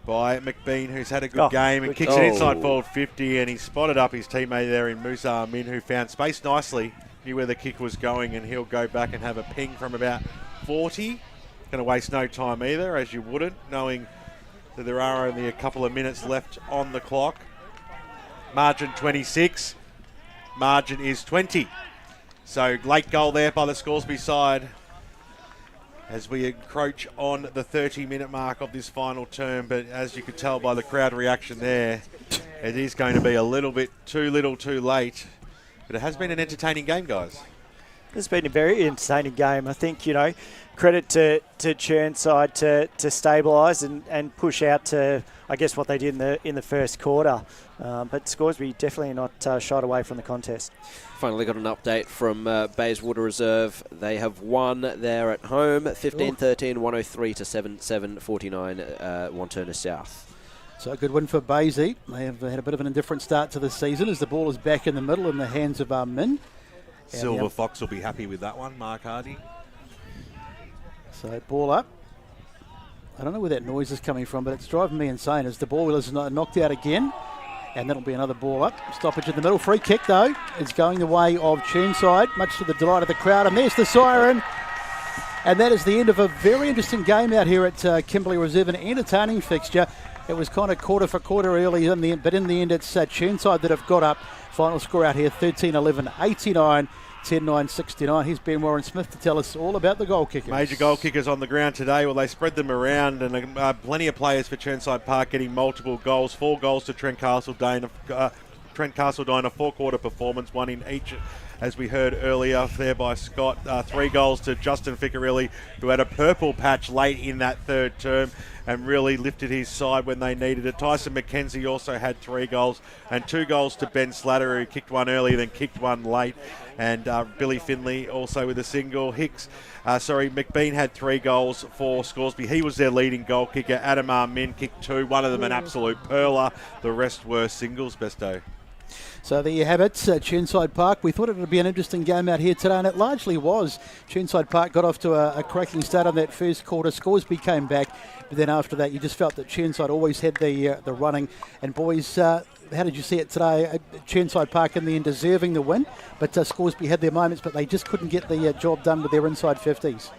by McBean, who's had a good game and kicks it inside forward 50, and he spotted up his teammate there in Musa Amin, who found space nicely, knew where the kick was going, and he'll go back and have a ping from about 40. Going to waste no time either, as you wouldn't, knowing that there are only a couple of minutes left on the clock. Margin 26. Margin is 20. So late goal there by the Scoresby side as we encroach on the 30-minute mark of this final term. But as you could tell by the crowd reaction there, it is going to be a little bit too little too late. But it has been an entertaining game, guys. It's been a very entertaining game. I think, credit to Chirnside to stabilise and push out to, I guess, what they did in the first quarter. But Scoresby definitely not shied away from the contest. Finally got an update from Bayswater Reserve. They have won there at home, 15-13, 103-7-7, 49, Wanturna South. So a good win for Baysy. They have had a bit of an indifferent start to the season as the ball is back in the middle in the hands of Min. Silver Fox will be happy with that one, Mark Hardy. So ball up. I don't know where that noise is coming from, but it's driving me insane as the ball is knocked out again. And that'll be another ball up. Stoppage in the middle. Free kick, though. It's going the way of Chirnside, much to the delight of the crowd. And there's the siren. And that is the end of a very interesting game out here at Kimberley Reserve, an entertaining fixture. It was kind of quarter for quarter early, but in the end it's Chirnside that have got up. Final score out here, 13-11, 89, 10-9, 69. Here's Ben Warren-Smith to tell us all about the goal kickers. Major goal kickers on the ground today. Well, they spread them around, and plenty of players for Chirnside Park getting multiple goals. 4 goals to Trent Castledine, a 4-quarter performance, 1 in each, as we heard earlier there by Scott. 3 goals to Justin Ficcarelli, who had a purple patch late in that third term and really lifted his side when they needed it. Tyson McKenzie also had 3 goals, and 2 goals to Ben Slatter, who kicked one early, then kicked one late. And Billy Finley also with a single. McBean had 3 goals for Scoresby. He was their leading goal kicker. Adam Min kicked 2, one of them an absolute pearler. The rest were singles, Besto. So there you have it, Chirnside Park. We thought it would be an interesting game out here today, and it largely was. Chirnside Park got off to a cracking start on that first quarter. Scoresby came back, but then after that, you just felt that Chirnside always had the running. And boys, how did you see it today? Chirnside Park in the end deserving the win, but Scoresby had their moments, but they just couldn't get the job done with their inside 50s.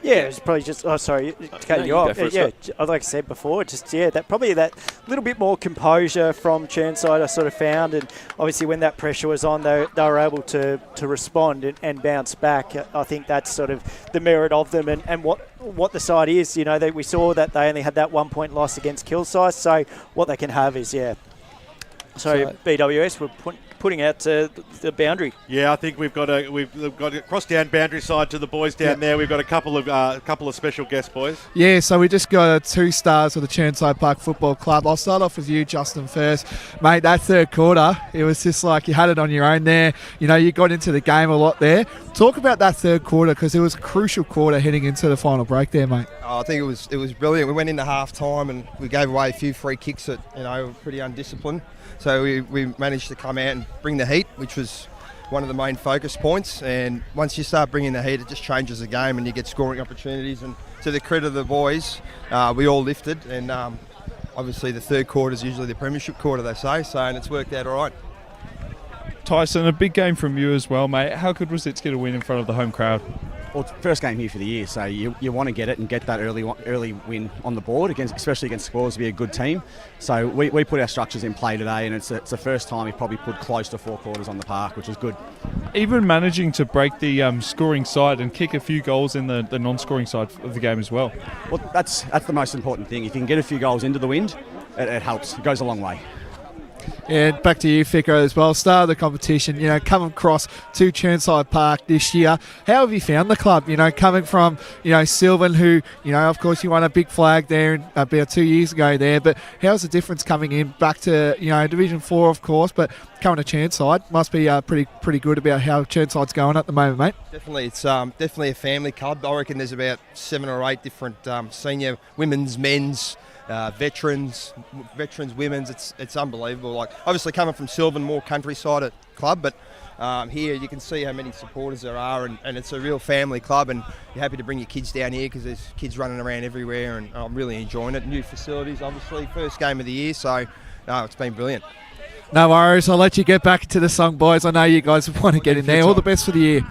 Yeah, it's probably just. Oh, sorry, to cut you off. Like I said before, that little bit more composure from Chirnside I sort of found, and obviously when that pressure was on, they were able to respond and bounce back. I think that's sort of the merit of them, and what the side is. We saw that they only had that 1-point loss against Kilsyth, so what they can have is So BWS were putting out the boundary. Yeah, I think we've got across down boundary side to the boys down there. We've got a couple of special guests, boys. Yeah, so we just got 2 stars of the Chirnside Park Football Club. I'll start off with you, Justin, first. Mate, that third quarter, it was just like you had it on your own there. You got into the game a lot there. Talk about that third quarter, because it was a crucial quarter heading into the final break there, mate. I think it was brilliant. We went into half time and we gave away a few free kicks that were pretty undisciplined. So we managed to come out and bring the heat, which was one of the main focus points. And once you start bringing the heat, it just changes the game and you get scoring opportunities. And to the credit of the boys, we all lifted. And obviously the third quarter is usually the premiership quarter, they say. And it's worked out all right. Tyson, a big game from you as well, mate. How good was it to get a win in front of the home crowd? Well, first game here for the year, so you want to get it and get that early win on the board, especially against Scoresby, a good team. So we put our structures in play today, and it's the first time we've probably put close to 4 quarters on the park, which is good. Even managing to break the scoring side and kick a few goals in the non-scoring side of the game as well. Well, that's the most important thing. If you can get a few goals into the wind, it helps. It goes a long way. Yeah, back to you, Fico, as well. Start of the competition, coming across to Chirnside Park this year. How have you found the club? Coming from, Sylvan, who, of course, you won a big flag there about 2 years ago there. But how's the difference coming in back to, Division 4, of course, but coming to Chirnside? Must be pretty good about how Chirnside's going at the moment, mate. Definitely, it's definitely a family club. I reckon there's about 7 or 8 different senior women's, men's, veterans, women's. It's unbelievable. Like, obviously coming from Sylvan, more countryside at club, but here you can see how many supporters there are, and it's a real family club, and you're happy to bring your kids down here because there's kids running around everywhere, and I'm really enjoying it. New facilities, obviously, first game of the year, so it's been brilliant. No worries, I'll let you get back to the song, boys. I know you guys want to get in there. All the best for the year.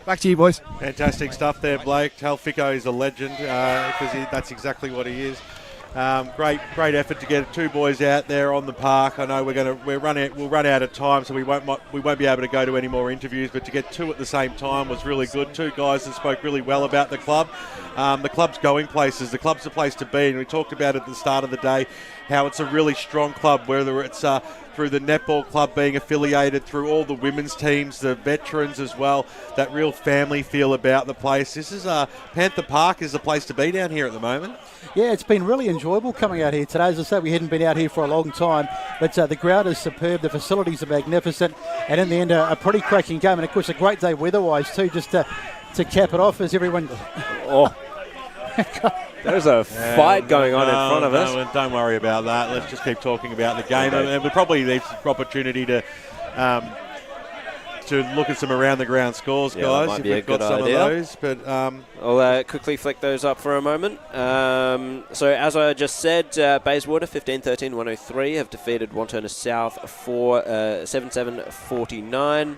Back to you, boys. Fantastic stuff there, Blake. Tell Fico he's a legend, because that's exactly what he is. Great effort to get 2 boys out there on the park. I know we'll run out of time, so we won't be able to go to any more interviews. But to get 2 at the same time was really good. 2 guys that spoke really well about the club. The club's going places. The club's a place to be, and we talked about at the start of the day how it's a really strong club, whether it's through the netball club being affiliated, through all the women's teams, the veterans as well, that real family feel about the place. This is Panther Park is the place to be down here at the moment. Yeah, it's been really enjoyable coming out here today. As I said, we hadn't been out here for a long time, but the ground is superb, the facilities are magnificent, and in the end, a pretty cracking game. And of course, a great day weather-wise too, just to cap it off as everyone... Oh. There's a fight going on in front of us. No, don't worry about that. Let's just keep talking about the game. And we probably need some opportunity to look at some around the ground scores, guys. Might if be we've a good got some idea. of those. But I'll quickly flick those up for a moment. So as I just said, Bayswater 15-13-103 have defeated Wantirna South for 7-7-49.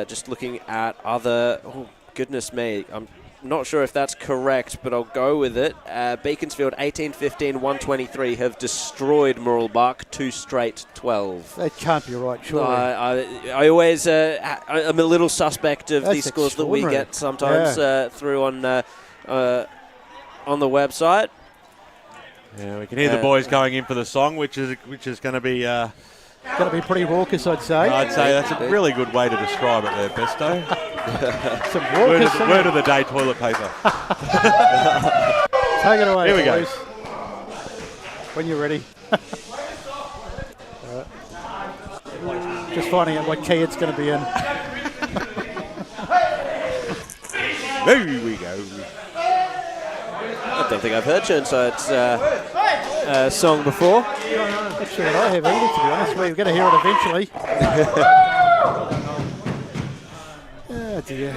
Just looking at other... Oh, goodness me. I'm not sure if that's correct, but I'll go with it. Beaconsfield 18-15-123 have destroyed Mooralbark 2 straight 12. That can't be right, surely. I always I'm a little suspect of these scores that we get sometimes through on the website. Yeah, we can hear the boys going in for the song, which is going to be... Going to be pretty raucous, I'd say. I'd say that's a really good way to describe it there, Besto. Some raucous word of the day, toilet paper. Take it away, Here we boys. go. When you're ready. Just finding out what key it's going to be in. There we go. I don't think I've heard Chirnside's song before. Not sure that I have either, to be honest. We're going to hear it eventually. Oh, dear.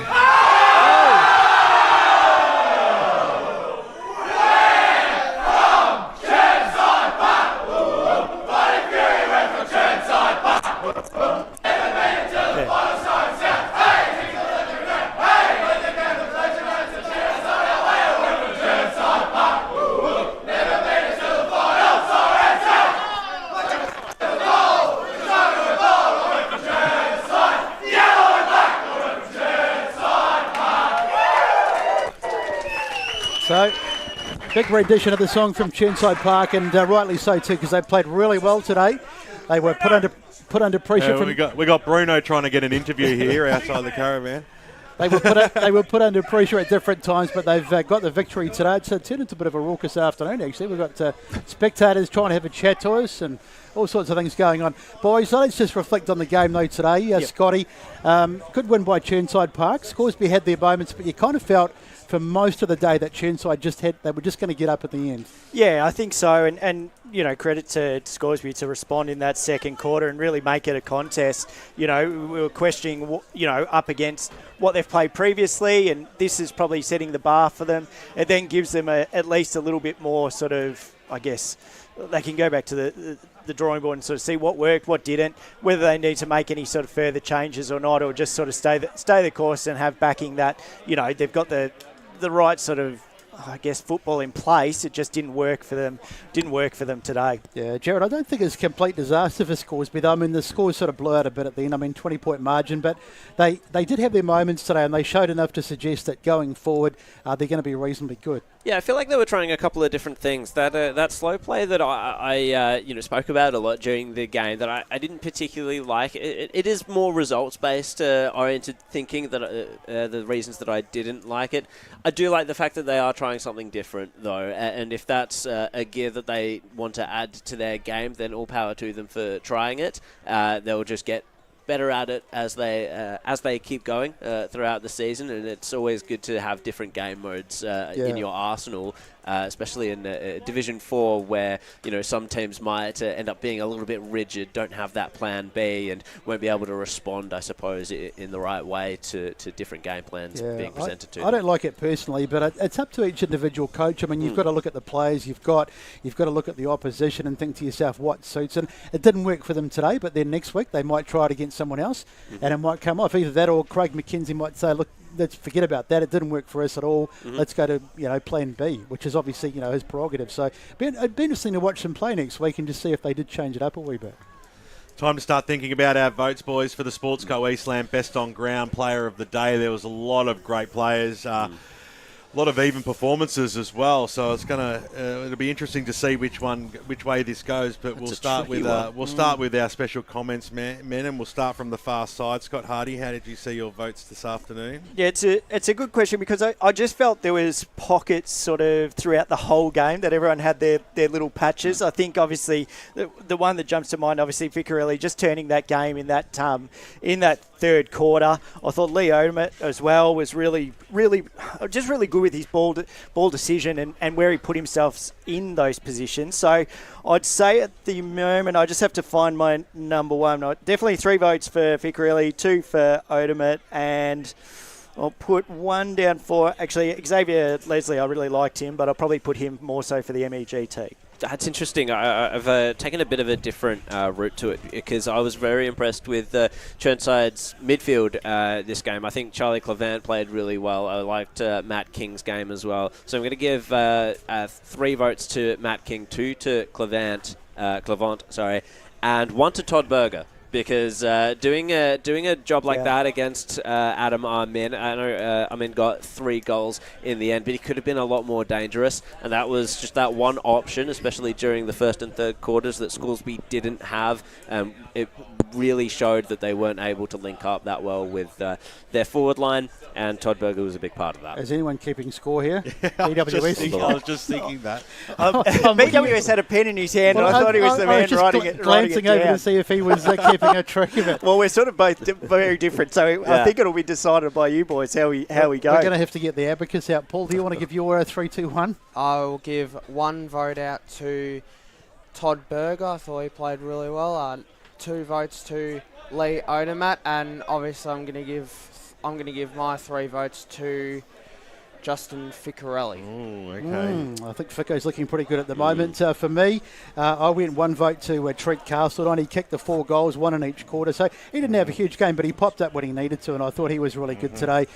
So, big rendition of the song from Chirnside Park, and rightly so too, because they played really well today. They were put under pressure. We got Bruno trying to get an interview here outside the caravan. They were put under pressure at different times, but they've got the victory today. It's turned into a bit of a raucous afternoon, actually. We've got spectators trying to have a chat to us and all sorts of things going on. Boys, so let's just reflect on the game, though, today. Scotty, good win by Chirnside Park. Scoresby had their moments, but you kind of felt for most of the day that Chirnside they were just going to get up at the end. Yeah, I think so. And you know, credit to Scoresby to respond in that second quarter and really make it a contest. You know, we were questioning, up against what they've played previously, and this is probably setting the bar for them. It then gives them at least a little bit more sort of, I guess, they can go back to the drawing board and sort of see what worked, what didn't, whether they need to make any sort of further changes or not, or just sort of stay the course and have backing that, they've got the right sort of, I guess, football in place. It just didn't work for them today. Yeah, Jared, I don't think it's a complete disaster for Scoresby, though. I mean, the scores sort of blew out a bit at the end. 20-point margin, but they did have their moments today, and they showed enough to suggest that going forward, they're going to be reasonably good. Yeah, I feel like they were trying a couple of different things. That slow play that I spoke about a lot during the game that I didn't particularly like. It is more results-based oriented thinking that the reasons that I didn't like it. I do like the fact that they are trying something different, though, and if that's a gear that they want to add to their game, then all power to them for trying it. They'll just get better at it as they keep going throughout the season, and it's always good to have different game modes in your arsenal, especially in Division 4, where some teams might end up being a little bit rigid, don't have that plan B, and won't be able to respond, I suppose, in the right way to different game plans being presented to them. I don't like it personally, but it's up to each individual coach. I mean, you've got to look at the players, you've got to look at the opposition and think to yourself what suits. And it didn't work for them today, but then next week they might try it against someone else, and it might come off. Either that or Craig McKenzie might say, look, let's forget about that. It didn't work for us at all. Let's go to plan B, which is obviously his prerogative. So it'd be interesting to watch them play next week and just see if they did change it up a wee bit. Time to start thinking about our votes, boys, for the Sportsco Eastland Best on Ground Player of the Day. There was a lot of great players. A lot of even performances as well, so it's it'll be interesting to see which way this goes. But we'll start with our special comments, men, and we'll start from the far side. Scott Hardy, how did you see your votes this afternoon? Yeah, it's a good question because I just felt there was pockets sort of throughout the whole game that everyone had their little patches. I think obviously the one that jumps to mind, obviously Vicarelli just turning that game in that third quarter. I thought Lee Odermatt as well was really good with his ball decision and where he put himself in those positions. So I'd say at the moment I just have to find my number one. Definitely 3 votes for Vicarelli, 2 for Odermatt, and I'll put 1 down for actually Xavier Leslie. I really liked him, but I'll probably put him more so for the MEGT. That's interesting. I've taken a bit of a different route to it because I was very impressed with Chirnside's midfield this game. I think Charlie Clevant played really well. I liked Matt King's game as well. So I'm going to give 3 votes to Matt King, 2 to Clevant, and 1 to Todd Berger. Because doing a job like that against Adam Amin, I know Amin got 3 goals in the end, but he could have been a lot more dangerous, and that was just that one option, especially during the first and third quarters, that Scoresby didn't have. It really showed that they weren't able to link up that well with their forward line, and Todd Berger was a big part of that. Is anyone keeping score here? I was just thinking that. BWS had a pen in his hand, and I thought he was the man writing it glancing over to see if he was keeping a track of it. Well, we're sort of both very different, so I think it'll be decided by you boys how we go. We're going to have to get the abacus out. Paul, do you want to give your 3, 2, 1? I'll give 1 vote out to Todd Berger. I thought he played really well. 2 votes to Lee Odermatt, and obviously I'm going to give my 3 votes to Justin Vicarelli. Oh, okay. I think Fico's looking pretty good at the moment. For me, I went 1 vote to Trent Castledine. He kicked the 4 goals, 1 in each quarter. So he didn't have a huge game, but he popped up when he needed to, and I thought he was really good today.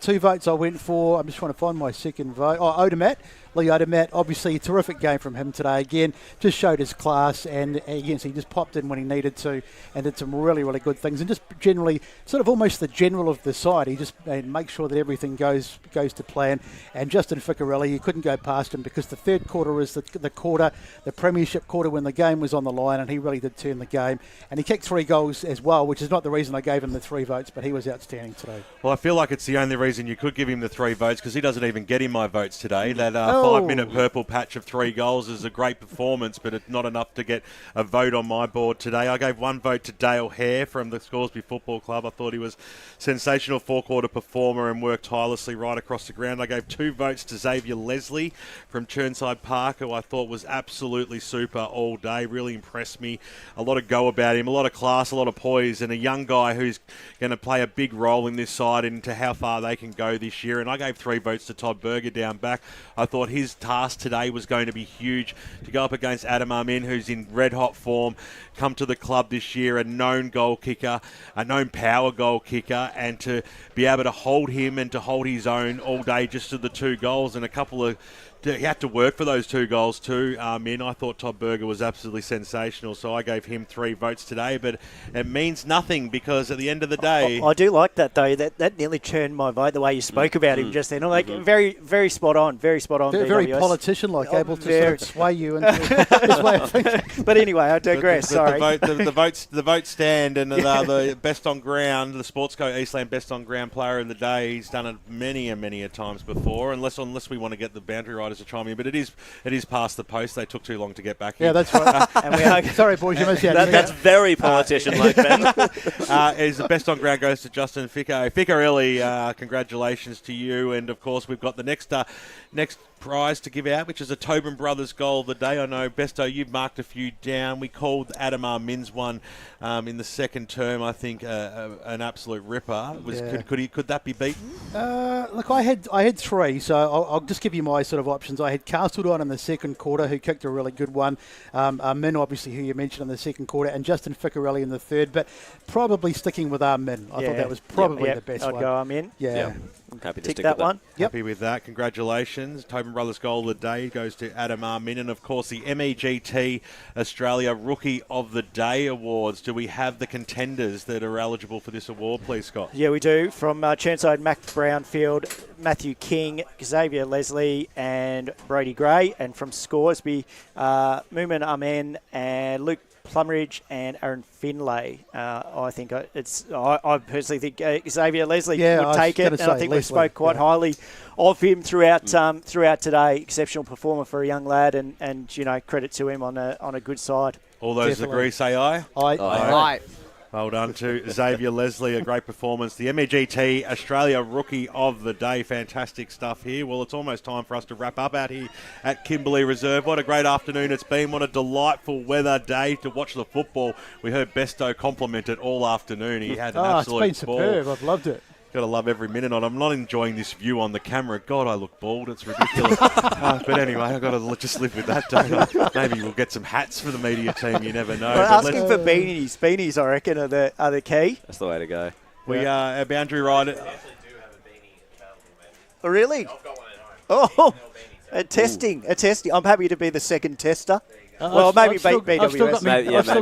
2 votes I went for. I'm just trying to find my second vote. Odermatt. Lee Odermatt, obviously a terrific game from him today. Again, just showed his class, and again, so he just popped in when he needed to and did some really, really good things. And just generally, sort of almost the general of the side. He just makes sure that everything goes to plan. And Justin Vicarelli, you couldn't go past him because the third quarter was the quarter, the premiership quarter when the game was on the line, and he really did turn the game. And he kicked 3 goals as well, which is not the reason I gave him the 3 votes, but he was outstanding today. Well, I feel like it's the only reason you could give him the 3 votes because he doesn't even get in my votes today. That 5-minute purple patch of 3 goals is a great performance, but it's not enough to get a vote on my board today. I gave 1 vote to Dale Hare from the Scoresby Football Club. I thought he was sensational 4-quarter performer and worked tirelessly right across the ground. I gave 2 votes to Xavier Leslie from Chirnside Park, who I thought was absolutely super all day. Really impressed me. A lot of go about him, a lot of class, a lot of poise, and a young guy who's going to play a big role in this side into how far they can go this year. And I gave 3 votes to Todd Berger down back. I thought his task today was going to be huge to go up against Adam Amin, who's in red-hot form, come to the club this year, a known goal kicker, a known power goal kicker, and to be able to hold him and to hold his own all day just to the 2 goals and a couple of... He had to work for those 2 goals too. I thought Todd Berger was absolutely sensational, so I gave him 3 votes today, but it means nothing because at the end of the day... I do like that, though. That nearly turned my vote, the way you spoke about him just then. Very, very spot on. Very spot on. Very politician-like, able to sort of sway you into his way of thinking. But anyway, I digress. Sorry. The votes stand, and the best on ground, the Sportsco Eastland best on ground player of the day. He's done it many a times before, unless we want to get the boundary riders to chime in. But it is past the post. They took too long to get back here. Yeah, that's right. And we are, sorry, boys, you missed out. That's very politician-like, Ben. Is the best on ground goes to Justin Vicarelli. Congratulations to you, and of course we've got the next prize to give out, which is a Tobin Brothers goal of the day. I know, Besto, you've marked a few down. We called Adamar Min's one in the second term, I think, an absolute ripper. Could that be beaten? Look, I had three, so I'll just give you my sort of options. I had Castledine in the second quarter, who kicked a really good one. Min, obviously, who you mentioned in the second quarter, and Justin Ficcarelli in the third, but probably sticking with Min. I thought that was probably the best I'd one. go Min. Yeah. I'm happy to Tick stick that with one. Happy with that. Congratulations. Tobin Brothers goal of the day goes to Adam Armin. And, of course, the MEGT Australia Rookie of the Day Awards. Do we have the contenders that are eligible for this award, please, Scott? Yeah, we do. From Chirnside, Mac Brownfield, Matthew King, Xavier Leslie and Brody Gray. And from Scoresby, Moomin Amen and Luke Plumridge and Aaron Finlay. I think I personally think Xavier Leslie would take it, and I think we spoke quite highly of him throughout today. Exceptional performer for a young lad, and credit to him on a good side. All those agree, say aye. Aye. Well done to Xavier Leslie, a great performance. The MEGT Australia Rookie of the Day. Fantastic stuff here. Well, it's almost time for us to wrap up out here at Kimberley Reserve. What a great afternoon it's been. What a delightful weather day to watch the football. We heard Besto compliment it all afternoon. He had an absolute it's been superb. I've loved it. Got to love every minute on it. I'm not enjoying this view on the camera. God, I look bald. It's ridiculous. But anyway, I've got to just live with that, don't I? Maybe we'll get some hats for the media team. You never know. Asking for beanies. Beanies, I reckon, are the key. That's the way to go. We are a boundary rider. Oh, really? Oh, a testing. I'm happy to be the second tester. Maybe BWS. I've still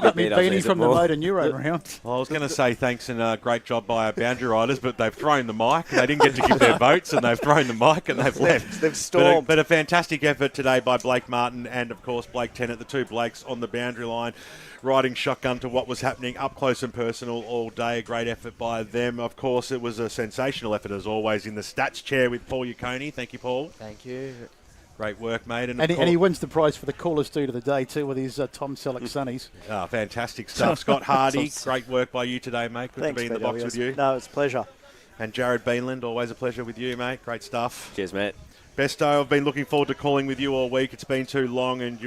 got my beanie from the Motor Neuro round. Well, I was going to say thanks and a great job by our boundary riders, but they've thrown the mic. They didn't get to give their votes, and they've thrown the mic and they've left. They've stormed. But a fantastic effort today by Blake Martin and, of course, Blake Tennant, the two Blakes on the boundary line, riding shotgun to what was happening up close and personal all day. A great effort by them. Of course, it was a sensational effort, as always, in the stats chair with Paul Uconi. Thank you, Paul. Thank you. Great work, mate. And he wins the prize for the coolest dude of the day, too, with his Tom Selleck Sunnies. Fantastic stuff. Scott Hardy, great work by you today, mate. Good Thanks, to be in the box with you. No, it's a pleasure. And Jared Beanland, always a pleasure with you, mate. Great stuff. Cheers, mate. Besto, I've been looking forward to calling with you all week. It's been too long, and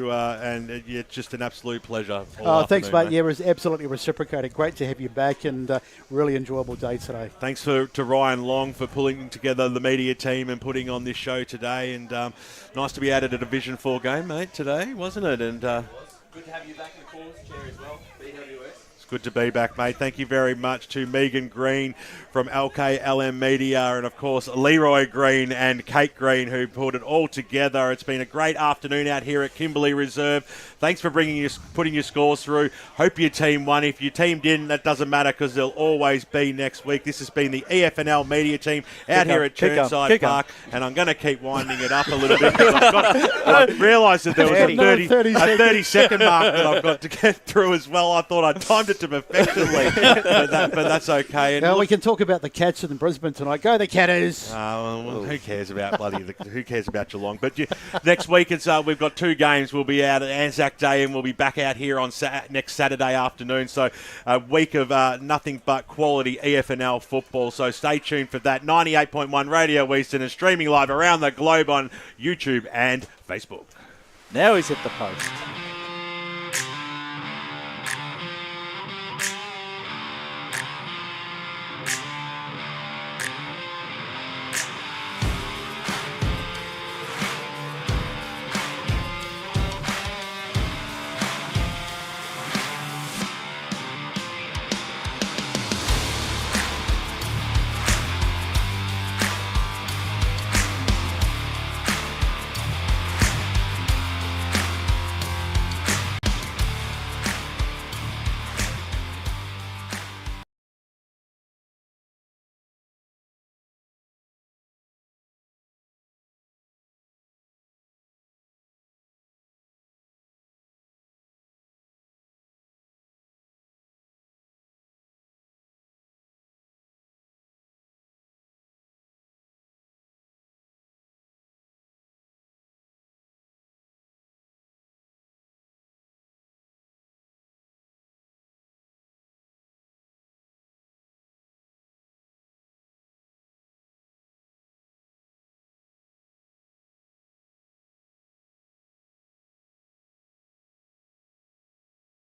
it's just an absolute pleasure. Thanks, mate. Yeah, it was absolutely reciprocated. Great to have you back, and really enjoyable day today. Thanks to Ryan Long for pulling together the media team and putting on this show today. And nice to be added a Division 4 game, mate, today, wasn't it? And good to have you back in the cause chair as well, BWS. It's good to be back, mate. Thank you very much to Megan Green from LKLM Media, and of course Leroy Green and Kate Green, who put it all together. It's been a great afternoon out here at Kimberley Reserve. Thanks for putting your scores through. Hope your team won. If your team didn't, that doesn't matter, because they'll always be next week. This has been the EFNL Media Team out here at Chirnside Park, and I'm going to keep winding it up a little bit, because I've realised that there was a 30-second mark that I've got to get through as well. I thought I'd timed it to perfectly, but that's okay. And we can talk about the Cats in Brisbane tonight. Go the Catters! Who cares about who cares about Geelong? But next week we've got two games. We'll be out at Anzac Day, and we'll be back out here on next Saturday afternoon. So a week of nothing but quality EFNL football. So stay tuned for that. 98.1 Radio Eastern and streaming live around the globe on YouTube and Facebook. Now he's hit the post.